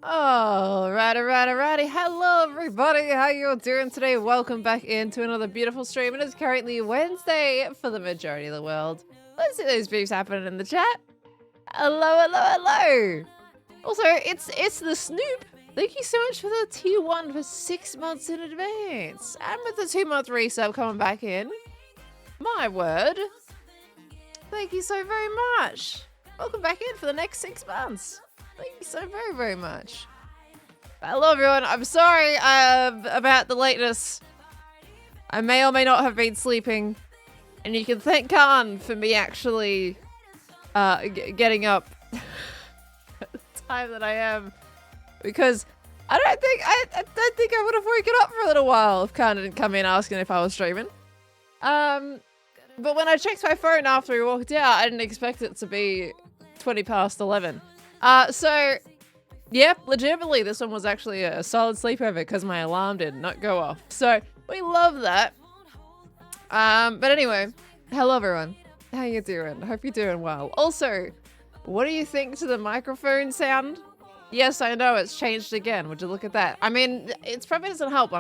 Alrighty. Hello everybody, how you doing today? Welcome back into another beautiful stream. It is currently Wednesday for the majority of the world. Let's see those beeps happening in the chat. Hello. Also, it's the Snoop. Thank you so much for the tier 1 for 6 months in advance. And with the 2-month resub coming back in. My word. Thank you so very much. Welcome back in for the next 6 months. Thank you so very much. Hello everyone, I'm sorry about the lateness. I may or may not have been sleeping. And you can thank Khan for me actually getting up at the time that I am. Because I don't think I would have woken up for a little while if Khan didn't come in asking if I was streaming. But when I checked my phone after we walked out, I didn't expect it to be 20 past 11. So, yep, legitimately, this one was actually a solid sleepover because my alarm did not go off. So, we love that. But anyway, hello everyone. How you doing? I hope you're doing well. Also, what do you think to the microphone sound? Yes, I know, it's changed again. Would you look at that? I mean, it probably doesn't help.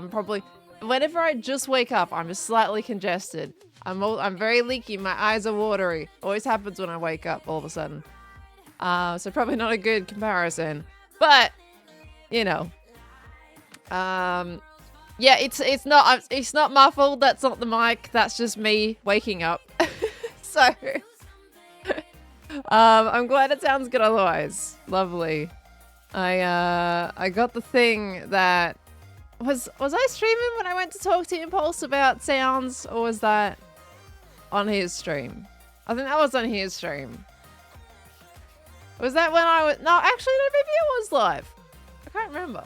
Whenever I just wake up, I'm just slightly congested. I'm very leaky. My eyes are watery. Always happens when I wake up all of a sudden. So probably not a good comparison, but you know, yeah, it's not muffled. That's not the mic. That's just me waking up. So, I'm glad it sounds good otherwise. Lovely. I got the thing that was I streaming when I went to talk to Impulse about sounds, or was that on his stream? I think that was on his stream. Was that when I was... No, actually, no, maybe it was live. I can't remember.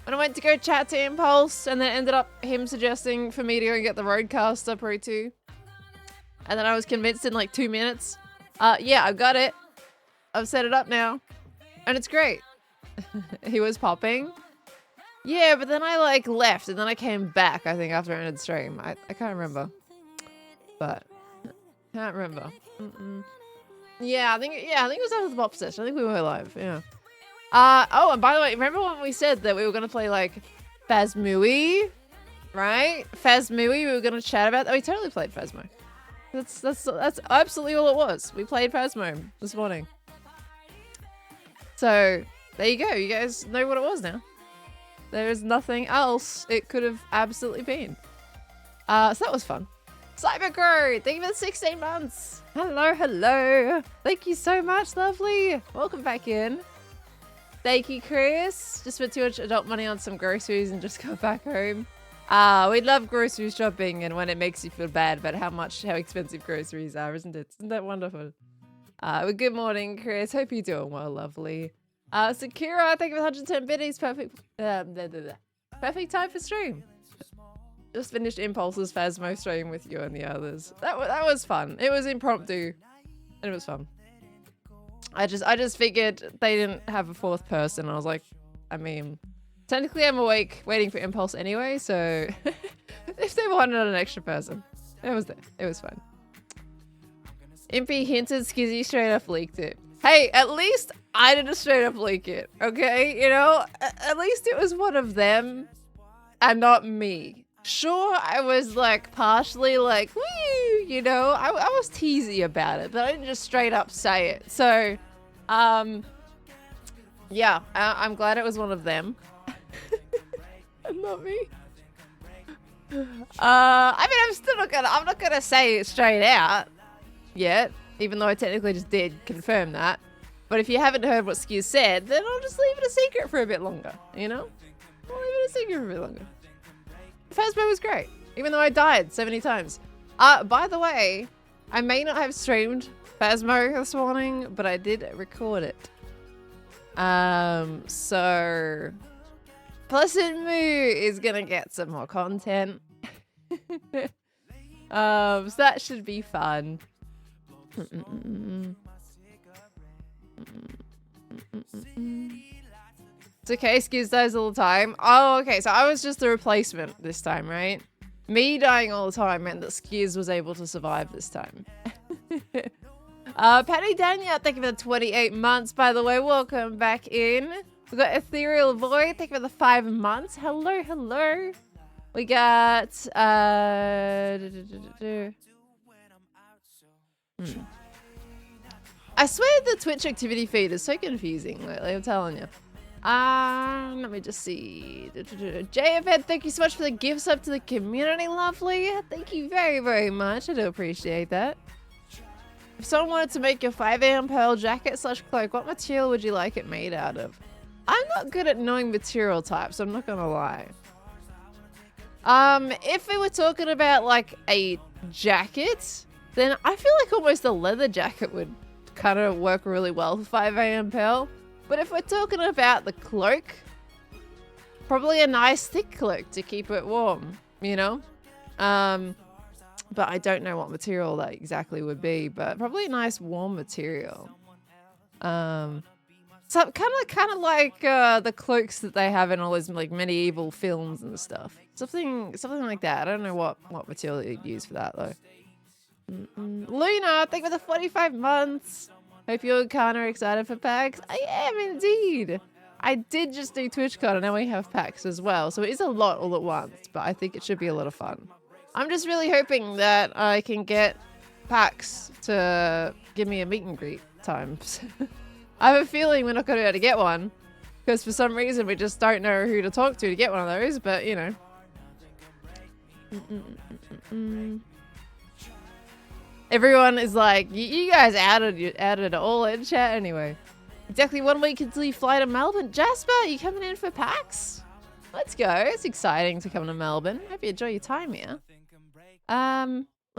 When I went to go chat to Impulse, and then ended up him suggesting for me to go and get the Rodecaster Pro 2. And then I was convinced in like 2 minutes. Yeah, I've got it. I've set it up now. And it's great. He was popping. Yeah, but then I like left, and then I came back, I think, after I ended stream. I can't remember. But, can't remember. Yeah, I think it was after the pop session. I think we were live, yeah. Oh, and by the way, remember when we said that we were gonna play like Phasmophobia, right? Phasmophobia, we were gonna chat about that. We totally played Phasmo. That's absolutely all it was. We played Phasmo this morning. So there you go. You guys know what it was now. There is nothing else it could have absolutely been. So that was fun. Cybercrow, thank you for the 16 months. Hello. Thank you so much, lovely. Welcome back in. Thank you, Chris. Just spent too much adult money on some groceries and just got back home. We love grocery shopping and when it makes you feel bad about how expensive groceries are, isn't it? Isn't that wonderful? Well, good morning, Chris. Hope you're doing well, lovely. Sakura, thank you for 110 biddies. Perfect time for stream. Just finished Impulse's Phasmo stream with you and the others. That was fun. It was impromptu, and it was fun. I just figured they didn't have a 4th person. I was like, I mean, technically I'm awake waiting for Impulse anyway, so if they wanted an extra person, it was there. It was fun. Impy hinted, Skizzy straight up leaked it. Hey, at least I didn't straight up leak it, okay? You know, at least it was one of them and not me. Sure, I was like partially like, woo, you know, I was teasy about it, but I didn't just straight up say it. So, yeah, I'm glad it was one of them. And not me. I mean, I'm not gonna say it straight out yet, even though I technically just did confirm that. But if you haven't heard what Skiz said, then I'll just leave it a secret for a bit longer, you know? I'll leave it a secret for a bit longer. Phasmo was great, even though I died 70 times. By the way, I may not have streamed Phasmo this morning, but I did record it. So Pleasant Moo is gonna get some more content. So that should be fun. It's okay, Skiz dies all the time. Oh, okay, so I was just the replacement this time, right? Me dying all the time meant that Skiers was able to survive this time. Patty Daniel, thank you for the 28 months, by the way. Welcome back in. We got Ethereal Void, thank you for the 5 months. Hello, hello. We got I swear the Twitch activity feed is so confusing lately, I'm telling you. Let me just see. JFN, thank you so much for the gifts up to the community, lovely. Thank you very, very much. I do appreciate that. If someone wanted to make your 5 AM pearl jacket / cloak, what material would you like it made out of? I'm not good at knowing material types, I'm not gonna lie. If we were talking about like a jacket, then I feel like almost a leather jacket would kind of work really well for 5 AM pearl. But if we're talking about the cloak, probably a nice thick cloak to keep it warm, you know? But I don't know what material that exactly would be, but probably a nice warm material. So kind of like the cloaks that they have in all those like medieval films and stuff. Something like that. I don't know what material you'd use for that though. Luna, thank you for the 45 months. Hope you're kind of excited for packs. I am indeed. I did just do TwitchCon and now we have packs as well. So it is a lot all at once, but I think it should be a lot of fun. I'm just really hoping that I can get packs to give me a meet and greet times. I have a feeling we're not going to be able to get one because for some reason we just don't know who to talk to get one of those, but you know. Everyone is like, you guys added it all in chat anyway. Exactly 1 week until you fly to Melbourne. Jasper, you coming in for PAX? Let's go. It's exciting to come to Melbourne. Hope you enjoy your time here. Let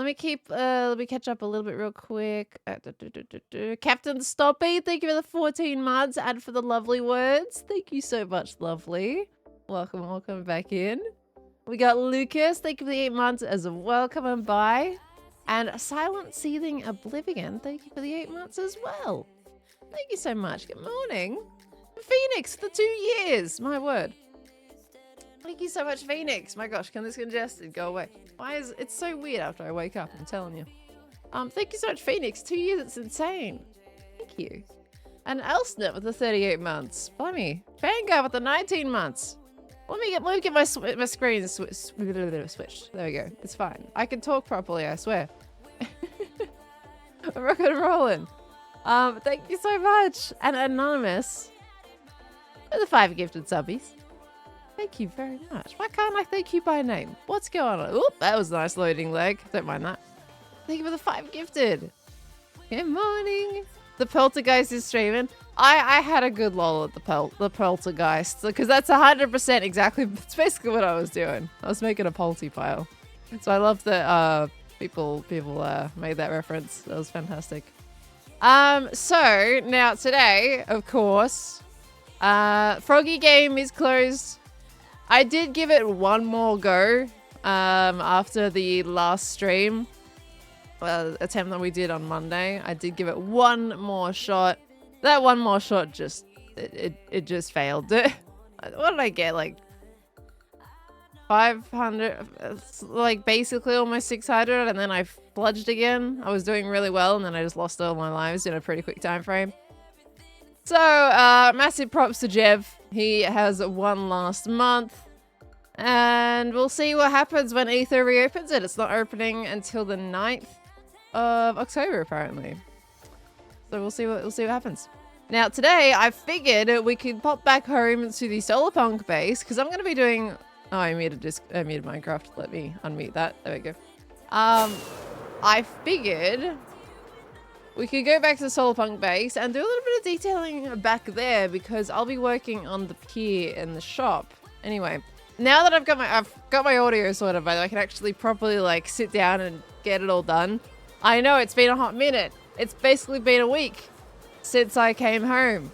me catch up a little bit real quick. Captain Stoppy, thank you for the 14 months and for the lovely words. Thank you so much, lovely. Welcome back in. We got Lucas, thank you for the 8 months as well. Come on by. And Silent Seething Oblivion, thank you for the 8 months as well. Thank you so much. Good morning. Phoenix, the 2 years. My word. Thank you so much, Phoenix. My gosh, can this congested go away? Why is it's so weird after I wake up, I'm telling you. Thank you so much, Phoenix. 2 years, it's insane. Thank you. And Elsnip with the 38 months. Funny. Vanguard with the 19 months. Let me get my screen switched. There we go. It's fine. I can talk properly, I swear. I'm rocking and rolling. Thank you so much. And Anonymous for the 5 gifted subbies. Thank you very much. Why can't I thank you by name? What's going on? Oop, that was a nice loading leg. Don't mind that. Thank you for the 5 gifted. Good morning. The Poltergeist is streaming. I had a good lol at the Poltergeist because that's 100% exactly. It's basically what I was doing. I was making a Polty pile. So I love that people made that reference. That was fantastic. So now today, of course, Froggy Game is closed. I did give it one more go after the last stream attempt that we did on Monday. I did give it one more shot. That one more shot just it just failed. What did I get? Like 500, like basically almost 600, and then I bludged again. I was doing really well, and then I just lost all my lives in a pretty quick time frame. So massive props to Jev. He has one last month, and we'll see what happens when Ether reopens it. It's not opening until the 9th of October, apparently. So we'll see what happens. Now today, I figured we could pop back home to the Solarpunk base because I'm going to be doing. Oh, I muted Minecraft. Let me unmute that. There we go. I figured we could go back to the Solarpunk base and do a little bit of detailing back there because I'll be working on the pier in the shop. Anyway, now that I've got my audio sorted, by the way, I can actually properly like sit down and get it all done. I know it's been a hot minute. It's basically been a week since I came home.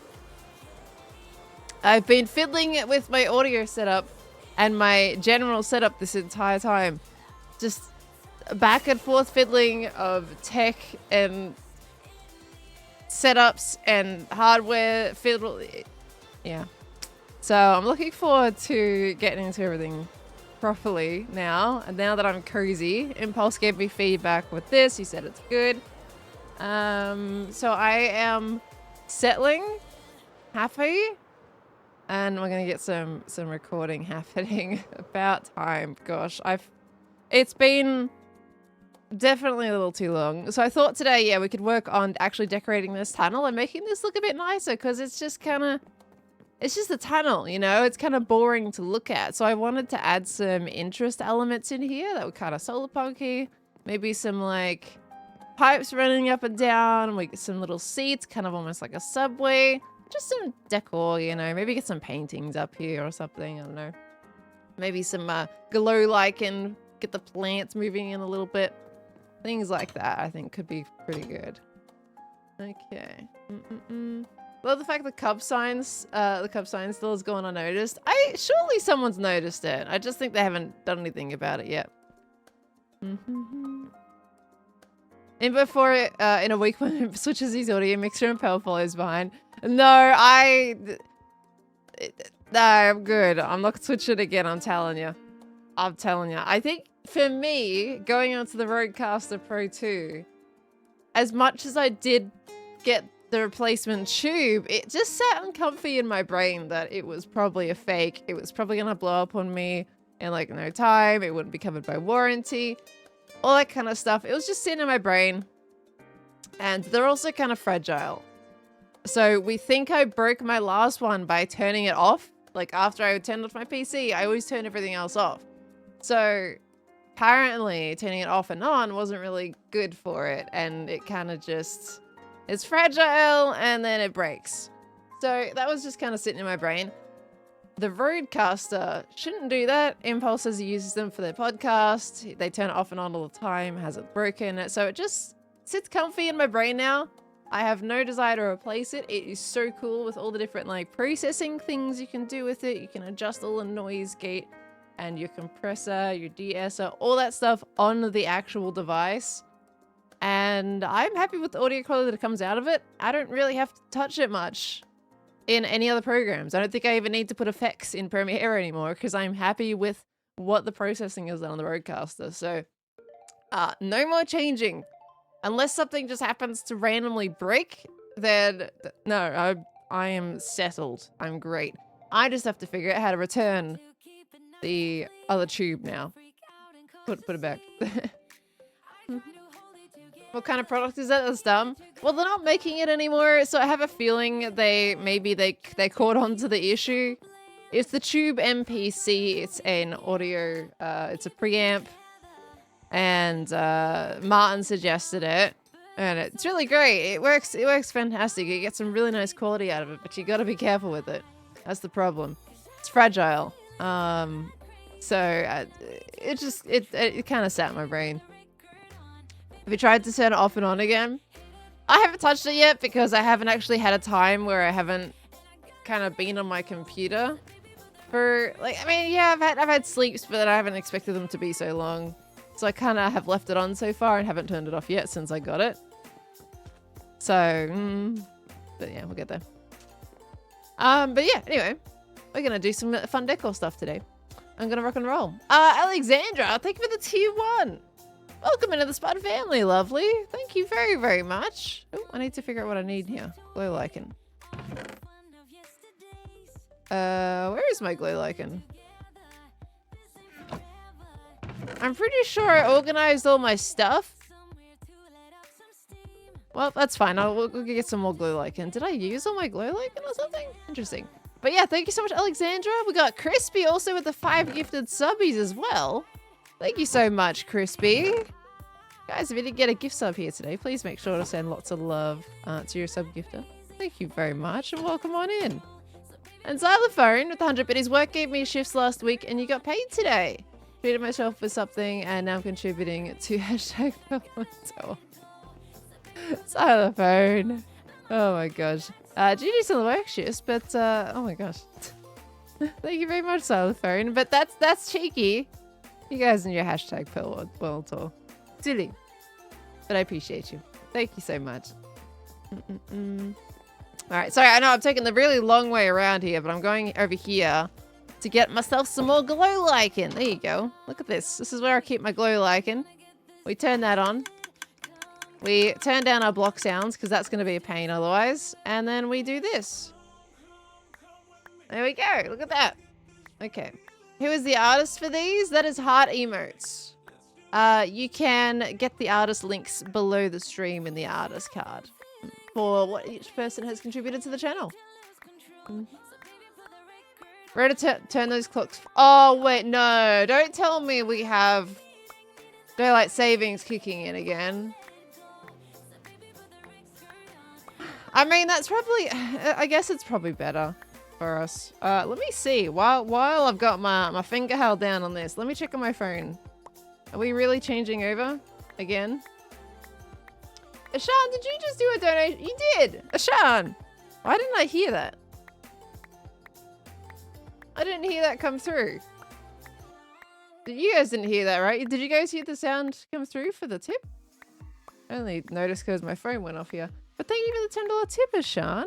I've been fiddling with my audio setup and my general setup this entire time. Just back and forth fiddling of tech and setups and hardware fiddle. Yeah. So I'm looking forward to getting into everything properly now. And now that I'm cozy, Impulse gave me feedback with this. He said it's good. So I am settling, happy, and we're gonna get some recording happening. About time. Gosh, it's been definitely a little too long. So I thought today, yeah, we could work on actually decorating this tunnel and making this look a bit nicer, because it's just a tunnel, you know? It's kind of boring to look at. So I wanted to add some interest elements in here that were kind of solar punky. Maybe some like pipes running up and down. We get some little seats, kind of almost like a subway. Just some decor, you know? Maybe get some paintings up here or something. I don't know. Maybe some glow lichen. Get the plants moving in a little bit. Things like that, I think, could be pretty good. Okay. Well, the fact the cup sign still is going unnoticed. Surely someone's noticed it. I just think they haven't done anything about it yet. In before in a week when it switches his audio mixer and Pearl follows behind. No, I'm good. I'm not switching again. I'm telling you. I think for me, going onto the Rodecaster Pro 2, as much as I did get the replacement tube, it just sat uncomfy in my brain that it was probably a fake. It was probably gonna blow up on me in like no time. It wouldn't be covered by warranty. All that kind of stuff. It was just sitting in my brain. And they're also kind of fragile. So we think I broke my last one by turning it off. Like after I turned off my PC, I always turn everything else off. So apparently turning it off and on wasn't really good for it. And it kind of just, it's fragile and then it breaks. So that was just kind of sitting in my brain. The Rodecaster shouldn't do that. Impulse says he uses them for their podcast. They turn it off and on all the time. Hasn't broken it. So it just sits comfy in my brain now. I have no desire to replace it. It is so cool with all the different like processing things you can do with it. You can adjust all the noise gate and your compressor, your de-esser, all that stuff on the actual device. And I'm happy with the audio quality that comes out of it. I don't really have to touch it much in any other programs. I don't think I even need to put effects in Premiere anymore because I'm happy with what the processing is on the Rodecaster. So no more changing. Unless something just happens to randomly break, then no, I am settled. I'm great. I just have to figure out how to return the other tube now. Put it back. What kind of product is that? That's dumb. Well, they're not making it anymore, so I have a feeling they caught on to the issue. It's the Tube MPC. It's an audio, it's a preamp, and Martin suggested it, and it's really great. It works fantastic. You get some really nice quality out of it, but you got to be careful with it. That's the problem. It's fragile. So it kind of sat in my brain. Have you tried to turn it off and on again? I haven't touched it yet because I haven't actually had a time where I haven't kind of been on my computer for like, I mean, yeah, I've had sleeps, but I haven't expected them to be so long. So I kind of have left it on so far and haven't turned it off yet since I got it. So, but yeah, we'll get there. But yeah, anyway, we're going to do some fun decor stuff today. I'm going to rock and roll. Alexandra, thank you for the tier 1. Welcome into the Spud family, lovely. Thank you very, very much. Oh, I need to figure out what I need here. Glow lichen. Where is my glow lichen? I'm pretty sure I organized all my stuff. Well, that's fine. We'll get some more glow lichen. Did I use all my glow lichen or something? Interesting. But yeah, thank you so much, Alexandra. We got Crispy also with the 5 gifted subbies as well. Thank you so much, Crispy. Guys, if you didn't get a gift sub here today, please make sure to send lots of love to your sub gifter. Thank you very much and welcome on in. And Xylophone with the 100 biddies. Work gave me shifts last week and you got paid today. Treated myself with something and now I'm contributing to hashtag Xylophone. Oh my gosh. GG's on the work shifts, but oh my gosh. Thank you very much, Xylophone. But that's cheeky. You guys and your hashtag World Tour. Silly. But I appreciate you. Thank you so much. Alright, sorry, I know I'm taking the really long way around here, but I'm going over here to get myself some more glow lichen. There you go. Look at this. This is where I keep my glow lichen. We turn that on. We turn down our block sounds because that's going to be a pain otherwise. And then we do this. There we go. Look at that. Okay. Who is the artist for these? That is Heart Emotes. You can get the artist links below the stream in the artist card for what each person has contributed to the channel. Ready to turn those clocks. Oh, wait, no. Don't tell me we have daylight savings kicking in again. I mean, that's probably... I guess it's probably better for us. Let me see. While I've got my finger held down on this, let me check on my phone. Are we really changing over again? Ashan, did you just do a donation? You did! Ashan! Why didn't I hear that? I didn't hear that come through. You guys didn't hear that, right? Did you guys hear the sound come through for the tip? I only noticed because my phone went off here. But thank you for the $10 tip, Ashan.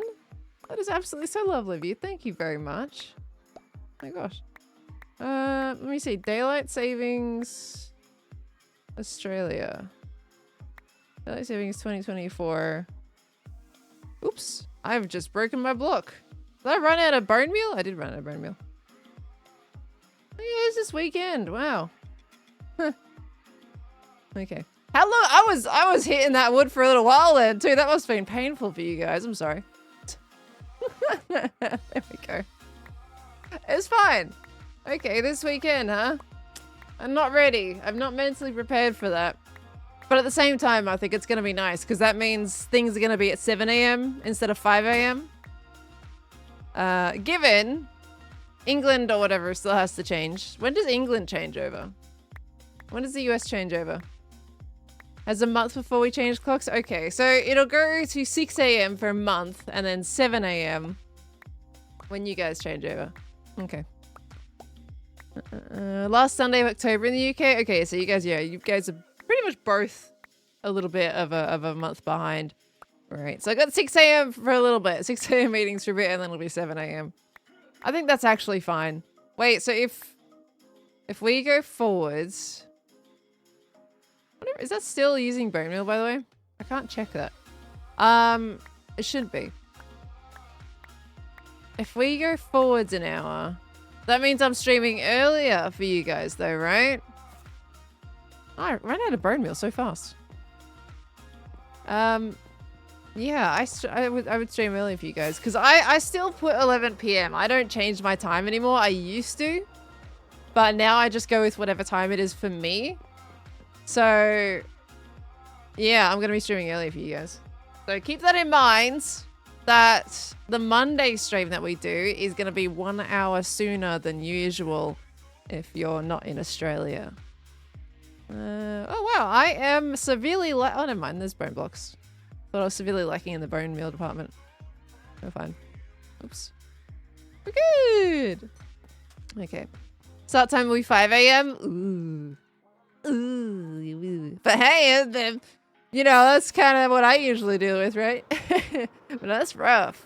That is absolutely so lovely of you. Thank you very much. Oh my gosh. Let me see. Daylight savings... Australia. Daylight savings 2024. Oops. I've just broken my block. Did I run out of bone meal? I did run out of bone meal. Oh, yeah, it's this weekend. Wow. Huh. Okay. How long? I was hitting that wood for a little while then too. That must have been painful for you guys. I'm sorry. There we go. It's fine. Okay, this weekend, huh? I'm not ready. I'm not mentally prepared for that. But at the same time, I think it's going to be nice because that means things are going to be at 7 a.m. instead of 5 a.m. Given England or whatever still has to change. When does England change over? When does the US change over? As a month before we change clocks? Okay, so it'll go to 6 a.m. for a month and then 7 a.m. when you guys change over. Okay. Last Sunday of October in the UK? Okay, so you guys are pretty much both a little bit of a month behind. All right, so I got 6 a.m. for a little bit. 6 a.m. meetings for a bit and then it'll be 7 a.m. I think that's actually fine. Wait, so if we go forwards... Is that still using bone meal, by the way? I can't check that. It should be. If we go forwards an hour, that means I'm streaming earlier for you guys though, right? I ran out of bone meal so fast. Yeah, I would stream early for you guys because I still put 11 p.m. I don't change my time anymore. I used to, but now I just go with whatever time it is for me. So, yeah, I'm going to be streaming early for you guys. So keep that in mind that the Monday stream that we do is going to be 1 hour sooner than usual if you're not in Australia. Oh, wow. I am severely... Oh, never mind. There's bone blocks. Thought I was severely lacking in the bone meal department. We're fine. Oops. We're good. Okay. Start time will be 5 a.m. Ooh. Ooh, but hey, you know, that's kind of what I usually deal with, right? But that's rough.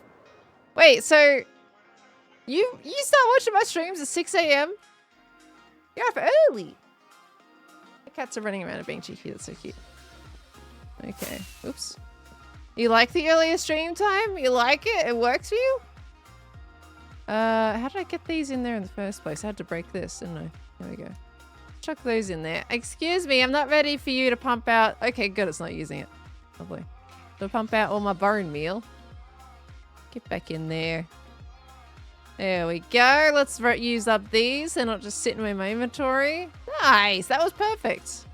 Wait, so you start watching my streams at 6 a.m? You're up early. The cats are running around and being cheeky. That's so cute. Okay. Oops. You like the earlier stream time? You like it? It works for you? How did I get these in there in the first place? I had to break this, didn't I? There we go. Chuck those in there. Excuse me, I'm not ready for you to pump out. Okay, good, it's not using it. Lovely. To pump out all my bone meal. Get back in there. There we go. Let's use up these. They're not just sitting in my inventory. Nice, that was perfect.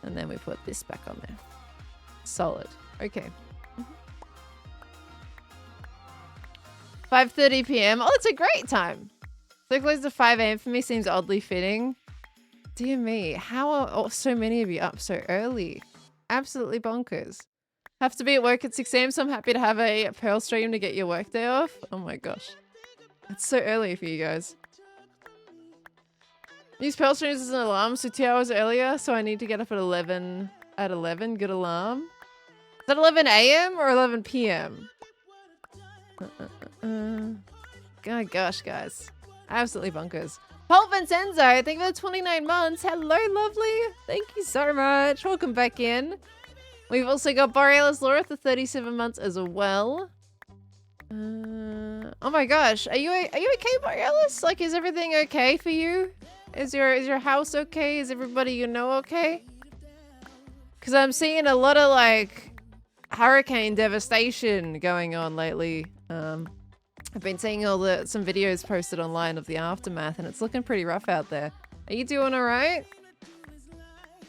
And then we put this back on there. Solid. Okay. 5:30 p.m. Oh, it's a great time. So close to 5 a.m. for me seems oddly fitting. Dear me, how are so many of you up so early? Absolutely bonkers. Have to be at work at 6 a.m, so I'm happy to have a Pearl stream to get your work day off. Oh my gosh. It's so early for you guys. Use Pearl streams as an alarm, so 2 hours earlier, so I need to get up at 11. At 11, good alarm. Is that 11 a.m. or 11 p.m? Oh gosh, guys. Absolutely bonkers. Paul Vincenzo, thank you for the 29 months. Hello, lovely. Thank you so much. Welcome back in. We've also got Borealis Laura for 37 months as well. Oh my gosh, are you okay, Borealis? Like, is everything okay for you? Is your house okay? Is everybody you know okay? Because I'm seeing a lot of like hurricane devastation going on lately. I've been seeing some videos posted online of the aftermath, and it's looking pretty rough out there. Are you doing all right?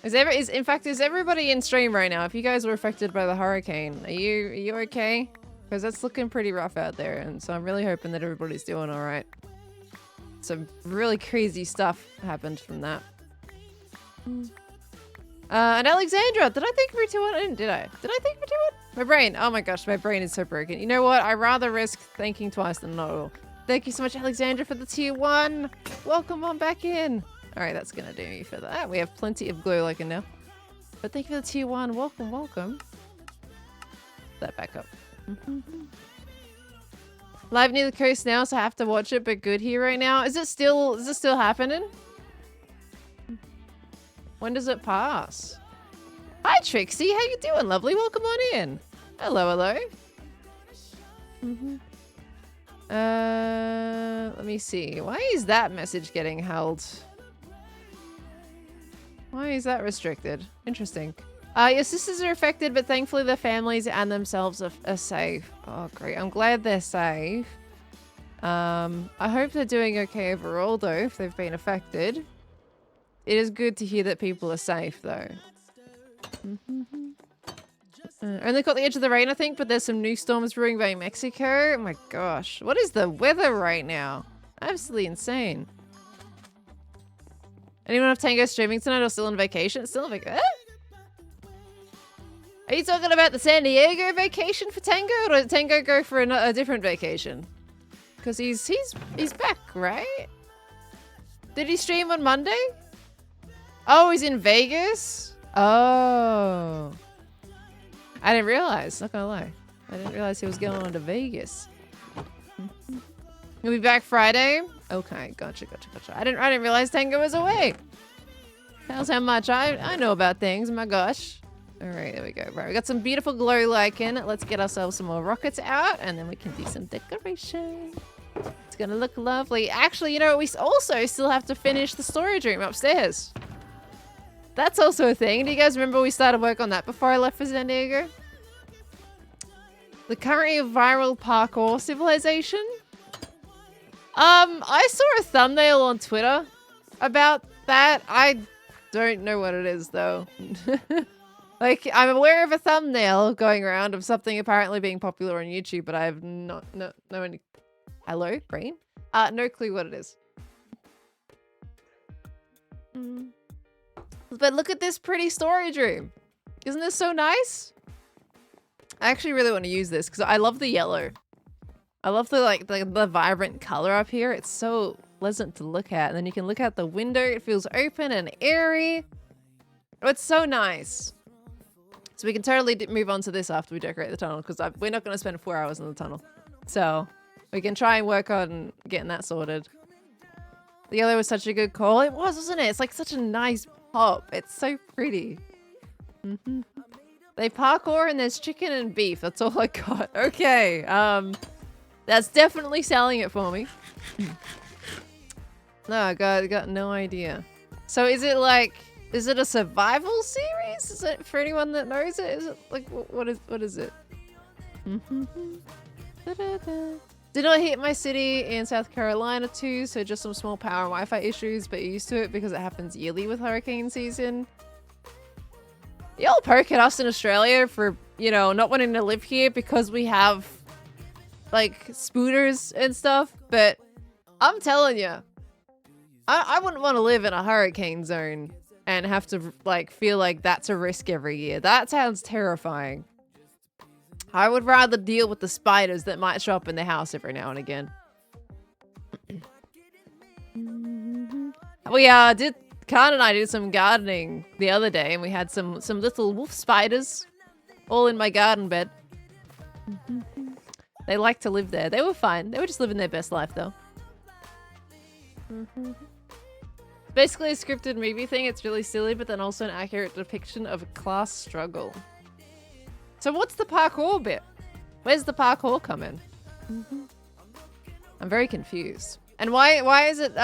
In fact, is everybody in stream right now? If you guys were affected by the hurricane, are you okay? Because that's looking pretty rough out there, and so I'm really hoping that everybody's doing all right. Some really crazy stuff happened from that. And Alexandra, did I think for 2-1? Did I? Did I think for 2-1? My brain. Oh my gosh, my brain is so broken. You know what? I'd rather risk thinking twice than not at all. Thank you so much, Alexandra, for the tier 1. Welcome on back in. All right, that's gonna do me for that. We have plenty of glow like now. But thank you for the tier 1. Welcome, welcome. That back up. Live near the coast now, so I have to watch it. But good here right now. Is it still happening? When does it pass? Hi Trixie, how you doing, lovely? Welcome on in. Hello, hello. Let me see. Why is that message getting held? Why is that restricted? Interesting. Your sisters are affected, but thankfully their families and themselves are safe. Oh, great. I'm glad they're safe. I hope they're doing okay overall, though, if they've been affected. It is good to hear that people are safe, though. Only caught the edge of the rain, I think, but there's some new storms brewing by Mexico. Oh my gosh. What is the weather right now? Absolutely insane. Anyone have Tango streaming tonight or still on vacation? Still on vacation? Are you talking about the San Diego vacation for Tango, or did Tango go for a different vacation? Because he's back, right? Did he stream on Monday? Oh, he's in Vegas? Oh. I didn't realize, not gonna lie. I didn't realize he was going on to Vegas. He'll be back Friday? Okay, gotcha. I didn't realize Tango was away. Tells how much I know about things, my gosh. All right, there we go. Right, we got some beautiful glow lichen. Let's get ourselves some more rockets out, and then we can do some decoration. It's gonna look lovely. Actually, you know, we also still have to finish the storage room upstairs. That's also a thing. Do you guys remember we started work on that before I left for San Diego? The currently viral parkour civilization. I saw a thumbnail on Twitter about that. I don't know what it is though. Like, I'm aware of a thumbnail going around of something apparently being popular on YouTube, but I have no any. Hello, brain? No clue what it is. But look at this pretty storage room. Isn't this so nice? I actually really want to use this because I love the yellow. I love the vibrant color up here. It's so pleasant to look at. And then you can look out the window. It feels open and airy. Oh, it's so nice. So we can totally move on to this after we decorate the tunnel because we're not going to spend 4 hours in the tunnel. So we can try and work on getting that sorted. The yellow was such a good call. It was, wasn't it? It's like such a nice pop. It's so pretty. They parkour and there's chicken and beef. That's all I got. Okay. That's definitely selling it for me. No, I got no idea. So is it like... Is it a survival series? Is it for anyone that knows it? Is it like what is it? Did not hit my city in South Carolina too, so just some small power and Wi-Fi issues, but you're used to it because it happens yearly with hurricane season. Y'all poke at us in Australia for, you know, not wanting to live here because we have like spooters and stuff, but I'm telling you, I wouldn't want to live in a hurricane zone and have to like feel like that's a risk every year. That sounds terrifying. I would rather deal with the spiders that might show up in the house every now and again. Khan and I did some gardening the other day and we had some little wolf spiders all in my garden bed. They like to live there. They were fine. They were just living their best life though. Basically a scripted movie thing. It's really silly, but then also an accurate depiction of a class struggle. So what's the parkour bit? Where's the parkour come in? I'm very confused. And why is it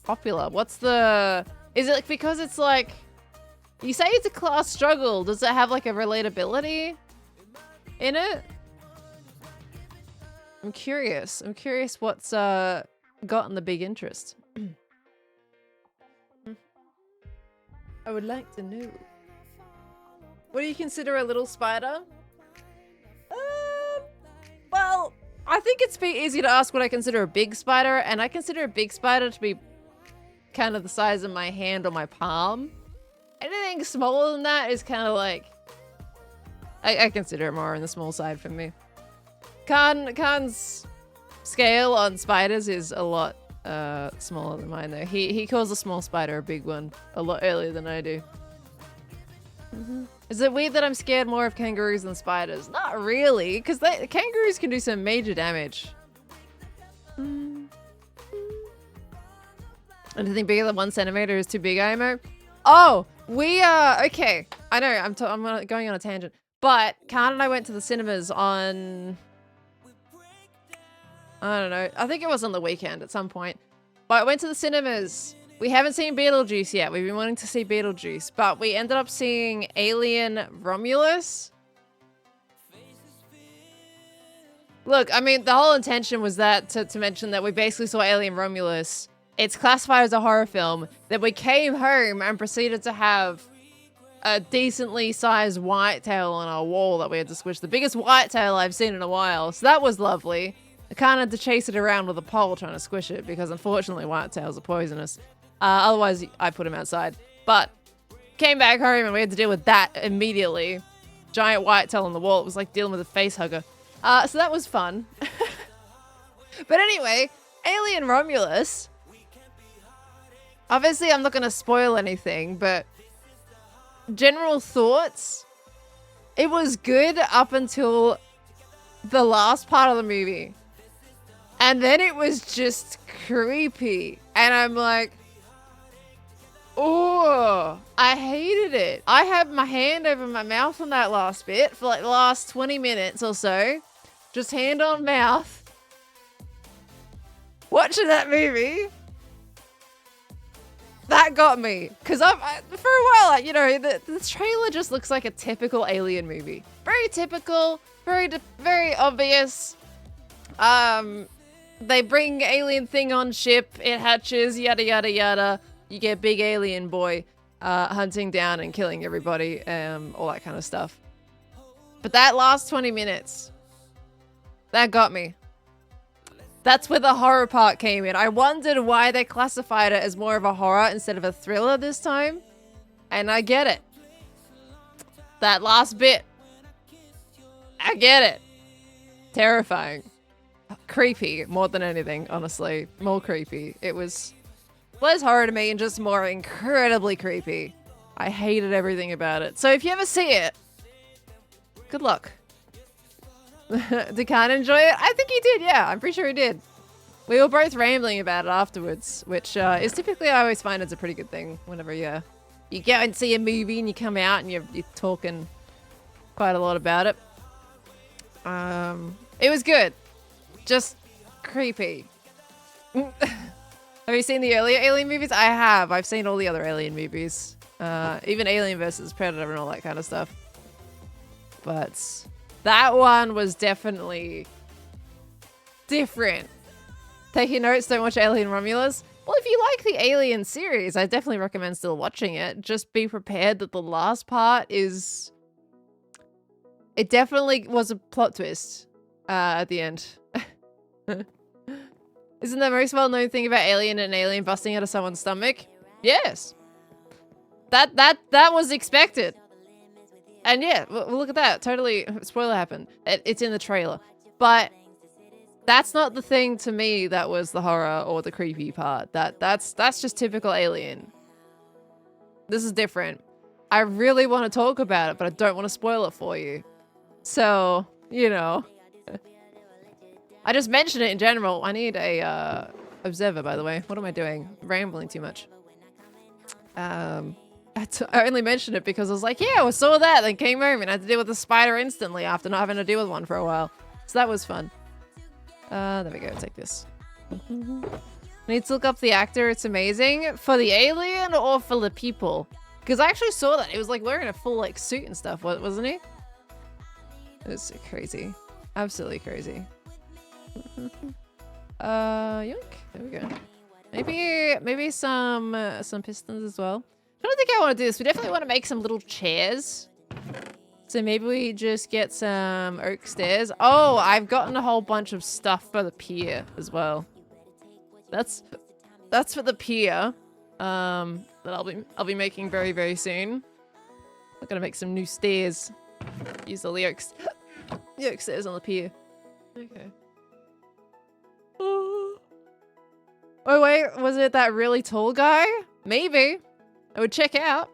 popular? What's the... Is it because it's like... You say it's a class struggle. Does it have like a relatability in it? I'm curious. I'm curious what's gotten the big interest. I would like to know. What do you consider a little spider? Well, I think it's pretty easy to ask what I consider a big spider, and I consider a big spider to be kind of the size of my hand or my palm. Anything smaller than that is kind of like... I consider it more on the small side for me. Khan's scale on spiders is a lot smaller than mine though. He calls a small spider a big one a lot earlier than I do. Is it weird that I'm scared more of kangaroos than spiders? Not really, because kangaroos can do some major damage. Anything bigger than 1 centimeter is too big, IMO? Oh, we okay. I know I'm going on a tangent, but Khan and I went to the cinemas on... I don't know. I think it was on the weekend at some point. But I went to the cinemas. We haven't seen Beetlejuice yet. We've been wanting to see Beetlejuice. But we ended up seeing Alien Romulus. Look, I mean, the whole intention was that to mention that we basically saw Alien Romulus. It's classified as a horror film. Then we came home and proceeded to have a decently sized whitetail on our wall that we had to squish. The biggest whitetail I've seen in a while. So that was lovely. I kind of had to chase it around with a pole trying to squish it because unfortunately whitetails are poisonous. Otherwise, I put him outside. But came back home and we had to deal with that immediately. Giant whitetail on the wall. It was like dealing with a face hugger. So that was fun. But anyway, Alien Romulus. Obviously, I'm not going to spoil anything, but general thoughts. It was good up until the last part of the movie. And then it was just creepy. And I'm like, oh, I hated it. I had my hand over my mouth on that last bit for like the last 20 minutes or so. Just hand on mouth. Watching that movie. That got me. Because for a while, you know, the trailer just looks like a typical Alien movie. Very typical. Very obvious. They bring alien thing on ship, it hatches, yada yada yada. You get big alien boy hunting down and killing everybody, all that kind of stuff. But that last 20 minutes, that got me. That's where the horror part came in. I wondered why they classified it as more of a horror instead of a thriller this time. And I get it. That last bit. I get it. Terrifying. Creepy more than anything, honestly. More creepy. It was less horror to me and just more incredibly creepy. I hated everything about it. So if you ever see it, good luck. Did Khan enjoy it? I think he did, yeah. I'm pretty sure he did. We were both rambling about it afterwards, which is typically, I always find it's a pretty good thing whenever you go and see a movie and you come out and you're talking quite a lot about it. It was good. Just creepy. Have you seen the earlier Alien movies? I have. I've seen all the other Alien movies. Even Alien vs. Predator and all that kind of stuff. But that one was definitely different. Taking notes, don't watch Alien Romulus. Well, if you like the Alien series, I definitely recommend still watching it. Just be prepared that the last part is... It definitely was a plot twist at the end. Isn't the most well-known thing about Alien an alien busting out of someone's stomach? Yes. That was expected. And yeah, look at that. Totally, spoiler happened. It's in the trailer. But that's not the thing to me that was the horror or the creepy part. That's just typical Alien. This is different. I really want to talk about it, but I don't want to spoil it for you. So, you know. I just mentioned it in general. I need a observer, by the way. What am I doing? Rambling too much. I only mentioned it because I was like, yeah, I saw that, then came home and had to deal with the spider instantly after not having to deal with one for a while. So that was fun. There we go, take this. Need to look up the actor, it's amazing. For the alien or for the people? Because I actually saw that. It was like wearing a full like suit and stuff, wasn't he? It was crazy. Absolutely crazy. Yoink. There we go. Maybe some pistons as well. I don't think I want to do this. We definitely want to make some little chairs. So maybe we just get some oak stairs. Oh, I've gotten a whole bunch of stuff for the pier as well. That's for the pier. That I'll be making very, very soon. I'm gonna make some new stairs. Use all the oak stairs on the pier. Okay. Oh wait, was it that really tall guy? Maybe. I would check out.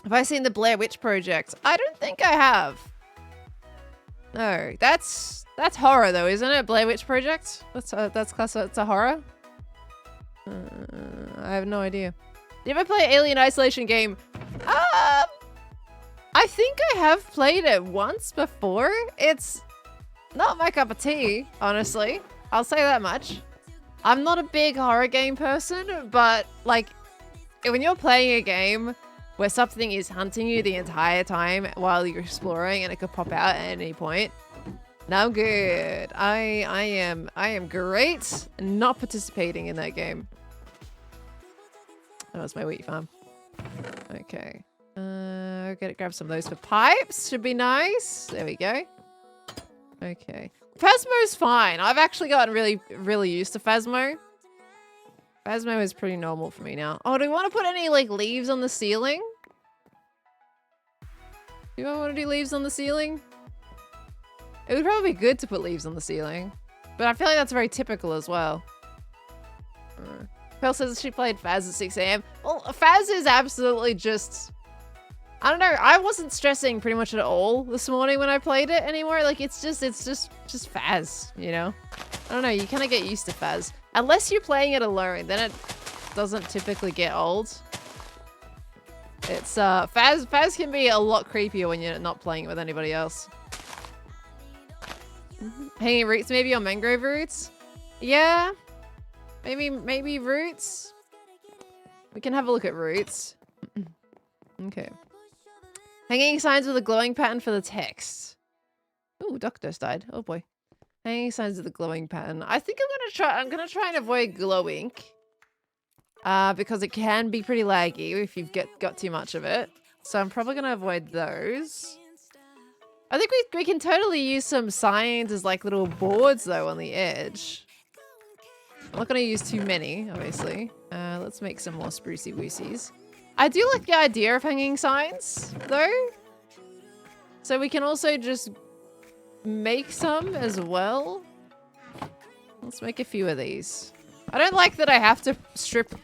Have I seen the Blair Witch Project? I don't think I have. No, that's horror though, isn't it? Blair Witch Project? That's class. It's a horror. I have no idea. Did you ever play Alien Isolation game? I think I have played it once before. It's not my cup of tea, honestly. I'll say that much. I'm not a big horror game person, but like when you're playing a game where something is hunting you the entire time while you're exploring and it could pop out at any point, now good. I am great not participating in that game. That was my wheat farm. Okay. I'll grab some of those for pipes. Should be nice. There we go. Okay. Phasmo's fine. I've actually gotten really used to Phasmo. Phasmo is pretty normal for me now. Oh, do we want to put any like leaves on the ceiling? Do you want to do leaves on the ceiling? It would probably be good to put leaves on the ceiling. But I feel like that's very typical as well. Pearl says she played Phaz at 6 AM. Well, Phaz is absolutely just... I don't know. I wasn't stressing pretty much at all this morning when I played it anymore. Like, it's just Phaz, you know? I don't know. You kind of get used to Phaz. Unless you're playing it alone, then it doesn't typically get old. It's, Phaz can be a lot creepier when you're not playing it with anybody else. Hanging roots, maybe, or mangrove roots? Yeah. Maybe roots? We can have a look at roots. Okay. Hanging signs with a glowing pattern for the text. Ooh, Doctor's died. Oh boy. Hanging signs with a glowing pattern. I think I'm gonna try and avoid glow ink. Because it can be pretty laggy if you've got too much of it. So I'm probably gonna avoid those. I think we can totally use some signs as like little boards though on the edge. I'm not gonna use too many, obviously. Let's make some more sprucey woosies. I do like the idea of hanging signs, though. So we can also just make some as well. Let's make a few of these. I don't like that I have to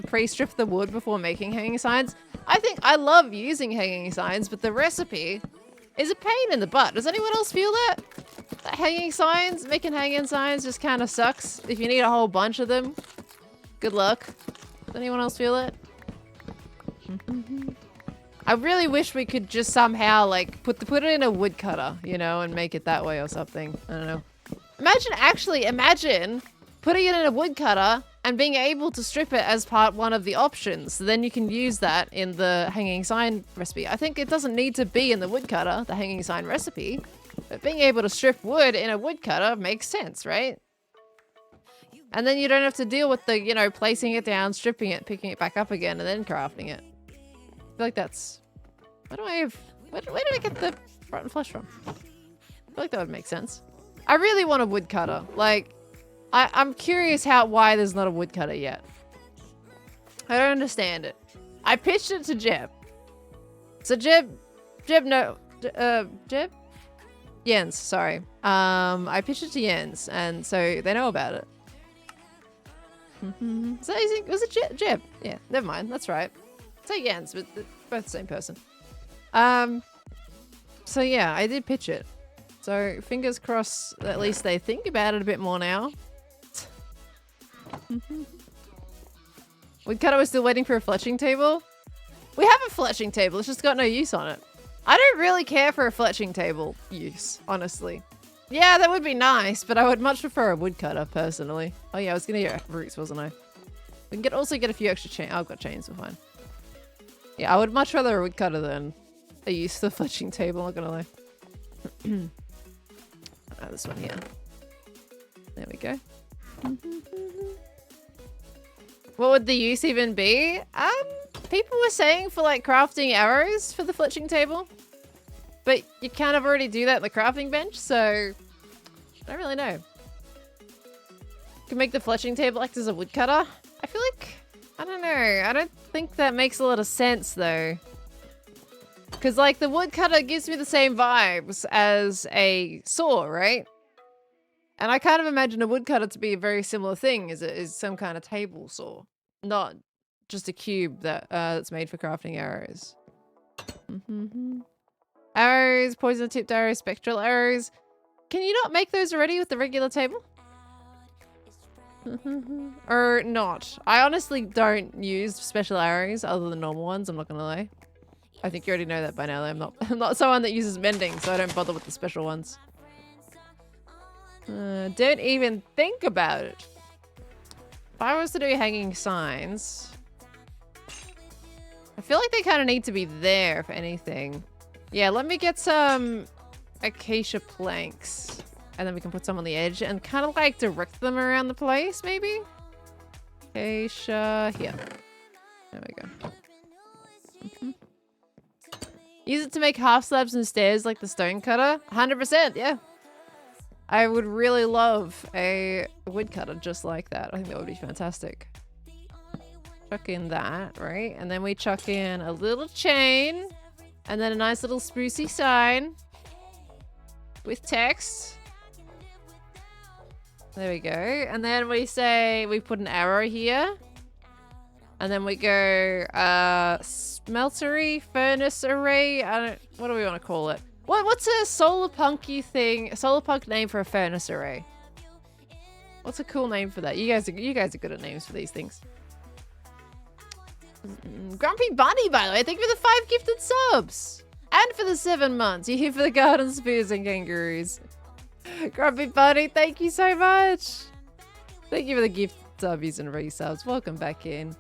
pre-strip the wood before making hanging signs. I love using hanging signs, but the recipe is a pain in the butt. Does anyone else feel that? That making hanging signs just kind of sucks. If you need a whole bunch of them, good luck. Does anyone else feel it? I really wish we could just somehow like put it in a woodcutter, you know, and make it that way or something. I don't know. Imagine putting it in a woodcutter and being able to strip it as one of the options. So then you can use that in the hanging sign recipe. I think it doesn't need to be in the woodcutter, the hanging sign recipe, but being able to strip wood in a woodcutter makes sense, right? And then you don't have to deal with the, you know, placing it down, stripping it, picking it back up again, and then crafting it. I feel like that's... Where did I get the rotten flesh from? I feel like that would make sense. I really want a woodcutter. Like, I'm curious why there's not a woodcutter yet. I don't understand it. I pitched it to Jeb. So Jeb, Jens, sorry. I pitched it to Jens, and so they know about it. So was it Jeb? Yeah, never mind. That's right. Say Jens, but they're both the same person. So yeah, I did pitch it. So fingers crossed, at least they think about it a bit more now. Woodcutter was still waiting for a fletching table. We have a fletching table. It's just got no use on it. I don't really care for a fletching table use, honestly. Yeah, that would be nice, but I would much prefer a woodcutter, personally. Oh yeah, I was gonna get roots, wasn't I? We can also get a few extra chains. Oh, I've got chains, we're fine. Yeah, I would much rather a woodcutter than a use for the fletching table, not gonna lie. Oh, this one here. There we go. What would the use even be? People were saying for like crafting arrows for the fletching table. But you kind of already do that in the crafting bench, so I don't really know. You can make the fletching table act as a woodcutter. I feel like, I don't know. I don't think that makes a lot of sense though. Because like the woodcutter gives me the same vibes as a saw, right? And I kind of imagine a woodcutter to be a very similar thing, is some kind of table saw, not just a cube that that's made for crafting arrows. Arrows, poison tipped arrows, spectral arrows. Can you not make those already with the regular table? Or not? I honestly don't use special arrows other than normal ones, I'm not gonna lie. I think you already know that by now. I'm not someone that uses mending, so I don't bother with the special ones. Don't even think about it. If I was to do hanging signs, I feel like they kind of need to be there if anything. Yeah, let me get some acacia planks and then we can put some on the edge and kind of like direct them around the place, maybe? Acacia, here. There we go. Use it to make half slabs and stairs like the stone cutter? 100%, yeah. I would really love a woodcutter just like that. I think that would be fantastic. Chuck in that, right? And then we chuck in a little chain. And then a nice little sprucey sign. With text. There we go. And then we say we put an arrow here. And then we go smeltery, furnace array. What do we want to call it? What's a solar punky thing? A solar punk name for a furnace array? What's a cool name for that? You guys are good at names for these things. Grumpy Bunny, by the way, thank you for the 5 gifted subs. And for the 7 months. You're here for the garden spears and kangaroos. Grumpy Bunny, thank you so much. Thank you for the gift subbies and resubs. Welcome back in.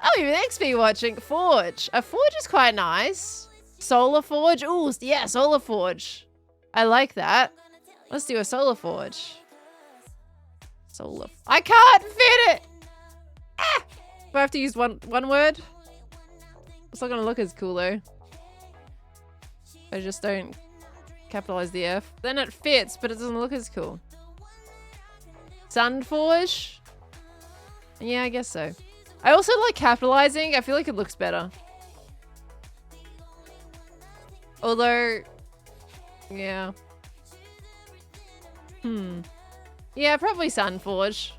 Oh, even XP watching. Forge. A forge is quite nice. Solar forge. Ooh, yeah, solar forge. I like that. Let's do a solar forge. I can't fit it. Ah! Do I have to use one word? It's not gonna look as cool though. I just don't capitalize the F. Then it fits, but it doesn't look as cool. Sunforge? Yeah, I guess so. I also like capitalizing. I feel like it looks better. Although, yeah. Yeah, probably Sunforge.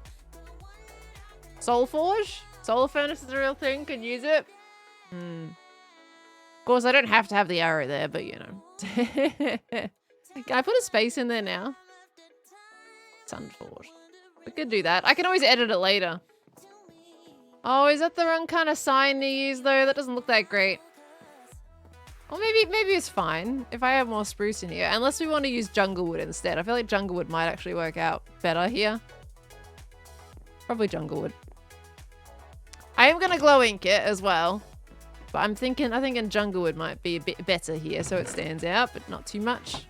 Soulforge? Solar furnace is a real thing. Can use it. Of course, I don't have to have the arrow there, but you know. Can I put a space in there now? Sunforge. We could do that. I can always edit it later. Oh, is that the wrong kind of sign to use though? That doesn't look that great. Or maybe it's fine if I have more spruce in here. Unless we want to use jungle wood instead. I feel like jungle wood might actually work out better here. Probably jungle wood. I am gonna glow ink it as well. But I'm thinking jungle wood might be a bit better here so it stands out, but not too much.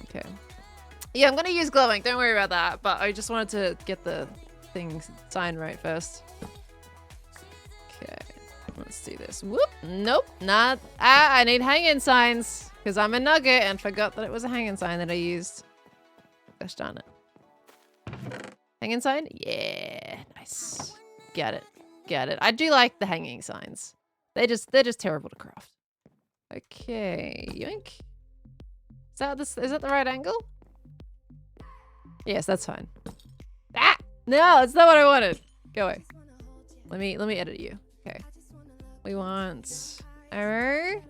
Okay. Yeah, I'm gonna use glow ink, don't worry about that. But I just wanted to get the sign right first. Okay, let's do this. Whoop, nope, not. I need hanging signs because I'm a nugget and forgot that it was a hanging sign that I used. Gosh darn it. Hanging sign? Yeah, nice. Got it. Got it. I do like the hanging signs. They're just terrible to craft. Okay, yoink. Is that the right angle? Yes, that's fine. Ah! No, it's not what I wanted. Go away. Let me edit you. Okay. We want arrow.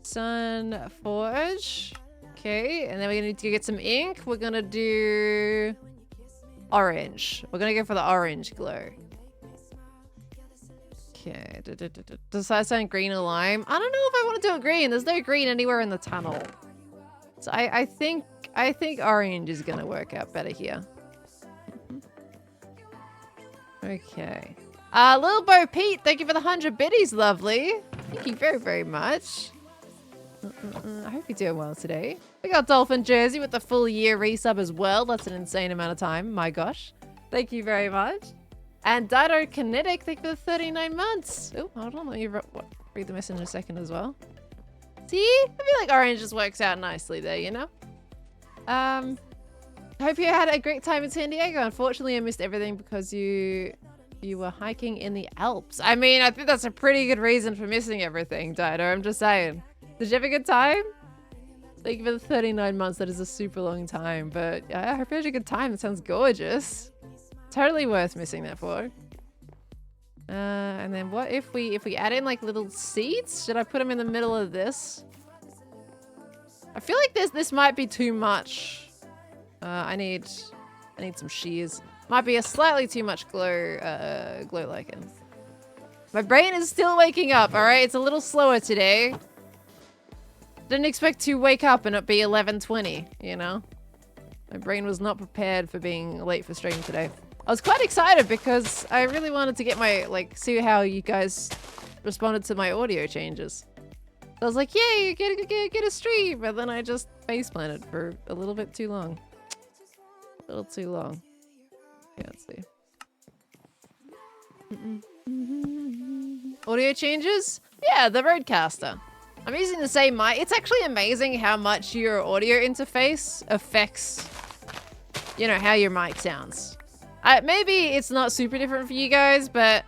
Sun forge. Okay, and then we need to get some ink. We're gonna do orange. We're gonna go for the orange glow. Okay. Does that sound green or lime? I don't know if I want to do it green. There's no green anywhere in the tunnel. So I think orange is gonna work out better here. Okay. Little Bo Pete, thank you for the 100 biddies, lovely. Thank you very, very much. I hope you're doing well today. We got Dolphin Jersey with the full year resub as well. That's an insane amount of time. My gosh. Thank you very much. And Dido Kinetic, thank you for the 39 months. Oh, hold on. Let me read the message in a second as well. See? I feel like orange just works out nicely there, you know? I hope you had a great time in San Diego. Unfortunately, I missed everything because you were hiking in the Alps. I mean, I think that's a pretty good reason for missing everything, Dido. I'm just saying. Did you have a good time? Thank you for the 39 months. That is a super long time. But yeah, I hope you had a good time. That sounds gorgeous. Totally worth missing that for. And then what if we add in like little seeds? Should I put them in the middle of this? I feel like this might be too much. I need some shears. Might be a slightly too much glow lichen. My brain is still waking up, all right? It's a little slower today. Didn't expect to wake up and it be 11:20, you know? My brain was not prepared for being late for stream today. I was quite excited because I really wanted to get my, like, see how you guys responded to my audio changes. So I was like, yay, get a stream. But then I just face planted for a little bit too long. A little too long. Okay, let's see. Audio changes? Yeah, the Rodecaster. I'm using the same mic. It's actually amazing how much your audio interface affects, you know, how your mic sounds. Maybe it's not super different for you guys, but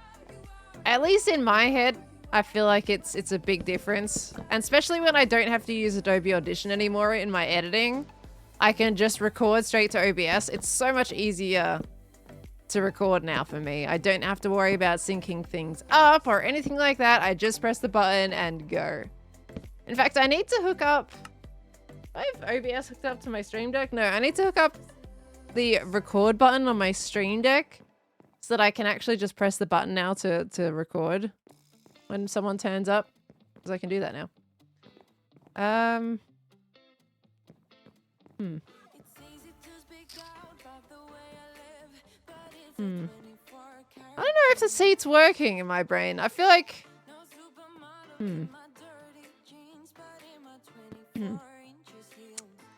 at least in my head, I feel like it's a big difference. And especially when I don't have to use Adobe Audition anymore in my editing, I can just record straight to OBS. It's so much easier to record now for me. I don't have to worry about syncing things up or anything like that. I just press the button and go. In fact, I need to hook up... I have OBS hooked up to my Stream Deck? No, I need to hook up the record button on my Stream Deck so that I can actually just press the button now to record when someone turns up. Because I can do that now. I don't know if the seat's working in my brain. I feel like...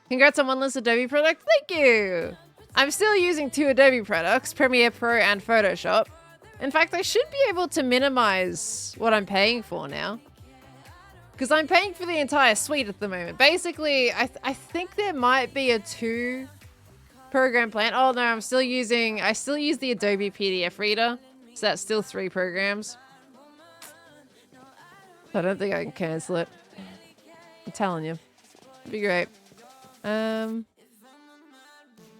Congrats on one less Adobe product. Thank you. I'm still using 2 Adobe products, Premiere Pro and Photoshop. In fact, I should be able to minimize what I'm paying for now. Because I'm paying for the entire suite at the moment. Basically, I think there might be a 2 program plan. Oh no, I still use the Adobe PDF Reader. So that's still 3 programs. I don't think I can cancel it. I'm telling you. It'd be great.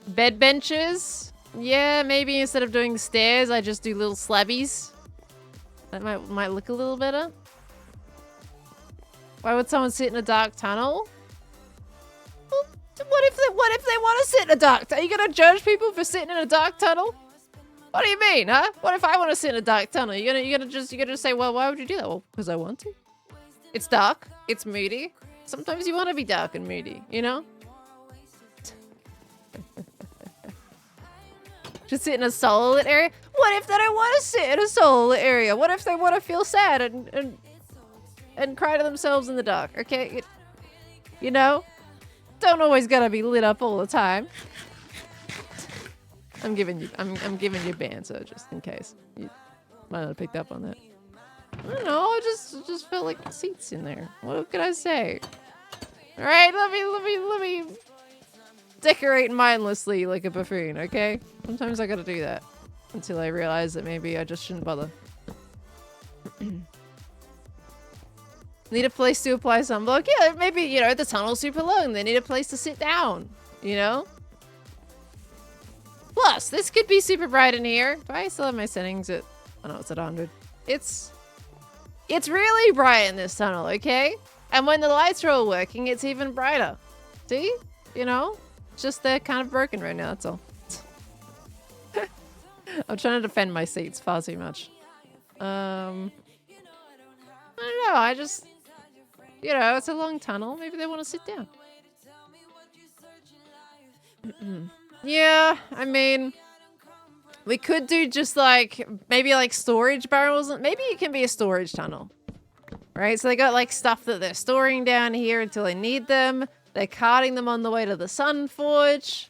Bed benches. Yeah, maybe instead of doing stairs, I just do little slabbies. That might look a little better. Why would someone sit in a dark tunnel? Well, what if they want to sit in a dark tunnel? Are you gonna judge people for sitting in a dark tunnel? What do you mean, huh? What if I want to sit in a dark tunnel? You're gonna just say, well, why would you do that? Well, because I want to. It's dark. It's moody. Sometimes you want to be dark and moody, you know? Just sit in a solo-lit area? What if they don't want to sit in a solo-lit area? What if they want to feel sad and cry to themselves in the dark? Okay, you know? Don't always gotta be lit up all the time. I'm giving you banter just in case. You might not have picked up on that. I don't know, I just felt like seats in there. What could I say? Alright, let me decorate mindlessly like a buffoon, okay? Sometimes I gotta do that. Until I realize that maybe I just shouldn't bother. Need a place to apply sunblock? Yeah, maybe, you know, the tunnel's super long. They need a place to sit down, you know? Plus, this could be super bright in here. Do I still have my settings at... Oh no, it's at 100. It's really bright in this tunnel, okay? And when the lights are all working, it's even brighter. See? You know? It's just they're kind of broken right now, that's all. I'm trying to defend my seats far too much. I don't know. I just, you know, it's a long tunnel. Maybe they want to sit down. Yeah, I mean, we could do just like, maybe like storage barrels. Maybe it can be a storage tunnel, right? So they got like stuff that they're storing down here until they need them. They're carting them on the way to the Sun Forge.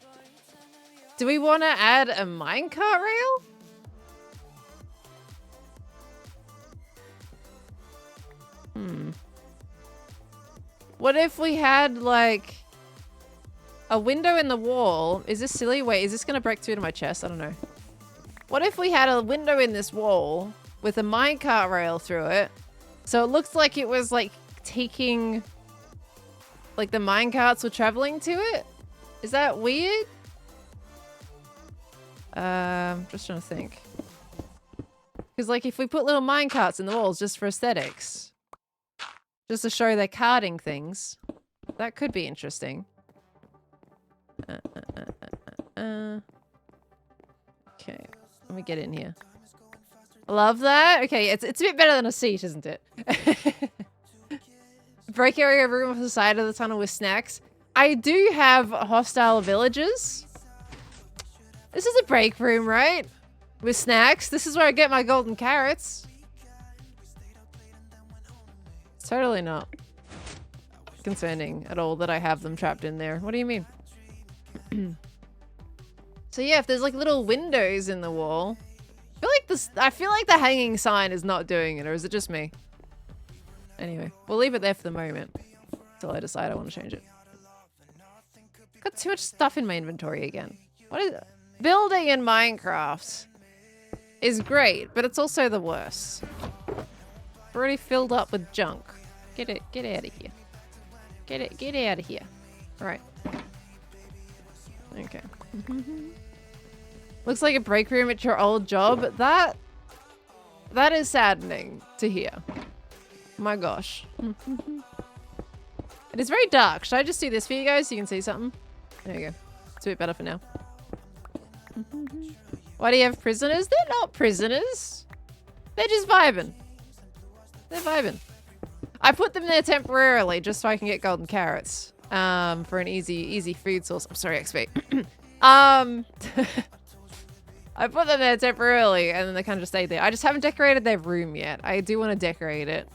Do we want to add a minecart rail? What if we had like a window in the wall? Is this silly? Wait, is this going to break through to my chest? I don't know. What if we had a window in this wall with a minecart rail through it? So it looks like it was like taking, like the minecarts were traveling to it? Is that weird? Just trying to think. Because like if we put little minecarts in the walls just for aesthetics, just to show they're carting things, that could be interesting. Okay, let me get in here. Love that. Okay, it's a bit better than a seat, isn't it? Break area room off the side of the tunnel with snacks. I do have hostile villagers. This is a break room, right? With snacks. This is where I get my golden carrots. It's totally not concerning at all that I have them trapped in there. What do you mean? So yeah, if there's like little windows in the wall, I feel like the hanging sign is not doing it, or is it just me? Anyway, we'll leave it there for the moment until I decide I want to change it. Got too much stuff in my inventory again. What is it? Building in Minecraft is great, but it's also the worst. Already filled up with junk. Get out of here. Get out of here. All right. Okay. Looks like a break room at your old job. That is saddening to hear. My gosh. It is very dark. Should I just do this for you guys so you can see something? There you go. It's a bit better for now. Why do you have prisoners? They're not prisoners. They're just vibing. They're vibing. I put them there temporarily just so I can get golden carrots. For an easy food source. I'm sorry, XP. I put them there temporarily and then they kind of just stayed there. I just haven't decorated their room yet. I do want to decorate it.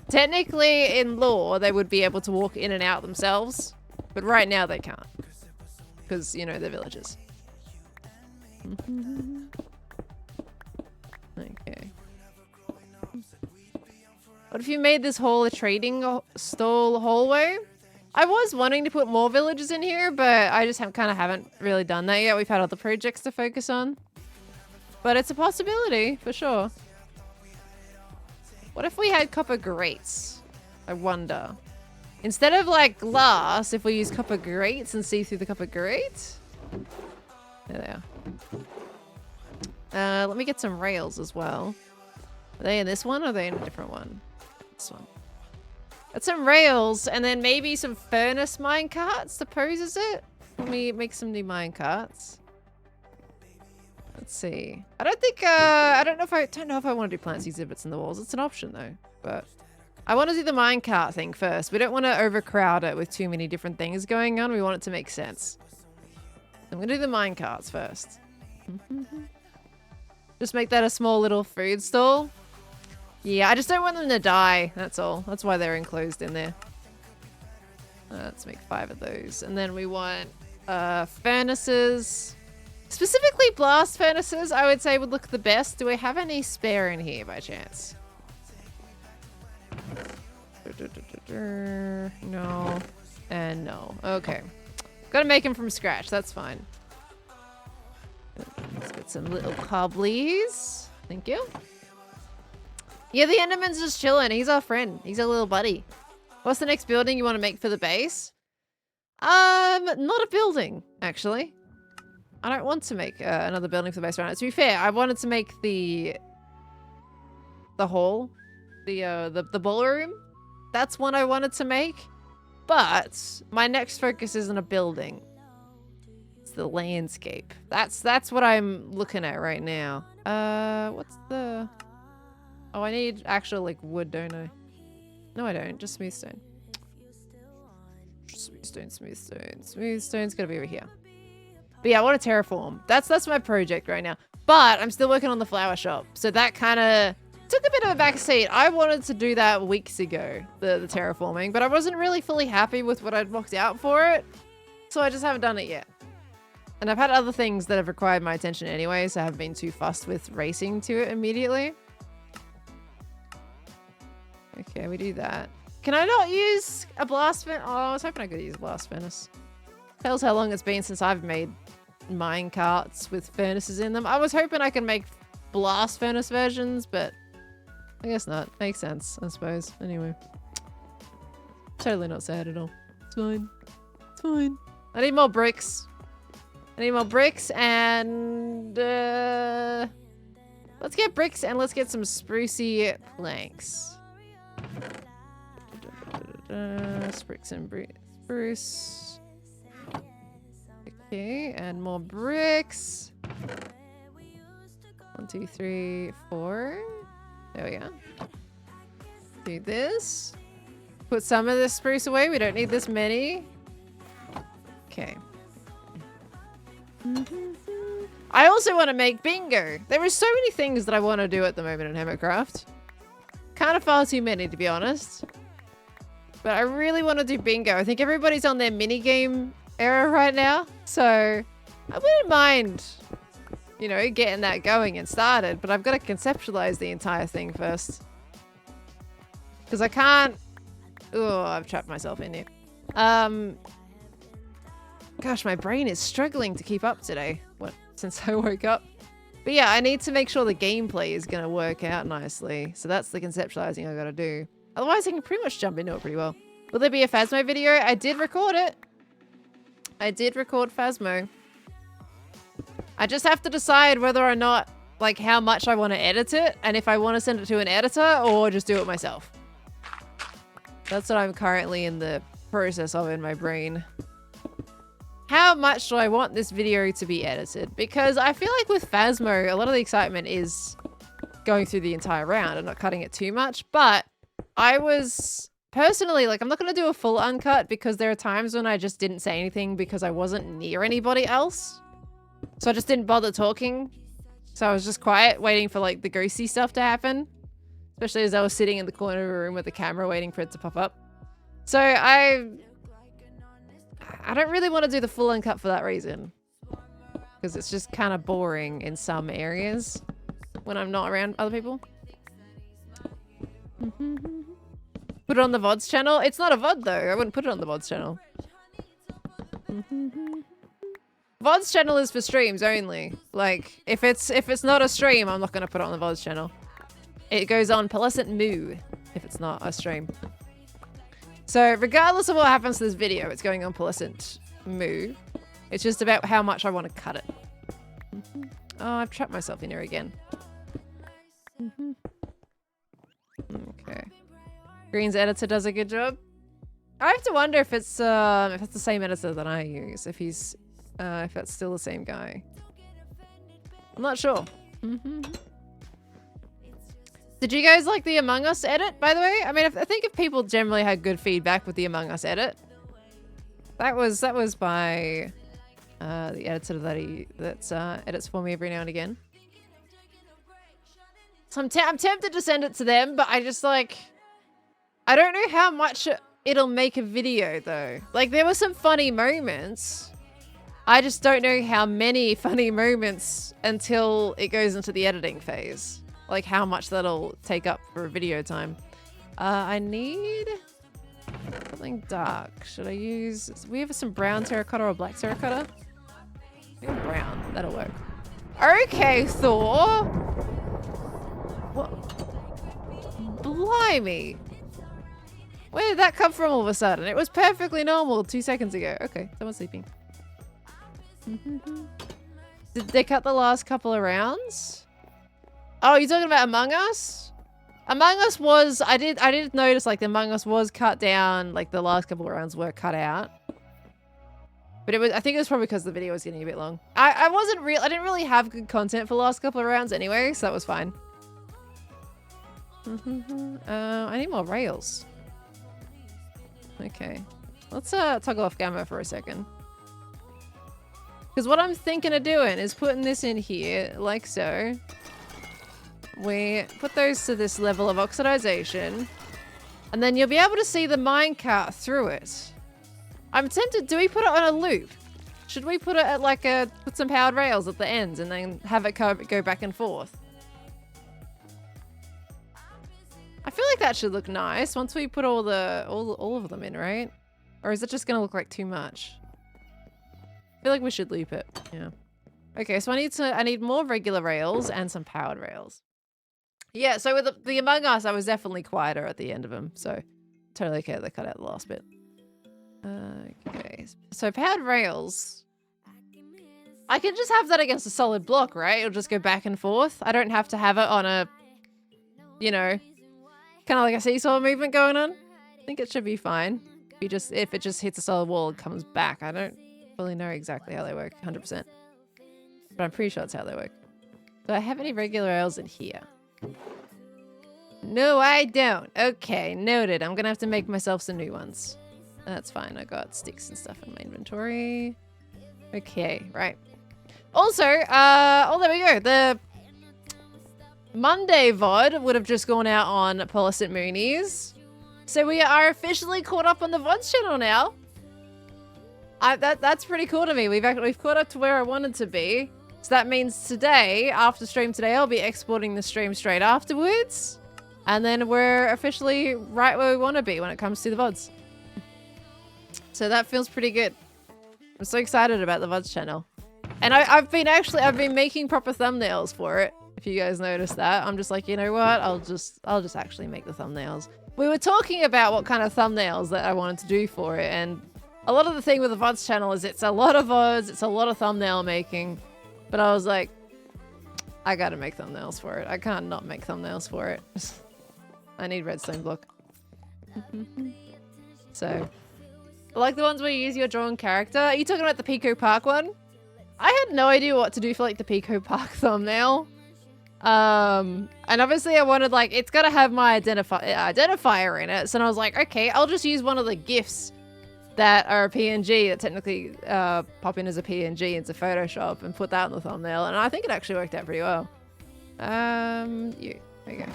Technically, in lore, they would be able to walk in and out themselves. But right now they can't. Because, you know, they're villagers. Okay. What if you made this hall a trading stall hallway? I was wanting to put more villagers in here, but I just haven't really done that yet. We've had other projects to focus on. But it's a possibility, for sure. What if we had copper grates? I wonder. Instead of like glass, if we use copper grates and see through the copper grates. There they are. Let me get some rails as well. Are they in this one or are they in a different one? This one. Got some rails and then maybe some furnace minecarts to pose as it. Let me make some new minecarts. Let's see. I don't know if I want to do plants exhibits in the walls. It's an option though, but I want to do the minecart thing first. We don't want to overcrowd it with too many different things going on. We want it to make sense. I'm going to do the minecarts first. Just make that a small little food stall. Yeah, I just don't want them to die. That's all. That's why they're enclosed in there. Let's make 5 of those. And then we want furnaces. Specifically blast furnaces, I would say would look the best. Do we have any spare in here by chance? No. And no. Okay. Gotta make them from scratch. That's fine. Let's get some little cobblies. Thank you. Yeah, the Enderman's just chilling. He's our friend. He's our little buddy. What's the next building you want to make for the base? Not a building, actually. I don't want to make another building for the base right now. To be fair, I wanted to make the hall, the ballroom. That's one I wanted to make. But my next focus isn't a building. It's the landscape. That's what I'm looking at right now. What's the... Oh, I need actual, like, wood, don't I? No, I don't. Just smooth stone. Smooth stone, smooth stone. Smooth stone's gotta be over here. But yeah, I want to terraform. That's my project right now. But I'm still working on the flower shop. So that kind of took a bit of a backseat. I wanted to do that weeks ago, the terraforming. But I wasn't really fully happy with what I'd mocked out for it. So I just haven't done it yet. And I've had other things that have required my attention anyway. So I haven't been too fussed with racing to it immediately. Okay, we do that. Can I not use a blast furnace? Oh, I was hoping I could use a blast furnace. Tells how long it's been since I've made mine carts with furnaces in them. I was hoping I can make blast furnace versions, but I guess not. Makes sense, I suppose. Anyway. Totally not sad at all. It's fine. It's fine. I need more bricks. I need more bricks and... let's get bricks and let's get some sprucey planks. Bricks and spruce. Okay, and more bricks. 1, 2, 3, 4. There we go. Do this. Put some of this spruce away. We don't need this many. Okay. I also want to make bingo. There are so many things that I want to do at the moment in Hermitcraft. Kind of far too many, to be honest. But I really want to do bingo. I think everybody's on their minigame era right now. So I wouldn't mind, you know, getting that going and started. But I've got to conceptualize the entire thing first. Because I can't... Oh, I've trapped myself in here. Gosh, my brain is struggling to keep up today. What? Since I woke up. But yeah, I need to make sure the gameplay is going to work out nicely. So that's the conceptualizing I got to do. Otherwise, I can pretty much jump into it pretty well. Will there be a Phasmo video? I did record it. I did record Phasmo. I just have to decide whether or not, like, how much I want to edit it. And if I want to send it to an editor or just do it myself. That's what I'm currently in the process of in my brain. How much do I want this video to be edited? Because I feel like with Phasmo, a lot of the excitement is going through the entire round and not cutting it too much. But I was personally, like, I'm not going to do a full uncut because there are times when I just didn't say anything because I wasn't near anybody else. So I just didn't bother talking. So I was just quiet, waiting for, like, the ghosty stuff to happen. Especially as I was sitting in the corner of a room with the camera waiting for it to pop up. So I don't really want to do the full uncut for that reason. Because it's just kind of boring in some areas when I'm not around other people. Put it on the VODs channel? It's not a VOD though. I wouldn't put it on the VODs channel. VODs channel is for streams only. Like, if it's not a stream, I'm not going to put it on the VODs channel. It goes on Pearlescent Moo if it's not a stream. So regardless of what happens to this video, it's going on Pearlescent Moo. It's just about how much I want to cut it. Oh, I've trapped myself in here again. Okay. Green's editor does a good job. I have to wonder if it's the same editor that I use. If it's still the same guy. I'm not sure. Did you guys like the Among Us edit, by the way? I mean, I think if people generally had good feedback with the Among Us edit, that was by the editor that edits for me every now and again. So I'm tempted to send it to them, but I just like, I don't know how much it'll make a video though. Like, there were some funny moments. I just don't know how many funny moments until it goes into the editing phase. Like how much that'll take up for video time. I need something dark. Should I use... We have some brown terracotta or black terracotta? I think brown. That'll work. Okay, Thor. What? Blimey. Where did that come from all of a sudden? It was perfectly normal 2 seconds ago. Okay, someone's sleeping. Did they cut the last couple of rounds? Oh, you're talking about Among Us? Among Us was... I did notice, like, the Among Us was cut down. Like, the last couple of rounds were cut out. But I think it was probably because the video was getting a bit long. I didn't really have good content for the last couple of rounds anyway, so that was fine. I need more rails. Okay. Let's toggle off gamma for a second. Because what I'm thinking of doing is putting this in here, like so. We put those to this level of oxidization. And then you'll be able to see the minecart through it. I'm tempted, do we put it on a loop? Should we put it at like put some powered rails at the ends and then have it go back and forth? I feel like that should look nice once we put all of them in, right? Or is it just gonna look like too much? I feel like we should loop it. Yeah. Okay, so I need more regular rails and some powered rails. Yeah, so with the Among Us, I was definitely quieter at the end of them, so totally okay they cut out the last bit. Okay, so powered rails. I can just have that against a solid block, right? It'll just go back and forth. I don't have to have it on a, you know, kind of like a seesaw movement going on. I think it should be fine. If it just hits a solid wall and comes back. I don't really know exactly how they work 100%. But I'm pretty sure that's how they work. Do I have any regular rails in here? No, I don't. Okay, noted. I'm gonna have to make myself some new ones. That's fine. I got sticks and stuff in my inventory. Okay, right. Also, oh, there we go. The Monday VOD would have just gone out on Pearlescent Moonies. So we are officially caught up on the VODs channel now. That's pretty cool to me. We've caught up to where I wanted to be. So that means today, after stream today, I'll be exporting the stream straight afterwards. And then we're officially right where we want to be when it comes to the VODs. So that feels pretty good. I'm so excited about the VODs channel. And I've been making proper thumbnails for it. If you guys noticed that, I'm just like, you know what? I'll just actually make the thumbnails. We were talking about what kind of thumbnails that I wanted to do for it, and a lot of the thing with the VODs channel is it's a lot of VODs, it's a lot of thumbnail making, but I was like, I gotta make thumbnails for it. I can't not make thumbnails for it. I need redstone block. So, like the ones where you use your drawn character. Are you talking about the Pico Park one? I had no idea what to do for like the Pico Park thumbnail. And obviously I wanted like, it's gotta have my identifier in it. So I was like, okay, I'll just use one of the GIFs that are a PNG that technically pop in as a PNG into Photoshop and put that in the thumbnail. And I think it actually worked out pretty well. There you go.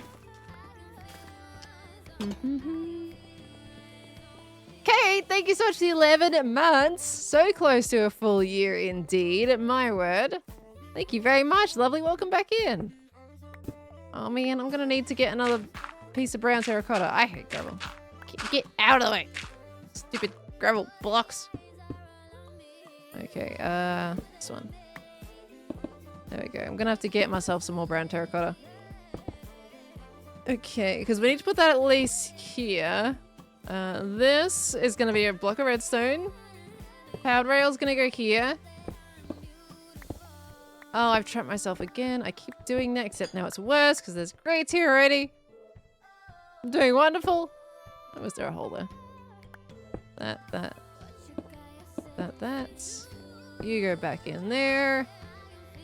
Okay, thank you so much for the 11 months. So close to a full year indeed, my word. Thank you very much, lovely. Welcome back in. Oh man, I'm gonna need to get another piece of brown terracotta. I hate gravel. Get out of the way. Stupid gravel blocks. Okay, this one. There we go. I'm gonna have to get myself some more brown terracotta. Okay, because we need to put that at least here. This is gonna be a block of redstone. Powered rail's gonna go here. Oh, I've trapped myself again. I keep doing that, except now it's worse because there's grates here already. I'm doing wonderful. Oh, was there a hole there? That. You go back in there.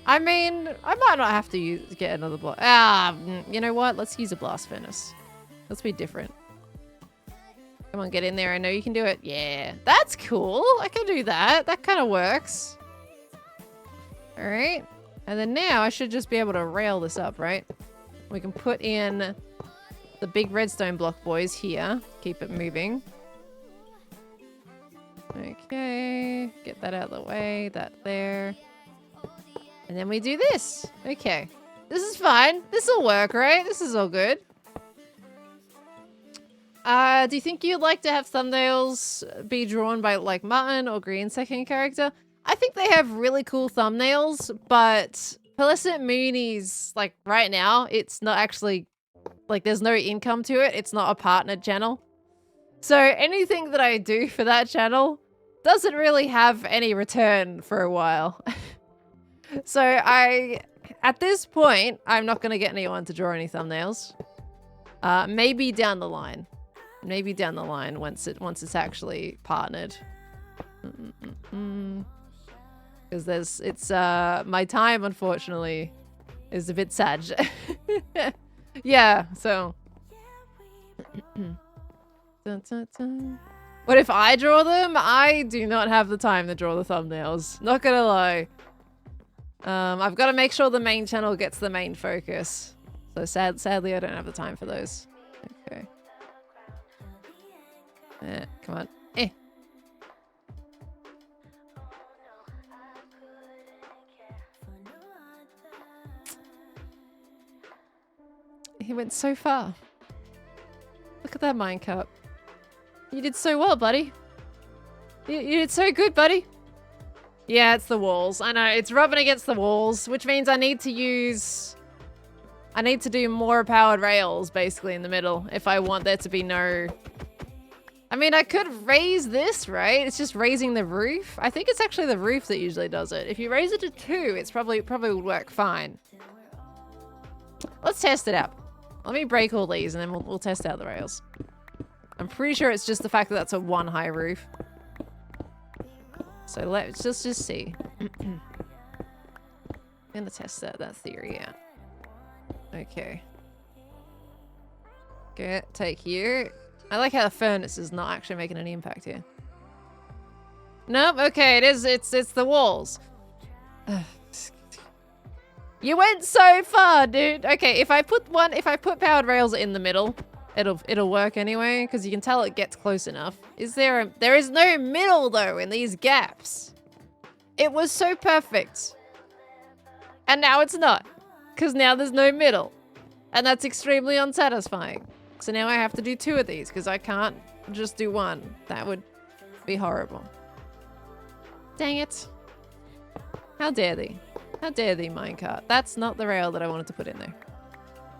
I mean, I might not have to get another block. You know what? Let's use a blast furnace. Let's be different. Come on, get in there. I know you can do it. Yeah, that's cool. I can do that. That kind of works. All right. And then now I should just be able to rail this up, right? We can put in the big redstone block boys here. Keep it moving. Okay. Get that out of the way. That there. And then we do this. Okay. This is fine. This will work, right? This is all good. Do you think you'd like to have thumbnails be drawn by like Mutton or Green second character? I think they have really cool thumbnails, but Pearlescent Moonies, like right now, it's not actually, like there's no income to it. It's not a partnered channel. So anything that I do for that channel doesn't really have any return for a while. So at this point, I'm not going to get anyone to draw any thumbnails. Maybe down the line. Maybe down the line once it's actually partnered. Because it's my time, unfortunately, is a bit sad. Yeah, so. Dun, dun, dun. What if I draw them? I do not have the time to draw the thumbnails. Not gonna lie. I've got to make sure the main channel gets the main focus. So sadly, I don't have the time for those. Okay. Come on. He went so far. Look at that minecart. You did so well, buddy. You did so good, buddy. Yeah, it's the walls. I know, it's rubbing against the walls, which means I need to do more powered rails, basically, in the middle, if I want there to be no... I mean, I could raise this, right? It's just raising the roof. I think it's actually the roof that usually does it. If you raise it to 2, it's probably would work fine. Let's test it out. Let me break all these and then we'll test out the rails. I'm pretty sure it's just the fact that that's a 1 high roof. So let's just see. I'm gonna test that theory out. Okay. Good, take you. I like how the furnace is not actually making any impact here. Nope, okay, it's the walls. You went so far, dude. Okay, if I put powered rails in the middle, it'll work anyway, because you can tell it gets close enough. There is no middle though in these gaps. It was so perfect. And now it's not. Because now there's no middle. And that's extremely unsatisfying. So now I have to do 2 of these because I can't just do 1. That would be horrible. Dang it. How dare they? How dare thee, minecart? That's not the rail that I wanted to put in there.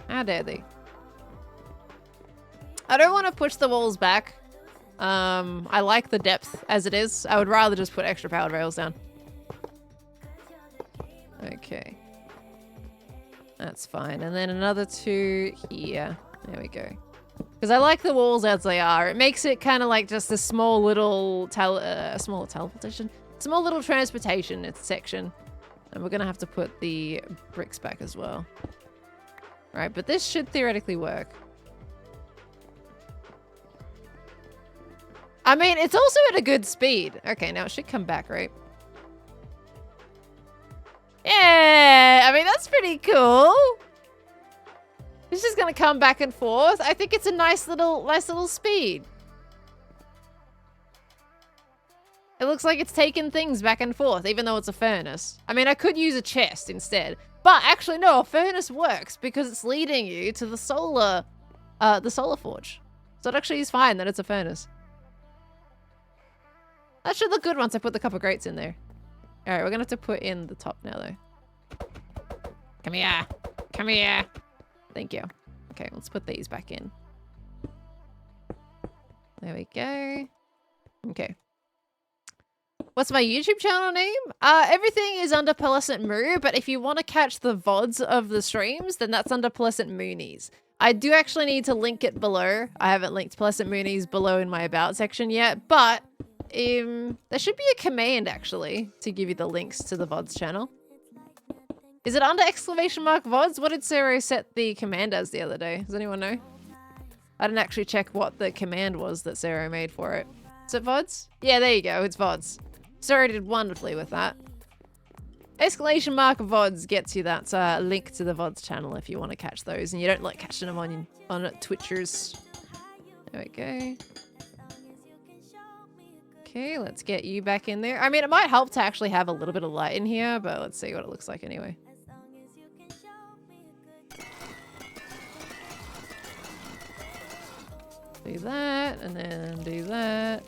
How dare thee? I don't want to push the walls back. I like the depth as it is. I would rather just put extra powered rails down. Okay. That's fine. And then another 2 here. There we go. Because I like the walls as they are. It makes it kind of like just a small little small little transportation section. And we're going to have to put the bricks back as well. Right, but this should theoretically work. I mean, it's also at a good speed. Okay, now it should come back, right? Yeah, I mean, that's pretty cool. It's just going to come back and forth. I think it's a nice little speed. It looks like it's taking things back and forth, even though it's a furnace. I mean, I could use a chest instead. But actually, no, a furnace works because it's leading you to the solar forge. So it actually is fine that it's a furnace. That should look good once I put the copper grates in there. All right, we're going to have to put in the top now, though. Come here. Come here. Thank you. Okay, let's put these back in. There we go. Okay. What's my YouTube channel name? Everything is under Pearlescent Moo, but if you want to catch the VODs of the streams, then that's under Pearlescent Moonies. I do actually need to link it below. I haven't linked Pearlescent Moonies below in my About section yet, but there should be a command, actually, to give you the links to the VODs channel. Is it under !VODs? What did Zero set the command as the other day? Does anyone know? I didn't actually check what the command was that Zero made for it. Is it VODs? Yeah, there you go. It's VODs. Zero did wonderfully with that. !VODs gets you that link to the VODs channel if you want to catch those and you don't like catching them on Twitchers. There we go. Okay, let's get you back in there. I mean, it might help to actually have a little bit of light in here, but let's see what it looks like anyway. Do that, and then do that.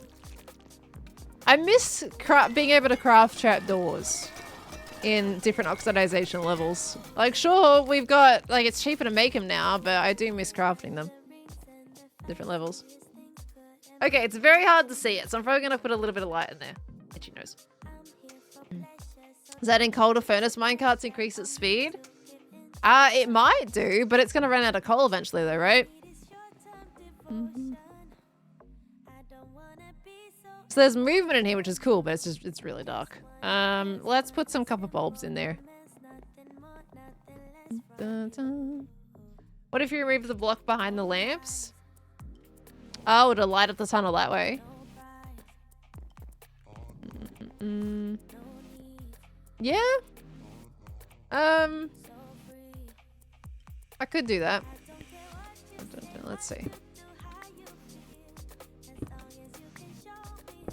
I miss being able to craft trapdoors in different oxidization levels. Like, sure, we've got, like, it's cheaper to make them now, but I do miss crafting them. Different levels. Okay, it's very hard to see it, so I'm probably going to put a little bit of light in there. Itchy nose. Does adding coal to furnace minecarts increase its speed? It might do, but it's going to run out of coal eventually though, right? So there's movement in here, which is cool, but it's really dark. Let's put some copper bulbs in there. What if you remove the block behind the lamps? Oh, it'll light up the tunnel that way. Yeah. I could do that. Let's see.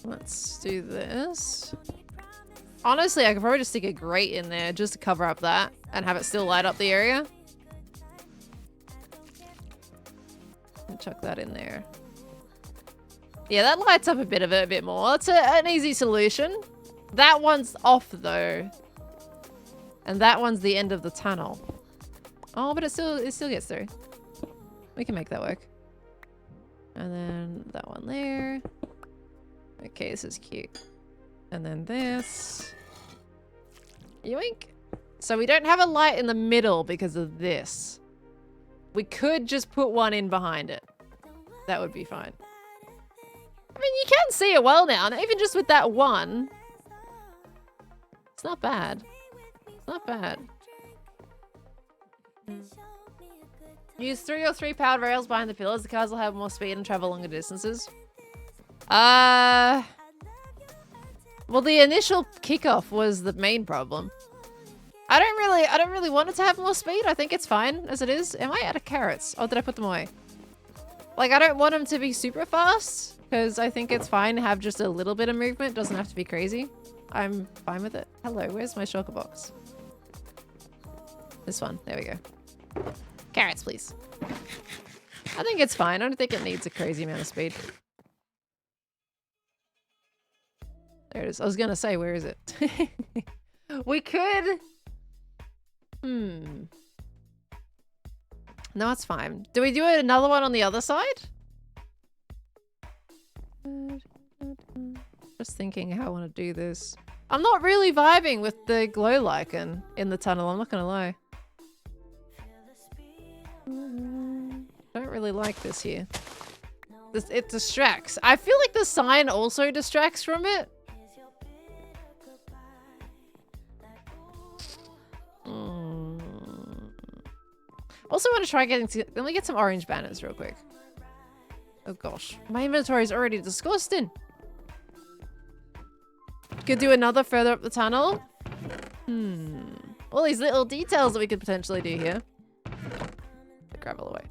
Let's do this. Honestly, I could probably just stick a grate in there just to cover up that and have it still light up the area. And chuck that in there. Yeah, that lights up a bit of it a bit more. It's an easy solution. That one's off though. And that one's the end of the tunnel. Oh, but it still gets through. We can make that work. And then that one there. Okay, this is cute. And then this. Yoink. So we don't have a light in the middle because of this. We could just put one in behind it. That would be fine. I mean, you can see it well now. Even just with that one. It's not bad. It's not bad. Use 3 or 3 powered rails behind the pillars. The cars will have more speed and travel longer distances. Well, the initial kickoff was the main problem. I don't really want it to have more speed. I think it's fine as it is. Am I out of carrots? Oh, did I put them away? Like, I don't want them to be super fast because I think it's fine to have just a little bit of movement. Doesn't have to be crazy. I'm fine with it. Hello, where's my shulker box? This one. There we go. Carrots, please. I think it's fine. I don't think it needs a crazy amount of speed. There it is. I was gonna say, where is it? We could... No, it's fine. Do we do another one on the other side? Just thinking how I want to do this. I'm not really vibing with the glow lichen in the tunnel, I'm not gonna lie. Don't really like this here. It distracts. I feel like the sign also distracts from it. Also want to try getting to... Let me get some orange banners real quick. Oh gosh. My inventory is already disgusting. Could do another further up the tunnel. All these little details that we could potentially do here. Put gravel away.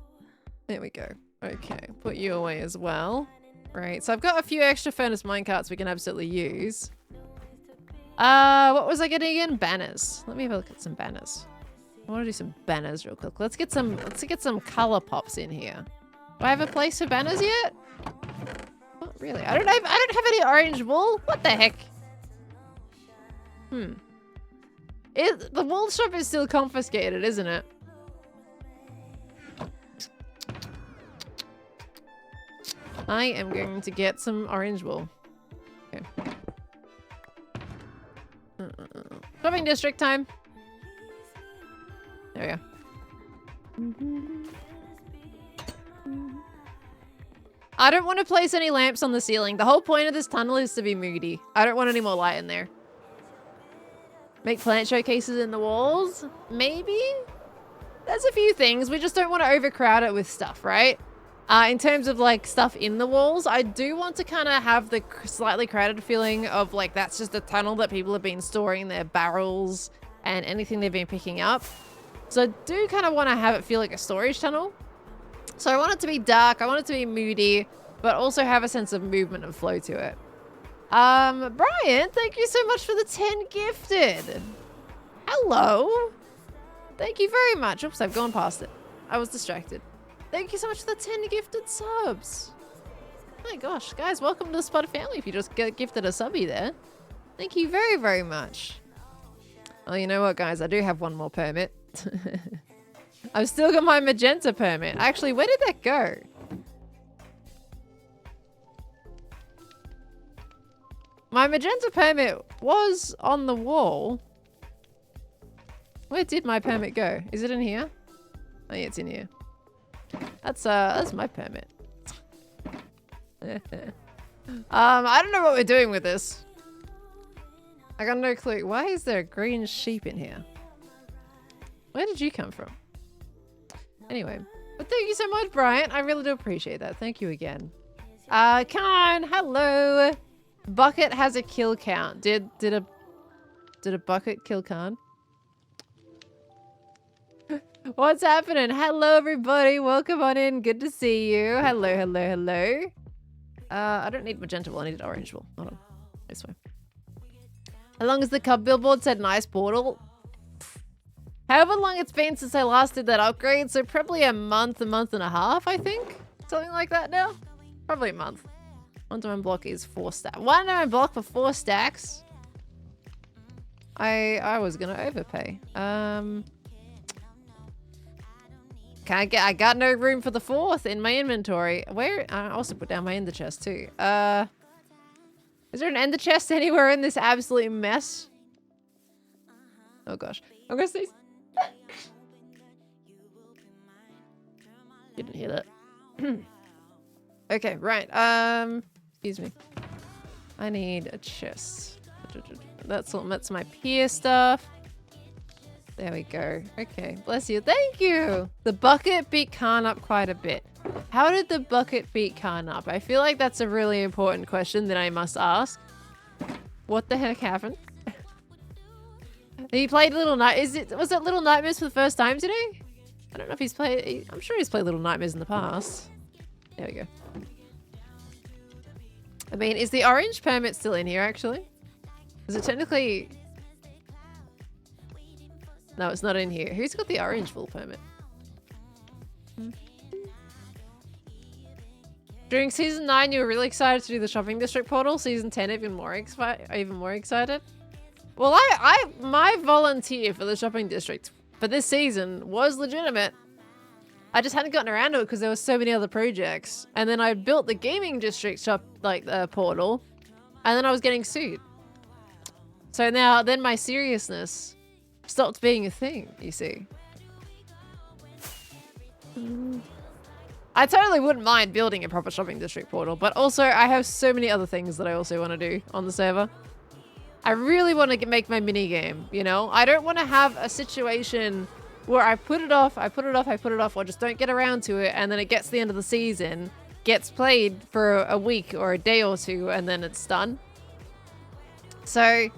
There we go. Okay, put you away as well. Right, so I've got a few extra furnace minecarts we can absolutely use. What was I getting again? Banners. Let me have a look at some banners. I want to do some banners real quick. Let's get some color pops in here. Do I have a place for banners yet? Not really. I don't have any orange wool. What the heck? The wool shop is still confiscated, isn't it? I am going to get some orange wool. Okay. Shopping district time. There we go. I don't want to place any lamps on the ceiling. The whole point of this tunnel is to be moody. I don't want any more light in there. Make plant showcases in the walls? Maybe? There's a few things. We just don't want to overcrowd it with stuff, right? In terms of like stuff in the walls, I do want to kind of have the slightly crowded feeling of like that's just a tunnel that people have been storing their barrels and anything they've been picking up. So I do kind of want to have it feel like a storage tunnel. So I want it to be dark, I want it to be moody, but also have a sense of movement and flow to it. Brian, thank you so much for the 10 gifted. Hello. Thank you very much. Oops, I've gone past it. I was distracted. Thank you so much for the 10 gifted subs. Oh my gosh, guys, welcome to the Spot family if you just get gifted a subby there. Thank you very, very much. Oh, you know what, guys? I do have one more permit. I've still got my magenta permit. Actually, where did that go? My magenta permit was on the wall. Where did my permit go? Is it in here? Oh, yeah, it's in here. That's my permit. I don't know what we're doing with this. I got no clue. Why is there a green sheep in here? Where did you come from? Anyway, but thank you so much, Brian. I really do appreciate that. Thank you again. Khan, hello. Bucket has a kill count. Did a bucket kill Khan? What's happening? Hello, everybody. Welcome on in. Good to see you. Hello, hello, hello. I don't need magenta wool. I need orange wool. Hold on. This way. As long as the cub billboard said nice portal. However long it's been since I last did that upgrade, so probably a month and a half, I think. Something like that now. Probably a month. One diamond block is 4 stacks. 1 diamond block for 4 stacks. I was gonna overpay. I got no room for the 4th in my inventory. Where? I also put down my ender chest too. Is there an ender chest anywhere in this absolute mess? Oh gosh. I'm gonna sneeze. Didn't hear that. Okay, right. Excuse me. I need a chest. That's my peer stuff. There we go. Okay, bless you. Thank you. The bucket beat Khan up quite a bit. How did the bucket beat Khan up? I feel like that's a really important question that I must ask. What the heck happened? He played Little Night. Was it Little Nightmares for the first time today? I don't know if he's played. I'm sure he's played Little Nightmares in the past. There we go. I mean, is the orange permit still in here actually? Is it technically? No, it's not in here. Who's got the orange wool permit? During season 9, you were really excited to do the shopping district portal. Season 10, even more excited. Well, my volunteer for the shopping district for this season was legitimate. I just hadn't gotten around to it because there were so many other projects. And then I built the gaming district shop, like the portal, and then I was getting sued. So now, then my seriousness stopped being a thing, you see. I totally wouldn't mind building a proper shopping district portal, but also I have so many other things that I also want to do on the server. I really want to make my mini game, you know? I don't want to have a situation where I put it off, or just don't get around to it, and then it gets to the end of the season, gets played for a week or a day or two, and then it's done. So,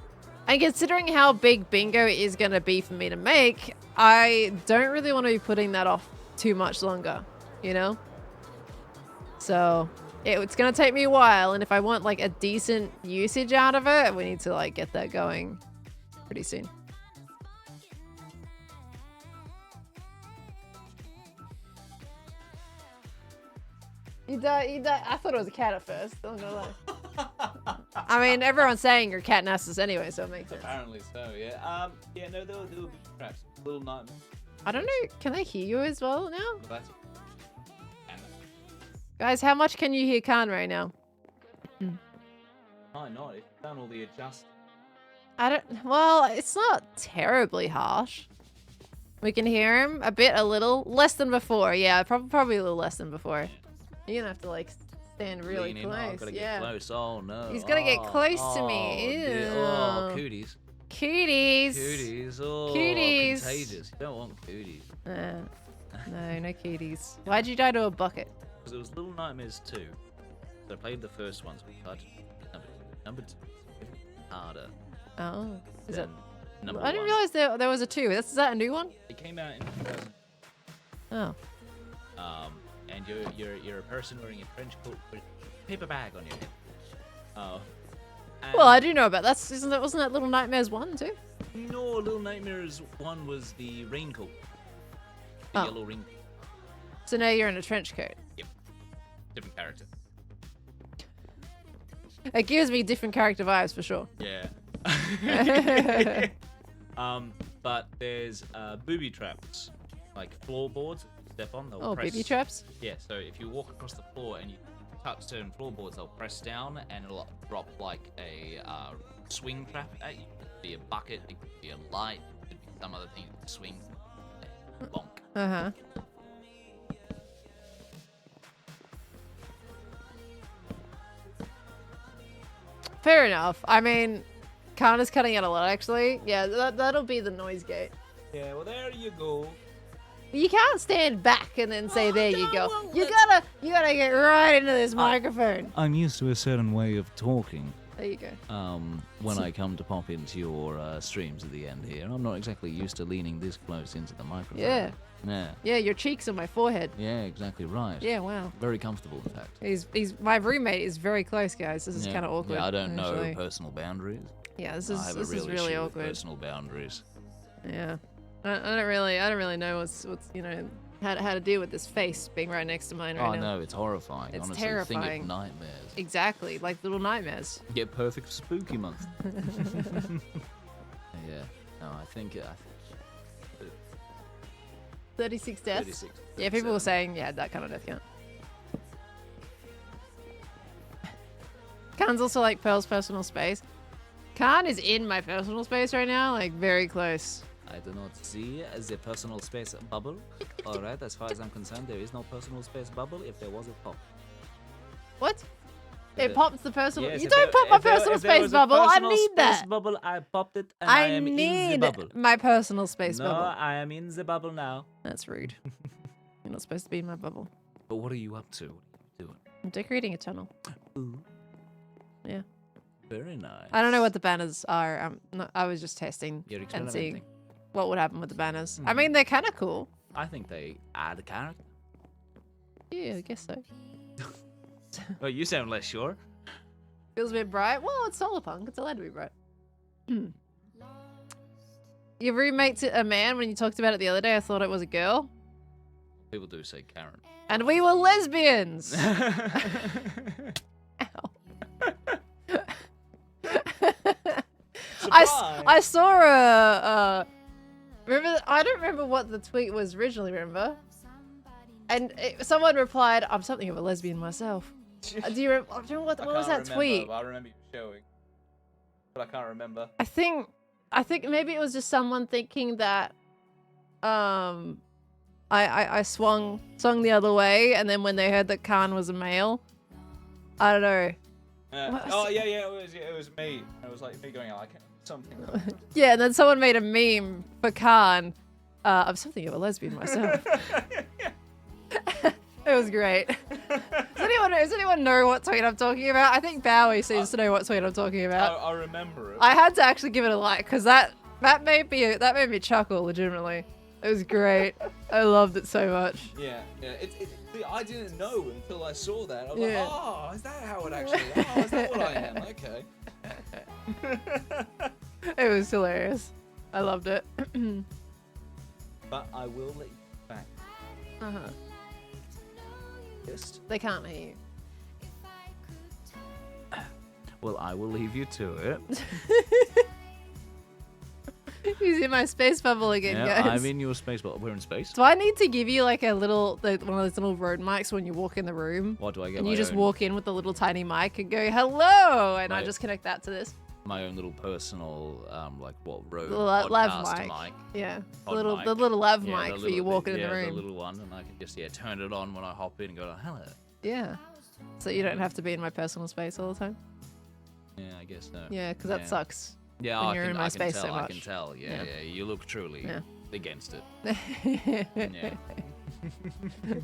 and considering how big bingo is going to be for me to make, I don't really want to be putting that off too much longer, you know? So, it's going to take me a while, and if I want like a decent usage out of it, we need to like get that going pretty soon. You died. I thought it was a cat at first. I'm not gonna lie. I mean, everyone's saying you're cat Nassus anyway, so it makes sense. Apparently so, yeah. Yeah, no, there will be traps. Little nightmare. I don't know. Can they hear you as well now? Well, that's... Guys, how much can you hear Khan right now? Might not. If you've done all the adjust. Well, it's not terribly harsh. We can hear him a little. Less than before. Yeah, probably a little less than before. You're gonna have to like stand really close. I've gotta get close. Oh no. He's gonna get close to me. Ew. Oh, cooties. Cooties. Cooties. Oh, cooties. Contagious. You don't want cooties. No cooties. Why'd you die to a bucket? Because it was Little Nightmares 2. So I played the first one, so we tried number 2 harder. Oh. Is it? Number I didn't 1. realize there was a 2. Is that a new one? It came out in 2000. Oh. And you're a person wearing a trench coat with a paper bag on your head. Oh. Well, I do know about that. Wasn't that Little Nightmares 1 too? No, Little Nightmares 1 was the raincoat. The yellow raincoat. So now you're in a trench coat. Yep. Different character. It gives me different character vibes for sure. Yeah. But there's booby traps, like floorboards. Step on, they'll press. Booby traps? Yeah. So if you walk across the floor and you touch certain floorboards, they'll press down and it'll drop like a swing trap at you. It could be a bucket, it could be a light, it could be some other thing that swings. Bonk. Uh-huh. Fair enough. I mean, Khan is cutting out a lot, actually. Yeah, that'll be the noise gate. Yeah, well, there you go. You can't stand back and then say, there you go. You gotta get right into this microphone. I'm used to a certain way of talking. There you go. When I come to pop into your streams at the end here, I'm not exactly used to leaning this close into the microphone. Yeah. Yeah. Yeah, your cheeks on my forehead. Yeah, exactly right. Yeah, wow. Very comfortable, in fact. He's my roommate is very close, guys. This is kind of awkward. Yeah, I don't actually. know personal boundaries. Yeah, this I have is a real really issue awkward. with personal boundaries. Yeah, I don't really know what's how to deal with this face being right next to mine right now. Oh no, it's horrifying. It's honestly, terrifying. Think of nightmares. Exactly, like little nightmares. Get perfect for spooky month. Yeah. No, I think 36 deaths. 36. Yeah, people were saying that kind of death count. Khan's also like Pearl's personal space. Khan is in my personal space right now, like very close. I do not see the personal space bubble. Alright, as far as I'm concerned, there is no personal space bubble. If there was, it popped. What? It pops the personal. Yes, you don't pop my personal space bubble. I need that. Bubble, I popped it, and I am in the bubble. My personal space No, bubble. I am in the bubble now. That's rude. You're not supposed to be in my bubble. But what are you up to? What are you doing? I'm decorating a tunnel. Ooh. Yeah. Very nice. I don't know what the banners are. I was just testing You're and experimenting. seeing what would happen with the banners. I mean, they're kind of cool. I think they add a character. Yeah, I guess so. Oh, you sound less sure. Feels a bit bright. Well, it's solar punk. It's allowed to be bright. Your roommate's a man. When you talked about it the other day, I thought it was a girl. People do say Karen. And we were lesbians. I saw a remember, I don't remember what the tweet was originally, remember? And someone replied, I'm something of a lesbian myself. Do you remember what was that tweet? I remember you showing, but I can't remember. I think maybe it was just someone thinking that I swung the other way, and then when they heard that Khan was a male, I don't know. Oh yeah, it was me. It was like me going like something. Yeah, and then someone made a meme for Khan. I'm something of a lesbian myself. It was great. Does anyone know what tweet I'm talking about? I think Bowie seems to know what tweet I'm talking about. I remember it. I had to actually give it a like because that made me chuckle legitimately. It was great. I loved it so much. Yeah. See, I didn't know until I saw that. I was Yeah. like, oh, is that how it actually? Oh, is that what I am? Okay. It was hilarious. I loved it. But I will let you back. Uh-huh. They can't hear you. Well, I will leave you to it. He's in my space bubble again, Yeah, guys. I'm in your space, but we're in space. Do I need to give you like one of those little road mics when you walk in the room? What do I get? And my you just own, walk in with the little tiny mic and go, hello! And I Right. just connect that to this. my own little personal, road The lav podcast mic. Yeah. Pod the mic. little lav Yeah, mic the for you little- walking in the the room. little one, and I can just turn it on when I hop in and go, hello. Yeah. So you don't have to be in my personal space all the time? Yeah, I guess so. Yeah, because that sucks. Yeah, when I you're can, in my I space can so tell, I much. can tell. Yeah, Yeah. you look truly Yeah. against it. Yeah.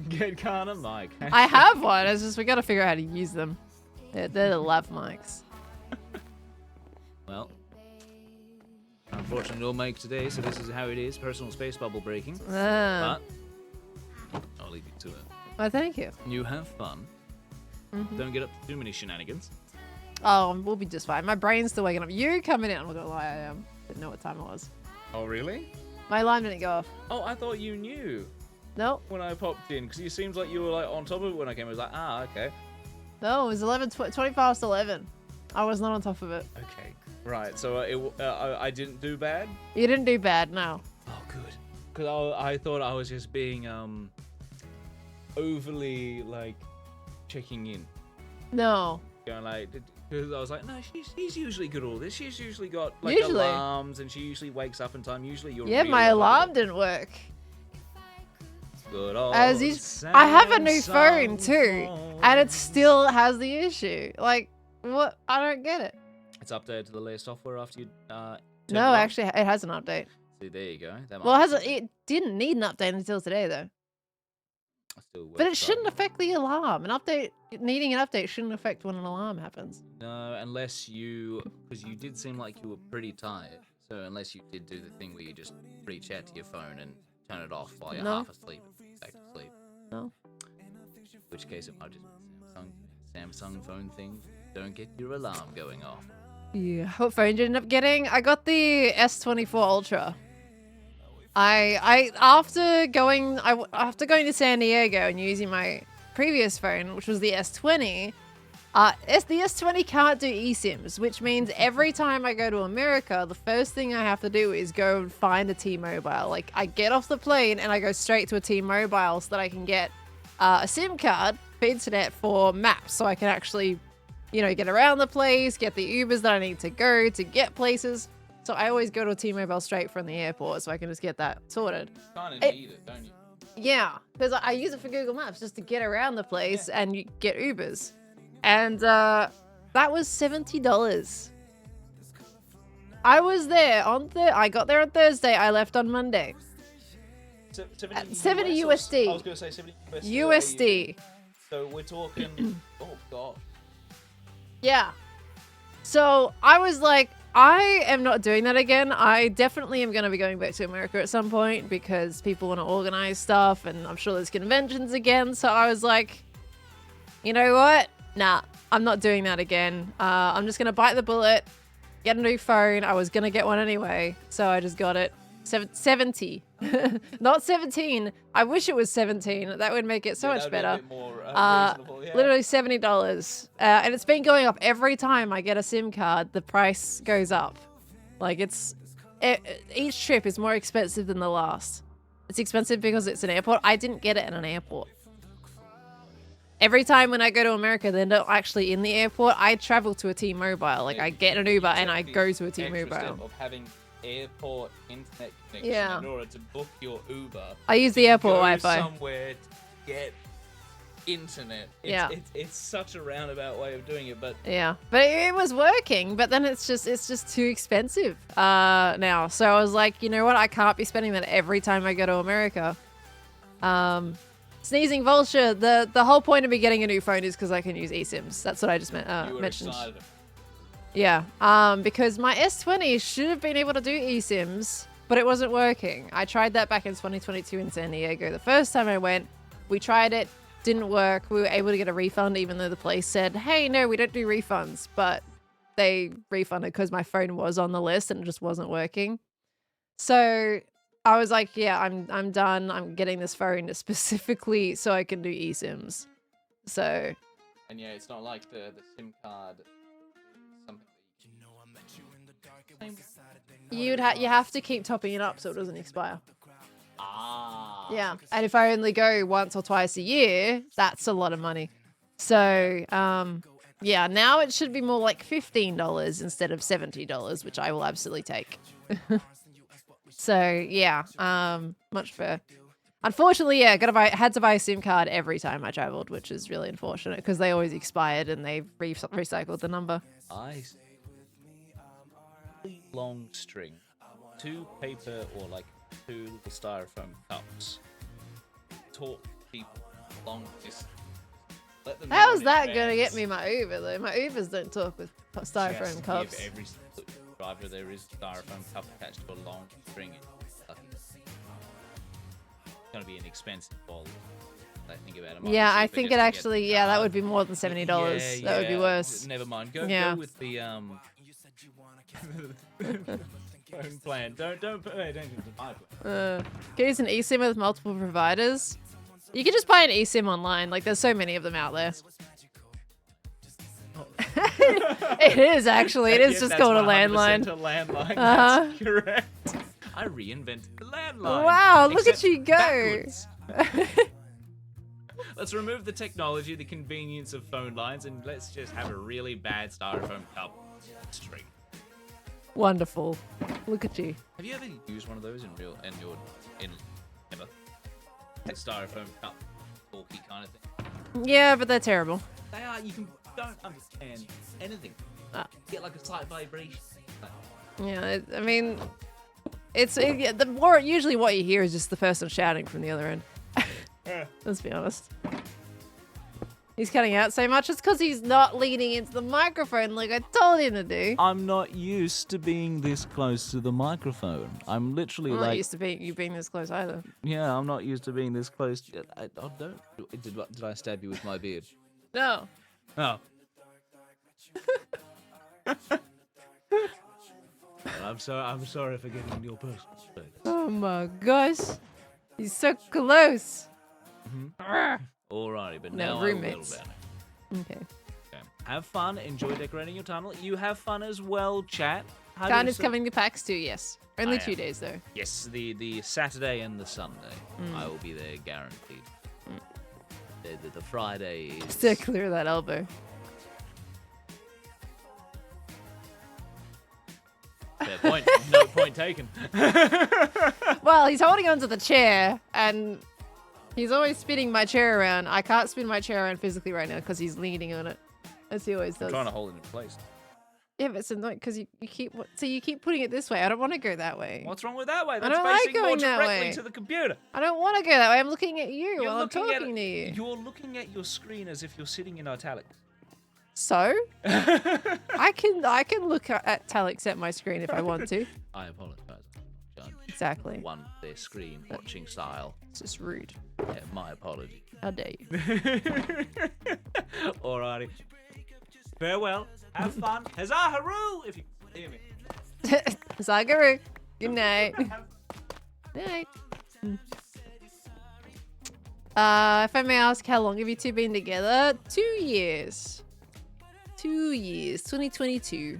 Get kind of mic. I have one. It's just we got to figure out how to use them. They're the lav mics. Well, unfortunately, no mic today, so this is how it is. Personal space bubble breaking. Ah. But I'll leave you to it. Oh, thank you. You have fun. Don't get up to too many shenanigans. Oh, we'll be just fine. My brain's still waking up. You coming in? I'm not gonna lie. I didn't know what time it was. Oh, really? My alarm didn't go off. Oh, I thought you knew Nope. when I popped in, because you seemed like you were like on top of it when I came. I was like, okay. No, it was 20 past 11. I was not on top of it. Okay. Right, so I didn't do bad? You didn't do bad, no. Oh, good. Because I thought I was just being overly, like, checking in. No. Going like, because I was like, no, she's usually good at all this. She's usually got, like, Usually. alarms, and she usually wakes up in time. Usually you're Yeah, really my on top of alarm it. didn't work. Good old As you, I have a new phone too, and it still has the issue. Like, what? I don't get it. It's updated to the latest software after you turned it No, on? actually, it has an update. See, there you go. That Well, might it be hasn't. something. It didn't need an update until today, though. Still But worth it shouldn't trying. affect the alarm. An update needing an update shouldn't affect when an alarm happens. No, unless you, because you did seem like you were pretty tired. So unless you did do the thing where you just reach out to your phone and turn it off while you're No. half asleep, back to sleep. No. In which case it might just be Samsung phone thing. Don't get your alarm going off. Yeah. What phone did you end up getting? I got the S24 Ultra. After going to San Diego and using my previous phone, which was the S20, the S20 can't do eSIMs, which means every time I go to America, the first thing I have to do is go and find a T-Mobile. Like, I get off the plane and I go straight to a T-Mobile so that I can get a SIM card for internet for maps, so I can actually, get around the place, get the Ubers that I need to go to get places. So I always go to a T-Mobile straight from the airport so I can just get that sorted. Kind of need it, don't you? Yeah, because I use it for Google Maps just to get around the place and you get Ubers. And that was $70. I was there I got there on Thursday. I left on Monday. 70 USD. I was going to say 70 USD. USD. So we're talking, oh god. Yeah. So I was like, I am not doing that again. I definitely am going to be going back to America at some point because people want to organize stuff and I'm sure there's conventions again. So I was like, you know what? Nah, I'm not doing that again. I'm just going to bite the bullet, get a new phone. I was going to get one anyway. So I just got it. 70. Not 17. I wish it was 17. That would make it so much better. Literally $70. And it's been going up every time I get a SIM card. The price goes up. Like each trip is more expensive than the last. It's expensive because it's an airport. I didn't get it in an airport. Every time when I go to America, they're not actually in the airport. I travel to a T-Mobile. Like I get an Uber and I go to a T-Mobile. Of having airport internet connection in order to book your Uber. I use the airport Wi-Fi. Somewhere to get internet. It's such a roundabout way of doing it, but but it was working. But then it's just too expensive now. So I was like, you know what? I can't be spending that every time I go to America. Sneezing Vulture. The whole point of me getting a new phone is because I can use eSIMs. That's what I just mentioned. Excited. Yeah, because my S20 should have been able to do eSIMs, but it wasn't working. I tried that back in 2022 in San Diego. The first time I went, we tried it, didn't work. We were able to get a refund even though the place said, hey, no, we don't do refunds. But they refunded because my phone was on the list and it just wasn't working. So I was like, yeah, I'm done. I'm getting this phone specifically so I can do eSIMs. So... And yeah, it's not like the SIM card... You have to keep topping it up so it doesn't expire. Ah. Yeah, and if I only go once or twice a year, that's a lot of money. So, yeah, now it should be more like $15 instead of $70, which I will absolutely take. So, yeah, much fair. Unfortunately, yeah, had to buy a SIM card every time I traveled, which is really unfortunate because they always expired and they recycled the number. I long string, 2 paper or like 2 little styrofoam cups. Talk people long distance. How's that gonna get me my Uber though? My Ubers don't talk with styrofoam cups. Give every driver there is a styrofoam cup attached to a long string. It's gonna be an expensive ball. I think about it. Yeah, I think it actually. Yeah, that would be more than $70. Yeah, that would be worse. Never mind. Go with the phone plan. Don't pay attention to my plan. Can you use an eSIM with multiple providers? You can just buy an eSIM online. Like, there's so many of them out there. It is actually. It is just called a landline. A landline. That's correct. I reinvented the landline. Wow, look at you go. Let's remove the technology, the convenience of phone lines, and let's just have a really bad styrofoam cup string. Wonderful. Look at you. Have you ever used one of those in ever? A styrofoam cup, bulky kind of thing. Yeah, but they're terrible. They are. Don't understand anything. get like a slight vibration. Yeah, I mean, the more usually what you hear is just the person shouting from the other end. Let's be honest. He's cutting out so much. It's because he's not leaning into the microphone like I told him to do. I'm not used to being this close to the microphone. I'm literally I'm like... not used to you being this close either. Yeah, I'm not used to being this close. I don't... Did I stab you with my beard? No. Oh. I'm sorry for getting in your personal space. Oh my gosh. He's so close. Alrighty, but No, now roommates. I will better. Okay. Okay. Have fun. Enjoy decorating your tunnel. You have fun as well, chat. How do Khan you is coming to PAX too, yes. Only I 2 am. days though. Yes, the Saturday and the Sunday. I will be there, guaranteed. The Friday is... Still clear that elbow. Fair point. No point taken. Well, he's holding onto the chair and he's always spinning my chair around. I can't spin my chair around physically right now because he's leaning on it, as he always does. I'm trying to hold it in place. Yeah, but it's annoying because you keep putting it this way. I don't want to go that way. What's wrong with that way? I That's don't like facing more going that directly way. to the computer. I don't want to go that way. I'm looking at you You're while I'm looking talking to you. You're looking at your screen as if you're sitting in italics. So? I can look at italics at my screen if I want to. I apologize, Judge. Exactly. One their screen watching style. It's just rude. Yeah, my apology. How dare you? Alrighty. Farewell. Have fun. Huzzah, hooroo! If you hear me. Zagaru. Good night. Night. If I may ask, how long have you two been together? 2 years. 2 years. 2022.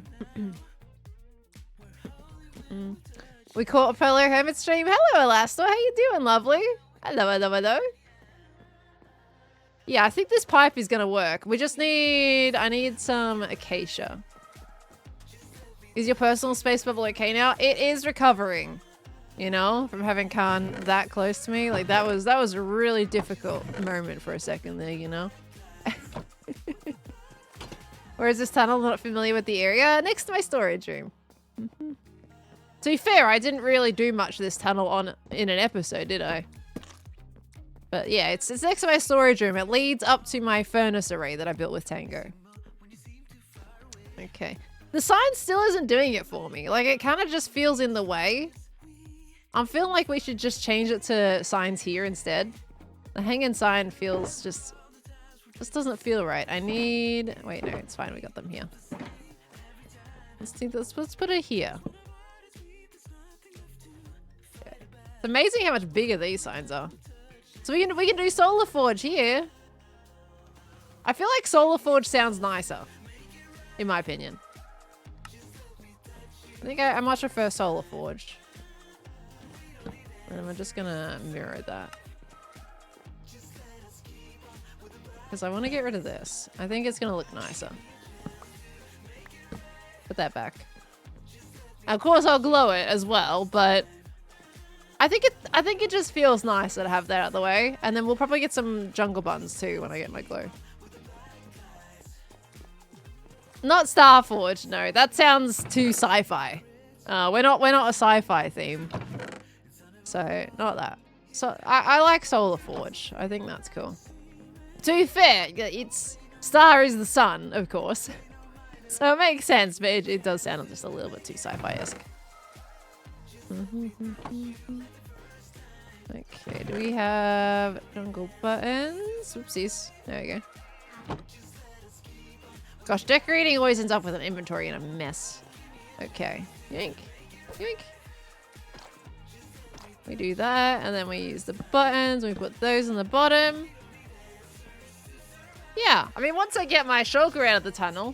We caught a fellow hermit stream. Hello, Elastor. How you doing, lovely? Hello, hello, hello. Yeah, I think this pipe is gonna work. We just need... I need some acacia. Is your personal space bubble okay now? It is recovering. You know, from having Khan that close to me. Like, that was a really difficult moment for a second there, you know? Where is this tunnel? Not familiar with the area. Next to my storage room. To be fair, I didn't really do much of this tunnel in an episode, did I? But yeah, it's next to my storage room. It leads up to my furnace array that I built with Tango. Okay. The sign still isn't doing it for me. Like, it kind of just feels in the way. I'm feeling like we should just change it to signs here instead. The hanging sign feels just doesn't feel right. I need... Wait, no, it's fine. We got them here. Let's put it here. Okay. It's amazing how much bigger these signs are. So we can do Solar Forge here. I feel like Solar Forge sounds nicer, in my opinion. I think I much prefer Solar Forge. And I'm just gonna mirror that. Because I want to get rid of this. I think it's gonna look nicer. Put that back. Of course I'll glow it as well, but I think it just feels nicer to have that out of the way. And then we'll probably get some jungle buttons too when I get my glow. Not Starforge, no. That sounds too sci-fi. We're not a sci-fi theme. So, not that. So, I like Solar Forge. I think that's cool. To be fair, it's... Star is the sun, of course. So it makes sense, but it does sound just a little bit too sci-fi-esque. Okay, do we have jungle buttons? Oopsies. There we go. Gosh, decorating always ends up with an inventory in a mess. Okay. Yoink. Yoink. We do that, and then we use the buttons. We put those on the bottom. Yeah, I mean, once I get my shulker out of the tunnel,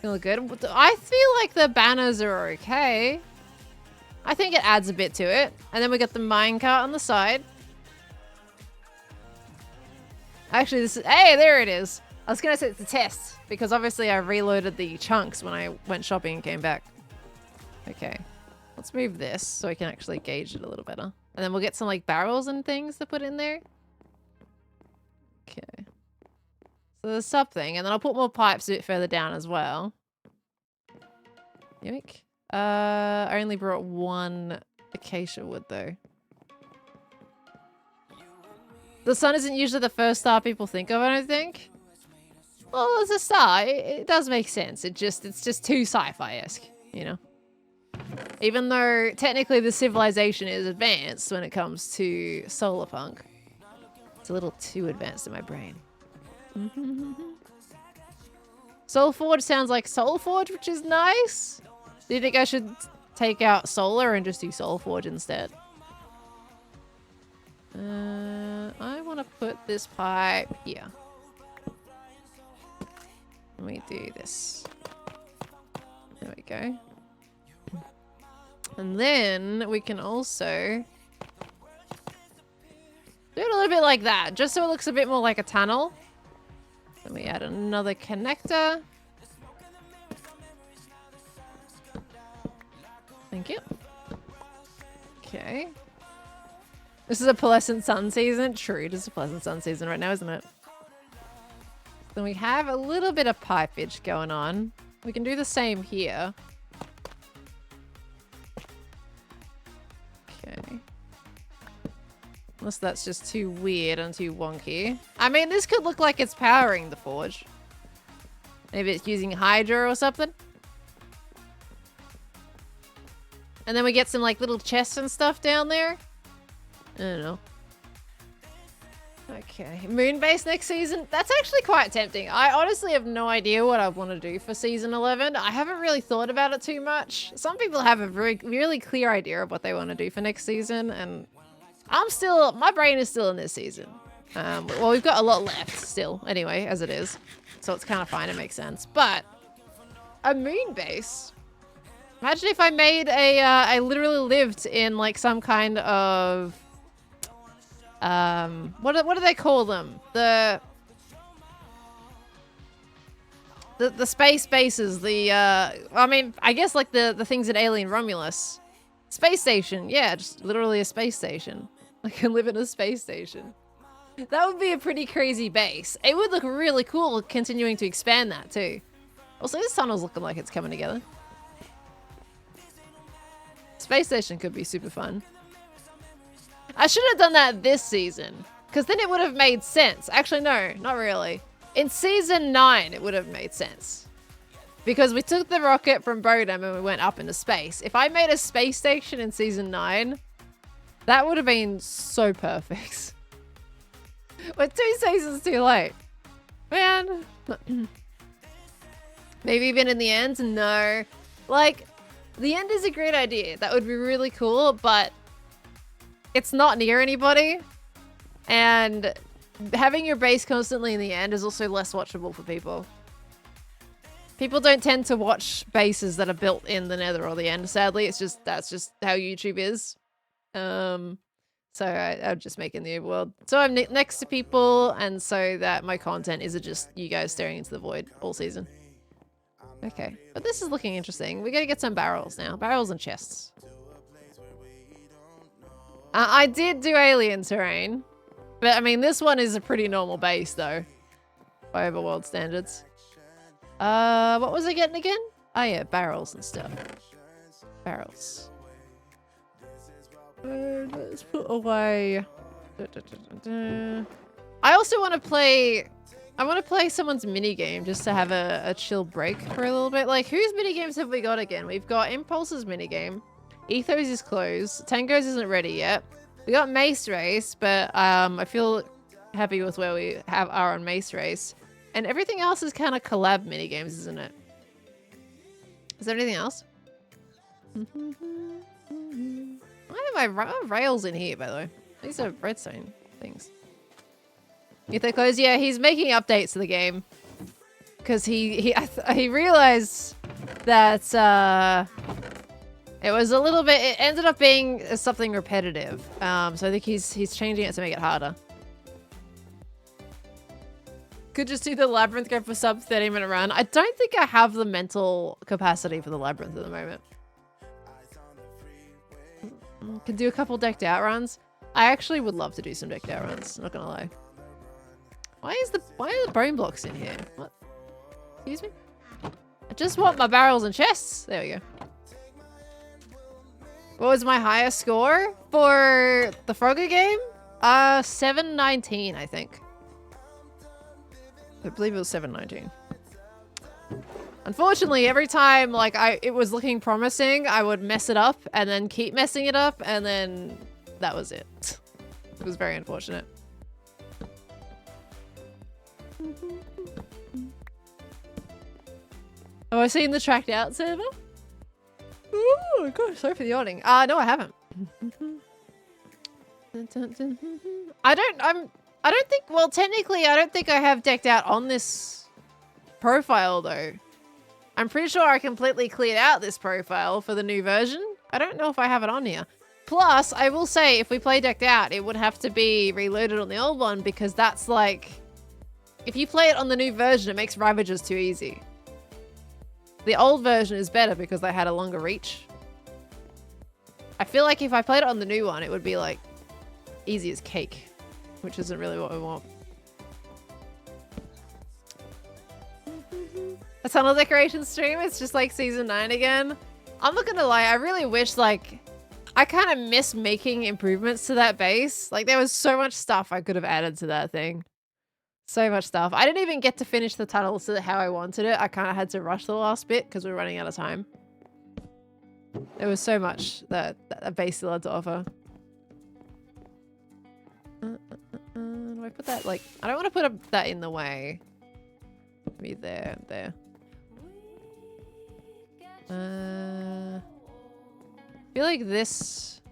it'll look good. I feel like the banners are okay. I think it adds a bit to it. And then we got the minecart on the side. Actually, this is... Hey, there it is. I was going to say it's a test, because obviously I reloaded the chunks when I went shopping and came back. Okay. Let's move this so I can actually gauge it a little better. And then we'll get some, like, barrels and things to put in there. Okay. So there's something, and then I'll put more pipes a bit further down as well. Yoink. I only brought 1 acacia wood though. The sun isn't usually the first star people think of, I don't think. Well, as a star, it does make sense. It's just too sci-fi-esque, you know? Even though technically the civilization is advanced when it comes to solar punk. It's a little too advanced in my brain. Soulforge sounds like Soulforge, which is nice. Do you think I should take out solar and just do Soulforge instead? I want to put this pipe here. Let me do this. There we go. And then we can also do it a little bit like that, just so it looks a bit more like a tunnel. Then we add another connector. Thank you. Okay. This is a pleasant sun season. True, it is a pleasant sun season right now, isn't it? Then we have a little bit of pipage going on. We can do the same here. Okay. Unless that's just too weird and too wonky. I mean, this could look like it's powering the forge. Maybe it's using Hydra or something. And then we get some like little chests and stuff down there. I don't know. Okay, moon base next season. That's actually quite tempting. I honestly have no idea what I want to do for season 11. I haven't really thought about it too much. Some people have a really clear idea of what they want to do for next season, and my brain is still in this season. Well, we've got a lot left still, anyway, as it is. So it's kind of fine, it makes sense. But a moon base. Imagine if I made I literally lived in like some kind of what do they call them? The space bases, I mean, I guess like the things in Alien Romulus. Space station, yeah, just literally a space station. I can live in a space station. That would be a pretty crazy base. It would look really cool continuing to expand that too. Also, this tunnel's looking like it's coming together. Space station could be super fun. I should have done that this season, because then it would have made sense. Actually, no, not really. In season 9, it would have made sense. Because we took the rocket from Bodum and we went up into space. If I made a space station in season 9, that would have been so perfect. We're 2 seasons too late. Man. Maybe even in the end? No. Like, the end is a great idea. That would be really cool, but it's not near anybody. And having your base constantly in the end is also less watchable for people. People don't tend to watch bases that are built in the nether or the end, sadly. That's just how YouTube is. So I'm just making the overworld. So I'm next to people, and so that my content isn't just you guys staring into the void all season. Okay, but this is looking interesting. We gotta get some barrels now. Barrels and chests. I did do alien terrain, but I mean, this one is a pretty normal base though, by overworld standards. What was I getting again? Oh yeah, barrels and stuff. Barrels. Let's put away. I also want to play. I want to play someone's minigame just to have a chill break for a little bit. Like, whose minigames have we got again? We've got Impulse's minigame. Ethos is closed. Tango's isn't ready yet. We got Mace Race, but I feel happy with where we are on Mace Race. And everything else is kind of collab minigames, isn't it? Is there anything else? Why have my rails in here, by the way? These are redstone things. Ethos closed. Yeah, he's making updates to the game. Because he realized that it was a little bit, it ended up being something repetitive. So I think he's changing it to make it harder. Could just do the labyrinth, go for sub 30-minute run. I don't think I have the mental capacity for the labyrinth at the moment. Could do a couple decked out runs. I actually would love to do some decked out runs, not gonna lie. Why are the bone blocks in here? What? Excuse me? I just want my barrels and chests. There we go. What was my highest score for the Frogger game? 719, I think. I believe it was 719. Unfortunately, every time like it was looking promising, I would mess it up and then keep messing it up, and then that was it. It was very unfortunate. Oh, I seen the tracked out server? Oh gosh, sorry for the yawning. No, I haven't. I don't think, well, technically, I don't think I have decked out on this profile, though. I'm pretty sure I completely cleared out this profile for the new version. I don't know if I have it on here. Plus, I will say, if we play decked out, it would have to be reloaded on the old one, because that's like... If you play it on the new version, it makes Ravagers too easy. The old version is better because they had a longer reach. I feel like if I played it on the new one, it would be like easy as cake, which isn't really what we want. A tunnel decoration stream, it's just like season 9 again. I'm not gonna lie, I really wish, like, I kind of miss making improvements to that base. Like, there was so much stuff I could have added to that thing. So much stuff. I didn't even get to finish the tunnel so how I wanted it. I kind of had to rush the last bit because we were running out of time. There was so much that a base still had to offer. Do I put that, like... I don't want to put that in the way. Maybe there, there. I feel like this...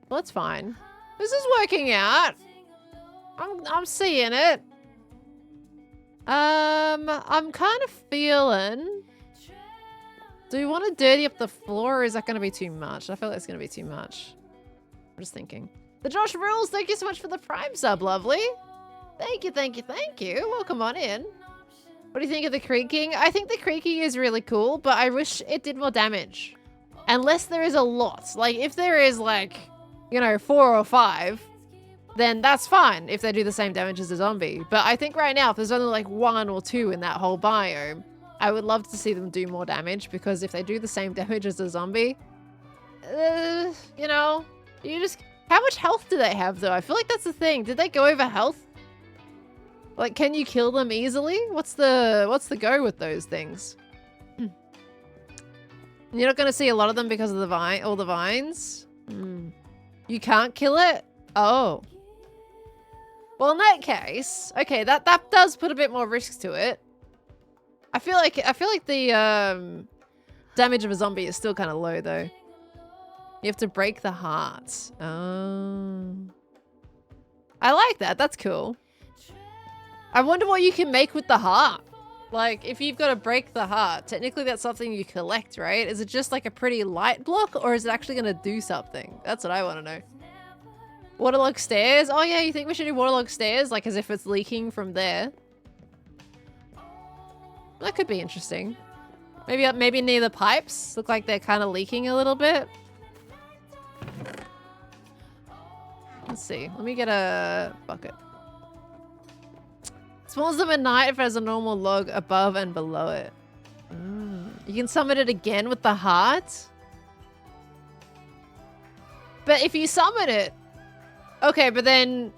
Well, that's fine. This is working out. I'm seeing it. I'm kind of feeling... Do we want to dirty up the floor, or is that going to be too much? I feel like it's going to be too much. I'm just thinking. The Josh Rules, thank you so much for the Prime sub, lovely. Thank you, thank you, thank you. Welcome on in. What do you think of the Creaking? I think the Creaking is really cool, but I wish it did more damage. Unless there is a lot. Like, if there is, like, you know, 4 or 5, then that's fine if they do the same damage as a zombie. But I think right now, if there's only, like, 1 or 2 in that whole biome, I would love to see them do more damage, because if they do the same damage as a zombie, you know, you just... How much health do they have, though? I feel like that's the thing. Did they go over health? Like, can you kill them easily? What's the go with those things? You're not going to see a lot of them because of the all the vines? You can't kill it? Oh. Well, in that case, okay, that does put a bit more risk to it. I feel like the damage of a zombie is still kind of low, though. You have to break the heart. Oh. I like that. That's cool. I wonder what you can make with the heart. Like, if you've got to break the heart, technically that's something you collect, right? Is it just like a pretty light block, or is it actually going to do something? That's what I want to know. Waterlog stairs? Oh yeah, you think we should do waterlog stairs? Like, as if it's leaking from there. That could be interesting. Maybe near the pipes. Look like they're kind of leaking a little bit. Let's see. Let me get a bucket. Spawns them at night if there's a normal log above and below it. You can summon it again with the heart. But if you summon it... Okay, but then...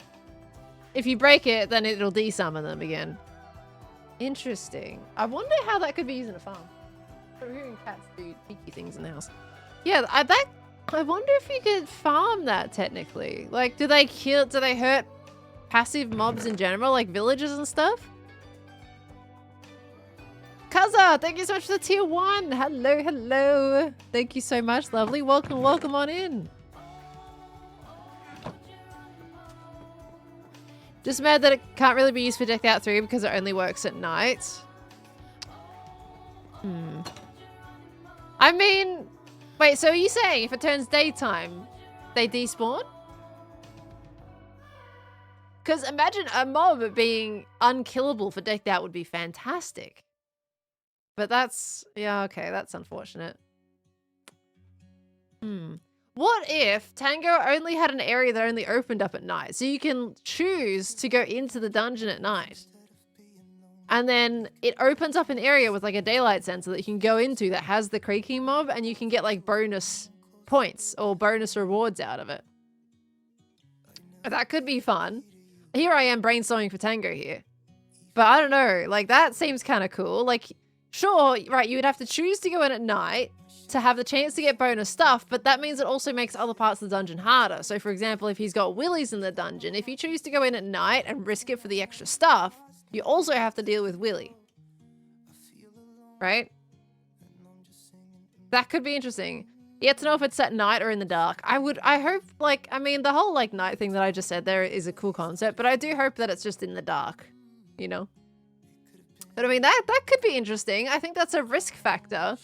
If you break it, then it'll desummon them again. Interesting. I wonder how that could be used in a farm. I'm hearing cats do cheeky things in the house. Yeah, I wonder if you could farm that technically. Like, do they hurt passive mobs in general, like villagers and stuff? Kaza, thank you so much for the tier 1. Hello, hello. Thank you so much, lovely. Welcome, welcome on in. Just mad that it can't really be used for Decked Out 3 because it only works at night. I mean, wait, so are you saying if it turns daytime, they despawn? Because imagine a mob being unkillable for Decked Out would be fantastic. But that's, yeah, okay, that's unfortunate. What if Tango only had an area that only opened up at night? So you can choose to go into the dungeon at night. And then it opens up an area with like a daylight sensor that you can go into that has the Creaking mob, and you can get like bonus points or bonus rewards out of it. That could be fun. Here I am brainstorming for Tango here. But I don't know, like that seems kind of cool. Like, sure, right, you would have to choose to go in at night to have the chance to get bonus stuff, but that means it also makes other parts of the dungeon harder. So for example, if he's got willies in the dungeon, if you choose to go in at night and risk it for the extra stuff, you also have to deal with Willy. Right? That could be interesting. You have to know if it's at night or in the dark. I hope, like, I mean, the whole, like, night thing that I just said there is a cool concept, but I do hope that it's just in the dark, you know? But I mean, that could be interesting. I think that's a risk factor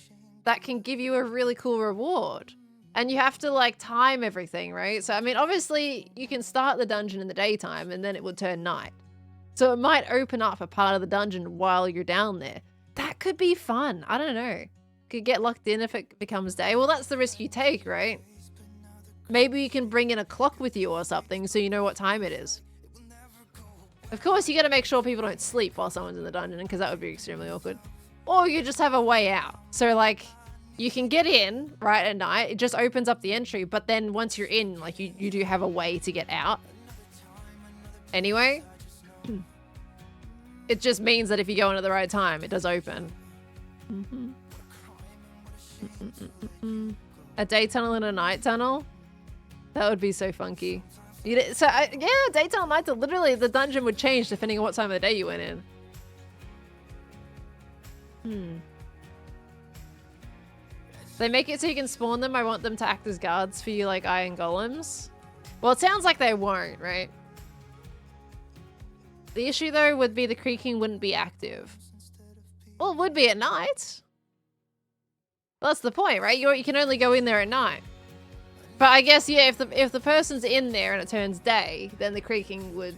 that can give you a really cool reward. And you have to, like, time everything, right? So, I mean, obviously, you can start the dungeon in the daytime and then it would turn night. So it might open up a part of the dungeon while you're down there. That could be fun. I don't know. Could get locked in if it becomes day. Well, that's the risk you take, right? Maybe you can bring in a clock with you or something so you know what time it is. Of course, you got to make sure people don't sleep while someone's in the dungeon, because that would be extremely awkward. Or you just have a way out. So, like, you can get in, right, at night. It just opens up the entry, but then once you're in, like, you do have a way to get out. Anyway. It just means that if you go in at the right time, it does open. A day tunnel and a night tunnel? That would be so funky. Yeah, day tunnel, night tunnel. Literally, the dungeon would change depending on what time of the day you went in. They make it so you can spawn them. I want them to act as guards for you, like iron golems. Well, it sounds like they won't, right? The issue, though, would be the Creaking wouldn't be active. Well, it would be at night. Well, that's the point, right? You can only go in there at night. But I guess, yeah, if the person's in there and it turns day, then the Creaking would...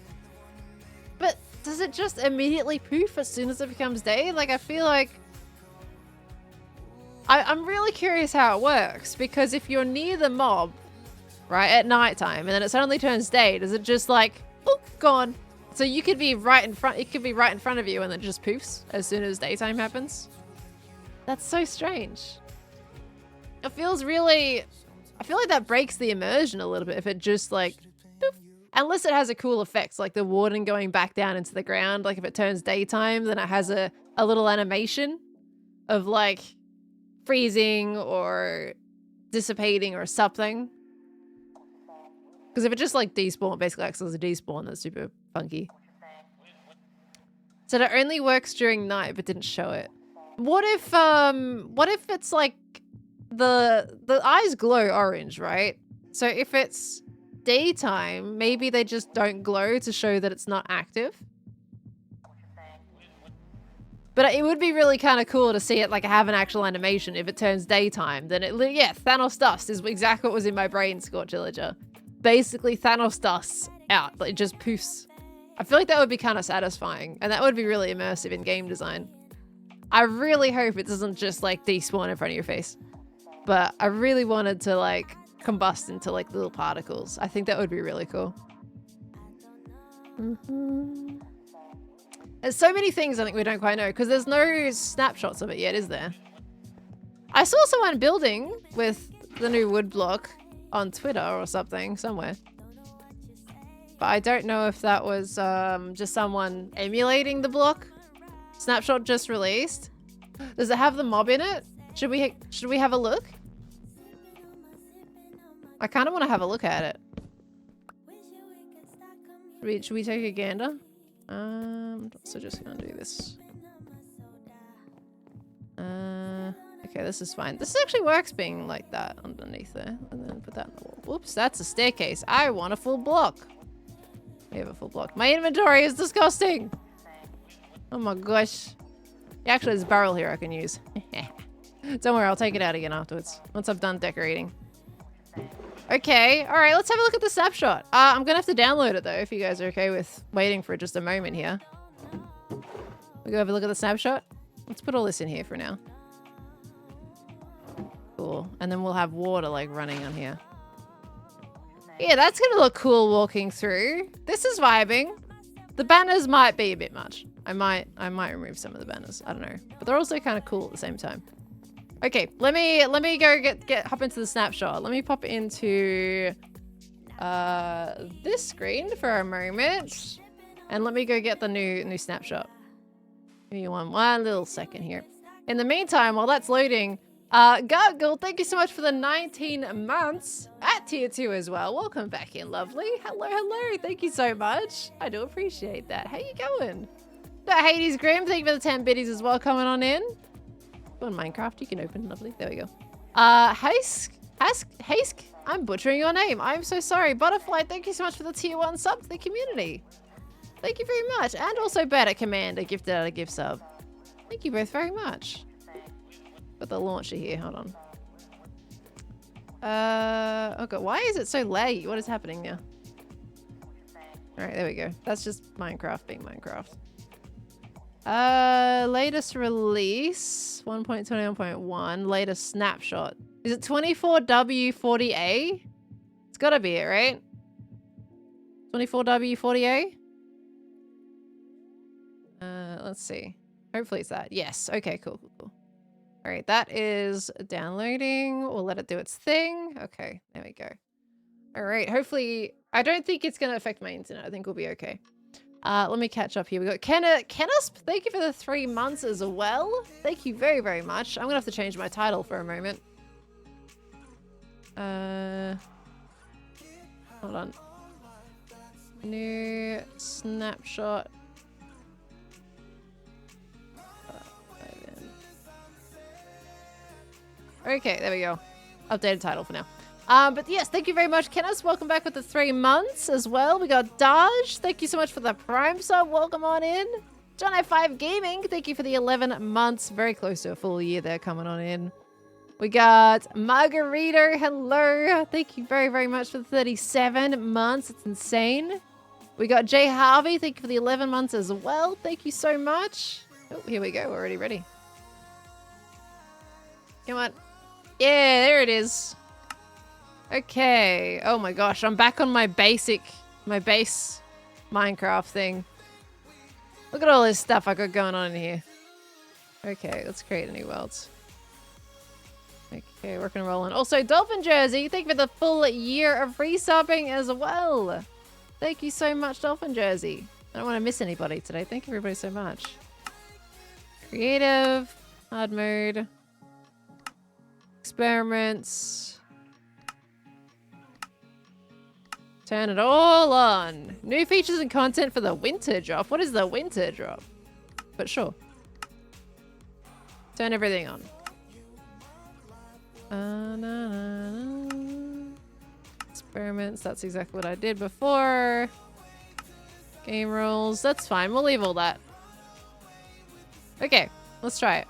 But does it just immediately poof as soon as it becomes day? Like, I feel like... I'm really curious how it works, because if you're near the mob, right, at nighttime, and then it suddenly turns day, does it just like, oh, gone? So you could be right in front, it could be right in front of you and then it just poofs as soon as daytime happens. That's so strange. It feels really, I feel like that breaks the immersion a little bit if it just like, poof. Unless it has a cool effect, like the warden going back down into the ground. Like if it turns daytime, then it has a little animation of like freezing or dissipating or something. Because if it just like despawn, basically acts as a despawn, that's super funky. So it only works during night but didn't show it. What if it's like the eyes glow orange, right? So if it's daytime, maybe they just don't glow to show that it's not active. But it would be really kind of cool to see it like have an actual animation if it turns daytime. Then yeah, Thanos dust is exactly what was in my brain, Scorch Villager. Basically Thanos dust out, but it just poofs. I feel like that would be kind of satisfying, and that would be really immersive in game design. I really hope it doesn't just like despawn in front of your face, but I really wanted to like combust into like little particles. I think that would be really cool. There's so many things I think we don't quite know, because there's no snapshots of it yet, is there? I saw someone building with the new wood block on Twitter or something, somewhere. But I don't know if that was just someone emulating the block. Snapshot just released. Does it have the mob in it? Should we have a look? I kind of want to have a look at it. Should we take a gander? So just gonna do this. Okay, this is fine. This actually works being like that underneath there. And then put that in the wall. Whoops, that's a staircase. I want a full block. We have a full block. My inventory is disgusting. Oh my gosh. Actually, there's a barrel here I can use. Don't worry, I'll take it out again afterwards. Once I've done decorating. Okay, alright, let's have a look at the snapshot. I'm gonna have to download it though, if you guys are okay with waiting for just a moment here. We go have a look at the snapshot. Let's put all this in here for now. Cool. And then we'll have water like running on here. Yeah, that's gonna look cool walking through. This is vibing. The banners might be a bit much. I might remove some of the banners. I don't know. But they're also kind of cool at the same time. Okay, let me go hop into the snapshot. Let me pop into this screen for a moment. And let me go get the new snapshot. Give me one little second here. In the meantime, while that's loading, Gargle, thank you so much for the 19 months at tier 2 as well. Welcome back in, lovely. Hello. Thank you so much. I do appreciate that. How you going? Hades Grim, thank you for the 10 biddies as well coming on in. On Minecraft, you can open, lovely. There we go. Hask, I'm butchering your name. I'm so sorry. Butterfly, thank you so much for the tier 1 sub to the community. Thank you very much. And also Better Commander gifted out a gift sub. Thank you both very much. Got the launcher here, hold on. Oh god, why is it so laggy? What is happening now? Alright, there we go. That's just Minecraft being Minecraft. Latest release 1.21.1. Latest snapshot. Is it 24W40A? It's gotta be it, right? 24W40A? Let's see. Hopefully it's that. Yes. Okay, cool. All right, that is downloading. We'll let it do its thing. Okay, there we go. All right, hopefully, I don't think it's going to affect my internet. I think we'll be okay. Let me catch up here. We got Kenneth, thank you for the 3 months as well. Thank you very, very much. I'm going to have to change my title for a moment. Hold on. New snapshot. Okay, there we go. Updated title for now. But yes, thank you very much, Kenneth. Welcome back with the 3 months as well. We got Daj. Thank you so much for the Prime sub. Welcome on in. John I5 Gaming. Thank you for the 11 months. Very close to a full year there coming on in. We got Margarita. Hello. Thank you very, very much for the 37 months. It's insane. We got Jay Harvey. Thank you for the 11 months as well. Thank you so much. Oh, here we go. We're already ready. Come on. Yeah, there it is. Okay. Oh my gosh, I'm back on my base Minecraft thing. Look at all this stuff I got going on in here. Okay, let's create a new world. Okay, we're gonna roll on. Also, Dolphin Jersey, thank you for the full year of resubbing as well. Thank you so much, Dolphin Jersey. I don't want to miss anybody today. Thank you everybody so much. Creative, hard mode. Experiments. Turn it all on. New features and content for the winter drop. What is the winter drop? But sure. Turn everything on. Experiments. That's exactly what I did before. Game rules. That's fine. We'll leave all that. Okay. Let's try it.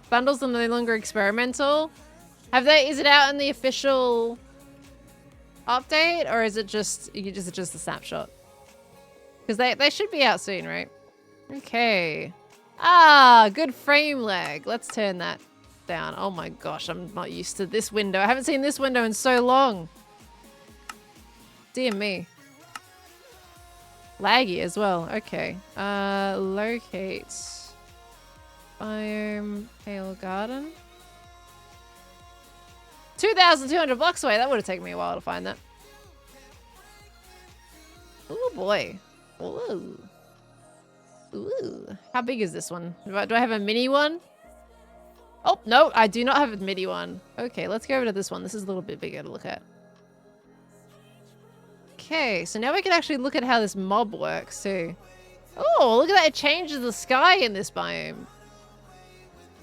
Bundles are no longer experimental. Is it out in the official update, or is it just a snapshot? Because they should be out soon, right? Okay. Ah, good frame lag. Let's turn that down. Oh my gosh, I'm not used to this window. I haven't seen this window in so long. Dear me. Laggy as well. Okay. Locate. Biome. Pale Garden. 2,200 blocks away. That would have taken me a while to find that. Oh boy. Ooh. Ooh. How big is this one? Do I have a mini one? Oh, no, I do not have a mini one. Okay, let's go over to this one. This is a little bit bigger to look at. Okay, so now we can actually look at how this mob works too. Oh, look at that. It changes the sky in this biome.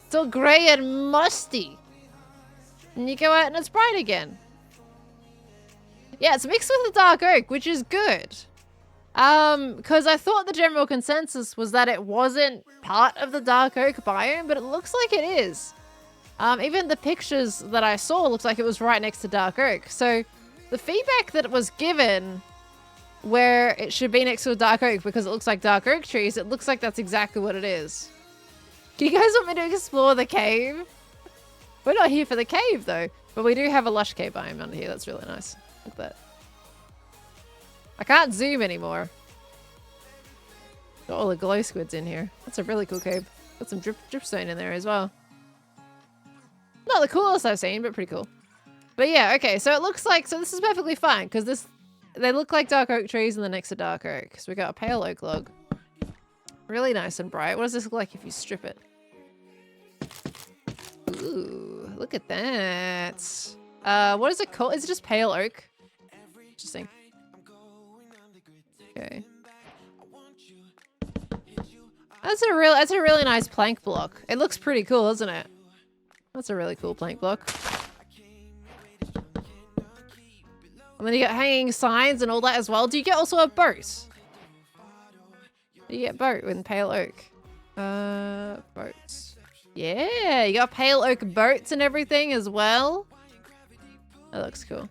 It's all grey and musty. And you go out and it's bright again. Yeah, it's mixed with the dark oak, which is good. Because I thought the general consensus was that it wasn't part of the dark oak biome, but it looks like it is. Even the pictures that I saw looks like it was right next to dark oak. So the feedback that was given where it should be next to a dark oak because it looks like dark oak trees, it looks like that's exactly what it is. Do you guys want me to explore the cave? We're not here for the cave though, but we do have a lush cave biome under here. That's really nice. Look at that. I can't zoom anymore. Got all the glow squids in here. That's a really cool cave. Got some dripstone in there as well. Not the coolest I've seen, but pretty cool. But yeah, okay, so it looks like, so this is perfectly fine, because they look like dark oak trees and they're next to dark oak. So we got a pale oak log. Really nice and bright. What does this look like if you strip it? Ooh, look at that. What is it called? Is it just pale oak? Interesting. Okay. That's a really nice plank block. It looks pretty cool, isn't it? That's a really cool plank block. And then you got hanging signs and all that as well. Do you get also a boat? Do you get boat with pale oak? Boats. Yeah, you got pale oak boats and everything as well. That looks cool.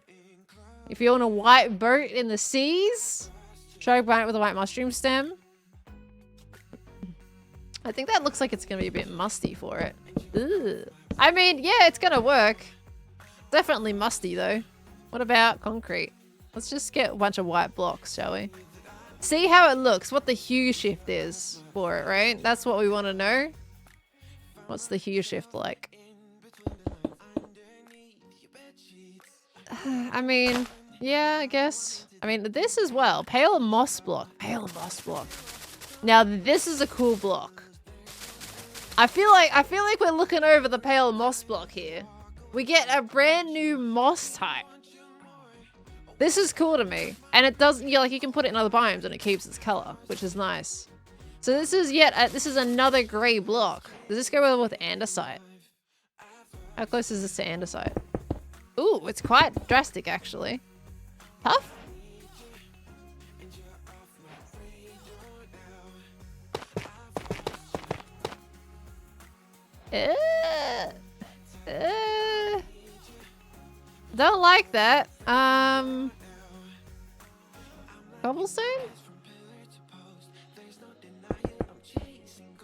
If you want a white boat in the seas, shark bite with a white mushroom stem. I think that looks like it's gonna be a bit musty for it. Ugh. I mean, yeah, it's gonna work. Definitely musty though. What about concrete? Let's just get a bunch of white blocks, shall we? See how it looks, what the hue shift is for it, right? That's what we want to know. What's the hue shift like? I mean, yeah, I guess. I mean, this as well. Pale moss block. Pale moss block. Now, this is a cool block. I feel like we're looking over the pale moss block here. We get a brand new moss type. This is cool to me. And it doesn't, like you can put it in other biomes and it keeps its color, which is nice. So this is this is another gray block. Does this go well with andesite? How close is this to andesite? Ooh, it's quite drastic actually. Tough? Don't like that. Cobblestone?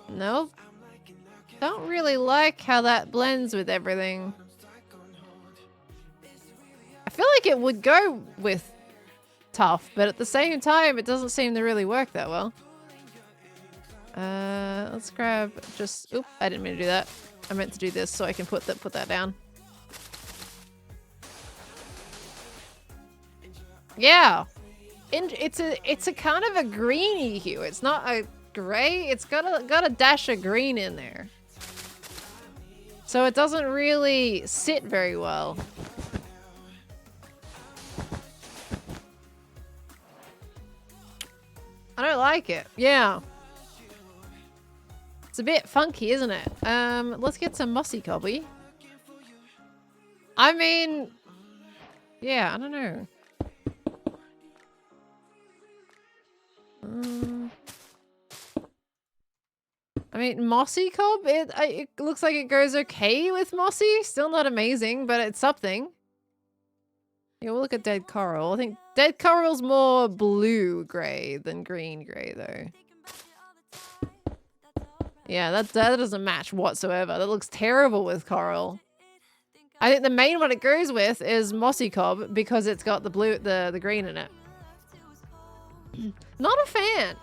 Nope. Don't really like how that blends with everything. I feel like it would go with tough, but at the same time, it doesn't seem to really work that well. Let's grab just... Oop, I didn't mean to do that. I meant to do this so I can put that down. Yeah. It's a kind of a greeny hue. It's not a gray. It's got a dash of green in there. So it doesn't really sit very well. I don't like it. Yeah. It's a bit funky, isn't it? Let's get some mossy cobby. I mean, yeah, I don't know. I mean, mossy cob, it looks like it goes okay with mossy. Still not amazing, but it's something. Yeah, we'll look at dead coral. I think dead coral's more blue-gray than green-gray, though. Yeah, that doesn't match whatsoever. That looks terrible with coral. I think the main one it goes with is mossy cob because it's got the blue, the green in it. Not a fan.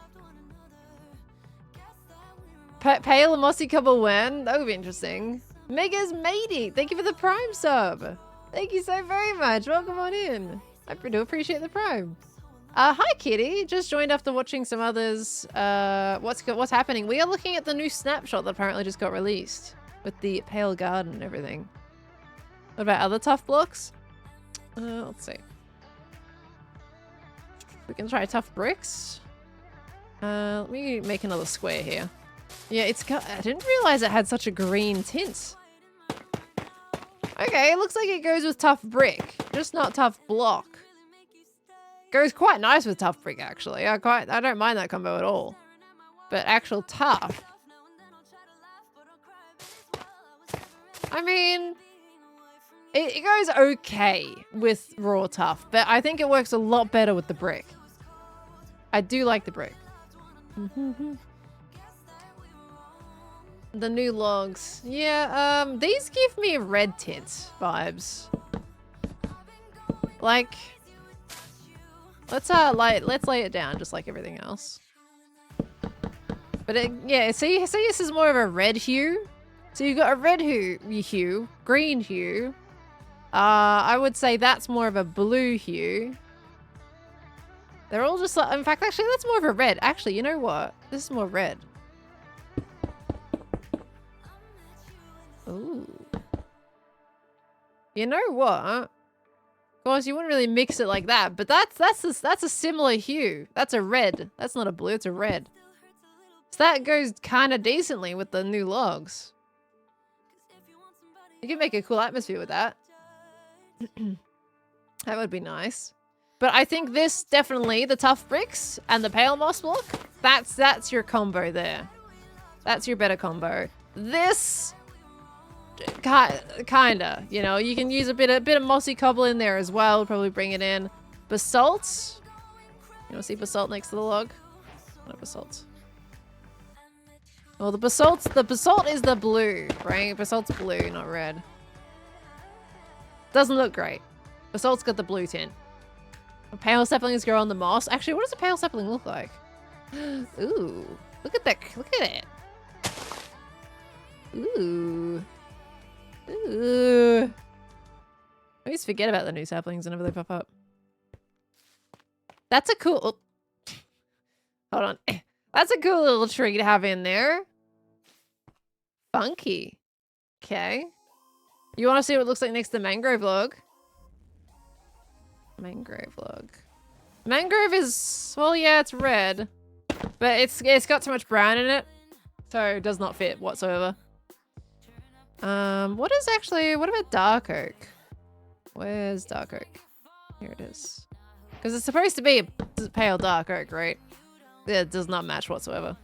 Pale and mossy cob will win. That would be interesting. Mega's matey, thank you for the Prime sub. Thank you so very much. Welcome on in. I do appreciate the Prime. Hi Kitty, just joined after watching some others. What's happening? We are looking at the new Snapshot that apparently just got released with the pale garden and everything. What about other tough blocks? Let's see. We can try tough bricks. Let me make another square here. Yeah, I didn't realize it had such a green tint. Okay, it looks like it goes with tough brick, just not tough block. Goes quite nice with tough brick, actually. I don't mind that combo at all. But actual tough. I mean, it goes okay with raw tough, but I think it works a lot better with the brick. I do like the brick. The new logs. Yeah, these give me red tint vibes. Like, Let's lay it down just like everything else. But yeah, see this is more of a red hue. So you've got a red hue, green hue. I would say that's more of a blue hue. They're all just like, in fact, actually, that's more of a red. Actually, you know what? This is more red. Ooh. You know what? Of course, you wouldn't really mix it like that, but that's a similar hue. That's a red. That's not a blue, it's a red. So that goes kind of decently with the new logs. You can make a cool atmosphere with that. That would be nice. But I think this definitely, the tough bricks and the pale moss block, that's your combo there. That's your better combo. This, kinda, you know, you can use a bit of mossy cobble in there as well. Probably bring it in. Basalt. You want to see basalt next to the log? Not basalt. Well, the basalt is the blue, right? Basalt's blue, not red. Doesn't look great. Basalt's got the blue tint. Pale saplings grow on the moss. Actually, what does a pale sapling look like? Ooh, look at that! Look at it. Ooh, ooh. I always forget about the new saplings whenever they pop up. That's a cool. Oh. Hold on. That's a cool little tree to have in there. Funky. Okay. You want to see what it looks like next to the mangrove log? Mangrove log. Mangrove is, well, yeah, it's red, but it's got too much brown in it, so it does not fit whatsoever. What about dark oak? Where's dark oak? Here it is. Because it's supposed to be a pale dark oak, right? It does not match whatsoever.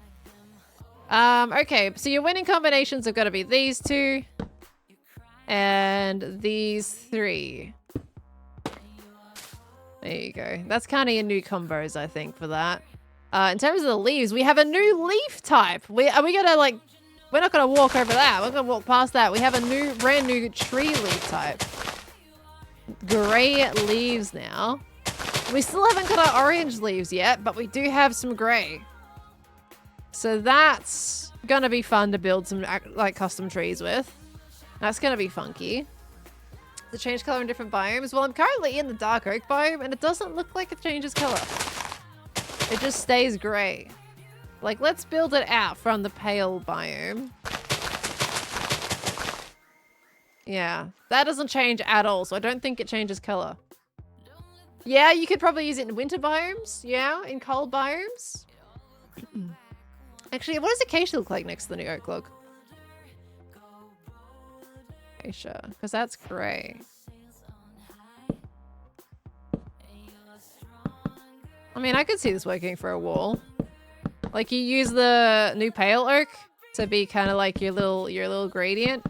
Okay, so your winning combinations have got to be these two and these three. There you go. That's kind of your new combos, I think, for that. In terms of the leaves, we have a new leaf type. Are we gonna, like, we're not gonna walk over that. We're gonna walk past that. We have a brand new tree leaf type. Gray leaves now. We still haven't got our orange leaves yet, but we do have some gray. So that's gonna be fun to build some, like, custom trees with. That's gonna be funky. To change color in different biomes. Well, I'm currently in the dark oak biome, and it doesn't look like it changes color. It just stays gray. Like, let's build it out from the pale biome. Yeah, that doesn't change at all, so I don't think it changes color. Yeah, you could probably use it in winter biomes. Yeah, in cold biomes. Actually, what does acacia look like next to the new oak log? Acacia, because that's gray. I mean, I could see this working for a wall. Like, you use the new pale oak to be kind of like your little gradient.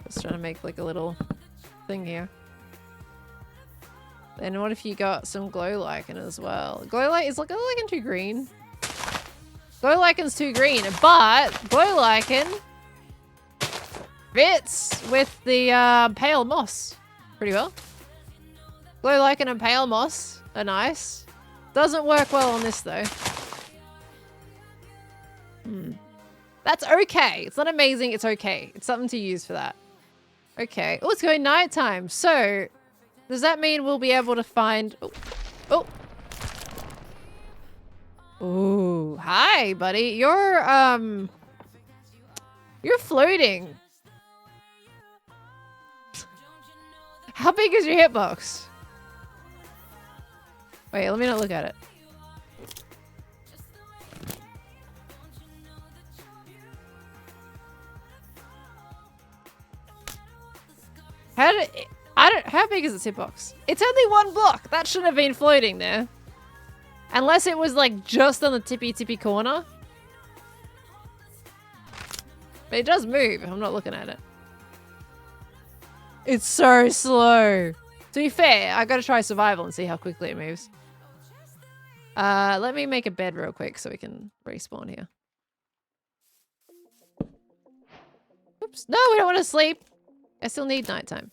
Just trying to make like a little thing here. Then what if you got some glow lichen as well? Glow lichen is glow lichen too green? Glow liken's too green, but glow lichen fits with the pale moss pretty well. Glow lichen and pale moss are nice. Doesn't work well on this though. That's okay. It's not amazing. It's okay. It's something to use for that. Okay. Oh, it's going nighttime. So, does that mean we'll be able to find... Oh. Ooh. Hi, buddy. You're floating. How big is your hitbox? Wait, let me not look at it. How big is its hitbox? It's only one block. That shouldn't have been floating there. Unless it was like just on the tippy corner. But it does move if I'm not looking at it. It's so slow. To be fair, I gotta try survival and see how quickly it moves. Let me make a bed real quick so we can respawn here. Oops. No, we don't want to sleep. I still need nighttime.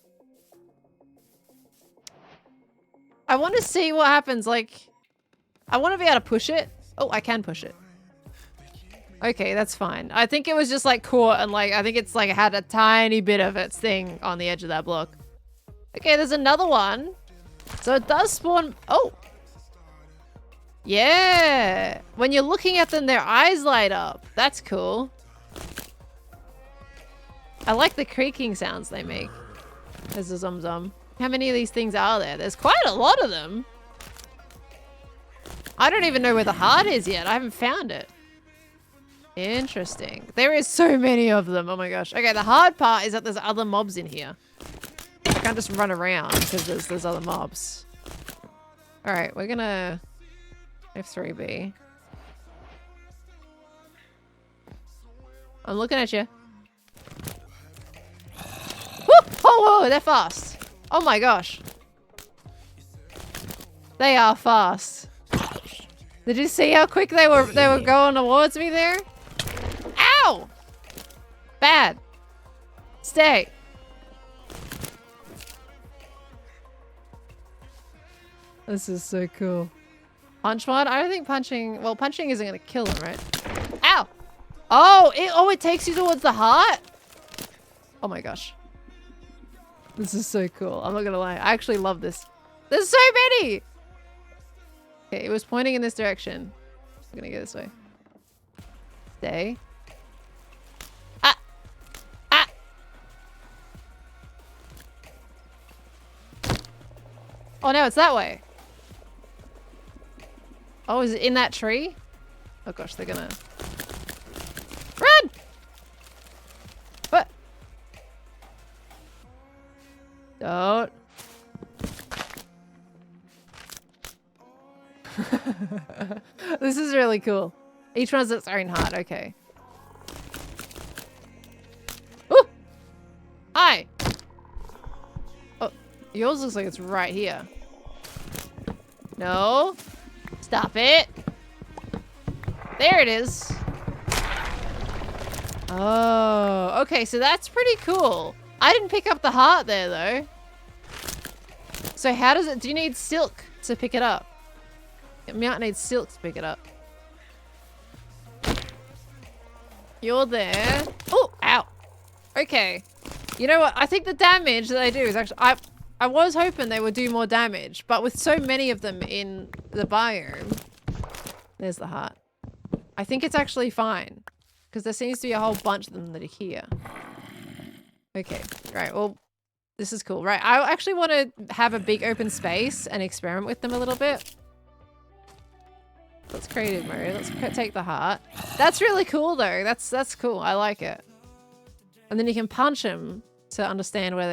I want to see what happens. Like, I want to be able to push it. Oh, I can push it. Okay, that's fine. I think it was just like caught and like, I think it's like had a tiny bit of its thing on the edge of that block. Okay, there's another one. So it does spawn. Oh. Yeah. When you're looking at them, their eyes light up. That's cool. I like the creaking sounds they make. There's a zum. How many of these things are there? There's quite a lot of them. I don't even know where the heart is yet. I haven't found it. Interesting. There is so many of them. Oh my gosh. Okay, the hard part is that there's other mobs in here. I can't just run around because there's other mobs. Alright, we're gonna F3B. I'm looking at you. Whoa, they're fast. Oh my gosh. They are fast. Did you see how quick they were going towards me there? Ow! Bad. Stay. This is so cool. Punch mod? I don't think punching... Well, punching isn't going to kill them, right? Ow! Oh, it takes you towards the heart? Oh my gosh. This is so cool. I'm not gonna lie. I actually love this. There's so many! Okay, it was pointing in this direction. I'm gonna go this way. Stay. Ah! Ah! Oh, no, it's that way. Oh, is it in that tree? Oh gosh, they're gonna... Run! What? Don't. This is really cool. Each one has its own heart. Okay. Ooh! Hi! Oh, yours looks like it's right here. No. Stop it. There it is. Oh, okay. So that's pretty cool. I didn't pick up the heart there, though. So how does it... Do you need silk to pick it up? You might need silk to pick it up. You're there. Oh, ow. Okay. You know what? I think the damage that they do is actually... I was hoping they would do more damage, but with so many of them in the biome... There's the heart. I think it's actually fine. Because there seems to be a whole bunch of them that are here. Okay. Right. Well, this is cool. Right. I actually want to have a big open space and experiment with them a little bit. Let's creative mode. Let's take the heart. That's really cool though. That's cool. I like it. And then you can punch them to understand where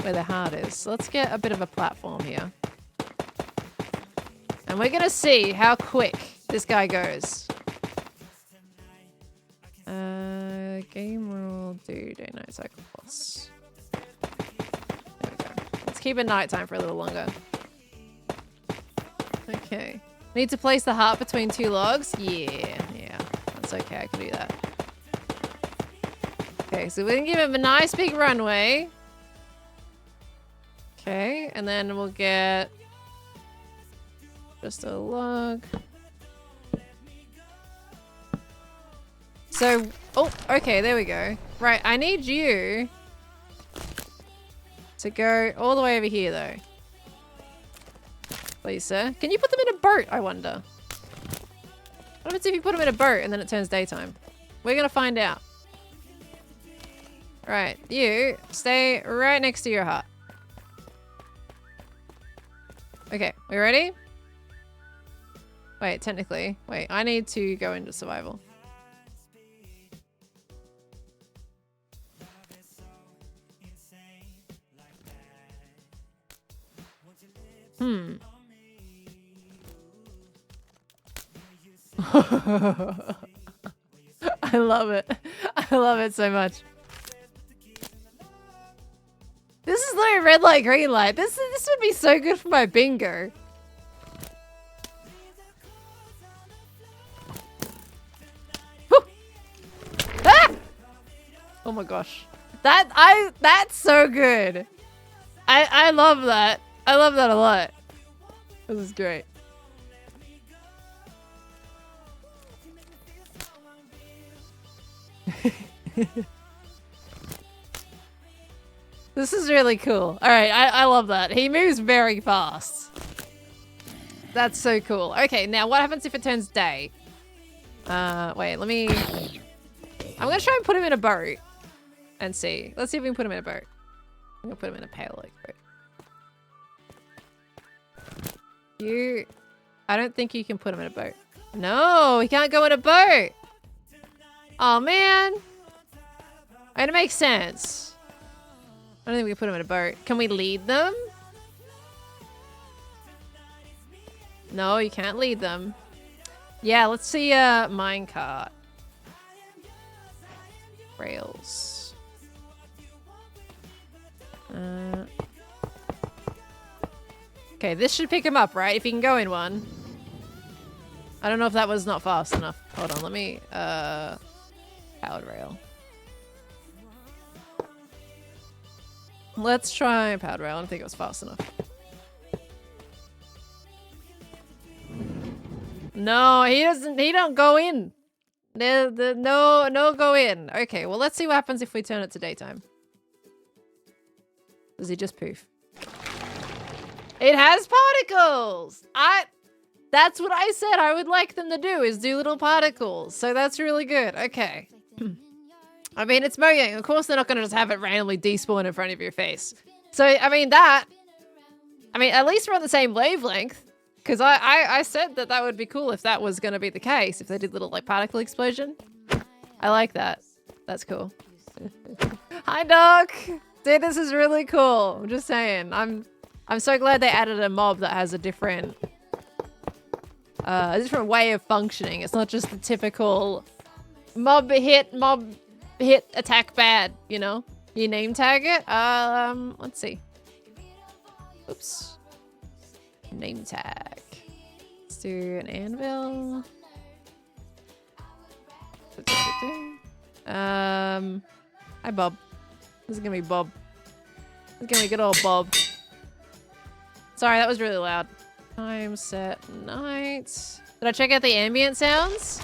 where their heart is. So let's get a bit of a platform here. And we're gonna see how quick this guy goes. Game rule do day night cycle plus. There we go. Let's keep it nighttime for a little longer. Okay. Need to place the heart between two logs? Yeah. That's okay. I can do that. Okay, so we can give him a nice big runway. Okay, and then we'll get just a log. So, oh, okay, there we go. Right, I need you to go all the way over here, though. Please, sir. Can you put them in a boat, I wonder? What happens if you put them in a boat and then it turns daytime? We're gonna find out. Right, you stay right next to your hut. Okay, we ready? Wait, technically. Wait, I need to go into survival. I love it. I love it so much. This is like red light, green light. This would be so good for my bingo. Woo! Ah! Oh my gosh. That's so good. I love that. I love that a lot. This is great. This is really cool. All right, I love that. He moves very fast. That's so cool. Okay, now what happens if it turns day? Wait, let me... I'm gonna try and put him in a boat and see. Let's see if we can put him in a boat. I'm gonna put him in a pale oak boat. You... I don't think you can put him in a boat. No, he can't go in a boat. Oh, man. I mean, it makes sense. I don't think we can put them in a boat. Can we lead them? No, you can't lead them. Yeah, let's see minecart. Rails. Okay, this should pick him up, right? If he can go in one. I don't know if that was not fast enough. Hold on, let me powered rail. Let's try powered rail. I don't think it was fast enough. No, he doesn't. He don't go in. No go in. Okay, well, let's see what happens if we turn it to daytime. Does he just poof? It has particles. That's what I said I would like them to do, is do little particles. So that's really good. Okay. I mean, it's Mojang. Of course, they're not going to just have it randomly despawn in front of your face. So, I mean, at least we're on the same wavelength. Because I said that that would be cool if that was going to be the case. If they did little, like, particle explosion. I like that. That's cool. Hi, Doc. Dude, this is really cool. I'm just saying. I'm so glad they added a mob that has a different way of functioning. It's not just the typical mob hit, attack bad, you know? You name tag it. Let's see. Oops. Name tag. Let's do an anvil. Hi, Bob. This is gonna be Bob. This is gonna be good old Bob. Sorry, that was really loud. Time set night. Did I check out the ambient sounds?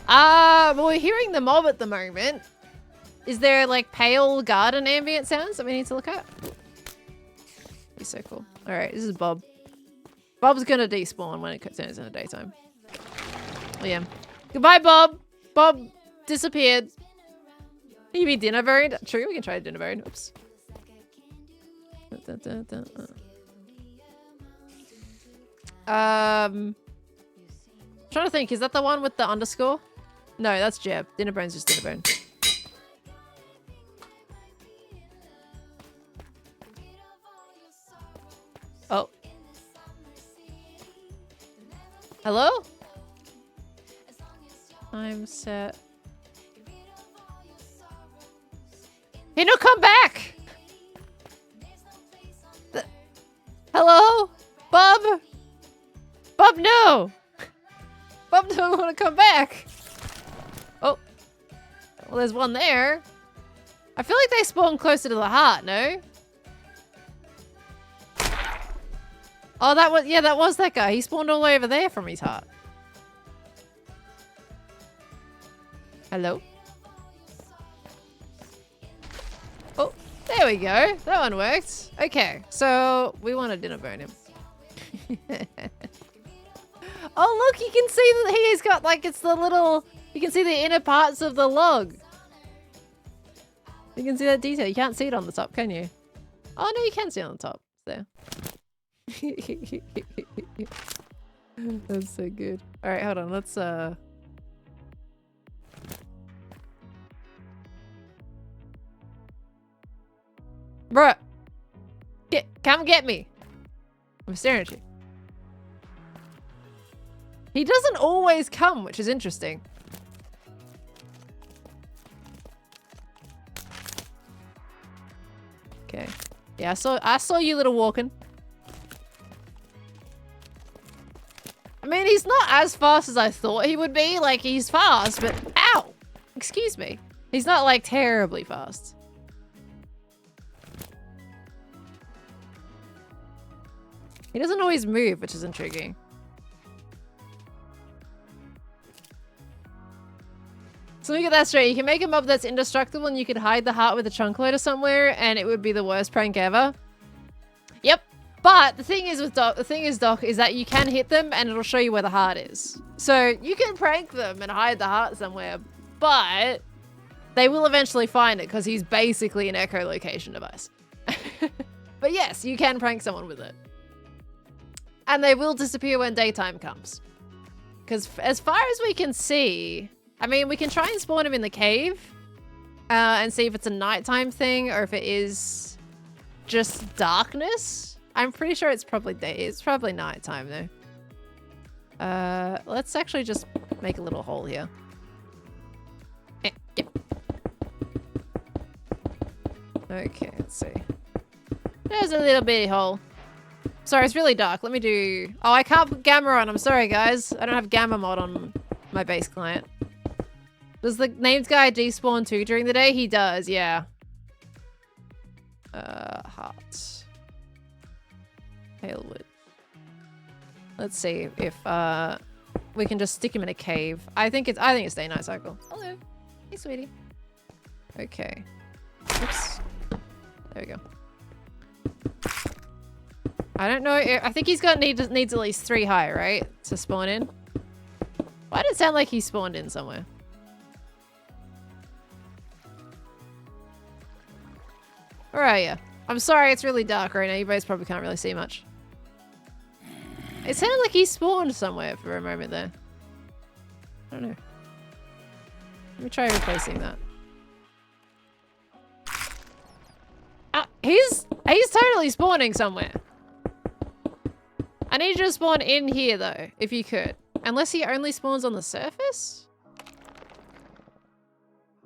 Well, we're hearing the mob at the moment. Is there, like, pale garden ambient sounds that we need to look at? He's so cool. Alright, this is Bob. Bob's gonna despawn when it turns into daytime. Yeah. Goodbye, Bob! Bob disappeared. You be dinner buried? True, we can try dinner buried. Oops. Trying to think, is that the one with the underscore? No, that's Jeb. Dinnerbone's just Dinnerbone. Oh. Hello? Time set. He no come back! Hello? Bob? Bob, no! Bob don't want to come back. Oh. Well, there's one there. I feel like they spawn closer to the heart, no? Oh, that was that guy. He spawned all the way over there from his heart. Hello? Oh, there we go. That one worked. Okay, so we want to dinner burn him. Oh, look, you can see that he's got, like, it's the little... You can see the inner parts of the log. You can see that detail. You can't see it on the top, can you? Oh, no, you can see it on the top. There. That's so good. All right, hold on. Let's, Bruh. Come get me. I'm staring at you. He doesn't always come, which is interesting. Okay. Yeah, I saw you little walking. I mean, he's not as fast as I thought he would be. Like, he's fast, but ow! Excuse me. He's not, like, terribly fast. He doesn't always move, which is intriguing. So let me get that straight. You can make a mob that's indestructible and you could hide the heart with a chunk loader somewhere and it would be the worst prank ever. Yep. But the thing is with Doc, Doc, is that you can hit them and it'll show you where the heart is. So you can prank them and hide the heart somewhere, but they will eventually find it because he's basically an echolocation device. But yes, you can prank someone with it. And they will disappear when daytime comes. Because as far as we can see, I mean, we can try and spawn him in the cave and see if it's a nighttime thing or if it is just darkness. I'm pretty sure it's probably day. It's probably nighttime though. Let's actually just make a little hole here. Yep. Okay, let's see. There's a little bitty hole. Sorry, it's really dark. Let me do... Oh, I can't put gamma on. I'm sorry, guys. I don't have gamma mod on my base client. Does the named guy despawn too during the day? He does, yeah. Heart. Palewood. Let's see if we can just stick him in a cave. I think it's day night cycle. Hello. Hey, sweetie. Okay. Oops. There we go. I don't know. I think he's got needs at least 3 high, right? To spawn in. Why did it sound like he spawned in somewhere? Where are you? I'm sorry, it's really dark right now. You guys probably can't really see much. It sounded like he spawned somewhere for a moment there. I don't know. Let me try replacing that. He's totally spawning somewhere. I need you to spawn in here though, if you could. Unless he only spawns on the surface?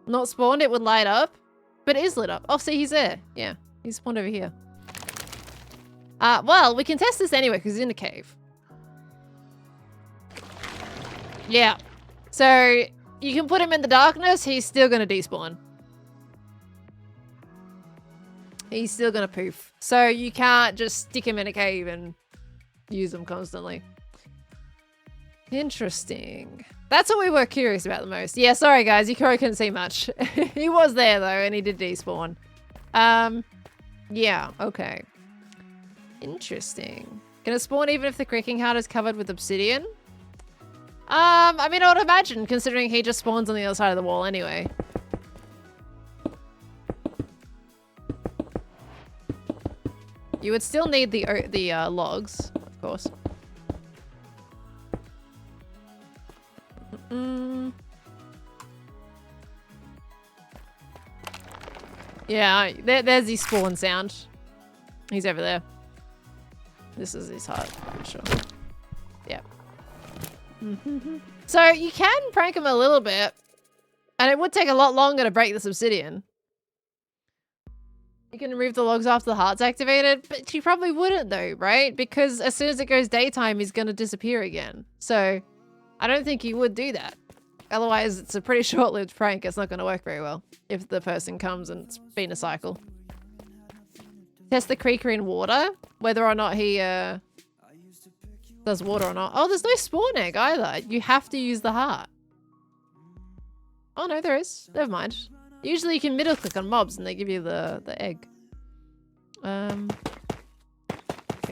Not spawned, it would light up. But it is lit up. Oh, see, he's there. Yeah, he's spawned over here. Well, we can test this anyway, because he's in a cave. Yeah. So, you can put him in the darkness, he's still going to despawn. He's still going to poof. So, you can't just stick him in a cave and use him constantly. Interesting. That's what we were curious about the most. Yeah, sorry guys, you probably couldn't see much. He was there though, and he did despawn. Yeah, okay. Interesting. Can it spawn even if the Creaking heart is covered with obsidian? I mean, I would imagine, considering he just spawns on the other side of the wall anyway. You would still need the logs, of course. Yeah, there's his spawn sound. He's over there. This is his heart, I'm sure. Yeah. So you can prank him a little bit, and it would take a lot longer to break this obsidian. You can remove the logs after the heart's activated, but you probably wouldn't though, right? Because as soon as it goes daytime, he's going to disappear again. So I don't think you would do that. Otherwise, it's a pretty short-lived prank. It's not going to work very well if the person comes and it's been a cycle. Test the creaker in water, whether or not he does water or not. Oh, there's no spawn egg either. You have to use the heart. Oh no, there is. Never mind. Usually you can middle click on mobs and they give you the egg. Okay,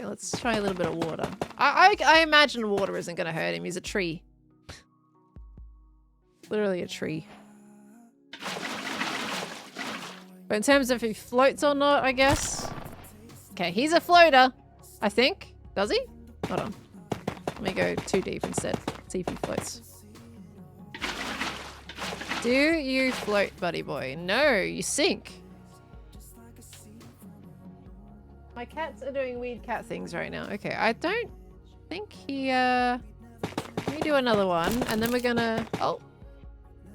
let's try a little bit of water. I imagine water isn't going to hurt him. He's a tree. Literally a tree. But in terms of if he floats or not, I guess. Okay, he's a floater, I think. Does he? Hold on. Let me go too deep instead. See if he floats. Do you float, buddy boy? No, you sink. My cats are doing weird cat things right now. Okay, I don't think he, let me do another one, and then we're gonna, oh.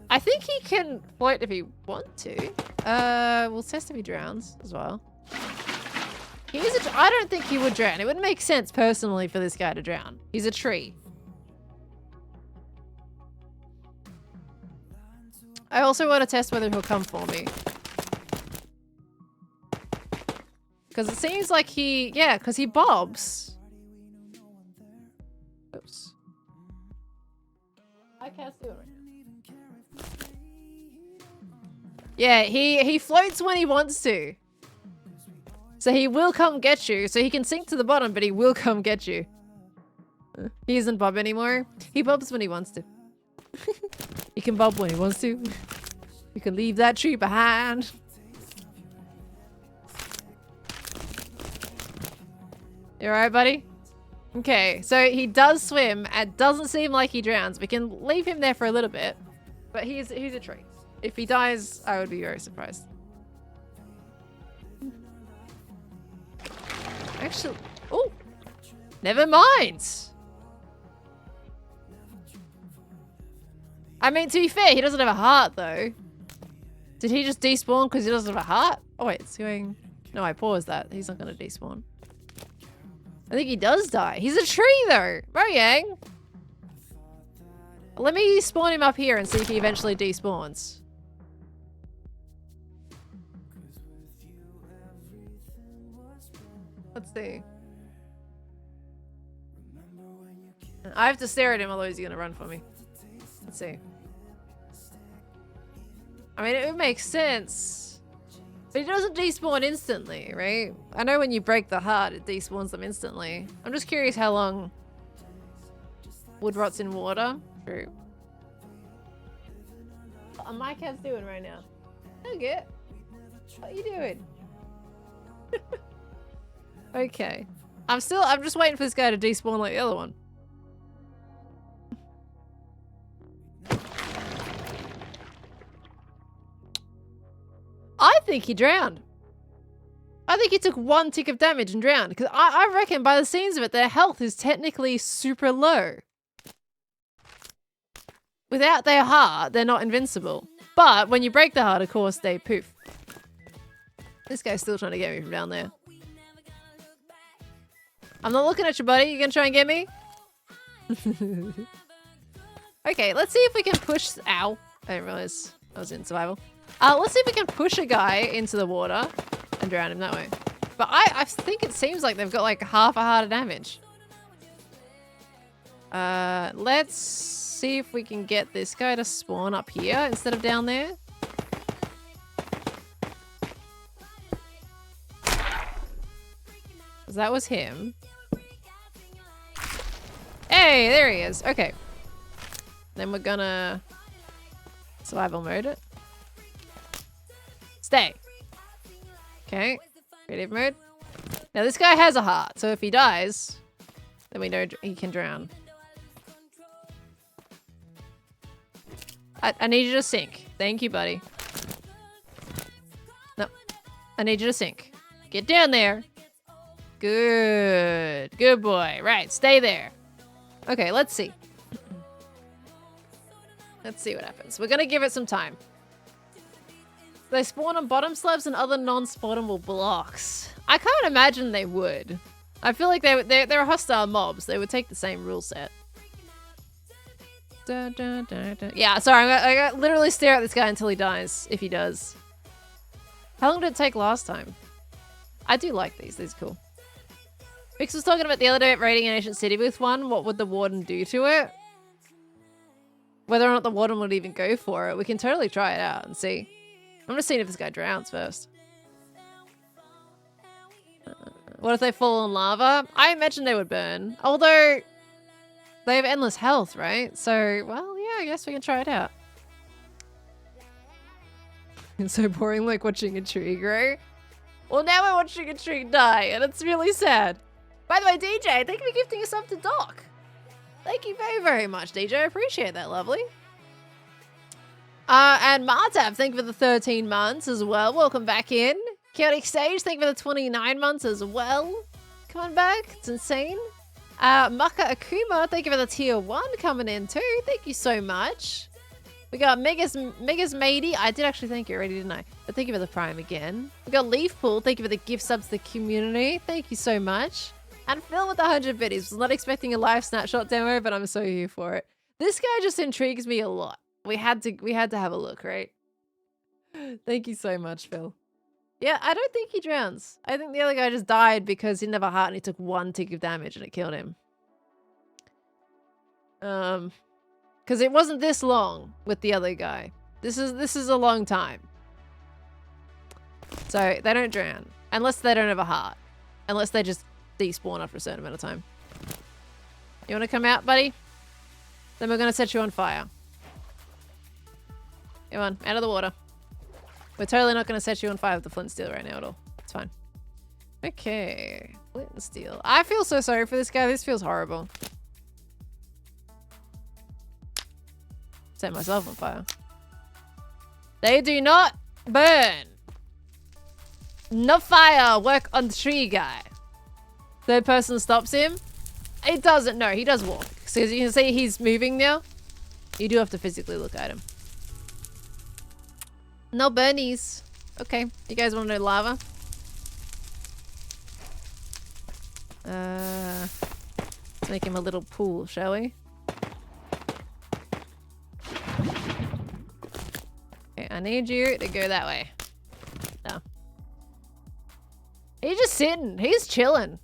I think he can float if he wants to. We'll test if he drowns as well. I don't think he would drown. It wouldn't make sense personally for this guy to drown. He's a tree. I also want to test whether he'll come for me. Because it seems like he, yeah, because he bobs. Yeah, he floats when he wants to. So he will come get you. So he can sink to the bottom, but he will come get you. He doesn't bob anymore. He bobs when he wants to. He can bob when he wants to. You can leave that tree behind. You alright, buddy? Okay, so he does swim and doesn't seem like he drowns. We can leave him there for a little bit. But he's a tree. If he dies, I would be very surprised. Actually, oh, never mind. I mean, to be fair, he doesn't have a heart, though. Did he just despawn because he doesn't have a heart? Oh, wait, it's going... No, I paused that. He's not going to despawn. I think he does die. He's a tree, though. Yang. Let me spawn him up here and see if he eventually despawns. Let's see. I have to stare at him, otherwise he's going to run for me. Let's see. I mean, it would make sense. But he doesn't despawn instantly, right? I know when you break the heart, it despawns them instantly. I'm just curious how long wood rots in water. True. What are my cats doing right now? Okay. What are you doing? Okay. I'm just waiting for this guy to despawn like the other one. I think he drowned. I think he took 1 tick of damage and drowned. Because I reckon by the scenes of it, their health is technically super low. Without their heart, they're not invincible. But when you break the heart, of course, they poof. This guy's still trying to get me from down there. I'm not looking at you, buddy. You gonna try and get me? Okay, let's see if we can push... Ow. I didn't realize I was in survival. Let's see if we can push a guy into the water and drown him that way. But I think it seems like they've got like half a heart of damage. Let's see if we can get this guy to spawn up here instead of down there. That was him. Hey, there he is. Okay. Then we're gonna survival mode it. Stay. Okay. Creative mode. Now this guy has a heart, so if he dies, then we know he can drown. I need you to sink. Thank you, buddy. No. I need you to sink. Get down there. Good. Good boy. Right. Stay there. Okay, let's see. Let's see what happens. We're going to give it some time. They spawn on bottom slabs and other non-spawnable blocks. I can't imagine they would. I feel like they're hostile mobs. They would take the same rule set. Dun, dun, dun, dun. Yeah, sorry. I got literally stare at this guy until he dies, if he does. How long did it take last time? I do like these. These are cool. Mix was talking about the other day at raiding an ancient city booth one. What would the warden do to it? Whether or not the warden would even go for it. We can totally try it out and see. I'm just seeing if this guy drowns first. What if they fall in lava? I imagine they would burn. Although, they have endless health, right? So, well, yeah, I guess we can try it out. It's so boring, like watching a tree grow. Well, now we're watching a tree die, and it's really sad. By the way, DJ, thank you for gifting us up to Doc. Thank you very, very much, DJ. I appreciate that, lovely. And Martab, thank you for the 13 months as well. Welcome back in. Chaotic Stage, thank you for the 29 months as well. Come on back. It's insane. Maka Akuma, thank you for the tier 1 coming in too. Thank you so much. We got Megas Matey. I did actually thank you already, didn't I? But thank you for the Prime again. We got Leafpool. Thank you for the gift subs to the community. Thank you so much. And Phil with the 100 biddies. Was not expecting a live Snapshot demo, but I'm so here for it. This guy just intrigues me a lot. We had to have a look, right? Thank you so much, Phil. Yeah, I don't think he drowns. I think the other guy just died because he didn't have a heart and he took 1 tick of damage and it killed him. Because it wasn't this long with the other guy. This is a long time. So they don't drown. Unless they don't have a heart. Unless they just despawn after a certain amount of time. You want to come out, buddy? Then we're going to set you on fire. Come on, out of the water. We're totally not going to set you on fire with the flint and steel right now at all. It's fine. Okay. Flint and steel. I feel so sorry for this guy. This feels horrible. Set myself on fire. They do not burn. No fire. Work on the tree guy. Third person stops him. It doesn't. No, he does walk. So as you can see, he's moving now. You do have to physically look at him. No burnies. Okay. You guys want to know lava? Let's make him a little pool, shall we? Okay, I need you to go that way. No. He's just sitting. He's chilling.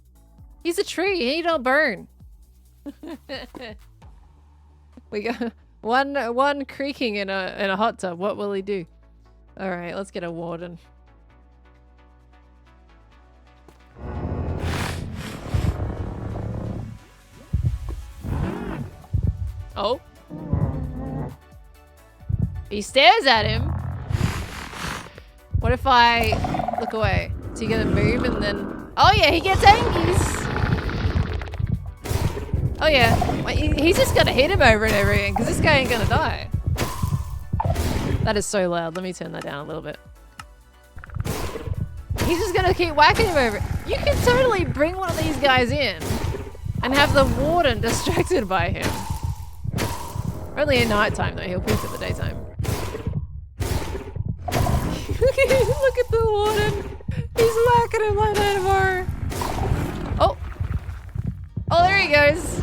He's a tree. He don't burn. We got one creaking in a hot tub. What will he do? All right, let's get a warden. Oh. He stares at him. What if I look away? Is he gonna move and then... Oh yeah, he gets angies. Oh yeah, he's just gonna hit him over and over again because this guy ain't gonna die. That is so loud. Let me turn that down a little bit. He's just gonna keep whacking him over. You can totally bring one of these guys in and have the warden distracted by him. Only at night time though, he'll poop at the daytime. Look at the warden. He's whacking him like that tomorrow. Oh. Oh, there he goes.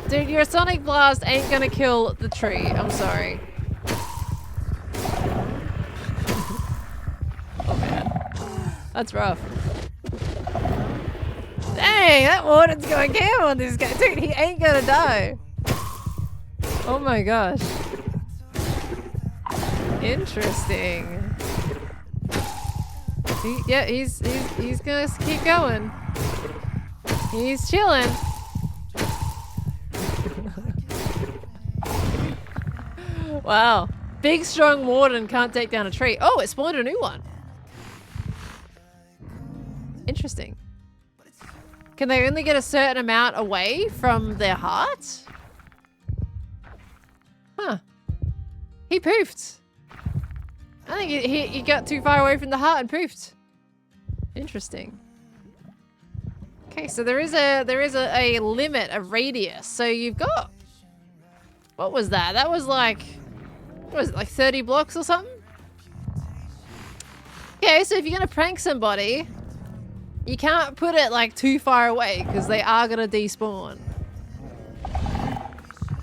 Dude, your sonic blast ain't gonna kill the tree. I'm sorry. Oh man. That's rough. Dang, that warden's going ham on this guy. Dude, he ain't gonna die. Oh my gosh. Interesting. He's gonna keep going. He's chilling. Wow. Big strong warden can't take down a tree. Oh, it spawned a new one. Interesting. Can they only get a certain amount away from their heart? Huh. He poofed. I think he got too far away from the heart and poofed. Interesting. Okay, so there is a limit, a radius. So you've got... What was that? That was like... What was it, like 30 blocks or something? Okay, so if you're gonna prank somebody, you can't put it like too far away because they are gonna despawn.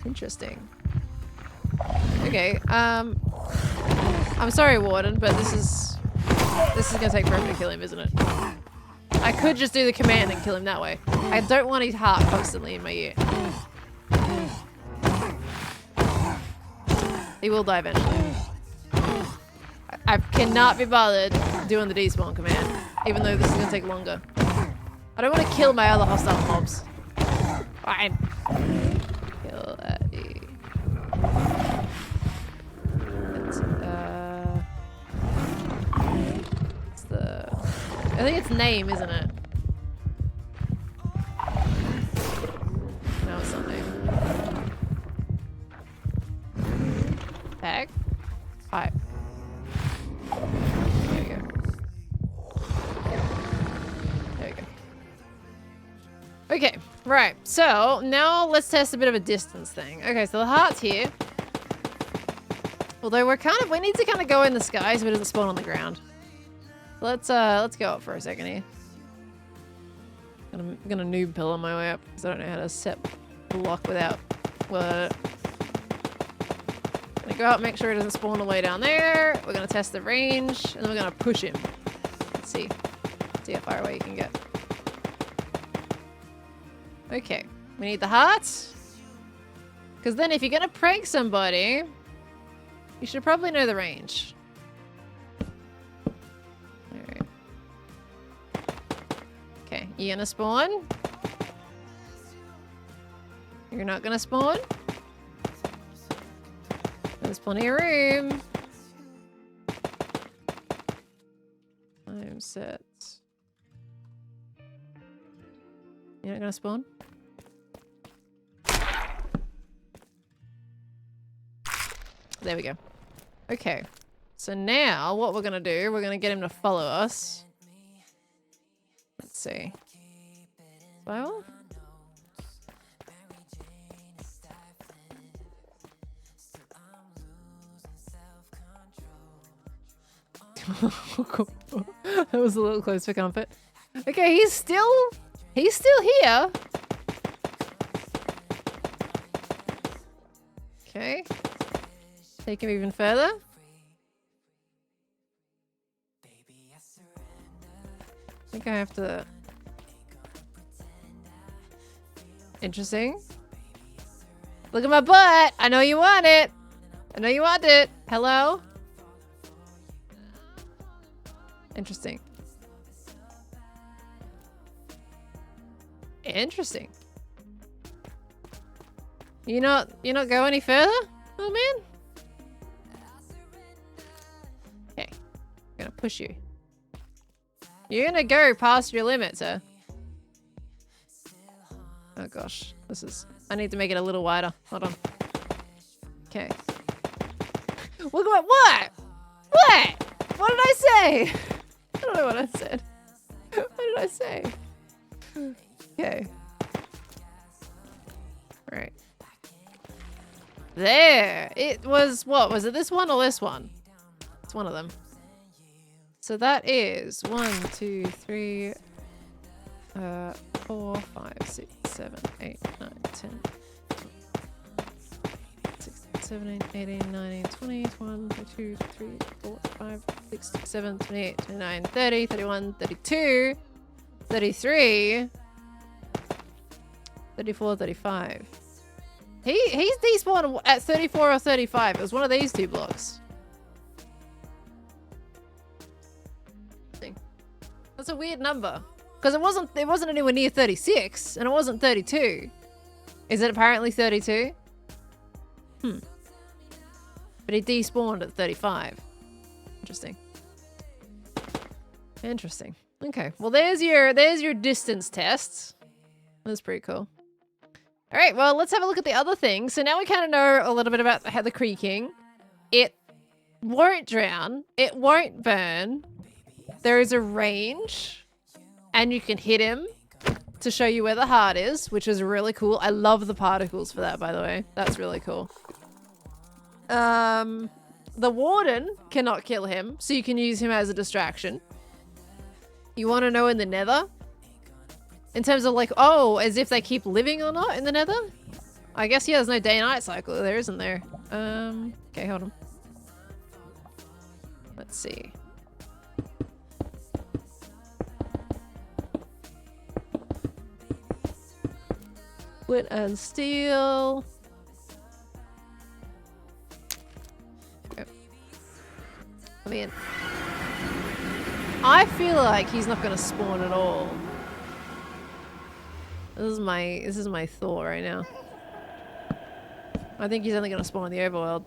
Interesting. Okay, I'm sorry, Warden, but this is gonna take forever to kill him, isn't it? I could just do the command and kill him that way. I don't want his heart constantly in my ear. He will die eventually. I cannot be bothered doing the despawn command, even though this is gonna take longer. I don't want to kill my other hostile mobs. Fine. Kill Addy. It's the... I think it's name, isn't it? No, it's not name. Tag? Pipe. There we go. There we go. Okay, right. So, now let's test a bit of a distance thing. Okay, so the heart's here. Although we need to kind of go in the sky so it doesn't spawn on the ground. Let's go up for a second here. I'm gonna noob pillar my way up because I don't know how to set block without... Gonna go up, make sure it doesn't spawn all the way down there. We're gonna test the range, and then we're gonna push him. Let's see how far away you can get. Okay, we need the hearts. Because then if you're gonna prank somebody, you should probably know the range. Okay, you gonna spawn? You're not gonna spawn? There's plenty of room. I'm set. You're not gonna spawn? There we go. Okay. So now what we're gonna do, we're gonna get him to follow us. Let's see. Well. That was a little close for comfort. Okay, he's still here. Okay. Take him even further. I think I have to... Interesting. Look at my butt! I know you want it! I know you want it! Hello? Interesting. Interesting. You not go any further? Oh man? Okay. I'm gonna push you. You're gonna go past your limits, sir. Oh gosh. This is... I need to make it a little wider. Hold on. Okay. Look at what? What? What did I say? I don't know what I said. What did I say? Okay. Alright. There! It was, what? Was it this one or this one? It's one of them. So that is 1, 2, 3, 4, 5, 6, 7, 8, 9, 10, 16, 17, 18, 19, 20, 21, 22, 23, 24, 25, 26, 27, 28, 29, 30, 31, 32, 33, 34, 35. He's despawned at 34 or 35. It was one of these two blocks. That's a weird number. Because it wasn't anywhere near 36, and it wasn't 32. Is it apparently 32? But he despawned at 35. Interesting. Interesting. Okay. Well, there's your distance tests. That's pretty cool. All right. Well, let's have a look at the other things. So now we kind of know a little bit about how the creaking. It won't drown. It won't burn. There is a range, and you can hit him to show you where the heart is, which is really cool. I love the particles for that, by the way. That's really cool. The warden cannot kill him, so you can use him as a distraction. You want to know in the nether? In terms of like, oh, as if they keep living or not in the nether? I guess, yeah, there's no day-night cycle there, isn't there? Okay, hold on. Let's see. Wood and steel. Okay. I mean, I feel like he's not going to spawn at all. This is my thought right now. I think he's only going to spawn in the overworld.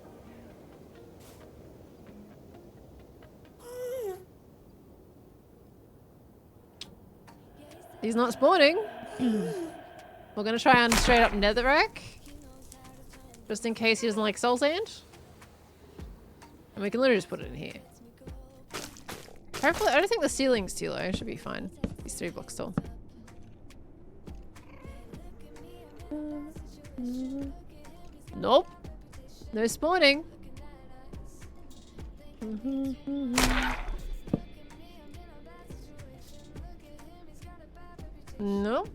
He's not spawning. We're gonna try on straight up netherrack. Just in case he doesn't like soul sand. And we can literally just put it in here. Hopefully, I don't think the ceiling's too low. It should be fine. He's 3 blocks tall. Nope. No spawning. Nope.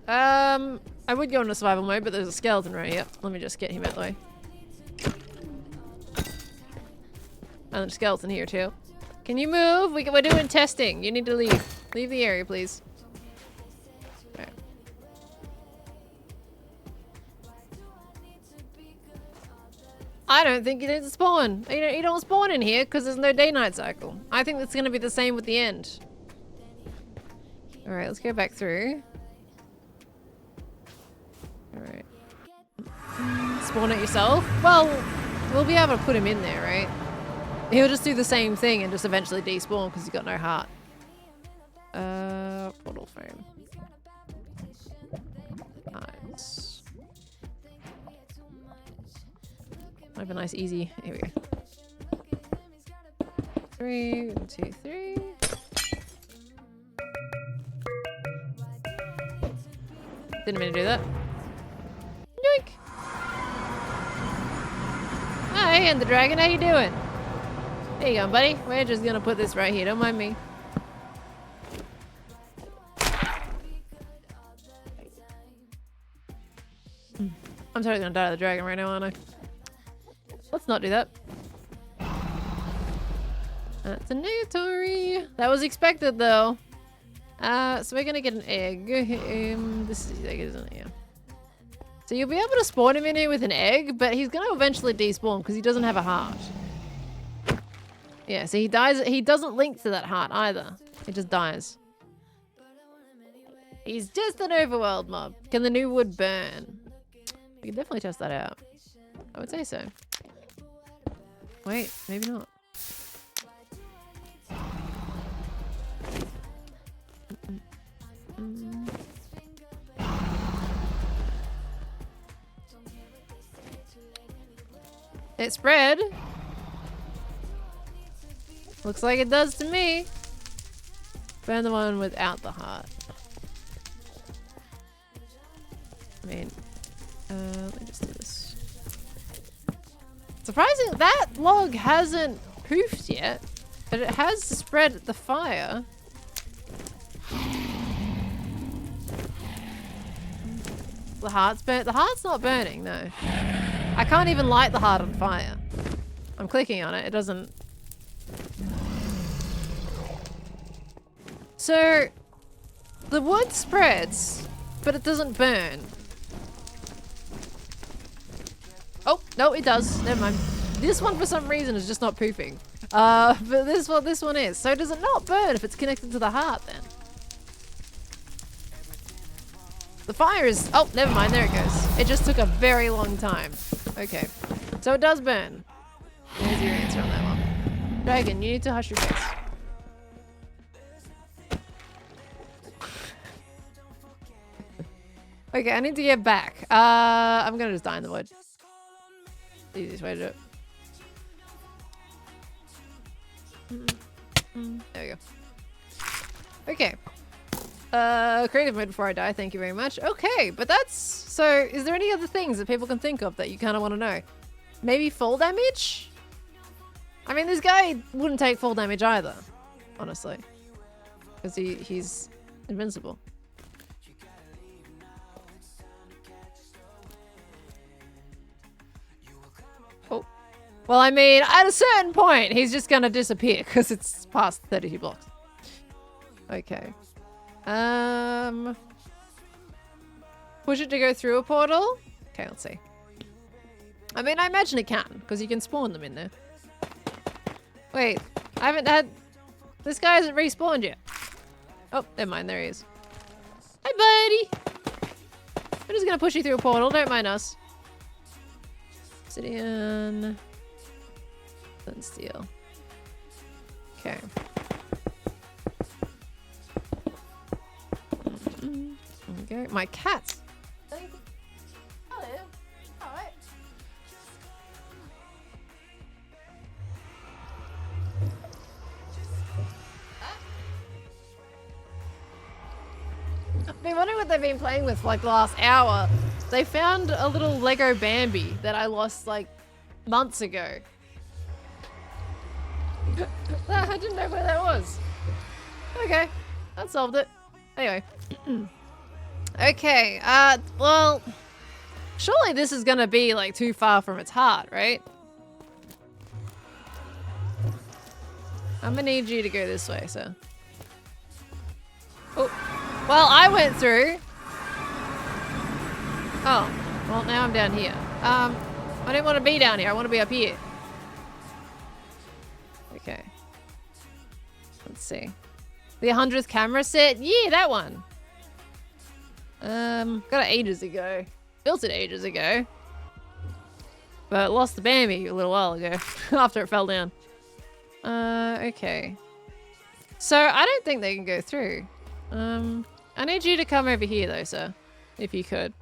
I would go into survival mode, but there's a skeleton right here. Let me just get him out of the way. And there's a skeleton here too. Can you move? We're doing testing. You need to leave. Leave the area, please. Okay. I don't think you need to spawn. You don't spawn in here because there's no day-night cycle. I think that's going to be the same with the end. Alright, let's go back through. Alright. Spawn it yourself? Well, we'll be able to put him in there, right? He'll just do the same thing and just eventually despawn because he's got no heart. Portal frame. Nice. Might be nice, easy. Here we go. 3, 1, 2, 3. Didn't mean to do that. Yoink! Hi, and the dragon, how you doing? There you go, buddy. We're just gonna put this right here. Don't mind me. I'm totally gonna die to the dragon right now, aren't I? Let's not do that. That's a negatory. That was expected, though. So we're gonna get an egg. This is egg, isn't it? Yeah. So you'll be able to spawn him in here with an egg, but he's gonna eventually despawn because he doesn't have a heart. Yeah, so he dies. He doesn't link to that heart either. He just dies. He's just an overworld mob. Can the new wood burn? We can definitely test that out. I would say so. Wait, maybe not. It spread. Looks like it does to me. Burn the one without the heart. I mean, let me just do this. Surprising, that log hasn't poofed yet, but it has spread the fire. The heart's burnt. The heart's not burning, no. I can't even light the heart on fire. I'm clicking on it. It doesn't. So, the wood spreads, but it doesn't burn. Oh, no, it does. Never mind. This one, for some reason, is just not poofing. But this one is. So does it not burn if it's connected to the heart, then? The fire is... Oh, never mind. There it goes. It just took a very long time. Okay. So it does burn. There's your answer on that one. Dragon, you need to hush your face. Okay, I need to get back. I'm gonna just die in the wood. The easiest way to do it. There we go. Okay. Creative mode before I die, thank you very much. Okay, but that's... So, is there any other things that people can think of that you kind of want to know? Maybe fall damage? I mean, this guy wouldn't take fall damage either, honestly. Because he's invincible. Oh. Well, I mean, at a certain point, he's just gonna disappear because it's past 32 blocks. Okay. Push it to go through a portal? Okay, let's see. I mean, I imagine it can, because you can spawn them in there. Wait, I haven't had... This guy hasn't respawned yet. Oh, never mind, there he is. Hi, buddy! We're just gonna push you through a portal, don't mind us. Obsidian... and steel. Okay. Okay, my cat. Hello. Alright. I've been wondering what they've been playing with for like the last hour. They found a little Lego Bambi that I lost like months ago. I didn't know where that was. Okay, that solved it. Anyway. Okay, well, surely this is gonna be like too far from its heart, right? I'm gonna need you to go this way, so. Oh, well, I went through. Oh, well, now I'm down here. I didn't want to be down here. I want to be up here. Okay. Let's see. The 100th camera set? Yeah, that one. Got it ages ago. Built it ages ago. But lost the Bambi a little while ago after it fell down. Okay. So I don't think they can go through. I need you to come over here though, sir. If you could.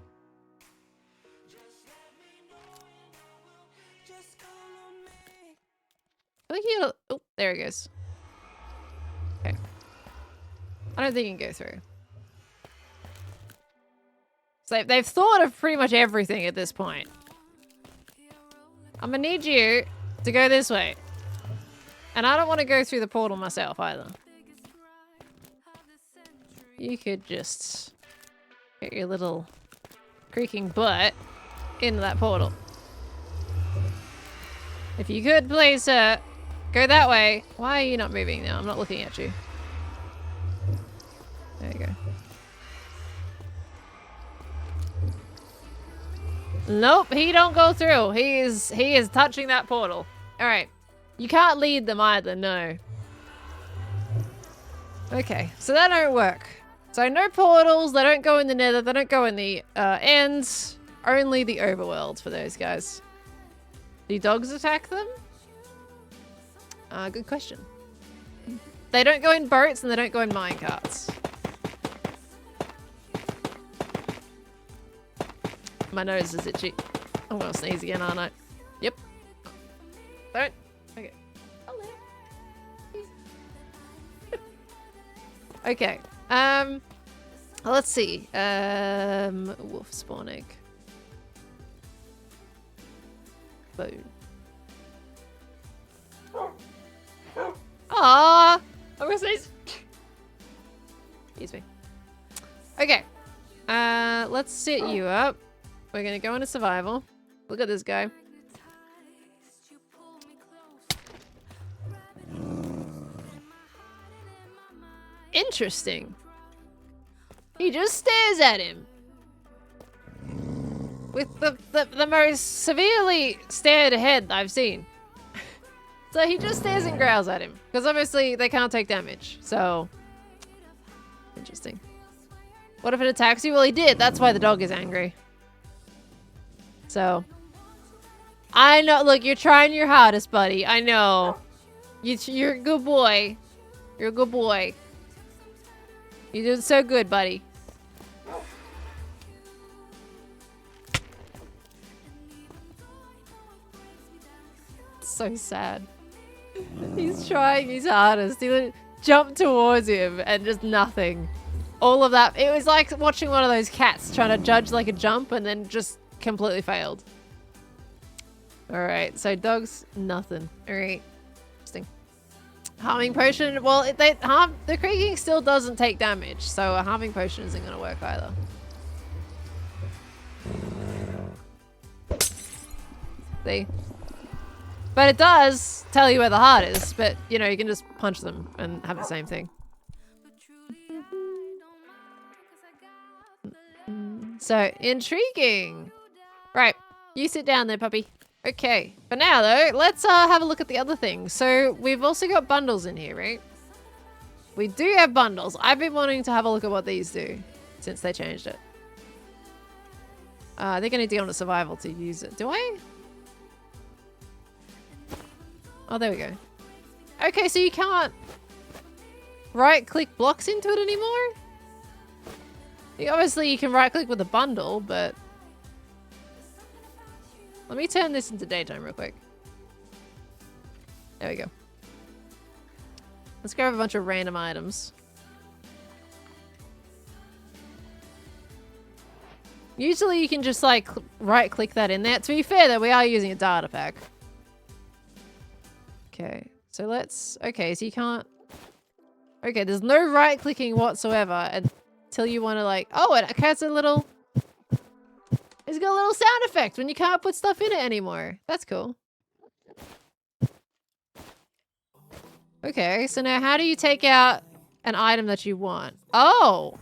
I think he'll... Oh, there he goes. Okay. I don't think he can go through. So they've thought of pretty much everything at this point. I'm gonna need you to go this way. And I don't want to go through the portal myself either. You could just get your little creaking butt into that portal. If you could, please, sir. Go that way. Why are you not moving now? I'm not looking at you. There you go. Nope, he don't go through. He is touching that portal. Alright. You can't lead them either, no. Okay, so that don't work. So no portals, they don't go in the nether, they don't go in the ends. Only the overworld for those guys. Do dogs attack them? Good question. They don't go in boats and they don't go in minecarts. My nose is itchy. I'm gonna sneeze again, aren't I? Yep. Don't. Okay. Okay. Let's see. Wolf spawn egg. Boom. Ah, I'm gonna sneeze. Excuse me. Okay. Let's sit you up. We're gonna go into survival. Look at this guy. Interesting. He just stares at him. With the most severely stared head I've seen. So he just stares and growls at him. Because obviously they can't take damage. So, interesting. What if it attacks you? Well, he did. That's why the dog is angry. So, I know. Look, you're trying your hardest, buddy. I know. You're a good boy. You're a good boy. You're doing so good, buddy. So sad. He's trying his hardest. He would jump towards him and just nothing. All of that. It was like watching one of those cats trying to judge like a jump and then just completely failed. Alright, so dogs, nothing. Alright. Interesting. Harming potion. Well, the creaking still doesn't take damage, so a harming potion isn't going to work either. See? But it does tell you where the heart is, but, you know, you can just punch them and have the same thing. So, intriguing. Right, you sit down there, puppy. Okay, for now, though, let's have a look at the other things. So, we've also got bundles in here, right? We do have bundles. I've been wanting to have a look at what these do since they changed it. I think I need to go into survival to use it. Do I? Oh, there we go. Okay, so you can't right-click blocks into it anymore? Obviously, you can right-click with a bundle, but... Let me turn this into daytime real quick. There we go. Let's grab a bunch of random items. Usually, you can just, like, right-click that in there. To be fair, though, we are using a data pack. Okay, so let's... Okay, so you can't... Okay, there's no right-clicking whatsoever until you want to, like... Oh, it has a little... It's got a little sound effect when you can't put stuff in it anymore. That's cool. Okay, so now how do you take out an item that you want? Oh!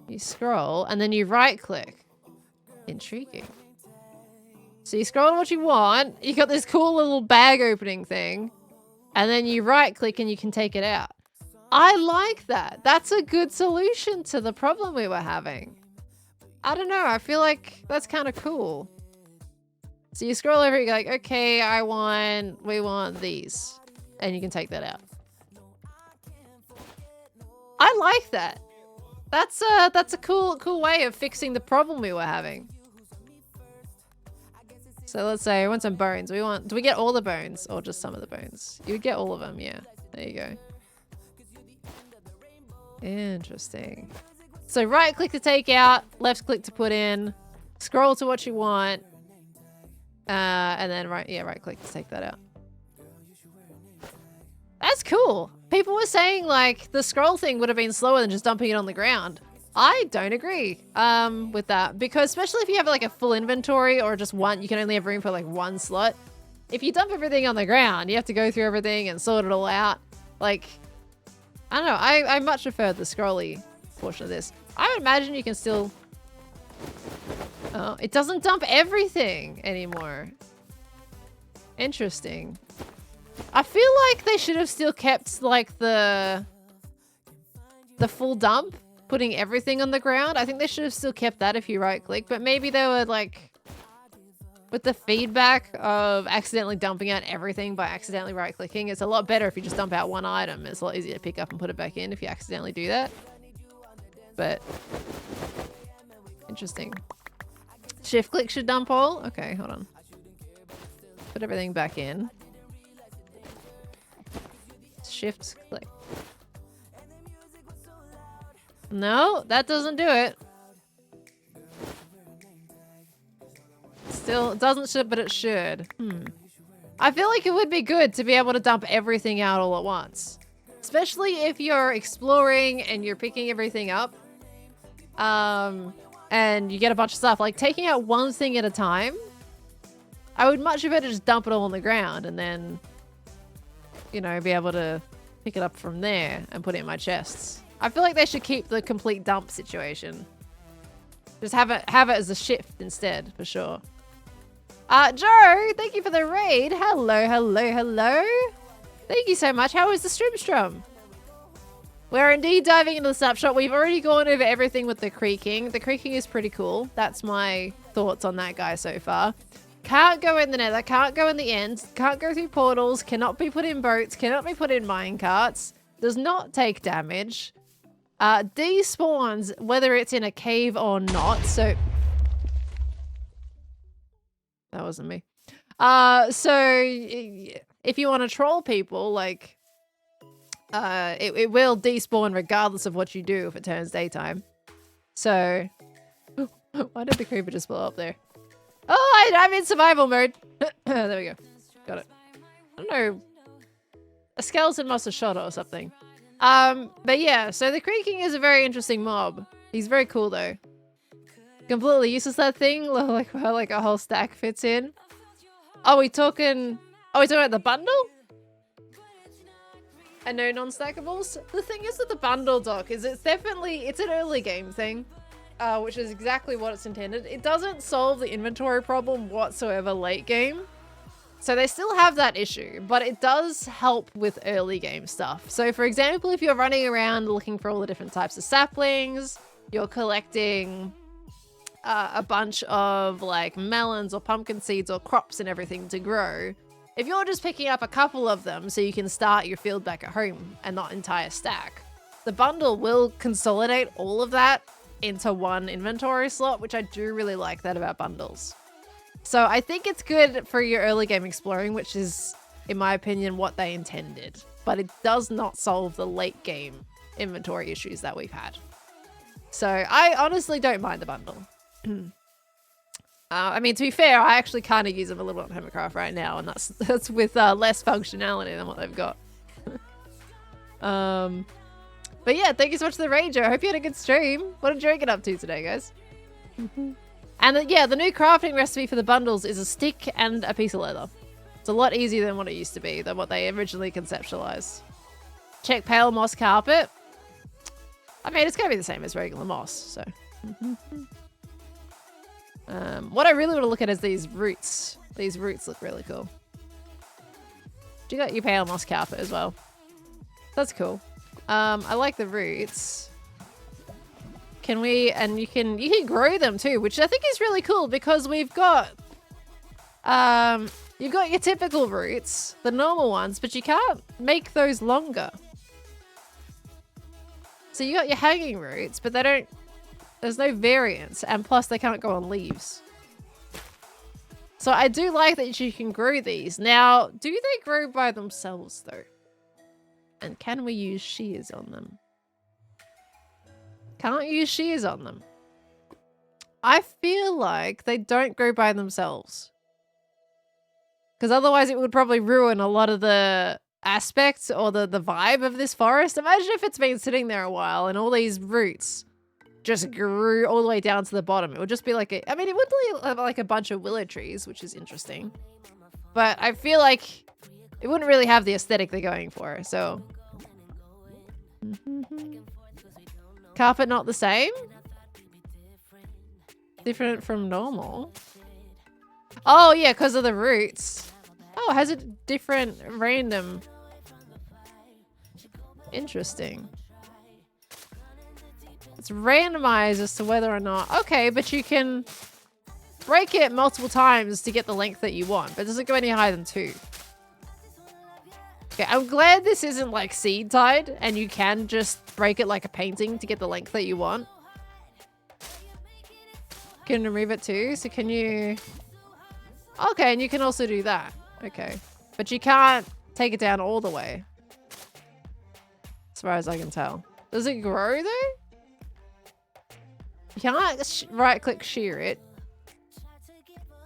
You scroll, and then you right-click. Intriguing. So you scroll to what you want. You got this cool little bag opening thing. and then you right click and you can take it out. I like that. That's a good solution to the problem we were having. I don't know. I feel like that's kind of cool. So you scroll over, you're like, okay, we want these. And you can take that out. I like that. That's a cool way of fixing the problem we were having. So let's say we want some bones. Do we get all the bones or just some of the bones? You would get all of them, yeah. There you go. Interesting. So right click to take out, left click to put in, scroll to what you want, and then right click to take that out. That's cool. People were saying like the scroll thing would have been slower than just dumping it on the ground. I don't agree with that, because especially if you have like a full inventory or just one, you can only have room for like one slot. If you dump everything on the ground, you have to go through everything and sort it all out. Like, I don't know. I much prefer the scrolly portion of this. I would imagine you can still... Oh, it doesn't dump everything anymore. Interesting. I feel like they should have still kept like the full dump, putting everything on the ground. I think they should have still kept that if you right click, but maybe they were like, with the feedback of accidentally dumping out everything by accidentally right clicking, it's a lot better if you just dump out one item. It's a lot easier to pick up and put it back in if you accidentally do that. But interesting. Shift click should dump all. Okay, hold on. Put everything back in. Shift click. No, that doesn't do it. Still, it doesn't, but it should. I feel like it would be good to be able to dump everything out all at once. Especially if you're exploring and you're picking everything up. And you get a bunch of stuff. Like, taking out one thing at a time, I would much prefer to just dump it all on the ground and then, you know, be able to pick it up from there and put it in my chests. I feel like they should keep the complete dump situation. Just have it as a shift instead, for sure. Joe, thank you for the raid. Hello, hello, hello. Thank you so much. How is the Strum? We're indeed diving into the snapshot. We've already gone over everything with the creaking. The creaking is pretty cool. That's my thoughts on that guy so far. Can't go in the nether, can't go in the ends, can't go through portals, cannot be put in boats, cannot be put in minecarts, does not take damage. Despawns whether it's in a cave or not, so... That wasn't me. So if you want to troll people, like... it will despawn regardless of what you do if it turns daytime. So... Why did the creeper just blow up there? Oh, I'm in survival mode. There we go. Got it. I don't know. A skeleton must have shot it or something. But yeah, so the Creaking is a very interesting mob. He's very cool though. Completely useless, that thing. Like a whole stack fits in. Oh, we talking about the bundle? And no non-stackables? The thing is with the bundle, Doc, is it's an early game thing. Which is exactly what it's intended. It doesn't solve the inventory problem whatsoever late game. So they still have that issue, but it does help with early game stuff. So for example, if you're running around looking for all the different types of saplings, you're collecting a bunch of like melons or pumpkin seeds or crops and everything to grow. If you're just picking up a couple of them so you can start your field back at home and not entire stack, the bundle will consolidate all of that into one inventory slot, which I do really like that about bundles. So I think it's good for your early game exploring, which is, in my opinion, what they intended. But it does not solve the late game inventory issues that we've had. So I honestly don't mind the bundle. I mean, to be fair, I actually kind of use them a little on Hermitcraft right now, and that's with less functionality than what they've got. But yeah, thank you so much for the raid, Joe. I hope you had a good stream. What did you get up to today, guys? And yeah, the new crafting recipe for the bundles is a stick and a piece of leather. It's a lot easier than what it used to be, than what they originally conceptualized. Check pale moss carpet. I mean, it's going to be the same as regular moss, so. What I really want to look at is these roots. These roots look really cool. You got your pale moss carpet as well. That's cool. I like the roots. Can we, and you can grow them too, which I think is really cool because we've got, you've got your typical roots, the normal ones, but you can't make those longer. So you got your hanging roots, but they don't, there's no variance, and plus they can't go on leaves. So I do like that you can grow these. Now, do they grow by themselves though? And can we use shears on them? Can't use shears on them. I feel like they don't grow by themselves. Because otherwise it would probably ruin a lot of the aspects or the vibe of this forest. Imagine if it's been sitting there a while and all these roots just grew all the way down to the bottom. It would just be like a, I mean, it would be like a bunch of willow trees, which is interesting. But I feel like it wouldn't really have the aesthetic they're going for, so. Carpet not the same? Different from normal? Oh yeah, because of the roots. Oh, it has a different random. Interesting. It's randomized as to whether or not. Okay, but you can break it multiple times to get the length that you want, but it doesn't go any higher than 2. Okay, I'm glad this isn't like seed tied and you can just break it like a painting to get the length that you want. Can remove it too, so can you... Okay, and you can also do that. Okay, but you can't take it down all the way. As far as I can tell. Does it grow though? You can't right click shear it.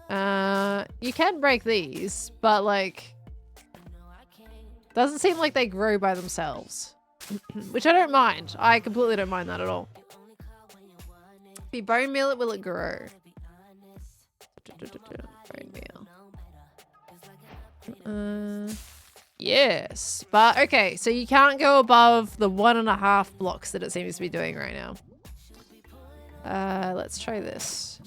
You can break these, but like... Doesn't seem like they grow by themselves. Which I don't mind. I completely don't mind that at all. If you bone meal it, will it grow? Bone meal. Yes. But okay, so you can't go above the 1.5 blocks that it seems to be doing right now. Let's try this.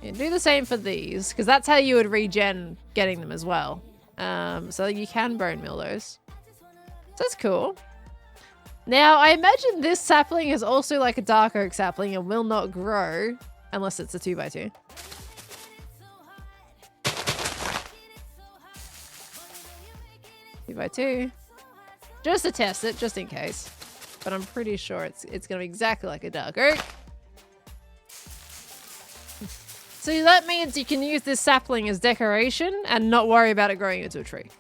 Yeah, do the same for these, because that's how you would regen getting them as well. So you can bone meal those. So that's cool. Now, I imagine this sapling is also like a dark oak sapling and will not grow unless it's a 2x2. Two by two. Just to test it, just in case. But I'm pretty sure it's going to be exactly like a dark oak. So that means you can use this sapling as decoration and not worry about it growing into a tree.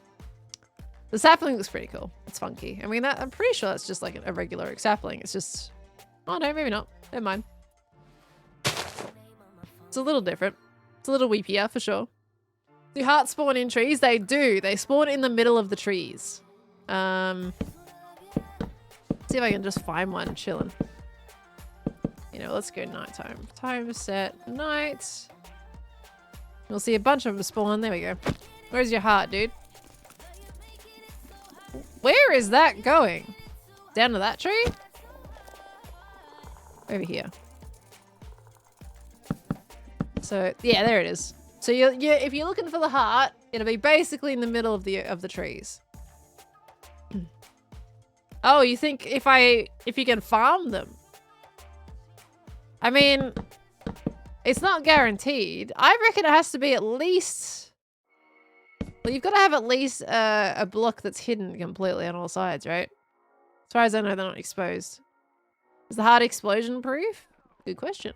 The sapling looks pretty cool. It's funky. I mean, I'm pretty sure that's just like a regular oak sapling. It's just... Oh no, maybe not. Never mind. It's a little different. It's a little weepier for sure. Do hearts spawn in trees? They do. They spawn in the middle of the trees. See if I can just find one chilling. You know, let's go nighttime. Time set night. We'll see a bunch of them spawn. There we go. Where's your heart, dude? Where is that going? Down to that tree? Over here. So, yeah, there it is. So if you're looking for the heart, it'll be basically in the middle of the trees. Oh, you think if you can farm them? I mean, it's not guaranteed. I reckon it has to be at least... Well, you've got to have at least a block that's hidden completely on all sides, right? As far as I know, they're not exposed. Is the heart explosion proof? Good question.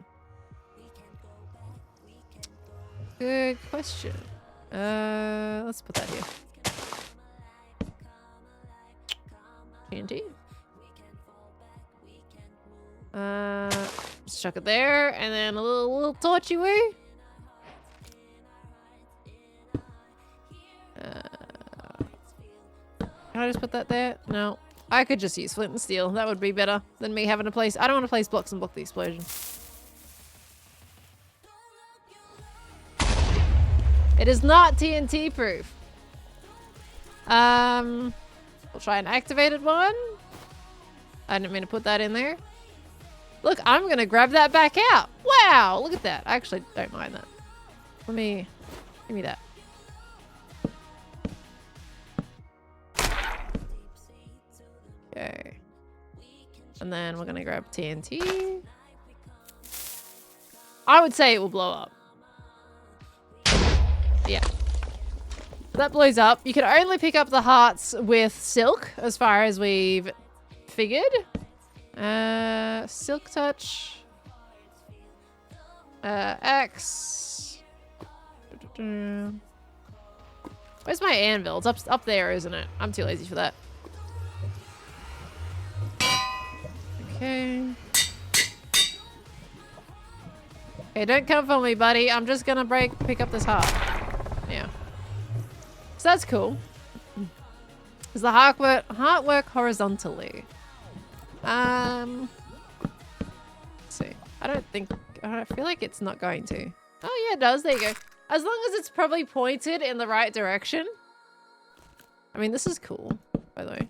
Good question. Let's put that here. TNT. Just chuck it there, and then a little torchy woo. Can I just put that there? No. I could just use flint and steel. That would be better than me having to place... I don't want to place blocks and block the explosion. It is not TNT proof. We'll try an activated one. I didn't mean to put that in there. Look, I'm going to grab that back out. Wow, look at that. I actually don't mind that. Give me that. And then we're gonna grab TNT. I would say it will blow up. Yeah. That blows up. You can only pick up the hearts with silk, as far as we've figured. Silk touch. X. Where's my anvil? It's up there, isn't it? I'm too lazy for that. Okay. Okay, don't come for me, buddy. I'm just gonna pick up this heart. Yeah. So that's cool. Does the heart work horizontally? Let's see. I feel like it's not going to. Oh yeah, it does. There you go. As long as it's probably pointed in the right direction. I mean, this is cool, by the way.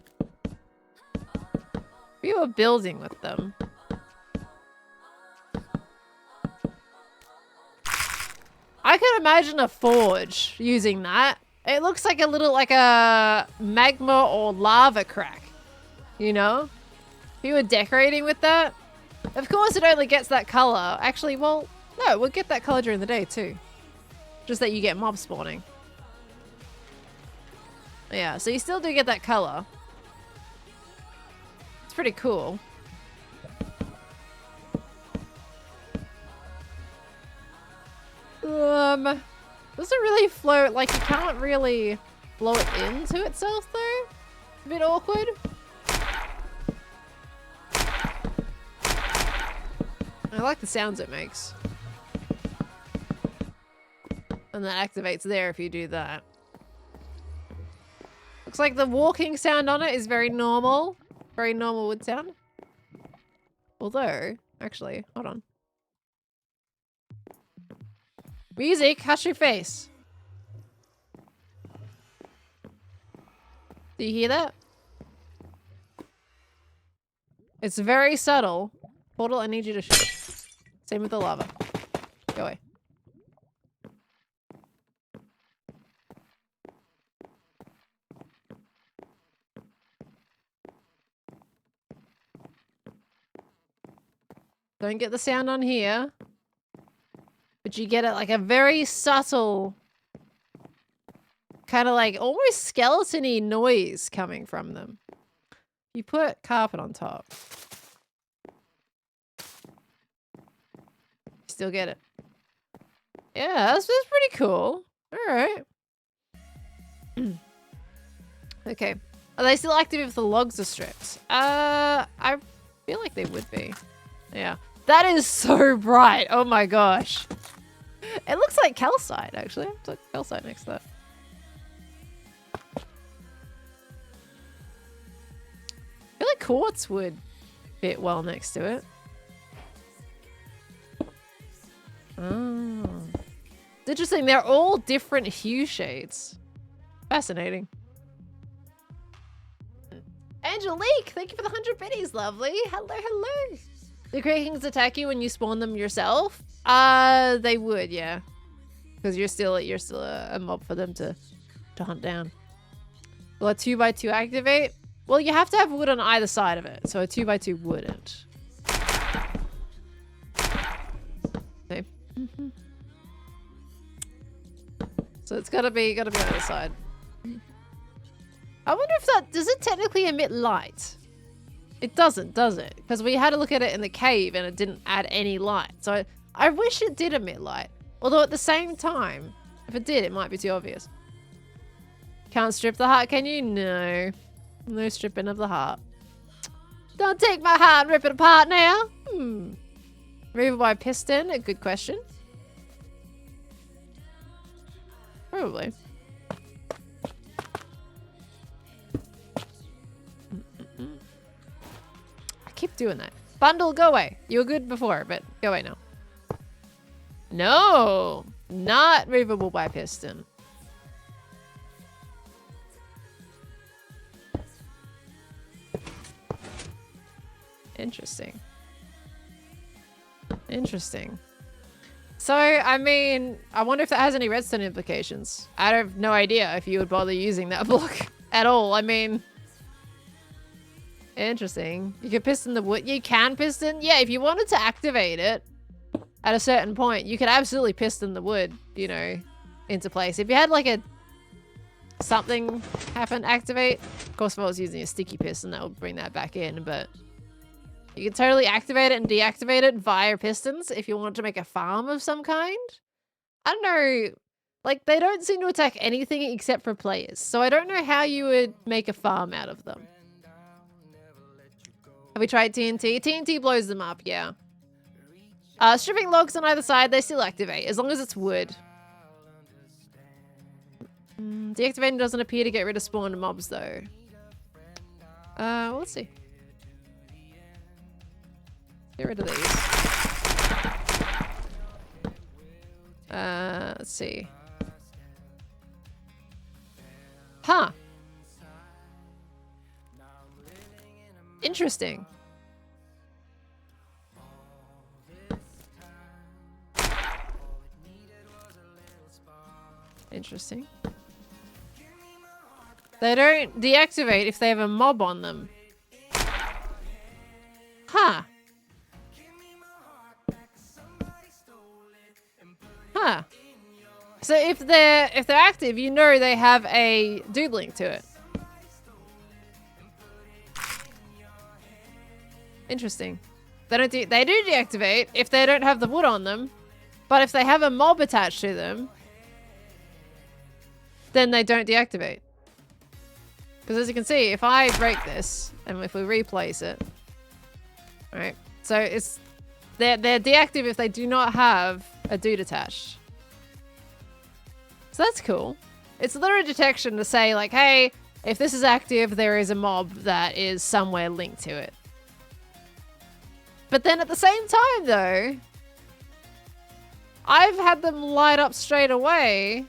We were building with them. I could imagine a forge using that. It looks like a little, like a magma or lava crack, you know? If you were decorating with that. Of course it only gets that color. Actually, well, no, we'll get that color during the day too. Just that you get mob spawning. Yeah, so you still do get that color. It's pretty cool. Doesn't really float, like you can't really blow it into itself though. A bit awkward. I like the sounds it makes. And that activates there if you do that. Looks like the walking sound on it is very normal. Very normal wood sound. Although, actually, hold on. Music, hush your face. Do you hear that? It's very subtle. Portal, I need you to shoot. Same with the lava. Go away. Don't get the sound on here. But you get it like a very subtle, kind of like almost skeleton-y noise coming from them. You put carpet on top. Still get it. Yeah, that's pretty cool. Alright. Okay. Are they still active if the logs are stripped? I feel like they would be. Yeah. That is so bright. Oh my gosh. It looks like calcite, actually. It's like calcite next to that. I feel like quartz would fit well next to it. Oh. It's interesting. They're all different hue shades. Fascinating. Angelique, thank you for the 100 biddies, lovely. Hello, hello. Do Creakings attack you when you spawn them yourself? They would, yeah. Because you're still a mob for them to hunt down. Will a 2x2 activate? Well, you have to have wood on either side of it, so a 2x2 wouldn't. Okay. So it's gotta be on either side. I wonder if that does it technically emit light? It doesn't, does it? Because we had a look at it in the cave and it didn't add any light. So I wish it did emit light. Although at the same time, if it did, it might be too obvious. Can't strip the heart, can you? No. No stripping of the heart. Don't take my heart and rip it apart now. Removal by piston, a good question. Probably. Keep doing that. Bundle, go away. You were good before, but go away now. No, not movable by piston. Interesting. Interesting. So, I mean, I wonder if that has any redstone implications. I have no idea if you would bother using that block at all. I mean... Interesting. You can piston the wood. You can piston? Yeah, if you wanted to activate it at a certain point, you could absolutely piston the wood, you know, into place. If you had like a something happen activate, of course if I was using a sticky piston, that would bring that back in, but you can totally activate it and deactivate it via pistons if you wanted to make a farm of some kind. I don't know. Like, they don't seem to attack anything except for players, so I don't know how you would make a farm out of them. Have we tried TNT? TNT blows them up, yeah. Stripping logs on either side, they still activate, as long as it's wood. Deactivating doesn't appear to get rid of spawned mobs, though. Well, let's see. Get rid of these. Let's see. Huh. Interesting. Interesting. They don't deactivate if they have a mob on them. Huh. Huh. So if they're active, you know they have a dude link to it. Interesting. They do deactivate if they don't have the wood on them, but if they have a mob attached to them, then they don't deactivate. Because as you can see, if I break this and if we replace it, alright, so they're deactive if they do not have a dude attached. So that's cool. It's a literal detection to say like, hey, if this is active, there is a mob that is somewhere linked to it. But then at the same time though, I've had them light up straight away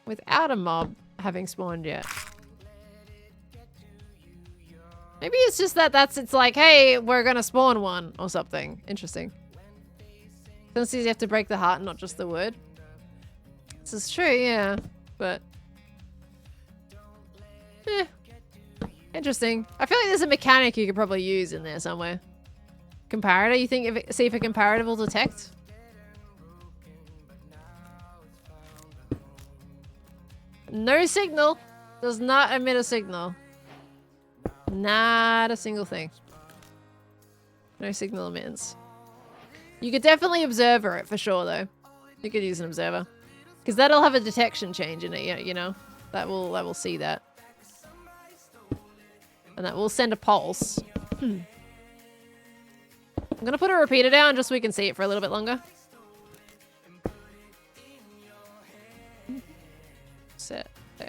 without a mob having spawned yet. Maybe it's just it's like, hey, we're gonna spawn one or something. Interesting. Since you have to break the heart, not just the wood. This is true, yeah, but interesting. I feel like there's a mechanic you could probably use in there somewhere. Comparator, you think see if a comparator will detect? No signal. Does not emit a signal. Not a single thing. No signal emittance. You could definitely observer it for sure though. You could use an observer. Because that'll have a detection change in it, you know? That will see that. And that will send a pulse. I'm gonna put a repeater down just so we can see it for a little bit longer. Set A.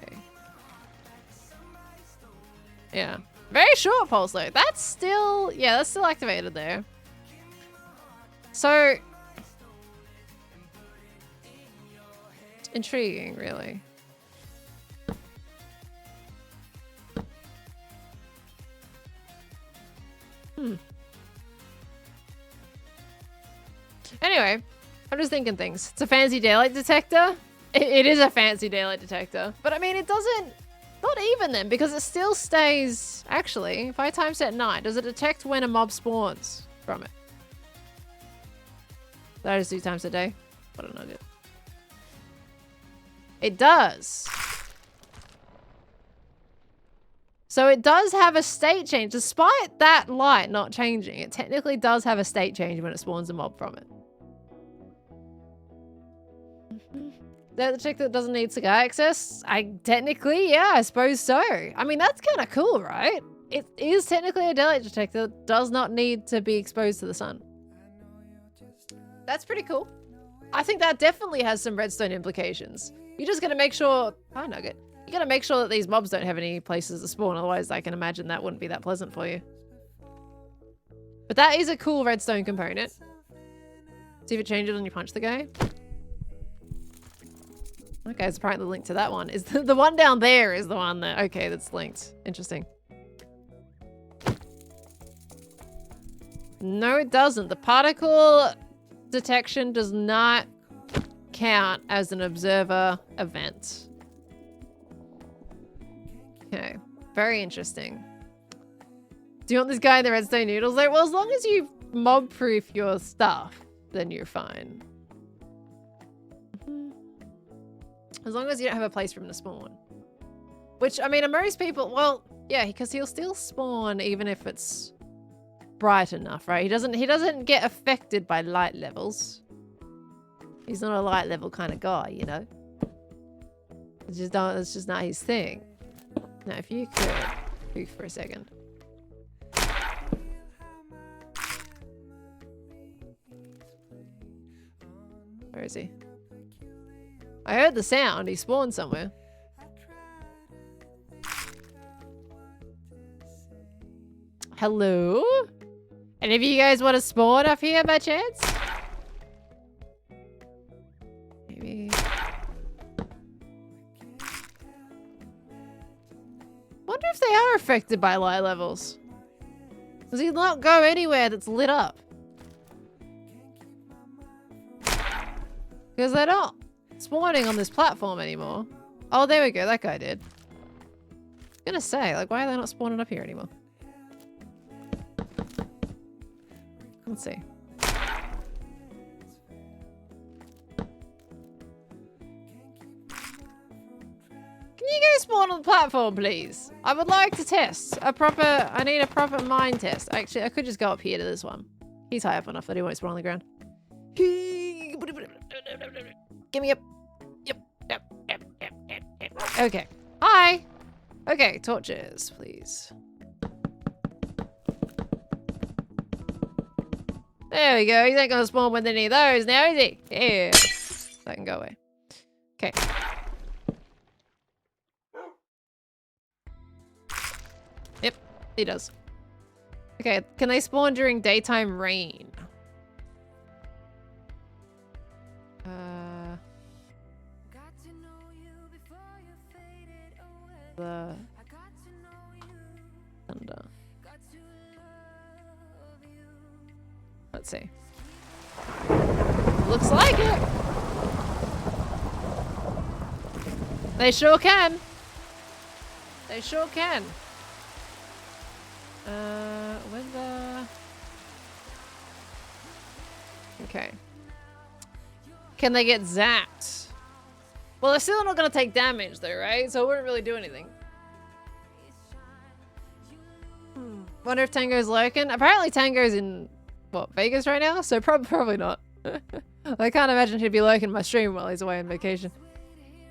Yeah. Very short pulse though. That's still, yeah, that's still activated there. So it's intriguing, really. Anyway, I'm just thinking things. It's a fancy daylight detector. It is a fancy daylight detector. But I mean, it doesn't... Not even then, because it still stays... Actually, if I time set night, does it detect when a mob spawns from it? Did I just do times a day? What a nugget. It does. So it does have a state change. Despite that light not changing, it technically does have a state change when it spawns a mob from it. The detector doesn't need cigar access? Technically, yeah, I suppose so. I mean, that's kind of cool, right? It is technically a daylight detector that does not need to be exposed to the sun. That's pretty cool. I think that definitely has some redstone implications. You're just going to make sure... Oh, nugget. You got to make sure that these mobs don't have any places to spawn, otherwise I can imagine that wouldn't be that pleasant for you. But that is a cool redstone component. See if it changes when you punch the guy. Okay, it's apparently linked to that one. Is the one down there is the one that... Okay, that's linked. Interesting. No, it doesn't. The particle detection does not count as an observer event. Okay. Very interesting. Do you want this guy in the redstone noodles though? Well, as long as you mob-proof your stuff, then you're fine. As long as you don't have a place for him to spawn. Which, I mean, most people, well, yeah, because he'll still spawn even if it's bright enough, right? He doesn't get affected by light levels. He's not a light level kind of guy, you know? It's just not his thing. Now, if you could poof for a second. Where is he? I heard the sound. He spawned somewhere. Hello? Any of you guys want to spawn up here by chance? Maybe. Wonder if they are affected by light levels. Does he not go anywhere that's lit up? Because they're not spawning on this platform anymore. Oh, there we go. That guy did. I was gonna say, like, why are they not spawning up here anymore? Let's see. Can you guys spawn on the platform, please? I would like to test I need a proper mine test. Actually, I could just go up here to this one. He's high up enough that he won't spawn on the ground. Give me up. Yep. Okay. Hi. Okay, torches, please. There we go. He's not gonna spawn with any of those now, is he? Yeah. That can go away. Okay. Yep, he does. Okay, can they spawn during daytime rain? The thunder. Let's see. Looks like it. They sure can. They sure can. With the... Okay. Can they get zapped? Well, they're still not going to take damage though, right? So it wouldn't really do anything. Wonder if Tango's lurking. Apparently Tango's in, what, Vegas right now? So probably not. I can't imagine he'd be lurking my stream while he's away on vacation.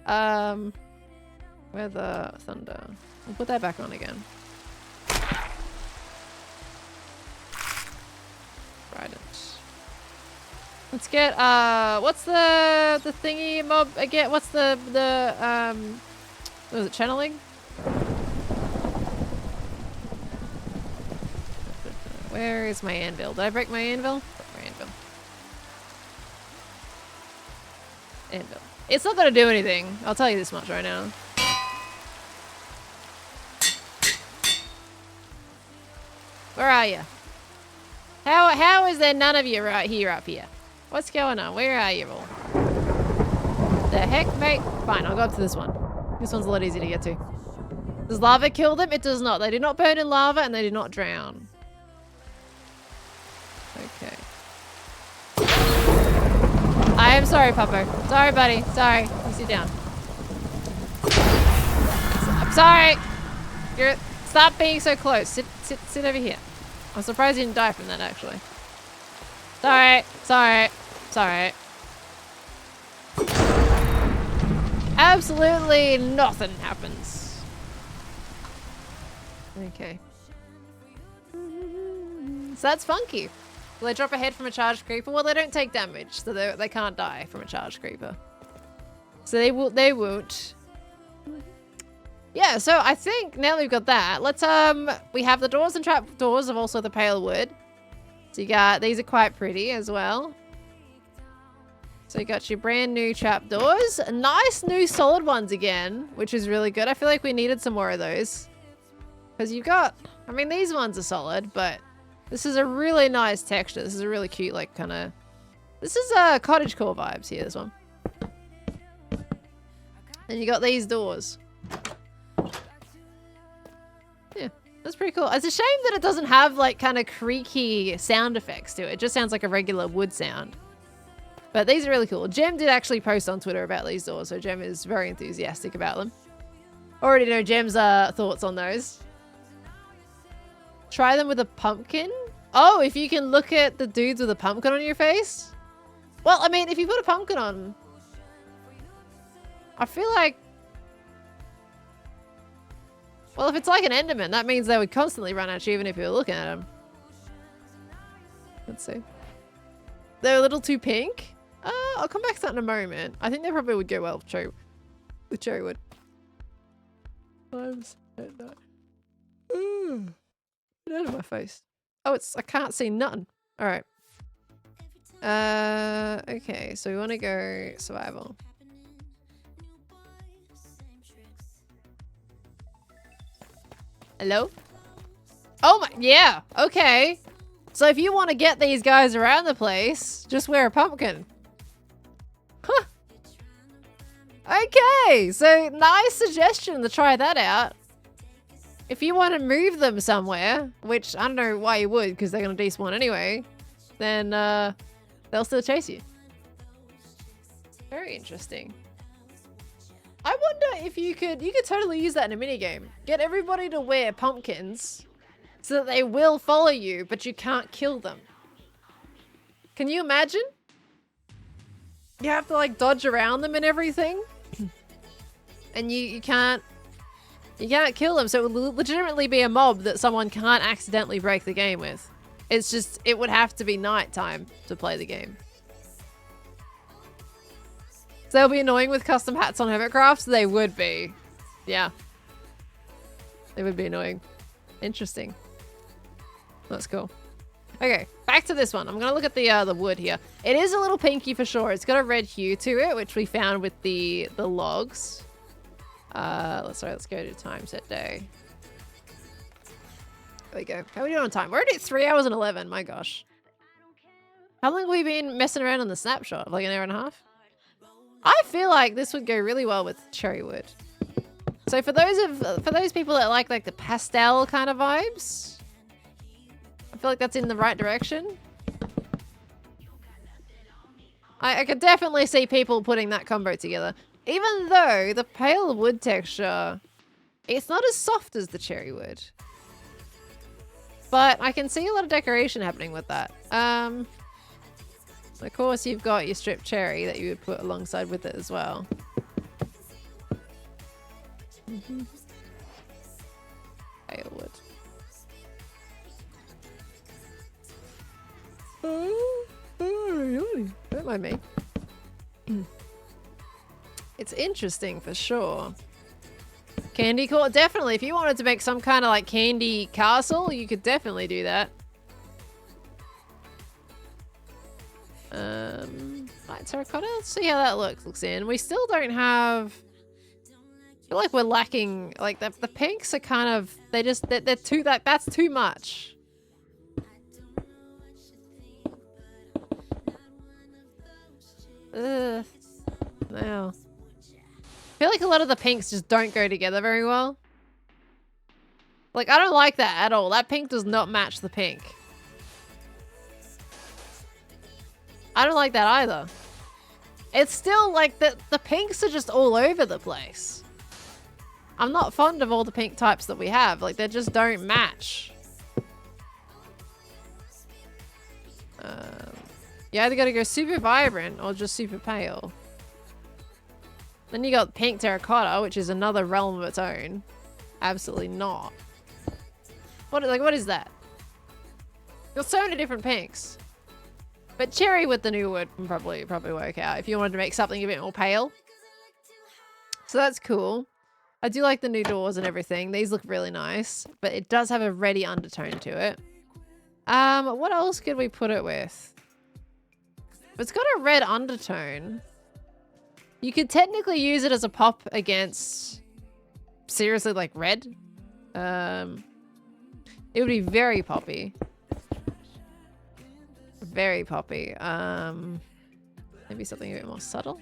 Weather, thunder. We'll put that back on again. Trident. Let's get, what's the thingy mob again? What's the what was it, channeling? Where is my anvil? Did I break my anvil? My anvil. Anvil. It's not gonna do anything. I'll tell you this much right now. Where are you? How is there none of you right here up here? What's going on? Where are you all? The heck, mate? Fine, I'll go up to this one. This one's a lot easier to get to. Does lava kill them? It does not. They do not burn in lava and they do not drown. Okay. I am sorry, Puppo. Sorry, buddy. Sorry. You sit down. I'm sorry. Stop being so close. Sit over here. I'm surprised you didn't die from that, actually. Sorry. Absolutely nothing happens. Okay. So that's funky. Will they drop a head from a charged creeper? Well, they don't take damage, so they can't die from a charged creeper. So they won't. Yeah, so I think now that we've got that, let's we have the doors and trap doors of also the pale wood. So you got, these are quite pretty as well. So you got your brand new trap doors. Nice new solid ones again, which is really good. I feel like we needed some more of those. Because you've got, I mean, these ones are solid, but this is a really nice texture. This is a really cute, like, kind of, this is cottagecore vibes here, this one. Then you got these doors. That's pretty cool. It's a shame that it doesn't have like kind of creaky sound effects to it. It just sounds like a regular wood sound. But these are really cool. Jem did actually post on Twitter about these doors, so Jem is very enthusiastic about them. Already know Jem's thoughts on those. Try them with a pumpkin? Oh, if you can look at the dudes with a pumpkin on your face? Well, I mean, if you put a pumpkin on, I feel like... Well, if it's like an Enderman, that means they would constantly run at you even if you were looking at them. Let's see. They're a little too pink. I'll come back to that in a moment. I think they probably would go well with cherry wood. I'm so Get out of my face. Oh, I can't see nothing. All right. Okay, so we want to go survival. Hello? Oh my, yeah, okay. So if you want to get these guys around the place, just wear a pumpkin. Huh. Okay, so nice suggestion to try that out. If you want to move them somewhere, which I don't know why you would, because they're going to despawn anyway, then they'll still chase you. Very interesting. I wonder if you could totally use that in a minigame. Get everybody to wear pumpkins so that they will follow you, but you can't kill them. Can you imagine? You have to like dodge around them and everything. And you can't kill them, so it would legitimately be a mob that someone can't accidentally break the game with. It's just, it would have to be nighttime to play the game. So they'll be annoying with custom hats on Hermitcraft? They would be. Yeah. They would be annoying. Interesting. That's cool. Okay, back to this one. I'm gonna look at the wood here. It is a little pinky for sure. It's got a red hue to it, which we found with the logs. Let's go to time set day. There we go. How are we doing on time? We're already at 3 hours and 11. My gosh. How long have we been messing around on the snapshot? Like an hour and a half? I feel like this would go really well with cherry wood. So for those people that like the pastel kind of vibes, I feel like that's in the right direction. I could definitely see people putting that combo together. Even though the pale wood texture, it's not as soft as the cherry wood. But I can see a lot of decoration happening with that. Of course, you've got your stripped cherry that you would put alongside with it as well. Pale wood. Oh, really? Don't mind me. It's interesting for sure. Candy court, definitely. If you wanted to make some kind of like candy castle, you could definitely do that. Light terracotta. Let's see how that looks in. We still don't have. I feel like we're lacking. Like the pinks are kind of. They're too. That's too much. Ugh. No. I feel like a lot of the pinks just don't go together very well. Like, I don't like that at all. That pink does not match the pink. I don't like that either. It's still like the pinks are just all over the place. I'm not fond of all the pink types that we have. Like, they just don't match. You either gotta go super vibrant or just super pale. Then you got pink terracotta, which is another realm of its own. Absolutely not. What is that? Got so many different pinks. But cherry with the new wood can probably work out if you wanted to make something a bit more pale. So that's cool. I do like the new doors and everything. These look really nice, but it does have a reddy undertone to it. What else could we put it with? It's got a red undertone. You could technically use it as a pop against seriously like red. It would be very poppy. Very poppy. Maybe something a bit more subtle.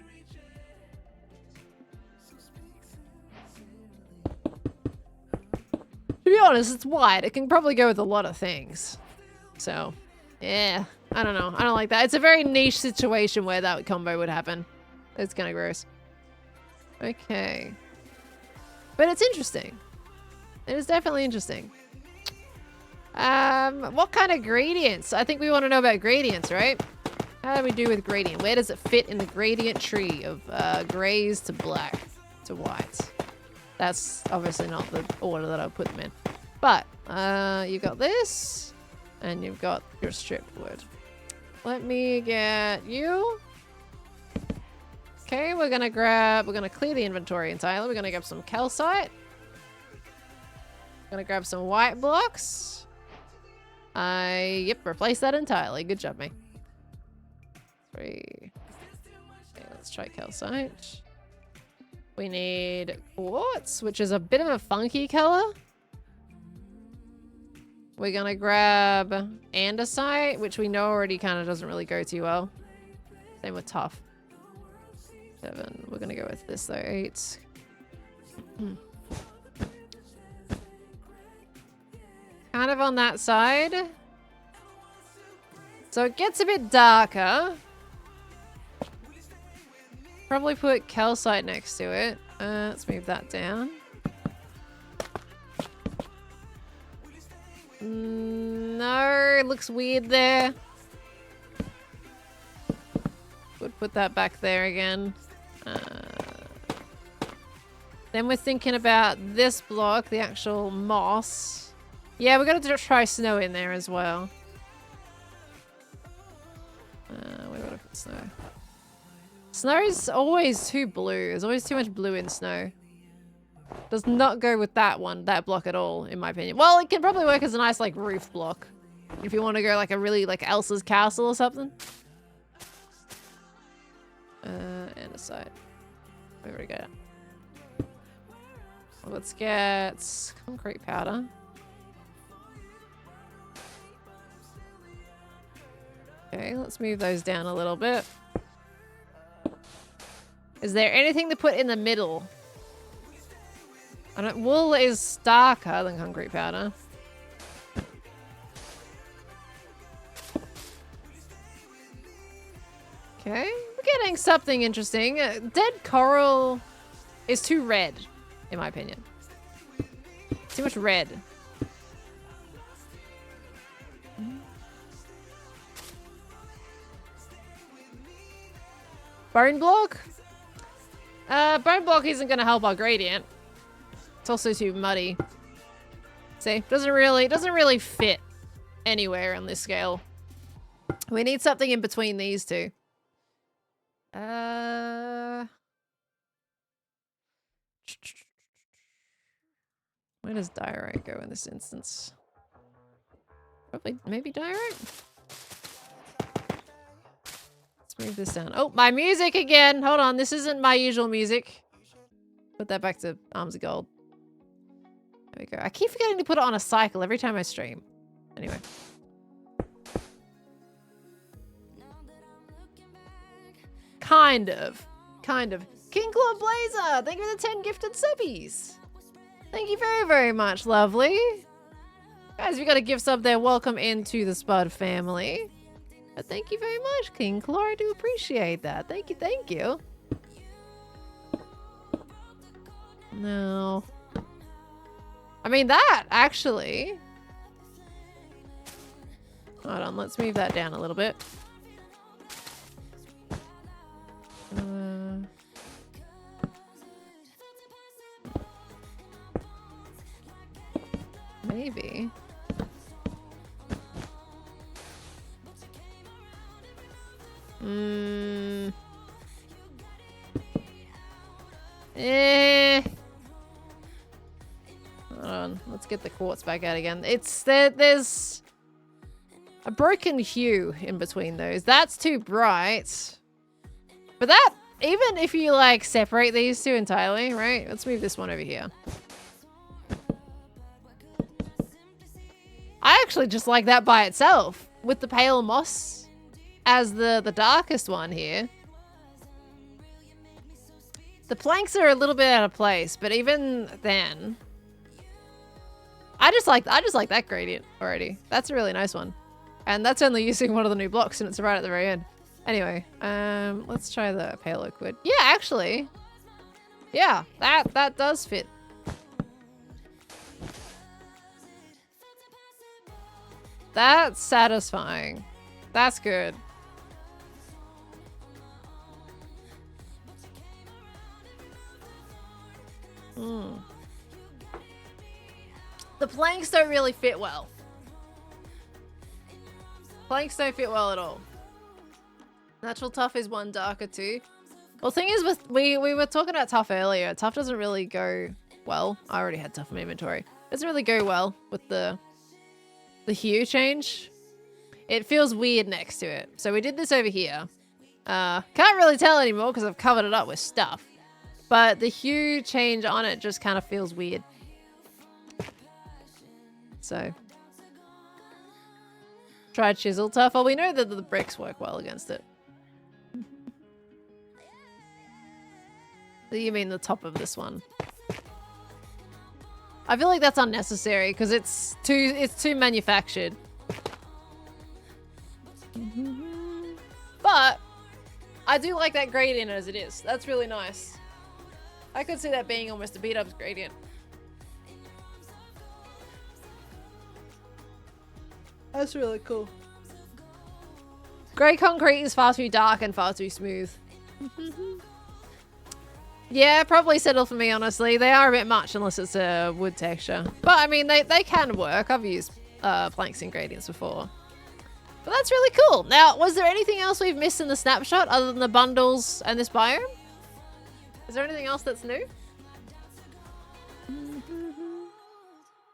To be be honest, it's white. It can probably go with a lot of things. So, yeah. I don't know. I don't like that. It's a very niche situation where that combo would happen. It's kind of gross. Okay. But it's interesting. It is definitely interesting. What kind of gradients? I think we want to know about gradients, right? How do we do with gradient? Where does it fit in the gradient tree of grays to black to white? That's obviously not the order that I put them in. But you got this, and you've got your stripped wood. Let me get you. Okay, we're gonna clear the inventory entirely. We're gonna grab some calcite. Gonna grab some white blocks. Yep, replace that entirely. Good job, mate. 3. Okay, let's try calcite. We need quartz, which is a bit of a funky color. We're gonna grab andesite, which we know already kind of doesn't really go too well. Same with tough. 7. We're gonna go with this though. 8. Kind of on that side. So it gets a bit darker. Probably put calcite next to it. Let's move that down. No, it looks weird there. Would put that back there again. Then we're thinking about this block, the actual moss. Yeah, we're gonna try snow in there as well. Where would I put snow? Snow's always too blue. There's always too much blue in snow. Does not go with that block at all, in my opinion. Well, it can probably work as a nice, like, roof block. If you want to go, like, a really, like, Elsa's castle or something. Andesite. Where we go? Well, let's get concrete powder. Okay, let's move those down a little bit. Is there anything to put in the middle? Wool is darker than concrete powder. Okay, we're getting something interesting. Dead coral is too red, in my opinion. Too much red. Bone block? Bone block isn't going to help our gradient. It's also too muddy. See, doesn't really fit anywhere on this scale. We need something in between these two. Where does diorite go in this instance? Probably, maybe diorite? Let's move this down. Oh, my music again! Hold on, this isn't my usual music. Put that back to Arms of Gold. There we go. I keep forgetting to put it on a cycle every time I stream. Anyway. Kind of. King Claw Blazer! Thank you for the 10 gifted subbies! Thank you very, very much, lovely. Guys, if you got a gift sub there, welcome into the Spud family. But thank you very much, King Claw. I do appreciate that. Thank you, thank you. No. I mean, that, actually. Hold on, let's move that down a little bit. Maybe. Hold on, let's get the quartz back out again. There's a broken hue in between those. That's too bright. But that, even if you like separate these two entirely, right? Let's move this one over here. I actually just like that by itself, with the pale moss as the darkest one here. The planks are a little bit out of place, but even then, I just like that gradient already. That's a really nice one. And that's only using one of the new blocks and it's right at the very end. Anyway, let's try the pale oak wood. Yeah, actually. Yeah, that does fit. That's satisfying. That's good. The planks don't really fit well. Planks don't fit well at all. Natural tough is 1, darker 2. Well, thing is, we were talking about tough earlier. Tough doesn't really go well. I already had tough in my inventory. Doesn't really go well with the hue change. It feels weird next to it. So we did this over here. Can't really tell anymore because I've covered it up with stuff. But the hue change on it just kind of feels weird. So. Try chisel tough. Well, we know that the bricks work well against it. You mean the top of this one? I feel like that's unnecessary because it's too manufactured. But I do like that gradient as it is. That's really nice. I could see that being almost a beat up gradient. That's really cool. Grey concrete is far too dark and far too smooth. Yeah, probably settle for me, honestly. They are a bit much unless it's a wood texture. But, I mean, they can work. I've used planks and gradients before. But that's really cool. Now, was there anything else we've missed in the snapshot other than the bundles and this biome? Is there anything else that's new?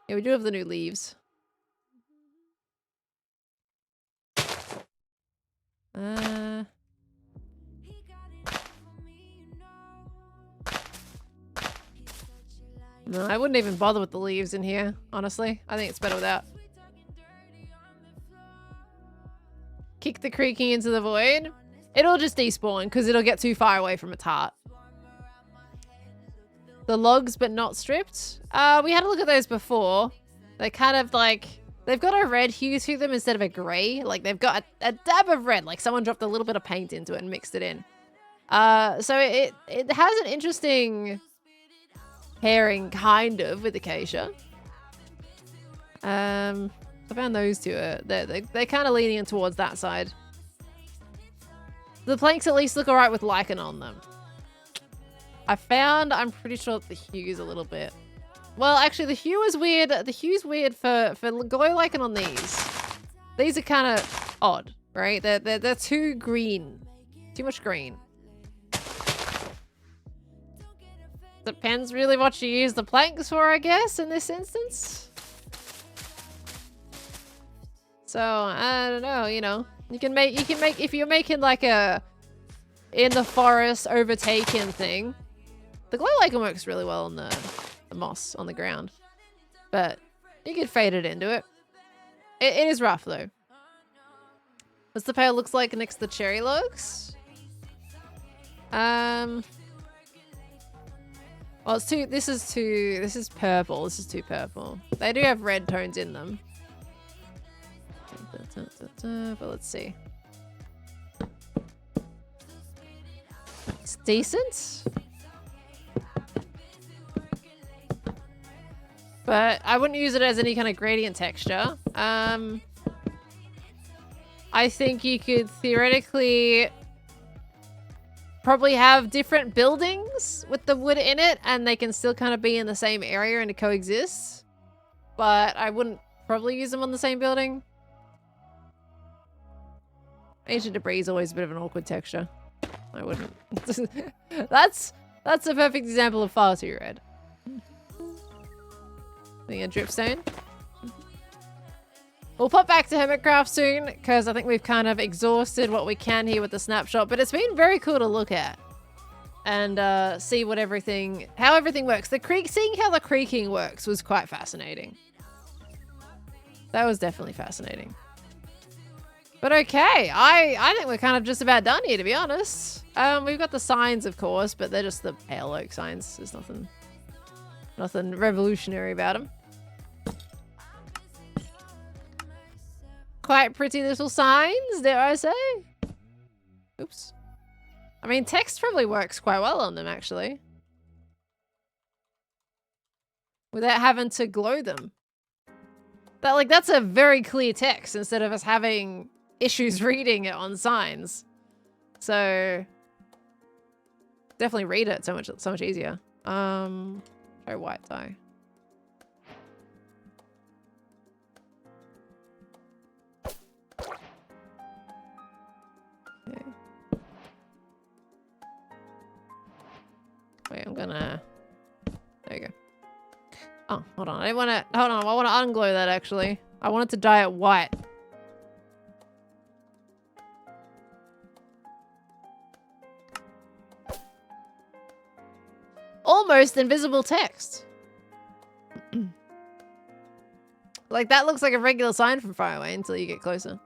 Yeah, we do have the new leaves. No, I wouldn't even bother with the leaves in here, honestly. I think it's better without. Kick the creaking into the void. It'll just despawn because it'll get too far away from its heart. The logs but not stripped. We had a look at those before. They're kind of like, they've got a red hue to them instead of a gray. Like they've got a dab of red, like someone dropped a little bit of paint into it and mixed it in. So it has an interesting pairing kind of with acacia. I found those two. They're kind of leaning towards that side. The planks at least look alright with lichen on them. I'm pretty sure the hue's a little bit. Well, actually, the hue is weird. The hue's weird for glow lichen on these. These are kind of odd, right? They're too green. Too much green. Depends really what you use the planks for, I guess, in this instance. So, I don't know, you know. You can make, if you're making like a in the forest overtaken thing, the glow lichen works really well on the moss on the ground. But you could fade it into it. It is rough though. What's the pale looks like next to the cherry logs? Well, this is purple. This is too purple. They do have red tones in them. But let's see. It's decent. But I wouldn't use it as any kind of gradient texture. I think you could theoretically probably have different buildings with the wood in it and they can still kind of be in the same area and coexist. But I wouldn't probably use them on the same building. Ancient debris is always a bit of an awkward texture. I wouldn't. That's a perfect example of far too red. Being a dripstone. We'll pop back to Hermitcraft soon because I think we've kind of exhausted what we can here with the snapshot, but it's been very cool to look at and see what how everything works. Seeing how the creaking works was quite fascinating. That was definitely fascinating. But okay, I think we're kind of just about done here, to be honest. We've got the signs, of course, but they're just the pale oak signs. There's nothing revolutionary about them. quite pretty little signs, dare I say. Oops. I mean, text probably works quite well on them, actually. Without having to glow them. That's a very clear text instead of us having issues reading it on signs. So definitely read it so much easier. Try white dye. Okay. Wait, I'm gonna. There you go. Oh, hold on. I want to unglow that actually. I wanted to dye it white. Almost invisible text. Like that looks like a regular sign from far away until you get closer.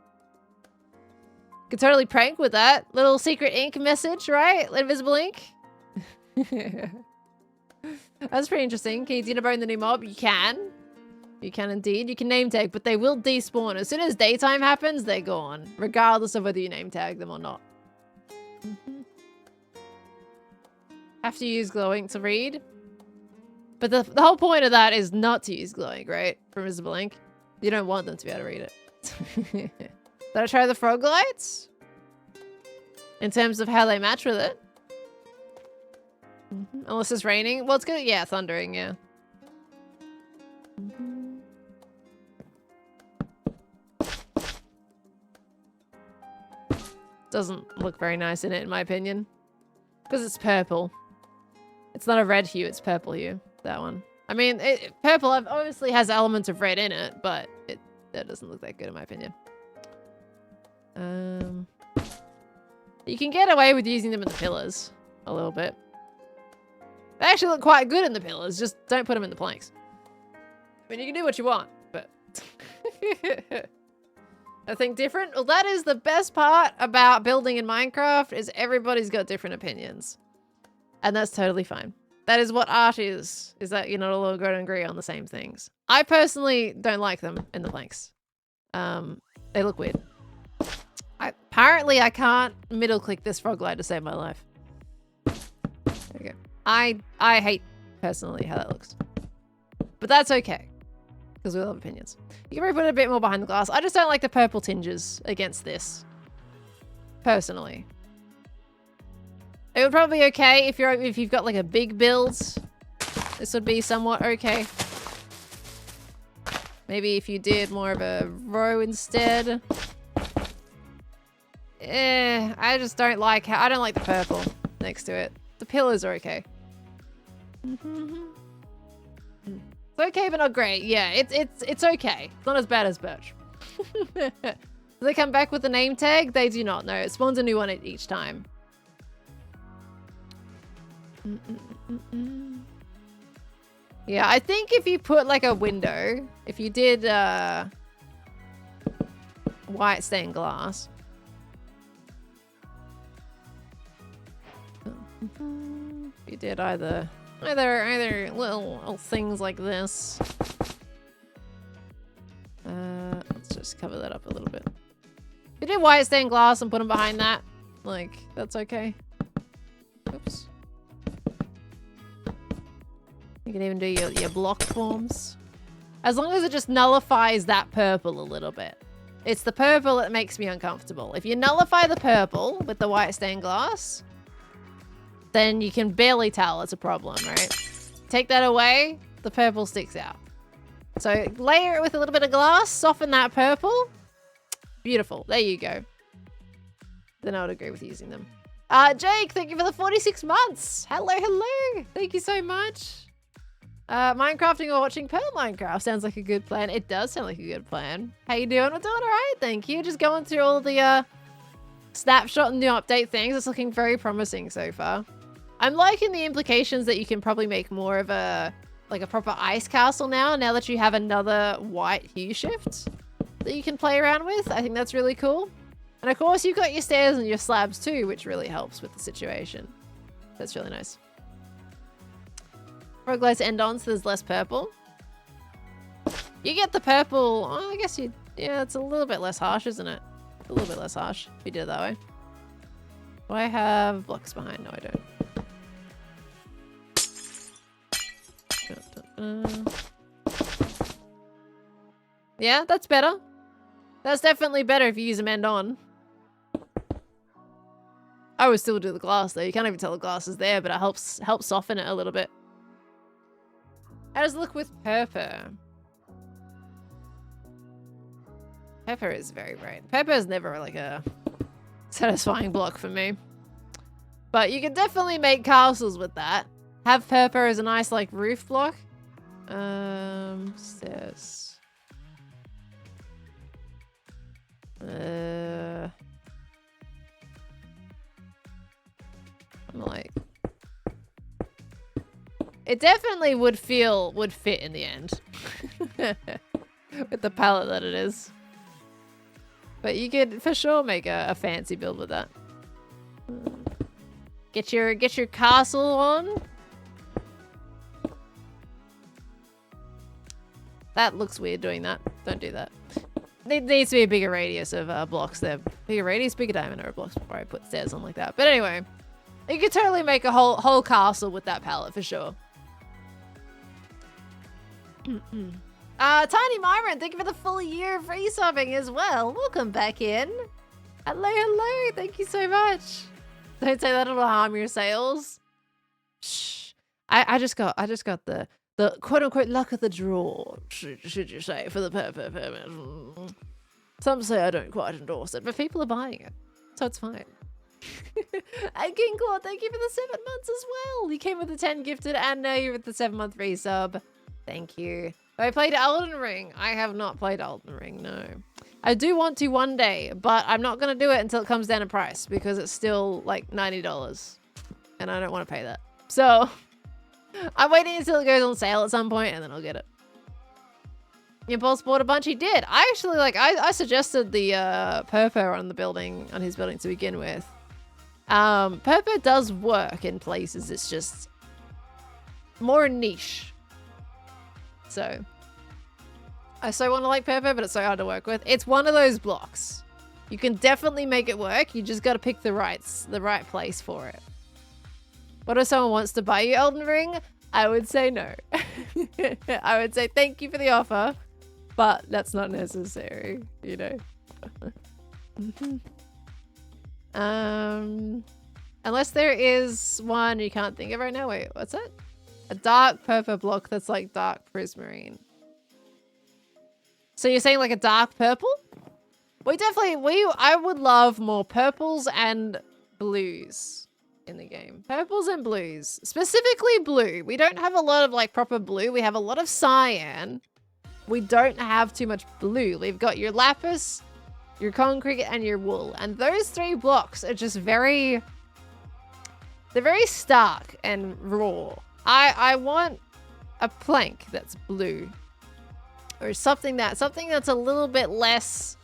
Could totally prank with that. Little secret ink message, right? Invisible ink. That's pretty interesting. Can you debone the new mob? You can. You can indeed. You can name tag, but they will despawn. As soon as daytime happens, they're gone. Regardless of whether you name tag them or not. Have to use glow ink to read. But the whole point of that is not to use glow ink, right? For invisible ink. You don't want them to be able to read it. Did I try the frog lights? In terms of how they match with it? Unless it's raining. Well, it's good. Yeah, thundering, yeah. Doesn't look very nice in it, in my opinion. Because it's purple. It's not a red hue, it's purple hue. That one. I mean, purple obviously has elements of red in it, but that doesn't look that good in my opinion. You can get away with using them in the pillars a little bit. They actually look quite good in the pillars, just don't put them in the planks. I mean, you can do what you want, but... I think different? Well, that is the best part about building in Minecraft, is everybody's got different opinions. And that's totally fine. That is what art is that you're not all going to agree on the same things. I personally don't like them in the planks. They look weird. Apparently, I can't middle click this frog light to save my life. There we go. I hate, personally, how that looks. But that's okay. Because we all have opinions. You can probably put it a bit more behind the glass. I just don't like the purple tinges against this. Personally. It would probably be okay if you've got like a big build. This would be somewhat okay. Maybe if you did more of a row instead. I just don't like I don't like the purple next to it. The pillars are okay. It's okay, but not great. Yeah, it's okay. It's not as bad as birch. Do they come back with the name tag? They do not. No, it spawns a new one each time. Yeah, I think if you put like a window, if you did white stained glass. You did either little things like this. Let's just cover that up a little bit. If you did white stained glass and put them behind that, like, that's okay. Oops. You can even do your block forms. As long as it just nullifies that purple a little bit. It's the purple that makes me uncomfortable. If you nullify the purple with the white stained glass, then you can barely tell it's a problem, right? Take that away, the purple sticks out. So layer it with a little bit of glass, soften that purple. Beautiful, there you go. Then I would agree with using them. Jake, thank you for the 46 months. Hello, hello. Thank you so much. Minecrafting or watching Pearl Minecraft sounds like a good plan. It does sound like a good plan. How you doing? We're doing all right, thank you. Just going through all the snapshot and new update things. It's looking very promising so far. I'm liking the implications that you can probably make more of a proper ice castle now that you have another white hue shift that you can play around with. I think that's really cool. And of course you've got your stairs and your slabs too, which really helps with the situation. That's really nice. Frog lights end on, so there's less purple. You get the purple. Oh, I guess you Yeah, it's a little bit less harsh, isn't it? A little bit less harsh if you did it that way. Do I have blocks behind? No, I don't. Yeah, that's better. That's definitely better if you use them end on. I would still do the glass though. You can't even tell the glass is there, but it helps soften it a little bit. How does it look with purple? Pepper is very bright. Pepper is never like a satisfying block for me. But you can definitely make castles with that. Have pepper as a nice like roof block. Stairs. I'm like, it definitely would fit in the end. With the palette that it is. But you could for sure make a fancy build with that. Get your castle on. That looks weird doing that. Don't do that. There needs to be a bigger radius of blocks there. Bigger radius, bigger diameter of blocks before I put stairs on like that. But anyway, you could totally make a whole castle with that palette for sure. Tiny Myron, thank you for the full year of resubbing as well. Welcome back in. Hello, hello. Thank you so much. Don't say that, it'll harm your sales. Shh. I just got the quote unquote luck of the draw, should you say, for the permit. Some say I don't quite endorse it, but people are buying it, so it's fine. And King Claw, thank you for the 7 months as well. You came with the 10 gifted, and now you're with the 7-month resub. Thank you. I played Elden Ring. I have not played Elden Ring, no. I do want to one day, but I'm not going to do it until it comes down in price because it's still like $90 and I don't want to pay that. So I'm waiting until it goes on sale at some point and then I'll get it. Impulse bought a bunch. He did. I actually I suggested the Purpo on his building to begin with. Purpo does work in places. It's just more niche. So I so want to like Purpo, but it's so hard to work with. It's one of those blocks. You can definitely make it work. You just got to pick the right place for it. What if someone wants to buy you Elden Ring? I would say no. I would say thank you for the offer, but that's not necessary, you know. Unless there is one you can't think of right now. Wait, what's that? A dark purple block that's like dark prismarine. So you're saying like a dark purple? I would love more purples and blues in the game. Purples and blues. Specifically blue. We don't have a lot of like proper blue. We have a lot of cyan. We don't have too much blue. We've got your lapis, your concrete, and your wool. And those 3 blocks are just they're very stark and raw. I want a plank that's blue. Or something that's a little bit less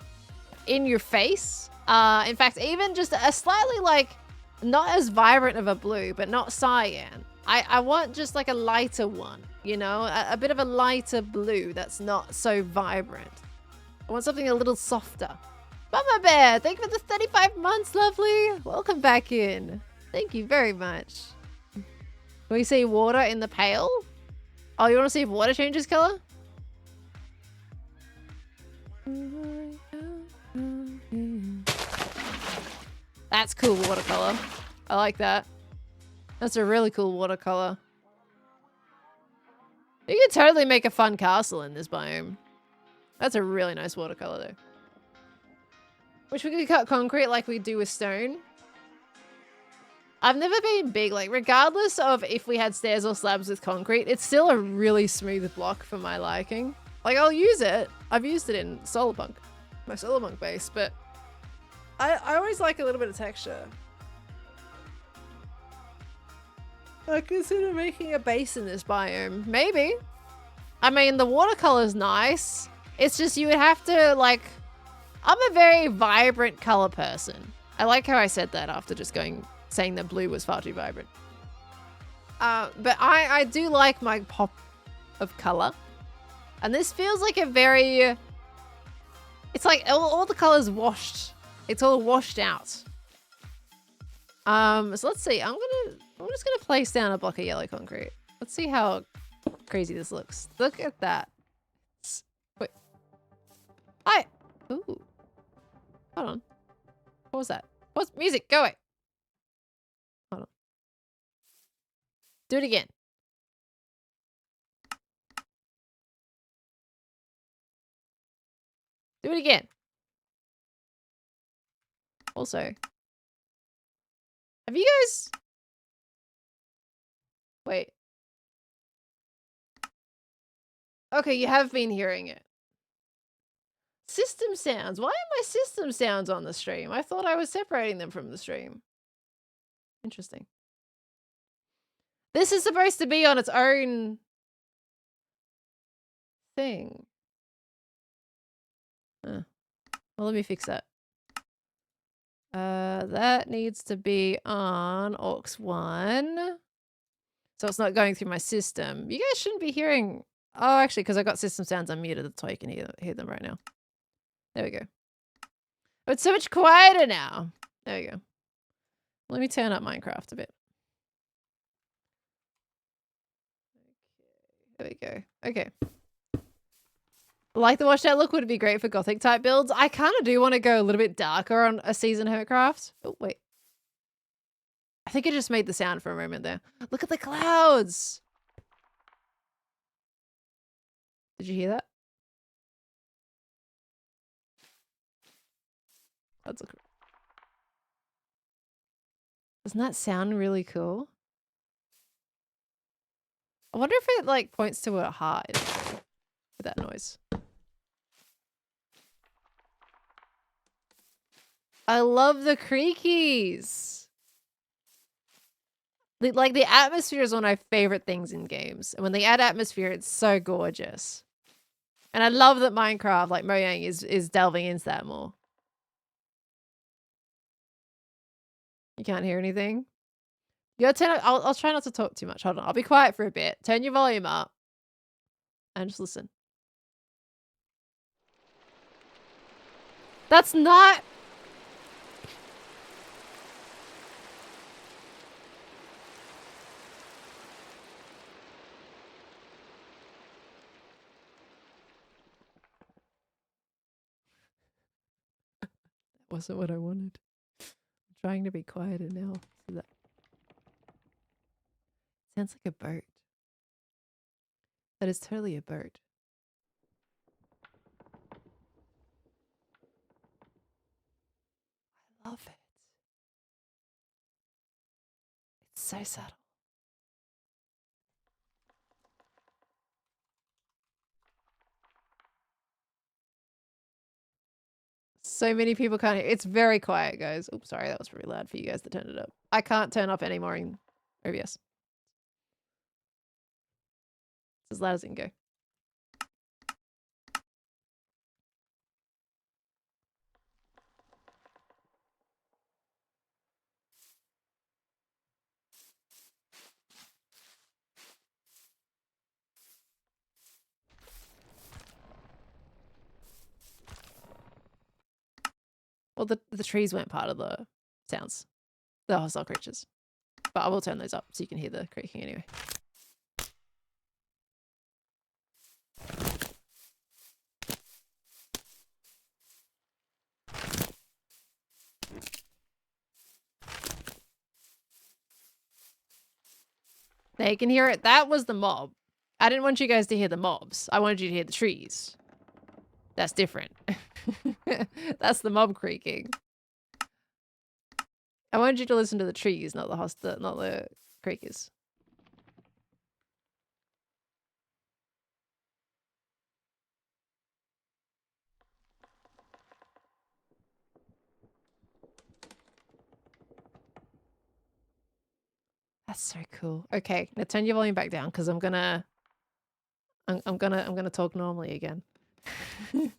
in your face. In fact, even just a slightly like, not as vibrant of a blue, but not cyan. I want just like a lighter one, you know? A bit of a lighter blue that's not so vibrant. I want something a little softer. Mama Bear, thank you for the 35 months, lovely. Welcome back in. Thank you very much. Can we see water in the pail? Oh, you want to see if water changes color? That's cool watercolor. I like that. That's a really cool watercolor. You could totally make a fun castle in this biome. That's a really nice watercolor though. Wish we could cut concrete like we do with stone. I've never been big, like regardless of if we had stairs or slabs with concrete, it's still a really smooth block for my liking. Like I'll use it. I've used it in Solarpunk, my Solarpunk base, but I always like a little bit of texture. I consider making a base in this biome. Maybe. I mean, the watercolor's nice. It's just you would have to like, I'm a very vibrant color person. I like how I said that after just saying that blue was far too vibrant. But I do like my pop of color. And this feels like a very It's like all the colors washed. It's all washed out. So let's see. I'm just gonna place down a block of yellow concrete. Let's see how crazy this looks. Look at that. Wait. Ooh. Hold on. What was that? What's music? Go away. Hold on. Do it again. Do it again. Also, have you guys... Wait. Okay, you have been hearing it. System sounds. Why are my system sounds on the stream? I thought I was separating them from the stream. Interesting. This is supposed to be on its own thing. Well, let me fix that. That needs to be on aux 1. So it's not going through my system. You guys shouldn't be hearing... Oh, actually, because I got system sounds unmuted. That's why you can hear them right now. There we go. Oh, it's so much quieter now. There we go. Let me turn up Minecraft a bit. There we go. Okay. Like the washed out look would be great for gothic type builds. I kind of do want to go a little bit darker on a season Hermitcraft. Oh, wait. I think I just made the sound for a moment there. Look at the clouds. Did you hear that? That's okay. Doesn't that sound really cool? I wonder if it like points to a heart with that noise. I love the creakies. Like the atmosphere is one of my favorite things in games. And when they add atmosphere, it's so gorgeous. And I love that Minecraft, like Mojang, is delving into that more. You can't hear anything? You gotta turn. I'll try not to talk too much. Hold on. I'll be quiet for a bit. Turn your volume up. And just listen. That's not... wasn't what I wanted. I'm trying to be quieter now. So that sounds like a bird. That is totally a bird. I love it. It's so subtle. So many people can't hear. It's very quiet, guys. Oops, sorry, that was very loud for you guys to turn it up. I can't turn up anymore in OBS. It's as loud as it can go. Well, the trees weren't part of the sounds. The hostile creatures. But I will turn those up so you can hear the creaking anyway. Now you can hear it. That was the mob. I didn't want you guys to hear the mobs. I wanted you to hear the trees. That's different. That's the mob creaking. I wanted you to listen to the trees, not the creakers. That's so cool. Okay, now turn your volume back down because I'm gonna talk normally again. Okay.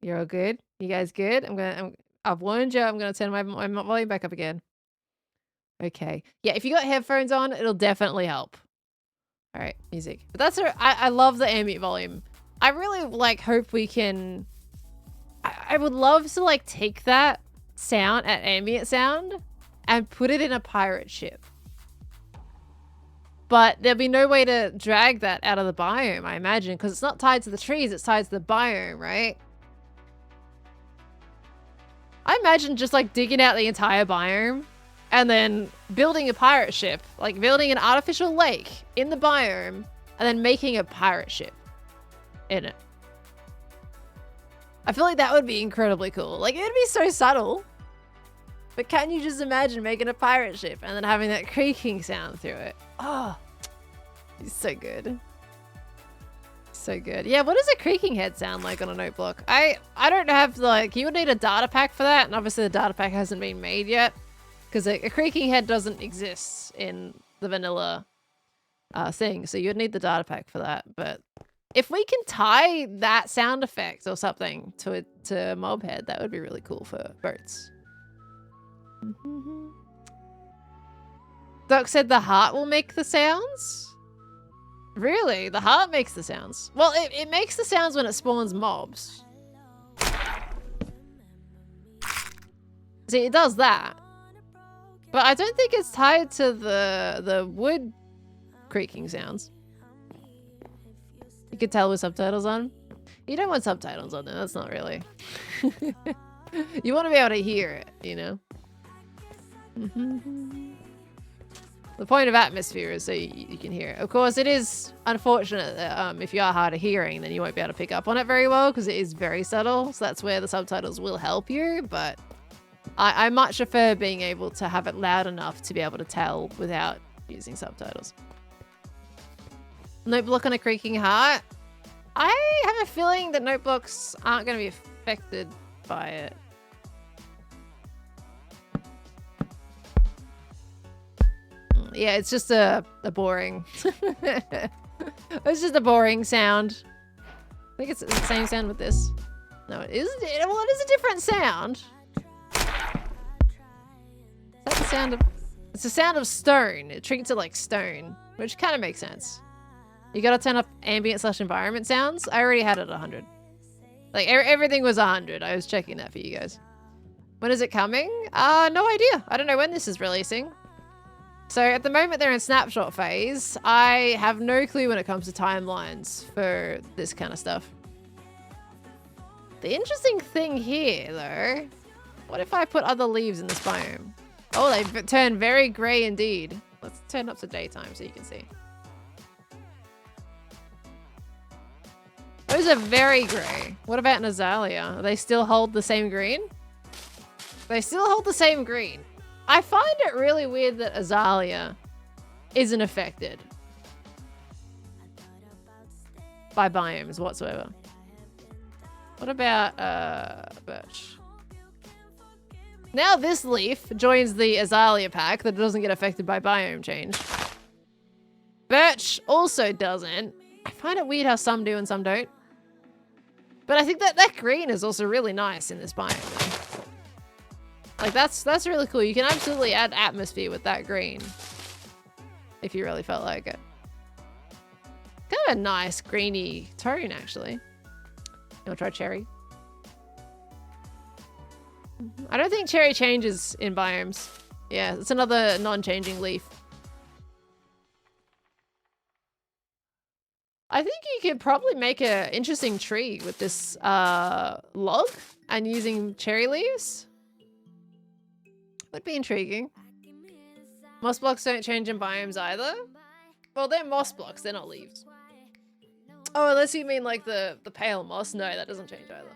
You're all good? You guys good? I've warned you, I'm gonna turn my volume back up again. Okay. Yeah, if you got headphones on, it'll definitely help. All right, music. But that's I love the ambient volume. I really like hope we can. I would love to like take that sound at ambient sound and put it in a pirate ship. But there'll be no way to drag that out of the biome, I imagine, because it's not tied to the trees, it's tied to the biome, right? I imagine just like digging out the entire biome and then building a pirate ship, like building an artificial lake in the biome and then making a pirate ship in it. I feel like that would be incredibly cool. Like, it would be so subtle. But can you just imagine making a pirate ship and then having that creaking sound through it? Oh, it's so good. So good. Yeah, what does a creaking head sound like on a notebook? I don't have, like, you would need a data pack for that. And obviously the data pack hasn't been made yet. Because a creaking head doesn't exist in the vanilla thing. So you'd need the data pack for that. But if we can tie that sound effect or something to a mob head, that would be really cool for boats. Doc said the heart will make the sounds? Really? The heart makes the sounds? Well, it makes the sounds when it spawns mobs. See, it does that. But I don't think it's tied to the wood creaking sounds. You could tell with subtitles on. You don't want subtitles on there, that's not really. You want to be able to hear it, you know? The point of atmosphere is so you can hear it. Of course, it is unfortunate that if you are hard of hearing, then you won't be able to pick up on it very well because it is very subtle. So that's where the subtitles will help you. But I much prefer being able to have it loud enough to be able to tell without using subtitles. Notebook on a creaking heart. I have a feeling that notebooks aren't going to be affected by it. Yeah, it's just a boring. It's just a boring sound. I think it's the same sound with this. No, it isn't. Well, it is a different sound. Is that the sound of... It's the sound of stone. It treats it like stone, which kind of makes sense. You gotta turn up ambient / environment sounds. I already had it at 100. Like, everything was 100. I was checking that for you guys. When is it coming? No idea. I don't know when this is releasing. So at the moment they're in Snapshot phase. I have no clue when it comes to timelines for this kind of stuff. The interesting thing here, though, what if I put other leaves in this biome? Oh, they turn very grey indeed. Let's turn up to daytime so you can see. Those are very grey. What about an azalea? Do they still hold the same green? They still hold the same green. I find it really weird that azalea isn't affected by biomes whatsoever. What about birch? Now this leaf joins the azalea pack that doesn't get affected by biome change. Birch also doesn't. I find it weird how some do and some don't. But I think that green is also really nice in this biome though. Like, that's really cool. You can absolutely add atmosphere with that green. If you really felt like it. Kind of a nice greeny tone, actually. You want to try cherry? I don't think cherry changes in biomes. Yeah, it's another non-changing leaf. I think you could probably make an interesting tree with this log and using cherry leaves. Would be intriguing. Moss blocks don't change in biomes either. Well, they're moss blocks, they're not leaves. Oh, unless you mean like the pale moss. No, that doesn't change either.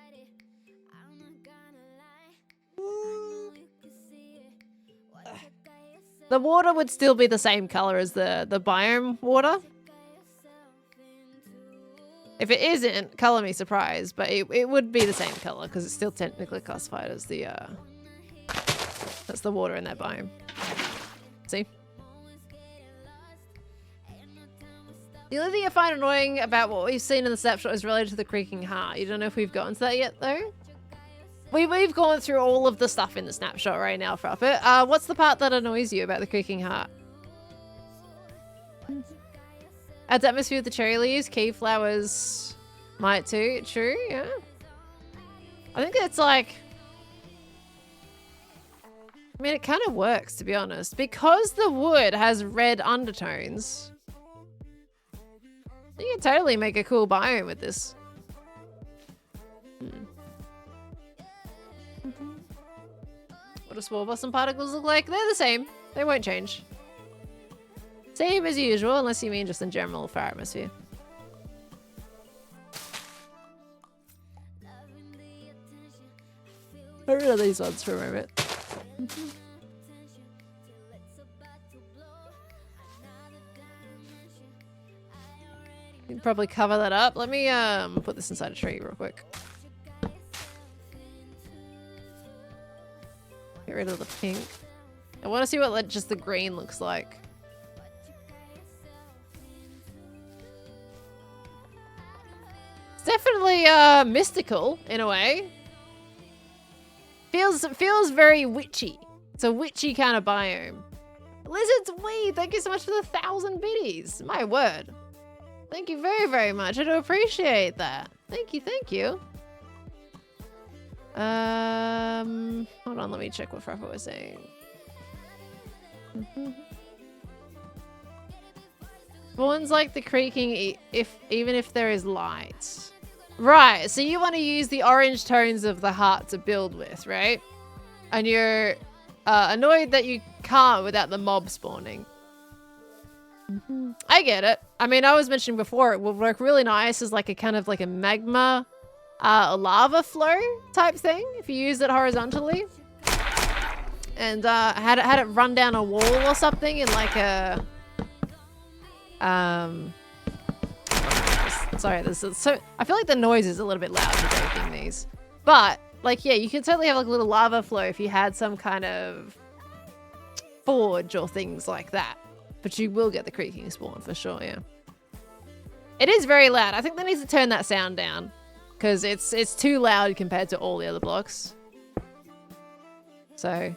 The water would still be the same color as the biome water. If it isn't, color me surprised, but it would be the same color because it's still technically classified as the that's the water in that biome. See? The only thing I find annoying about what we've seen in the snapshot is related to the creaking heart. You don't know if we've gotten to that yet, though? We've gone through all of the stuff in the snapshot right now, Fruppet. What's the part that annoys you about the creaking heart? Adds atmosphere with the cherry leaves. Cave flowers might too. True, yeah. I think it's like... I mean, it kind of works, to be honest. Because the wood has red undertones, you can totally make a cool biome with this. What do spore blossom particles look like? They're the same. They won't change. Same as usual, unless you mean just in general for atmosphere. Get rid of these ones for a moment. You can probably cover that up. Let me put this inside a tree real quick. Get rid of the pink. I want to see what just the green looks like. It's definitely mystical in a way. Feels very witchy. It's a witchy kind of biome. Lizards Weed, thank you so much for the 1,000 biddies. My word. Thank you very, very much. I do appreciate that. Thank you, thank you. Hold on, let me check what Frappa was saying. Spawns like the creaking even if there is light. Right, so you want to use the orange tones of the heart to build with, right? And you're annoyed that you can't without the mob spawning. I get it. I mean, I was mentioning before, it will work really nice as like a kind of like a magma lava flow type thing if you use it horizontally. And had it run down a wall or something in like a... Sorry, this is so... I feel like the noise is a little bit loud for breaking these. But, like, yeah, you could totally have like a little lava flow if you had some kind of forge or things like that. But you will get the creaking spawn for sure, yeah. It is very loud. I think they need to turn that sound down. Because it's too loud compared to all the other blocks. So,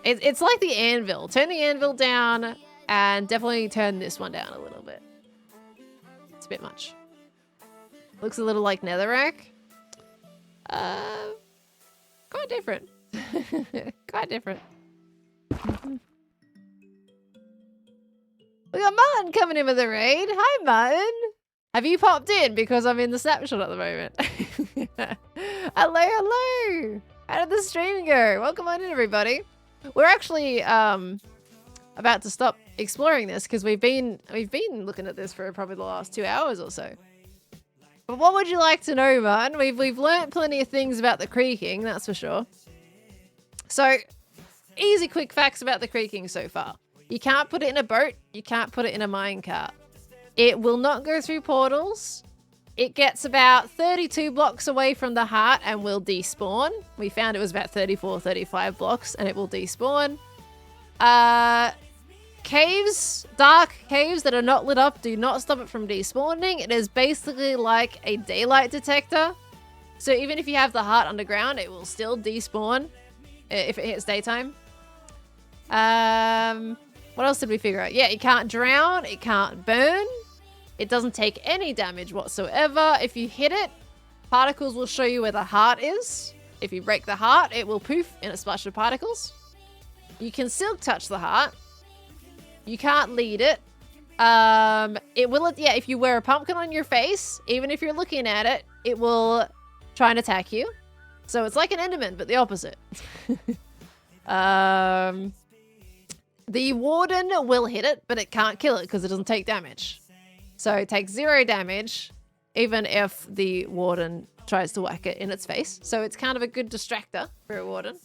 it's like the anvil. Turn the anvil down and definitely turn this one down a little bit. It's a bit much. Looks a little like netherrack. Quite different. Quite different. We got Martin coming in with a raid. Hi, Martin. Have you popped in because I'm in the Snapshot at the moment? Hello, hello. How did the stream go? Welcome on in, everybody. We're actually about to stop exploring this because we've been looking at this for probably the last 2 hours or so. But what would you like to know, Martin? We've learnt plenty of things about the creaking, that's for sure. So, easy quick facts about the creaking so far. You can't put it in a boat. You can't put it in a minecart. It will not go through portals. It gets about 32 blocks away from the heart and will despawn. We found it was about 34, 35 blocks and it will despawn. Caves, dark caves that are not lit up do not stop it from despawning. It is basically like a daylight detector. So even if you have the heart underground, it will still despawn if it hits daytime. What else did we figure out? Yeah, it can't drown. It can't burn. It doesn't take any damage whatsoever. If you hit it, particles will show you where the heart is. If you break the heart, it will poof in a splash of particles. You can silk touch the heart. You can't lead it. It will, yeah, if you wear a pumpkin on your face, even if you're looking at it, it will try and attack you. So it's like an Enderman, but the opposite. The warden will hit it, but it can't kill it because it doesn't take damage. So it takes 0 damage, even if the warden tries to whack it in its face. So it's kind of a good distractor for a warden.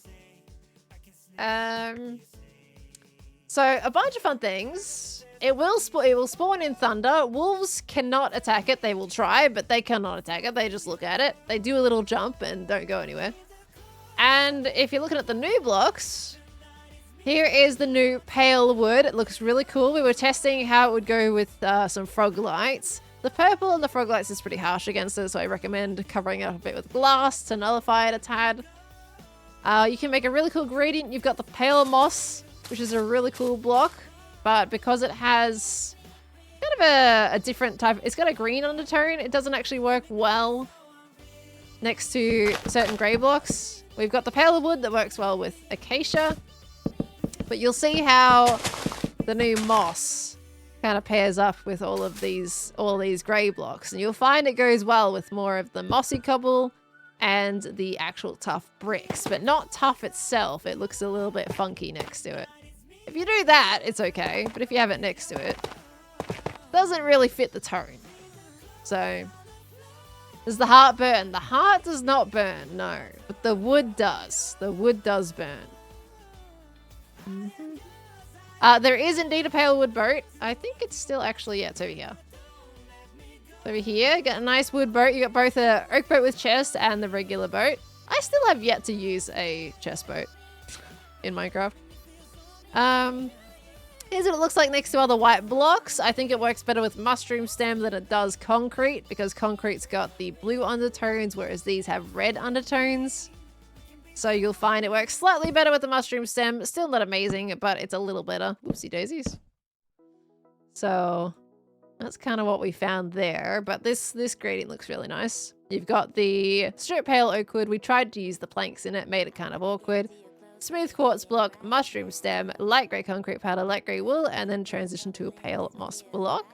So a bunch of fun things. It will spawn in thunder. Wolves cannot attack it. They will try, but they cannot attack it. They just look at it. They do a little jump and don't go anywhere. And if you're looking at the new blocks, here is the new pale wood. It looks really cool. We were testing how it would go with some frog lights. The purple and the frog lights is pretty harsh against it, so I recommend covering it up a bit with glass to nullify it a tad. You can make a really cool gradient. You've got the pale moss, which is a really cool block, but because it has kind of of a different type. It's got a green undertone. It doesn't actually work well next to certain grey blocks. We've got the paler wood that works well with acacia. But you'll see how the new moss kind of pairs up with all these grey blocks. And you'll find it goes well with more of the mossy cobble and the actual tough bricks. But not tough itself. It looks a little bit funky next to it. If you do that, it's okay. But if you have it next to it, doesn't really fit the tone. So, does the heart burn? The heart does not burn, no. But the wood does. The wood does burn. There is indeed a pale wood boat. I think it's still actually, yeah, it's over here. Over here, got a nice wood boat. You got both a oak boat with chest and the regular boat. I still have yet to use a chest boat in Minecraft. Here's what it looks like next to other white blocks. I think it works better with mushroom stem than it does concrete because concrete's got the blue undertones, whereas these have red undertones. So you'll find it works slightly better with the mushroom stem. Still not amazing, but it's a little better. Oopsie daisies. So that's kind of what we found there. But this gradient looks really nice. You've got the strip pale oak wood. We tried to use the planks in it, made it kind of awkward. Smooth quartz block, mushroom stem, light grey concrete powder, light grey wool, and then transition to a pale moss block.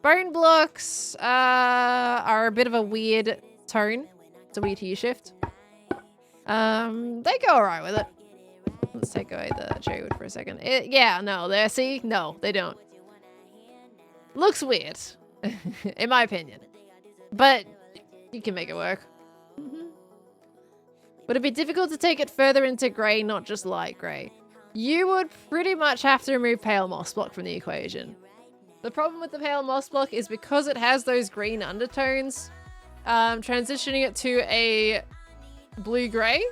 Bone blocks are a bit of a weird tone. It's a weird hue shift. They go alright with it. Let's take away the cherry wood for a second. Yeah, no, there, see? No, they don't. Looks weird, in my opinion. But you can make it work. Would it be difficult to take it further into grey, not just light grey? You would pretty much have to remove pale moss block from the equation. The problem with the pale moss block is because it has those green undertones, transitioning it to a blue-grey,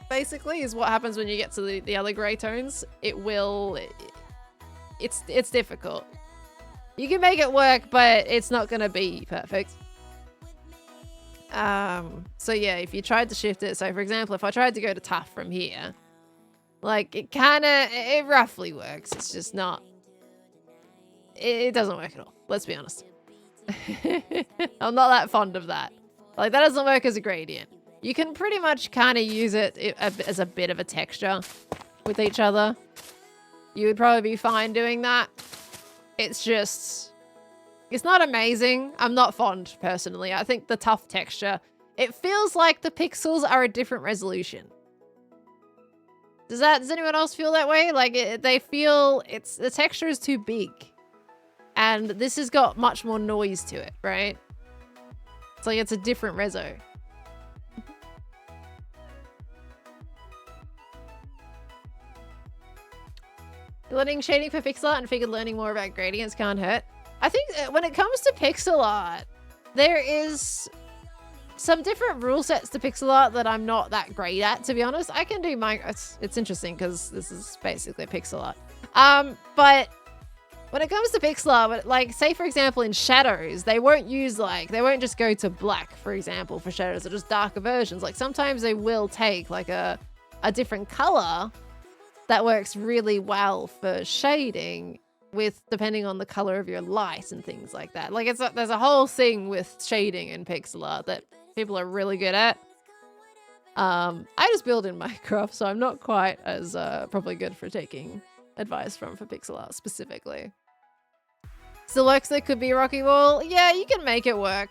basically, is what happens when you get to the other grey tones. It's difficult. You can make it work, but it's not going to be perfect. So yeah, if you tried to shift it, so for example, if I tried to go to tough from here, like it roughly works. It's just not, it doesn't work at all. Let's be honest. I'm not that fond of that. Like that doesn't work as a gradient. You can pretty much kind of use it as a bit of a texture with each other. You would probably be fine doing that. It's just, it's not amazing. I'm not fond, personally. I think the tough texture, it feels like the pixels are a different resolution. Does anyone else feel that way? Like, they feel, the texture is too big. And this has got much more noise to it, right? It's like it's a different reso. Learning shading for pixel art and figured learning more about gradients can't hurt. I think when it comes to pixel art, there is some different rule sets to pixel art that I'm not that great at, to be honest. I can do it's interesting because this is basically pixel art. But when it comes to pixel art, like say for example in shadows, they won't just go to black, for example, for shadows, or just darker versions. Like sometimes they will take like a different color that works really well for shading depending on the color of your light and things like that. Like there's a whole thing with shading in pixel art that people are really good at. I just build in Minecraft, so I'm not quite as probably good for taking advice for pixel art specifically. Still works, there could be a rocky wall. Yeah, you can make it work.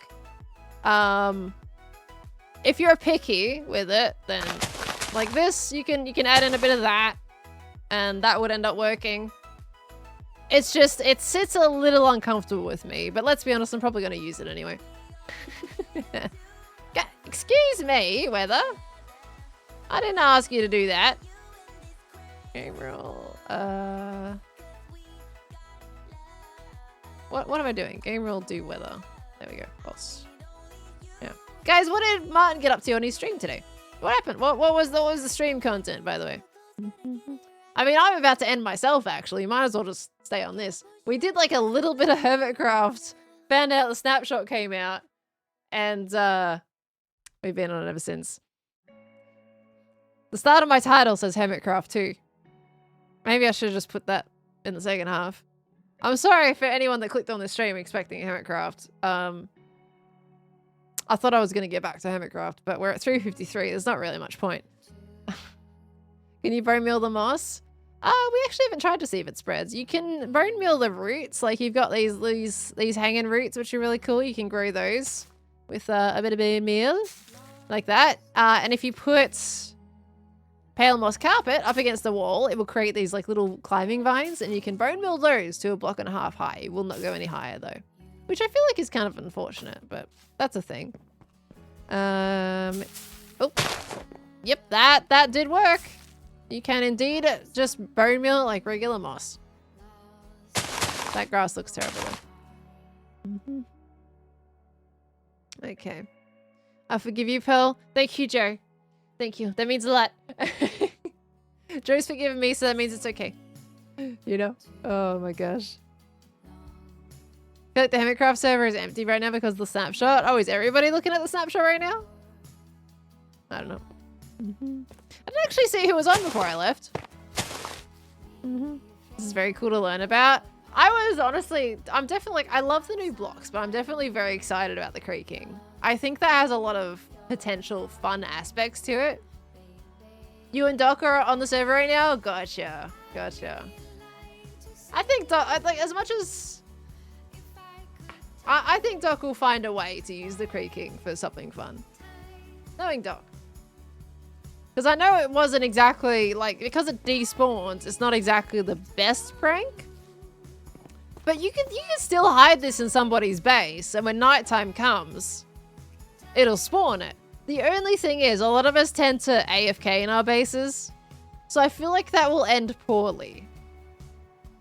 If you're picky with it, then like this, you can add in a bit of that, and that would end up working. It's just, it sits a little uncomfortable with me, but let's be honest, I'm probably going to use it anyway. Excuse me, Weather. I didn't ask you to do that. Game rule. What am I doing? Game rule, do weather. There we go. Boss. Yeah. Guys, what did Martin get up to on his stream today? What happened? What was the stream content, by the way? I mean, I'm about to end myself, actually. Might as well just stay on this. We did like a little bit of Hermitcraft. Found out the Snapshot came out. And we've been on it ever since. The start of my title says Hermitcraft too. Maybe I should have just put that in the second half. I'm sorry for anyone that clicked on this stream expecting Hermitcraft. I thought I was going to get back to Hermitcraft, but we're at 3:53. There's not really much point. Can you bone meal the moss? We actually haven't tried to see if it spreads. You can bone meal the roots. Like you've got these hanging roots, which are really cool. You can grow those with a bit of bone meal like that. And if you put pale moss carpet up against the wall, it will create these like little climbing vines, and you can bone meal those to 1.5 blocks high. It will not go any higher though, which I feel like is kind of unfortunate, but that's a thing. Oh, yep, that did work. You can indeed just bone meal like regular moss. That grass looks terrible though. Okay. I forgive you, Pearl. Thank you, Joe. Thank you. That means a lot. Joe's forgiven me, so that means it's okay. You know? Oh my gosh. I feel like the Hermitcraft server is empty right now because of the snapshot. Oh, is everybody looking at the snapshot right now? I don't know. I didn't actually see who was on before I left. This is very cool to learn about. I was honestly, I'm definitely like, I love the new blocks, but I'm definitely very excited about the creaking. I think that has a lot of potential fun aspects to it. You and Doc are on the server right now? Gotcha. Gotcha. I think Doc, like, as much as I think Doc will find a way to use the creaking for something fun. Knowing Doc. Because I know it wasn't exactly, like, because it despawns, it's not exactly the best prank. But you can still hide this in somebody's base, and when nighttime comes, it'll spawn it. The only thing is, a lot of us tend to AFK in our bases, so I feel like that will end poorly.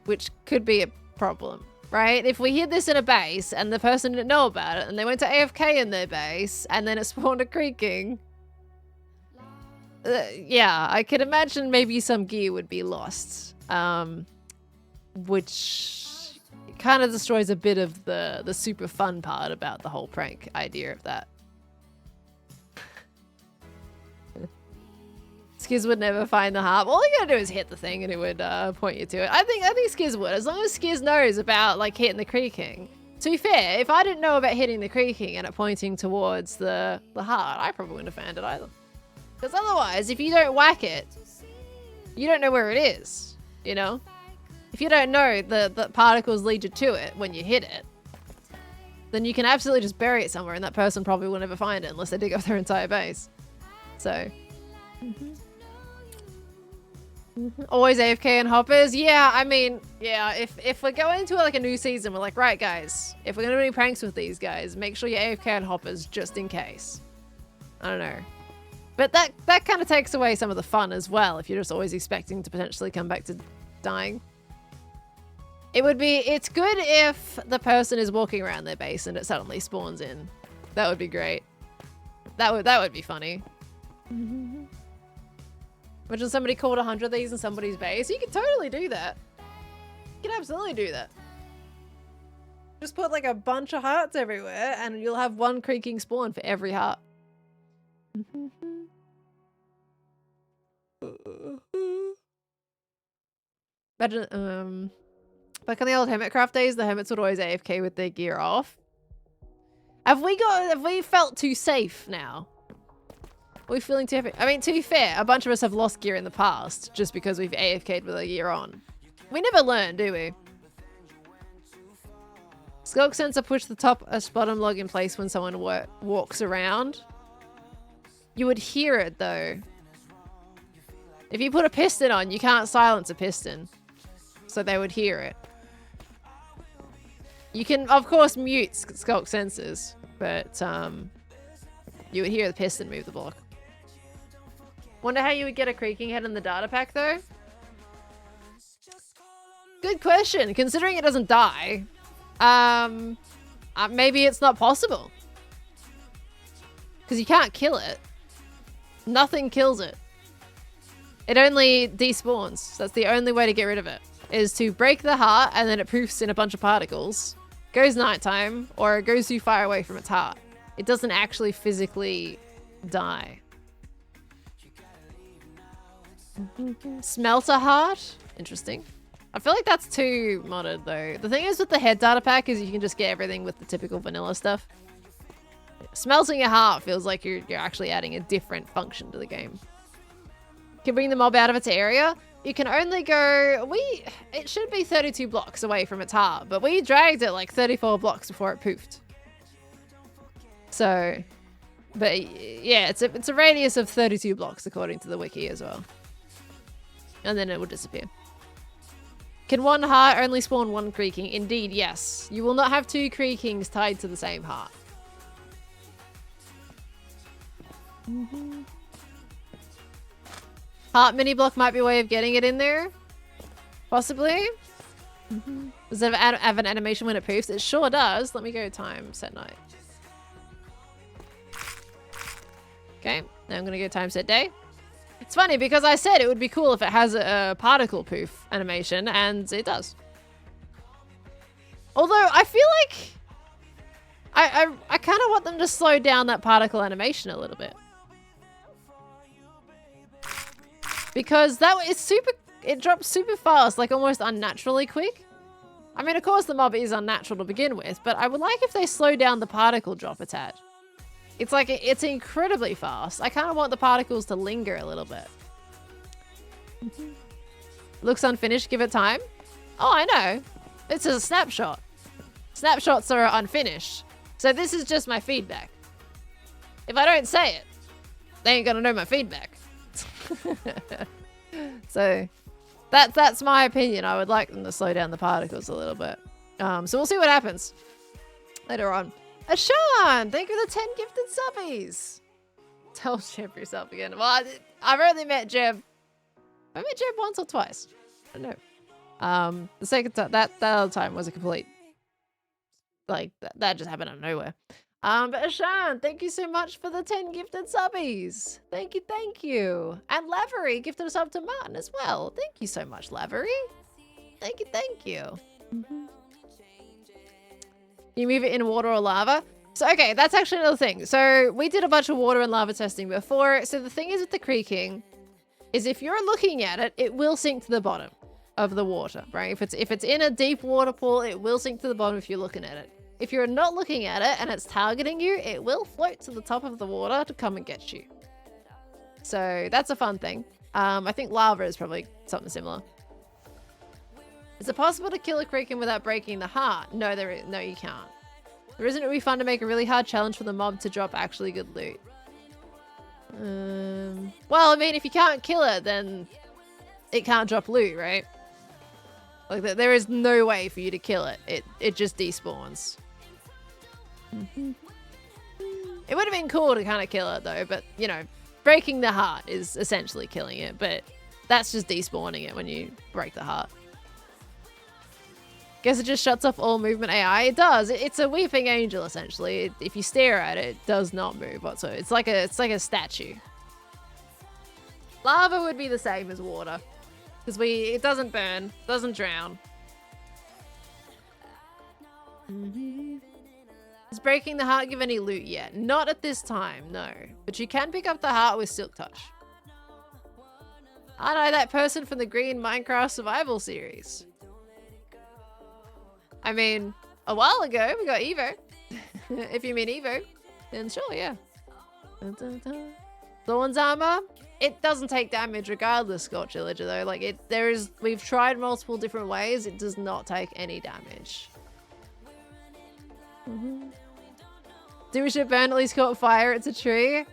Which could be a problem, right? If we hid this in a base, and the person didn't know about it, and they went to AFK in their base, and then it spawned a creaking... yeah, I could imagine maybe some gear would be lost, which kind of destroys a bit of the super fun part about the whole prank idea of that. Skiz would never find the harp. All you gotta do is hit the thing and it would point you to it. I think Skiz would, as long as Skiz knows about like hitting the creaking. To be fair, if I didn't know about hitting the creaking and it pointing towards the heart, I probably wouldn't have found it either. Because otherwise, if you don't whack it, you don't know where it is, you know? If you don't know the particles lead you to it when you hit it, then you can absolutely just bury it somewhere and that person probably will never find it unless they dig up their entire base. So. Always AFK and hoppers? Yeah, I mean, yeah, if we're going into like a new season, we're like, right guys, if we're gonna do any pranks with these guys, make sure you're AFK and hoppers just in case. I don't know. But that kind of takes away some of the fun as well if you're just always expecting to potentially come back to dying. It's good if the person is walking around their base and it suddenly spawns in. That would be great. That would be funny. Imagine somebody called 100 of these in somebody's base. You can totally do that. You can absolutely do that. Just put like a bunch of hearts everywhere and you'll have one creaking spawn for every heart. Imagine, back in the old Hermitcraft days, the hermits would always AFK with their gear off. Have we felt too safe now? Are we feeling too happy? I mean, to be fair, a bunch of us have lost gear in the past just because we've AFK'd with our gear on. We never learn, do we? Skulk sensor push the top bottom log in place when someone walks around. You would hear it though. If you put a piston on, you can't silence a piston. So they would hear it. You can, of course, mute skulk sensors, but you would hear the piston move the block. Wonder how you would get a creaking head in the data pack, though? Good question. Considering it doesn't die, maybe it's not possible. Because you can't kill it. Nothing kills it. It only despawns. That's the only way to get rid of it. Is to break the heart and then it poofs in a bunch of particles. Goes nighttime or it goes too far away from its heart. It doesn't actually physically die. Smelter heart? Interesting. I feel like that's too modded though. The thing is with the head data pack is you can just get everything with the typical vanilla stuff. Smelting your heart feels like you're actually adding a different function to the game. You can bring the mob out of its area. You can only go... It should be 32 blocks away from its heart, but we dragged it like 34 blocks before it poofed. So... But yeah, it's a radius of 32 blocks according to the wiki as well. And then it will disappear. Can one heart only spawn one creaking? Indeed, yes. You will not have two creakings tied to the same heart. Heart mini block might be a way of getting it in there. Possibly. Does it have an animation when it poofs? It sure does. Let me go time set night. Okay, now I'm gonna go time set day. It's funny because I said it would be cool if it has a particle poof animation, and it does. Although I feel like I kind of want them to slow down that particle animation a little bit. Because it drops super fast, like almost unnaturally quick. I mean, of course the mob is unnatural to begin with, but I would like if they slow down the particle drop a tad. It's like, it's incredibly fast. I kind of want the particles to linger a little bit. Looks unfinished, give it time. Oh, I know. It's a snapshot. Snapshots are unfinished. So this is just my feedback. If I don't say it, they ain't gonna know my feedback. So that's my opinion. I would like them to slow down the particles a little bit. So we'll see what happens later on. Ashan, thank you for the 10 gifted subbies. Tell Jeb yourself again. Well, I've only met Jeb. I met Jeb once or twice. I don't know. The second time, that other time was a complete, like, that just happened out of nowhere. But Ashan, thank you so much for the 10 gifted subbies. Thank you, thank you. And Lavery gifted a sub to Martin as well. Thank you so much, Lavery. Thank you, thank you. You move it in water or lava. So, okay, that's actually another thing. So, we did a bunch of water and lava testing before. So, the thing is with the creaking is if you're looking at it, it will sink to the bottom of the water, right? If it's in a deep water pool, it will sink to the bottom if you're looking at it. If you're not looking at it and it's targeting you, it will float to the top of the water to come and get you. So, that's a fun thing. I think lava is probably something similar. Is it possible to kill a creaking without breaking the heart? No, no, you can't. Or isn't it really fun to make a really hard challenge for the mob to drop actually good loot? Well, I mean, if you can't kill it, then it can't drop loot, right? Like, there is no way for you to kill it. It just despawns. It would have been cool to kind of kill it, though, but, you know, breaking the heart is essentially killing it, but that's just despawning it when you break the heart. Guess it just shuts off all movement AI. It does. It's a weeping angel, essentially. If you stare at it, it does not move whatsoever. It's like a statue. Lava would be the same as water. Because it doesn't burn, doesn't drown. Does breaking the heart give any loot yet? Not at this time, no. But you can pick up the heart with Silk Touch. I know that person from the Green Minecraft Survival series. I mean, a while ago, we got Evo. If you mean Evo, then sure, yeah. Thorn's armor, it doesn't take damage regardless, Scorch Illager, though. Like, we've tried multiple different ways. It does not take any damage. Do we should burn at least caught fire? It's a tree.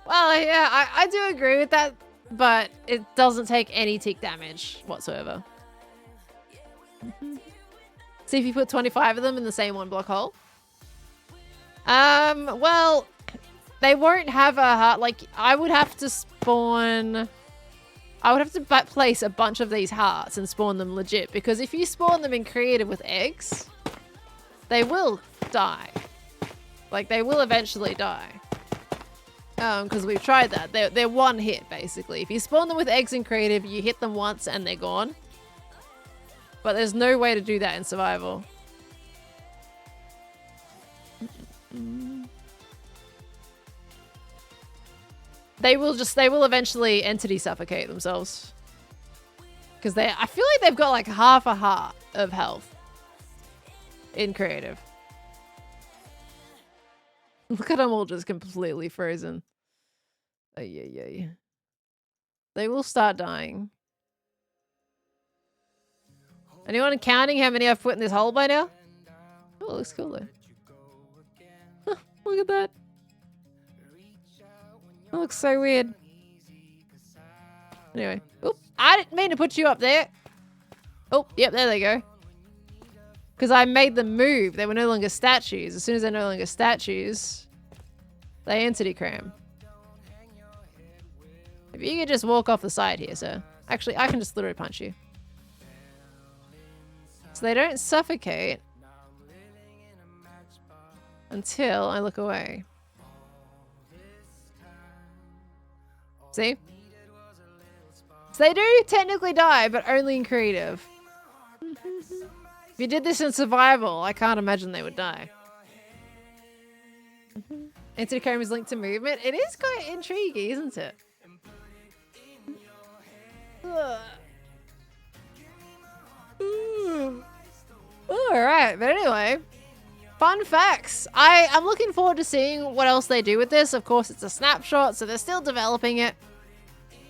Well, yeah, I do agree with that, but it doesn't take any tick damage whatsoever. See if you put 25 of them in the same one block hole. Well, they won't have a heart. Like, I would have to place a bunch of these hearts and spawn them legit, because if you spawn them in creative with eggs, they will die. Like, they will eventually die. Because we've tried that. They're one hit, basically. If you spawn them with eggs in creative, you hit them once and they're gone. But there's no way to do that in survival. They will eventually entity suffocate themselves. Because I feel like they've got like half a heart of health in creative. Look at them all just completely frozen. Ay. They will start dying. Anyone counting how many I've put in this hole by now? Oh, it looks cool though. Look at that. That looks so weird. Anyway. Oop. I didn't mean to put you up there. Oh, yep, there they go. Because I made them move. They were no longer statues. As soon as they're no longer statues, they entity cram. If you could just walk off the side here, sir. Actually, I can just literally punch you. So they don't suffocate until I look away. See? So they do technically die, but only in creative. If you did this in survival, I can't imagine they would die. Entity cram is linked to movement. It is quite intriguing, isn't it? Alright, but anyway. Fun facts. I'm looking forward to seeing what else they do with this. Of course, it's a snapshot, so they're still developing it.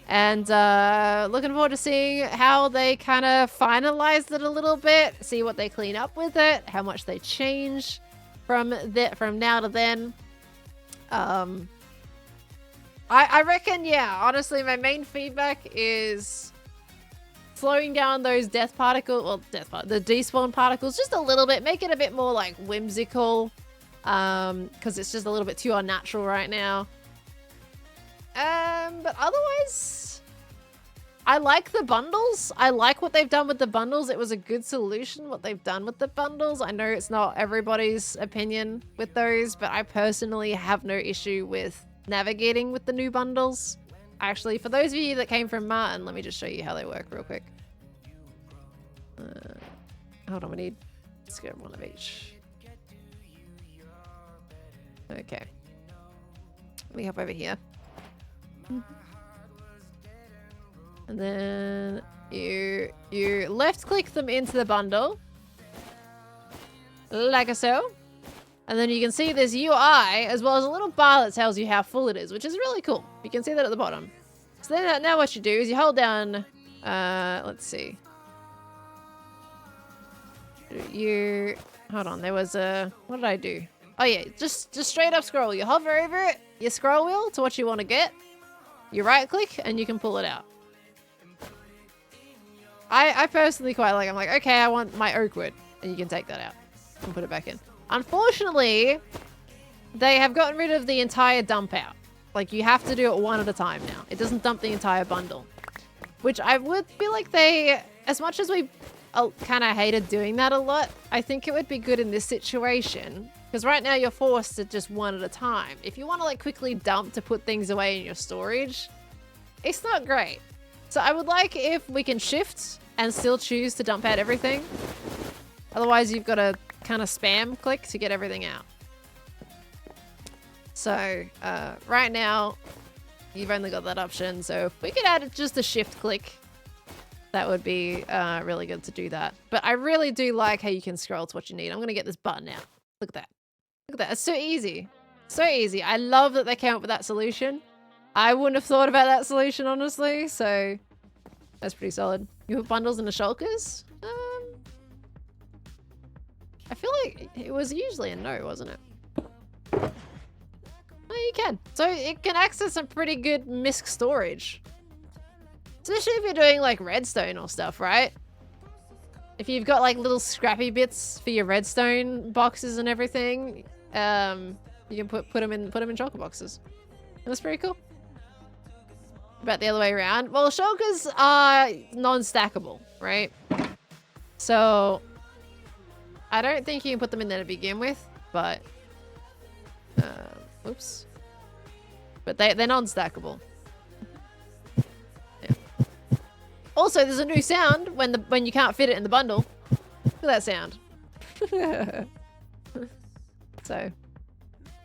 And looking forward to seeing how they kind of finalize it a little bit. See what they clean up with it. How much they change from now to then. I reckon, yeah, honestly, my main feedback is slowing down those the despawn particles just a little bit. Make it a bit more like whimsical. Because it's just a little bit too unnatural right now. But otherwise, I like the bundles. I like what they've done with the bundles. It was a good solution, what they've done with the bundles. I know it's not everybody's opinion with those, but I personally have no issue with navigating with the new bundles. Actually, for those of you that came from Martin, let me just show you how they work real quick. Hold on, let's get one of each. Okay. Let me hop over here. And then you left click them into the bundle like so, and then you can see this UI as well as a little bar that tells you how full it is, which is really cool. You can see that at the bottom. So then now what you do is you hold down let's see, hold on, there was what did I do? Oh yeah, just straight up scroll. You hover over it, your scroll wheel to what you want to get. You right click and you can pull it out. I personally quite like, I'm like, okay, I want my oak wood, and you can take that out and put it back in. Unfortunately, they have gotten rid of the entire dump out. Like, you have to do it one at a time now. It doesn't dump the entire bundle, which I would feel like they, as much as we kind of hated doing that a lot, I think it would be good in this situation. Because right now you're forced to just one at a time. If you want to like quickly dump to put things away in your storage, it's not great. So I would like if we can shift and still choose to dump out everything. Otherwise you've got to kind of spam click to get everything out. So right now you've only got that option. So if we could add just a shift click, that would be really good to do that. But I really do like how you can scroll to what you need. I'm going to get this button out. Look at that. Look at that. It's so easy. So easy. I love that they came up with that solution. I wouldn't have thought about that solution, honestly. So that's pretty solid. You put bundles in the shulkers? I feel like it was usually a no, wasn't it? Oh, you can. So it can access some pretty good MISC storage. Especially if you're doing like redstone or stuff, right? If you've got like little scrappy bits for your redstone boxes and everything, you can put them in shulker boxes. That's pretty cool. About the other way around. Well, shulkers are non-stackable, right? So I don't think you can put them in there to begin with, but oops. But they're non-stackable. Yeah. Also, there's a new sound when you can't fit it in the bundle. Look at that sound. So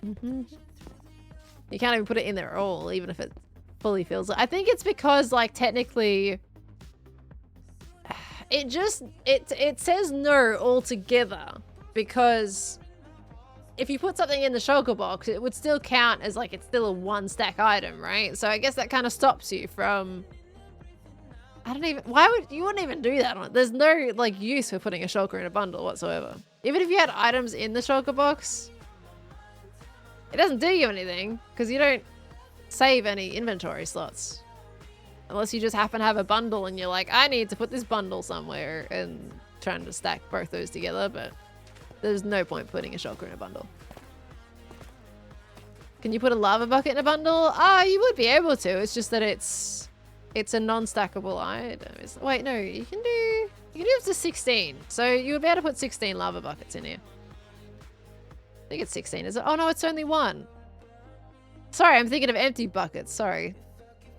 you can't even put it in there at all, even if it fully fills it. I think it's because like technically it says no altogether because if you put something in the shulker box, it would still count as like it's still a 1 stack item, right? So I guess that kind of stops you from. I don't even. Why would you wouldn't even do that on it? There's no like use for putting a shulker in a bundle whatsoever. Even if you had items in the shulker box, it doesn't do you anything because you don't save any inventory slots. Unless you just happen to have a bundle and you're like, I need to put this bundle somewhere and trying to stack both those together, but there's no point putting a shulker in a bundle. Can you put a lava bucket in a bundle? You would be able to. It's just that it's a non-stackable item. Wait, no, you can do up to 16. So you would be able to put 16 lava buckets in here. I think it's 16, is it? Oh no, it's only 1. Sorry, I'm thinking of empty buckets. Sorry.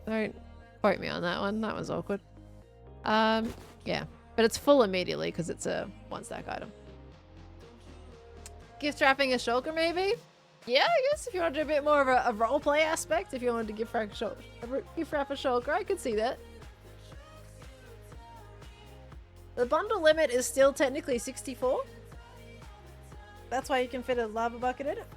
Don't quote me on that one. That was awkward. Yeah. But it's full immediately because it's a 1 stack item. Gift wrapping a shulker, maybe? Yeah, I guess if you want to do a bit more of a roleplay aspect, if you wanted to gift wrap a shulker, I could see that. The bundle limit is still technically 64. That's why you can fit a lava bucket in it.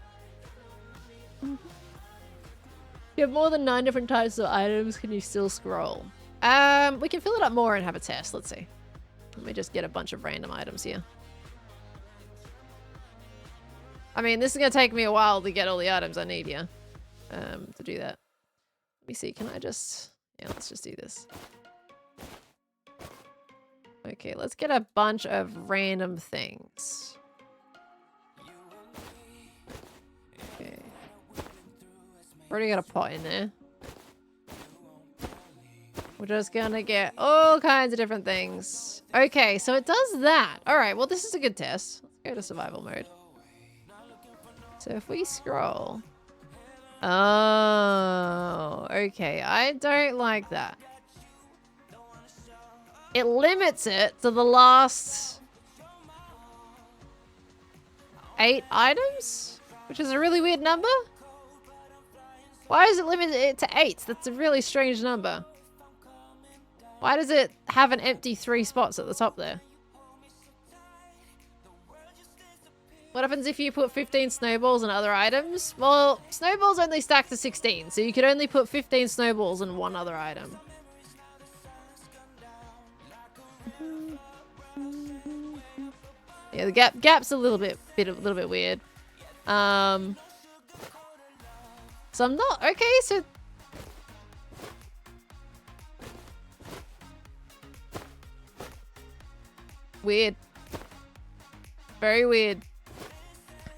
Mm-hmm. If you have more than 9 different types of items, can you still scroll? We can fill it up more and have a test. Let's see. Let me just get a bunch of random items here. I mean, this is going to take me a while to get all the items I need here. To do that. Let me see. Can I just... Yeah, let's just do this. Okay, let's get a bunch of random things. Okay. Already got a pot in there. We're just gonna get all kinds of different things. Okay, so it does that. Alright, well this is a good test. Let's go to survival mode. So if we scroll... Oh, okay. I don't like that. It limits it to the last 8 items? Which is a really weird number? Why does it limit it to 8? That's a really strange number. Why does it have an empty 3 spots at the top there? What happens if you put 15 snowballs and other items? Well, snowballs only stack to 16, so you could only put 15 snowballs and 1 other item. Yeah, the gap's a little bit weird. So I'm not okay. So weird, very weird.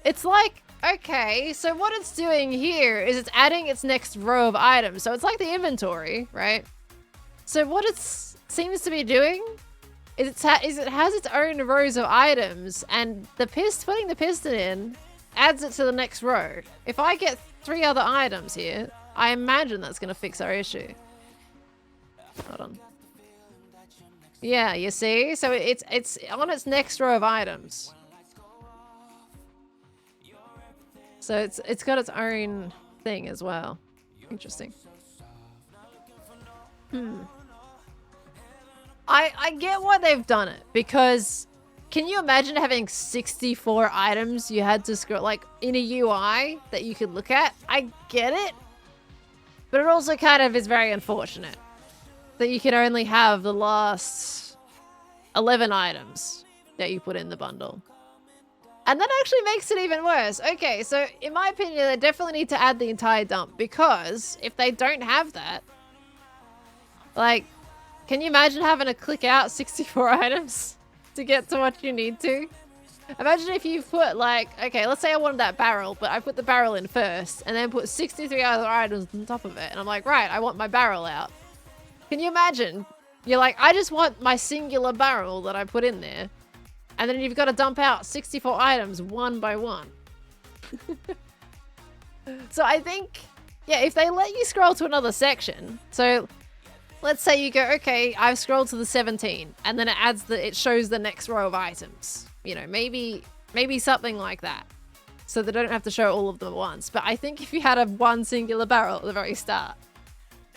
It's like, okay, so what it's doing here is it's adding its next row of items. So it's like the inventory, right? So what it seems to be doing is it has its own rows of items, and putting the piston in adds it to the next row. If I get 3 other items here, I imagine that's going to fix our issue. Hold on. Yeah, you see? So it's on its next row of items. So it's got its own thing as well. Interesting. I get why they've done it, because can you imagine having 64 items you had to scroll, like, in a UI that you could look at? I get it, but it also kind of is very unfortunate that you can only have the last 11 items that you put in the bundle. And that actually makes it even worse. Okay, so in my opinion, they definitely need to add the entire dump, because if they don't have that, like, can you imagine having to click out 64 items to get to what you need to? Imagine if you put, like, okay, let's say I wanted that barrel, but I put the barrel in first and then put 63 other items on top of it. And I'm like, right, I want my barrel out. Can you imagine? You're like, I just want my singular barrel that I put in there. And then you've got to dump out 64 items one by one. So I think, yeah, if they let you scroll to another section, so let's say you go, okay, I've scrolled to the 17, and then it shows the next row of items. You know, maybe something like that, so they don't have to show all of them at once. But I think if you had one singular barrel at the very start,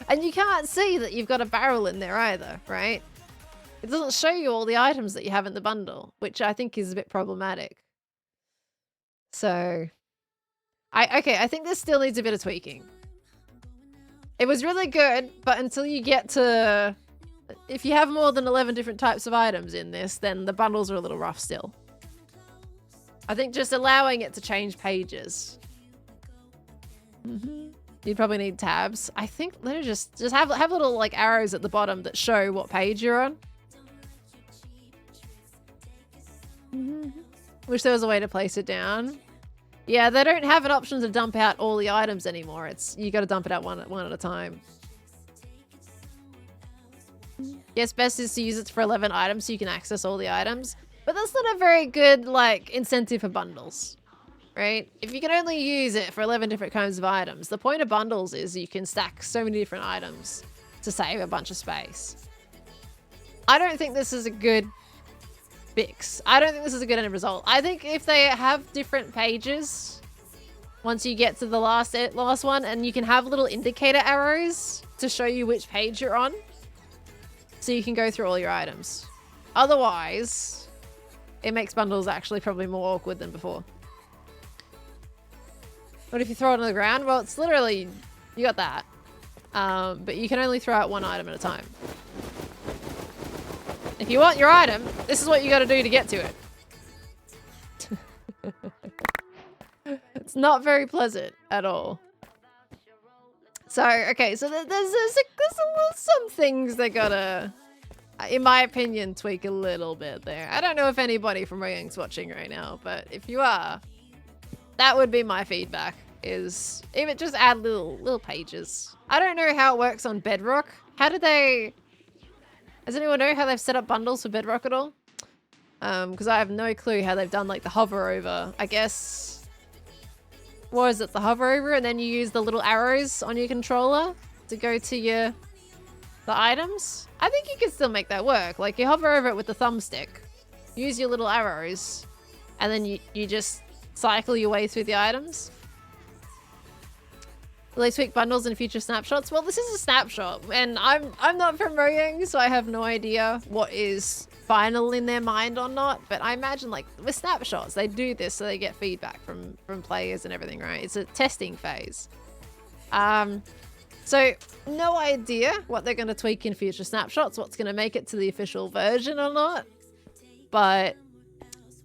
and you can't see that you've got a barrel in there either, right? It doesn't show you all the items that you have in the bundle, which I think is a bit problematic. So, I think this still needs a bit of tweaking. It was really good, but until you get to... If you have more than 11 different types of items in this, then the bundles are a little rough still. I think just allowing it to change pages. You'd probably need tabs. I think let just have little like arrows at the bottom that show what page you're on. Wish there was a way to place it down. Yeah, they don't have an option to dump out all the items anymore. It's you got to dump it out one at a time. Yes, best is to use it for 11 items so you can access all the items. But that's not a very good, like, incentive for bundles, right? If you can only use it for 11 different kinds of items, the point of bundles is you can stack so many different items to save a bunch of space. I don't think this is a good fix. I don't think this is a good end result. I think if they have different pages, once you get to the last one, and you can have little indicator arrows to show you which page you're on, so you can go through all your items. Otherwise, it makes bundles actually probably more awkward than before. What if you throw it on the ground? Well, it's literally, you got that. But you can only throw out one item at a time. If you want your item, this is what you got to do to get to it. It's not very pleasant at all. So, okay, so there's some things they gotta, in my opinion, tweak a little bit there. I don't know if anybody from Rayang's watching right now, but if you are, that would be my feedback, is even just add little pages. I don't know how it works on Bedrock. How did they... Does anyone know how they've set up bundles for Bedrock at all? Because I have no clue how they've done, like, the hover over. I guess... What is it? The hover over, and then you use the little arrows on your controller to go to the items? I think you can still make that work. Like, you hover over it with the thumbstick, use your little arrows, and then you just cycle your way through the items. Will they tweak bundles in future snapshots? Well, this is a snapshot, and I'm not from Mojang, so I have no idea what is final in their mind or not. But I imagine, like, with snapshots, they do this so they get feedback from players and everything, right? It's a testing phase. So no idea what they're going to tweak in future snapshots, what's going to make it to the official version or not. But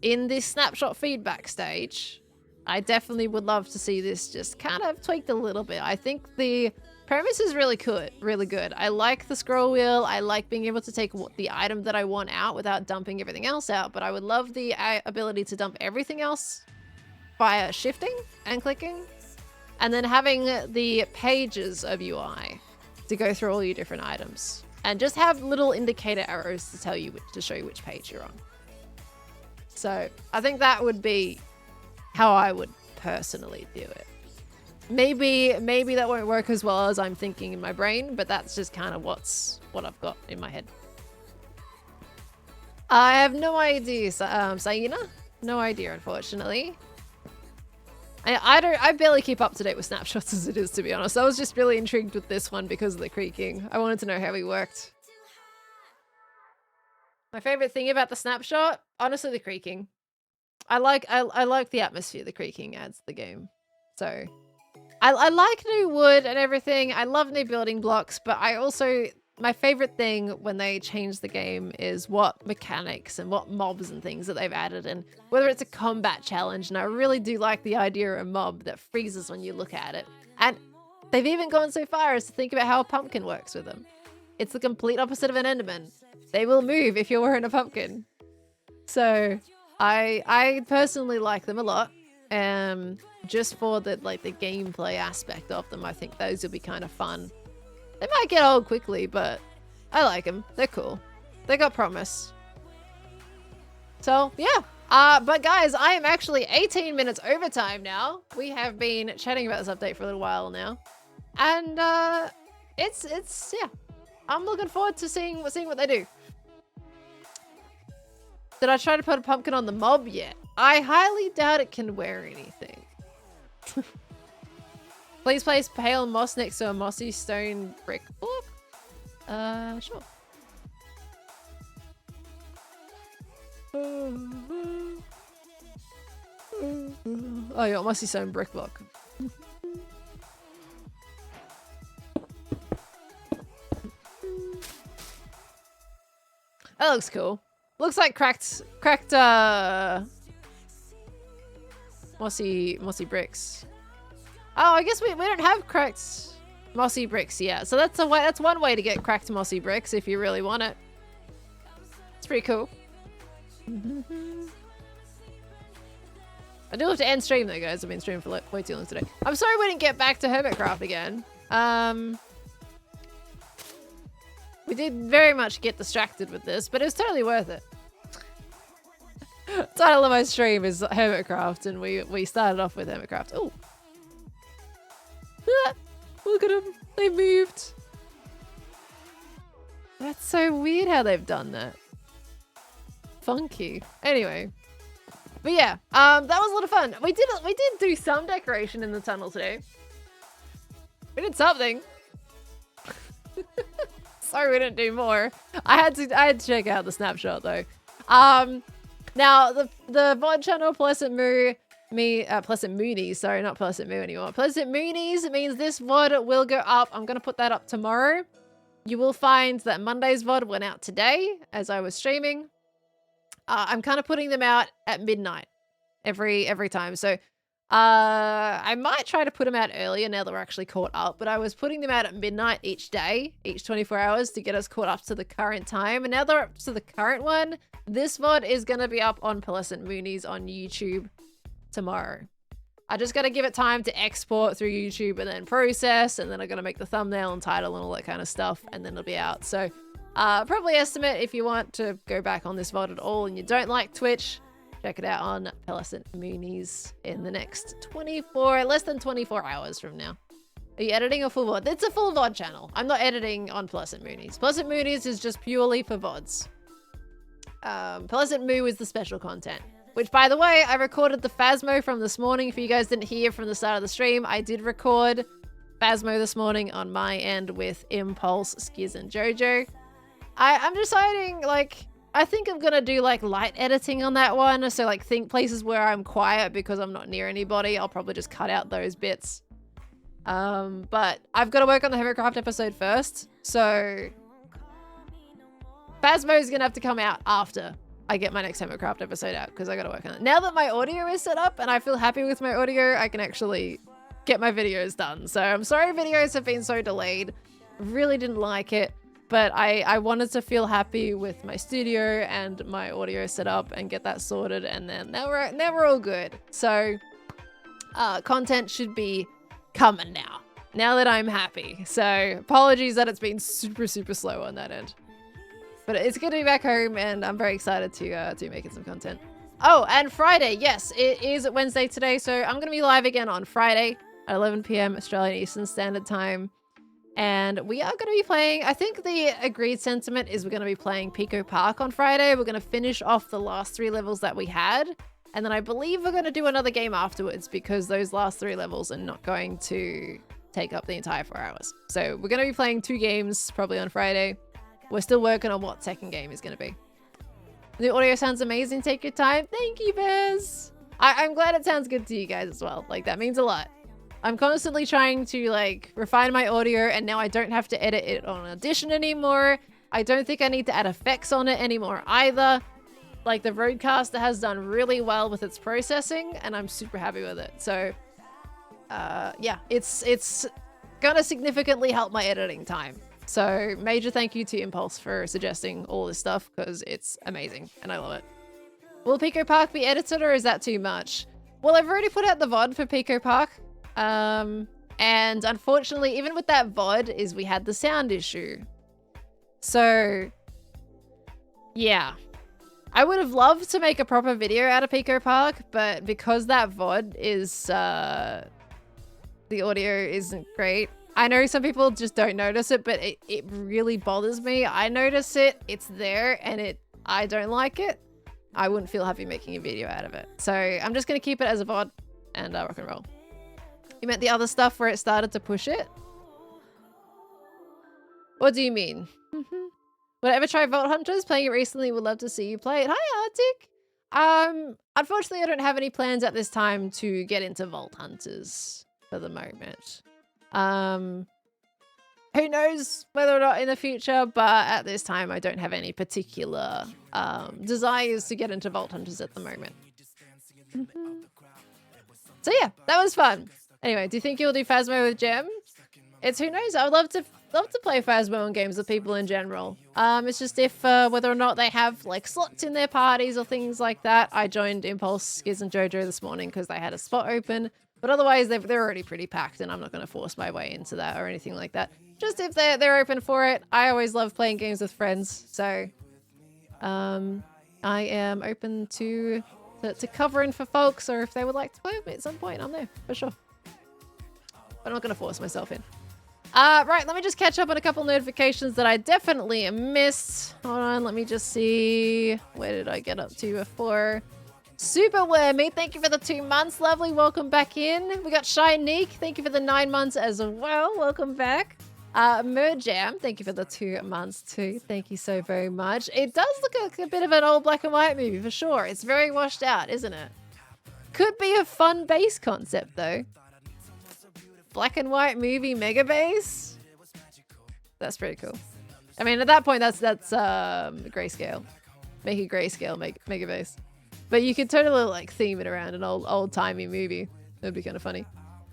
in this snapshot feedback stage, I definitely would love to see this just kind of tweaked a little bit. I think the premise is really good. I like the scroll wheel. I like being able to take the item that I want out without dumping everything else out. But I would love the ability to dump everything else via shifting and clicking. And then having the pages of UI to go through all your different items. And just have little indicator arrows to tell you to show you which page you're on. So I think that would be how I would personally do it. Maybe that won't work as well as I'm thinking in my brain, but that's just kind of what I've got in my head. I have no idea, Sayina. No idea, unfortunately. I barely keep up to date with snapshots as it is, to be honest. I was just really intrigued with this one because of the creaking. I wanted to know how he worked. My favorite thing about the snapshot, honestly, the creaking. I like the atmosphere the creaking adds to the game. So I like new wood and everything. I love new building blocks, but I also, my favorite thing when they change the game is what mechanics and what mobs and things that they've added, and whether it's a combat challenge. And I really do like the idea of a mob that freezes when you look at it. And they've even gone so far as to think about how a pumpkin works with them. It's the complete opposite of an enderman. They will move if you're wearing a pumpkin. So I personally like them a lot. Just for the gameplay aspect of them, I think those will be kind of fun. They might get old quickly, but I like them. They're cool. They got promise. So yeah. But guys, I am actually 18 minutes overtime now. We have been chatting about this update for a little while now, and it's yeah. I'm looking forward to seeing what they do. Did I try to put a pumpkin on the mob yet? I highly doubt it can wear anything. Please place pale moss next to a mossy stone brick block. Sure. Oh, yeah, must be some brick block. That looks cool. Looks like cracked mossy bricks. Oh, I guess we don't have cracked mossy bricks yet. So that's one way to get cracked mossy bricks if you really want it. It's pretty cool. I do have to end stream though, guys. I've been streaming for way too long today. I'm sorry we didn't get back to Hermitcraft again. We did very much get distracted with this, but it was totally worth it. Title of my stream is Hermitcraft, and we started off with Hermitcraft. Oh, look at them! They moved. That's so weird how they've done that. Funky. Anyway, but yeah, that was a lot of fun. We did do some decoration in the tunnel today. We did something. Sorry we didn't do more. I had to check out the snapshot though. Now the VOD channel Pleasant Moonies, sorry, not Pleasant Moo anymore. Pleasant Moonies means this VOD will go up. I'm gonna put that up tomorrow. You will find that Monday's VOD went out today as I was streaming. I'm kind of putting them out at midnight every time. So I might try to put them out earlier now that we're actually caught up, but I was putting them out at midnight each day, each 24 hours to get us caught up to the current time. And now they're up to the current one. This VOD is going to be up on Pleasant Moonies on YouTube tomorrow. I just got to give it time to export through YouTube and then process, and then I'm going to make the thumbnail and title and all that kind of stuff, and then it'll be out. So probably estimate if you want to go back on this VOD at all and you don't like Twitch, check it out on Pleasant Moonies in the next less than 24 hours from now. Are you editing a full VOD? It's a full VOD channel. I'm not editing on Pleasant Moonies. Pleasant Moonies is just purely for VODs. Pleasant Moo is the special content. Which, by the way, I recorded the Phasmo from this morning. If you guys didn't hear from the start of the stream, I did record Phasmo this morning on my end with Impulse, Skiz, and Jojo. I'm deciding, like, I think I'm gonna do like light editing on that one. So like think places where I'm quiet because I'm not near anybody. I'll probably just cut out those bits. But I've got to work on the Hermitcraft episode first. So Phasmo is gonna have to come out after I get my next Hermitcraft episode out because I gotta work on it. Now that my audio is set up and I feel happy with my audio, I can actually get my videos done. So I'm sorry videos have been so delayed. Really didn't like it. But I wanted to feel happy with my studio and my audio set up and get that sorted, and then now we're all good. So content should be coming now that I'm happy. So apologies that it's been super slow on that end, but it's good to be back home and I'm very excited to be making some content. Oh, and Friday, yes, it is Wednesday today, so I'm gonna be live again on Friday at 11 PM Australian Eastern Standard Time. And we are going to be playing, I think the agreed sentiment is we're going to be playing Pico Park on Friday. We're going to finish off the last 3 levels that we had. And then I believe we're going to do another game afterwards because those last 3 levels are not going to take up the entire 4 hours. So we're going to be playing 2 games probably on Friday. We're still working on what second game is going to be. The audio sounds amazing. Take your time. Thank you, Bez. I'm glad it sounds good to you guys as well. Like, that means a lot. I'm constantly trying to like refine my audio, and now I don't have to edit it on Audition anymore. I don't think I need to add effects on it anymore either. Like the Rodecaster has done really well with its processing and I'm super happy with it. So yeah, it's gonna significantly help my editing time. So major thank you to Impulse for suggesting all this stuff because it's amazing and I love it. Will Pico Park be edited or is that too much? Well, I've already put out the VOD for Pico Park. And unfortunately, even with that VOD, we had the sound issue. So, yeah. I would have loved to make a proper video out of Pico Park, but because that VOD is, the audio isn't great. I know some people just don't notice it, but it really bothers me. I notice it, it's there, and I don't like it. I wouldn't feel happy making a video out of it. So I'm just going to keep it as a VOD and rock and roll. You meant the other stuff where it started to push it? What do you mean? Would I ever try Vault Hunters? Playing it recently, would love to see you play it. Hi, tick. Unfortunately, I don't have any plans at this time to get into Vault Hunters for the moment. Who knows whether or not in the future, but at this time, I don't have any particular desires to get into Vault Hunters at the moment. So yeah, that was fun. Anyway, do you think you'll do Phasmo with Gem? It's who knows. I would love to play Phasmo and games with people in general. It's just if whether or not they have like slots in their parties or things like that. I joined Impulse, Skiz, and Jojo this morning because they had a spot open. But otherwise, they're already pretty packed, and I'm not going to force my way into that or anything like that. Just if they're open for it. I always love playing games with friends, so I am open to covering for folks, or if they would like to play with me at some point, I'm there for sure. But I'm not going to force myself in. Right, let me just catch up on a couple notifications that I definitely missed. Hold on, let me just see. Where did I get up to before? Super Wormy, thank you for the 2 months. Lovely, welcome back in. We got Shinique, thank you for the 9 months as well. Welcome back. Merjam, thank you for the 2 months too. Thank you so very much. It does look like a bit of an old black and white movie for sure. It's very washed out, isn't it? Could be a fun base concept though. Black and white movie mega base. That's pretty cool. I mean, at that point, that's grayscale. Make it grayscale, mega base. But you could totally like theme it around an old timey movie. That'd be kind of funny.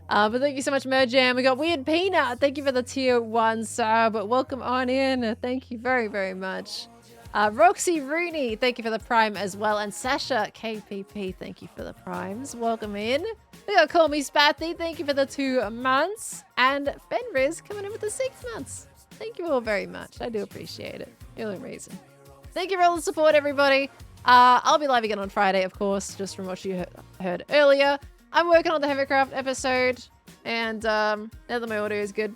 But thank you so much, Merjam. We got Weird Peanut. Thank you for the tier 1 sub. Welcome on in. Thank you very, very much. Roxy Rooney, thank you for the prime as well. And Sasha KPP, thank you for the primes. Welcome in. We got Call Me Spathy, thank you for the 2 months. And Fenriz coming in with the 6 months. Thank you all very much. I do appreciate it. You're amazing. Thank you for all the support, everybody. I'll be live again on Friday, of course, just from what you heard earlier. I'm working on the Hermitcraft episode, and now that my audio is good,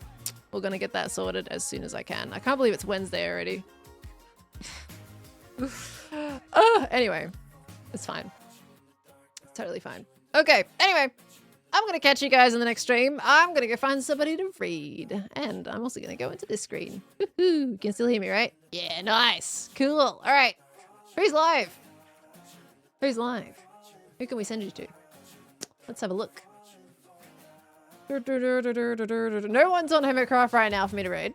we're going to get that sorted as soon as I can. I can't believe it's Wednesday already. Anyway, it's fine. It's totally fine. Okay, anyway, I'm going to catch you guys in the next stream. I'm going to go find somebody to read, and I'm also going to go into this screen. Woohoo! You can still hear me, right? Yeah, nice. Cool. All right. Who's live? Who's live? Who can we send you to? Let's have a look. No one's on Hermitcraft right now for me to read.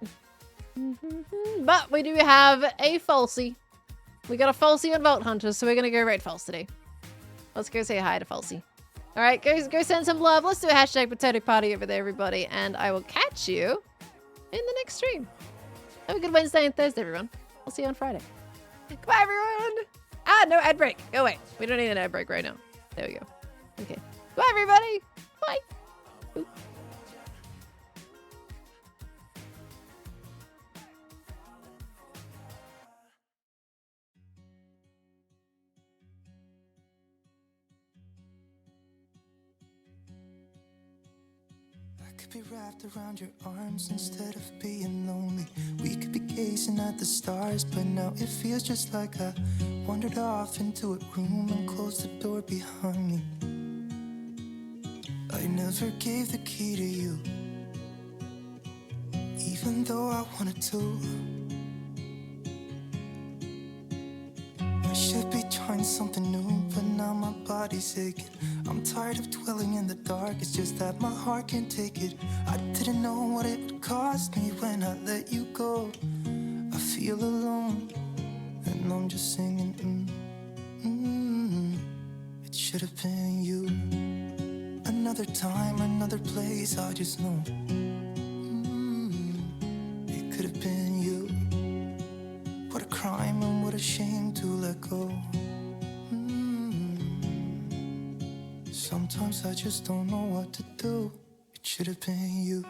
But we do have a falsie. We got a falsie on Vault Hunters, so we're going to go raid false today. Let's go say hi to falsie. All right, go send some love. Let's do a hashtag potato party over there, everybody. And I will catch you in the next stream. Have a good Wednesday and Thursday, everyone. I'll see you on Friday. Goodbye, everyone. Ah, no ad break. Go away. We don't need an ad break right now. There we go. Okay. Bye, everybody. Bye. Ooh. Be wrapped around your arms instead of being lonely. We could be gazing at the stars, but now it feels just like I wandered off into a room and closed the door behind me. I never gave the key to you, even though I wanted to. I should be trying something new, but now my body's aching. I'm tired of dwelling in the dark, it's just that my heart can't take it. I didn't know what it would cost me when I let you go. I feel alone, and I'm just singing, It should have been you. Another time, another place, I just know. It could have been you. What a crime and what a shame to let go. Sometimes I just don't know what to do. It should have been you.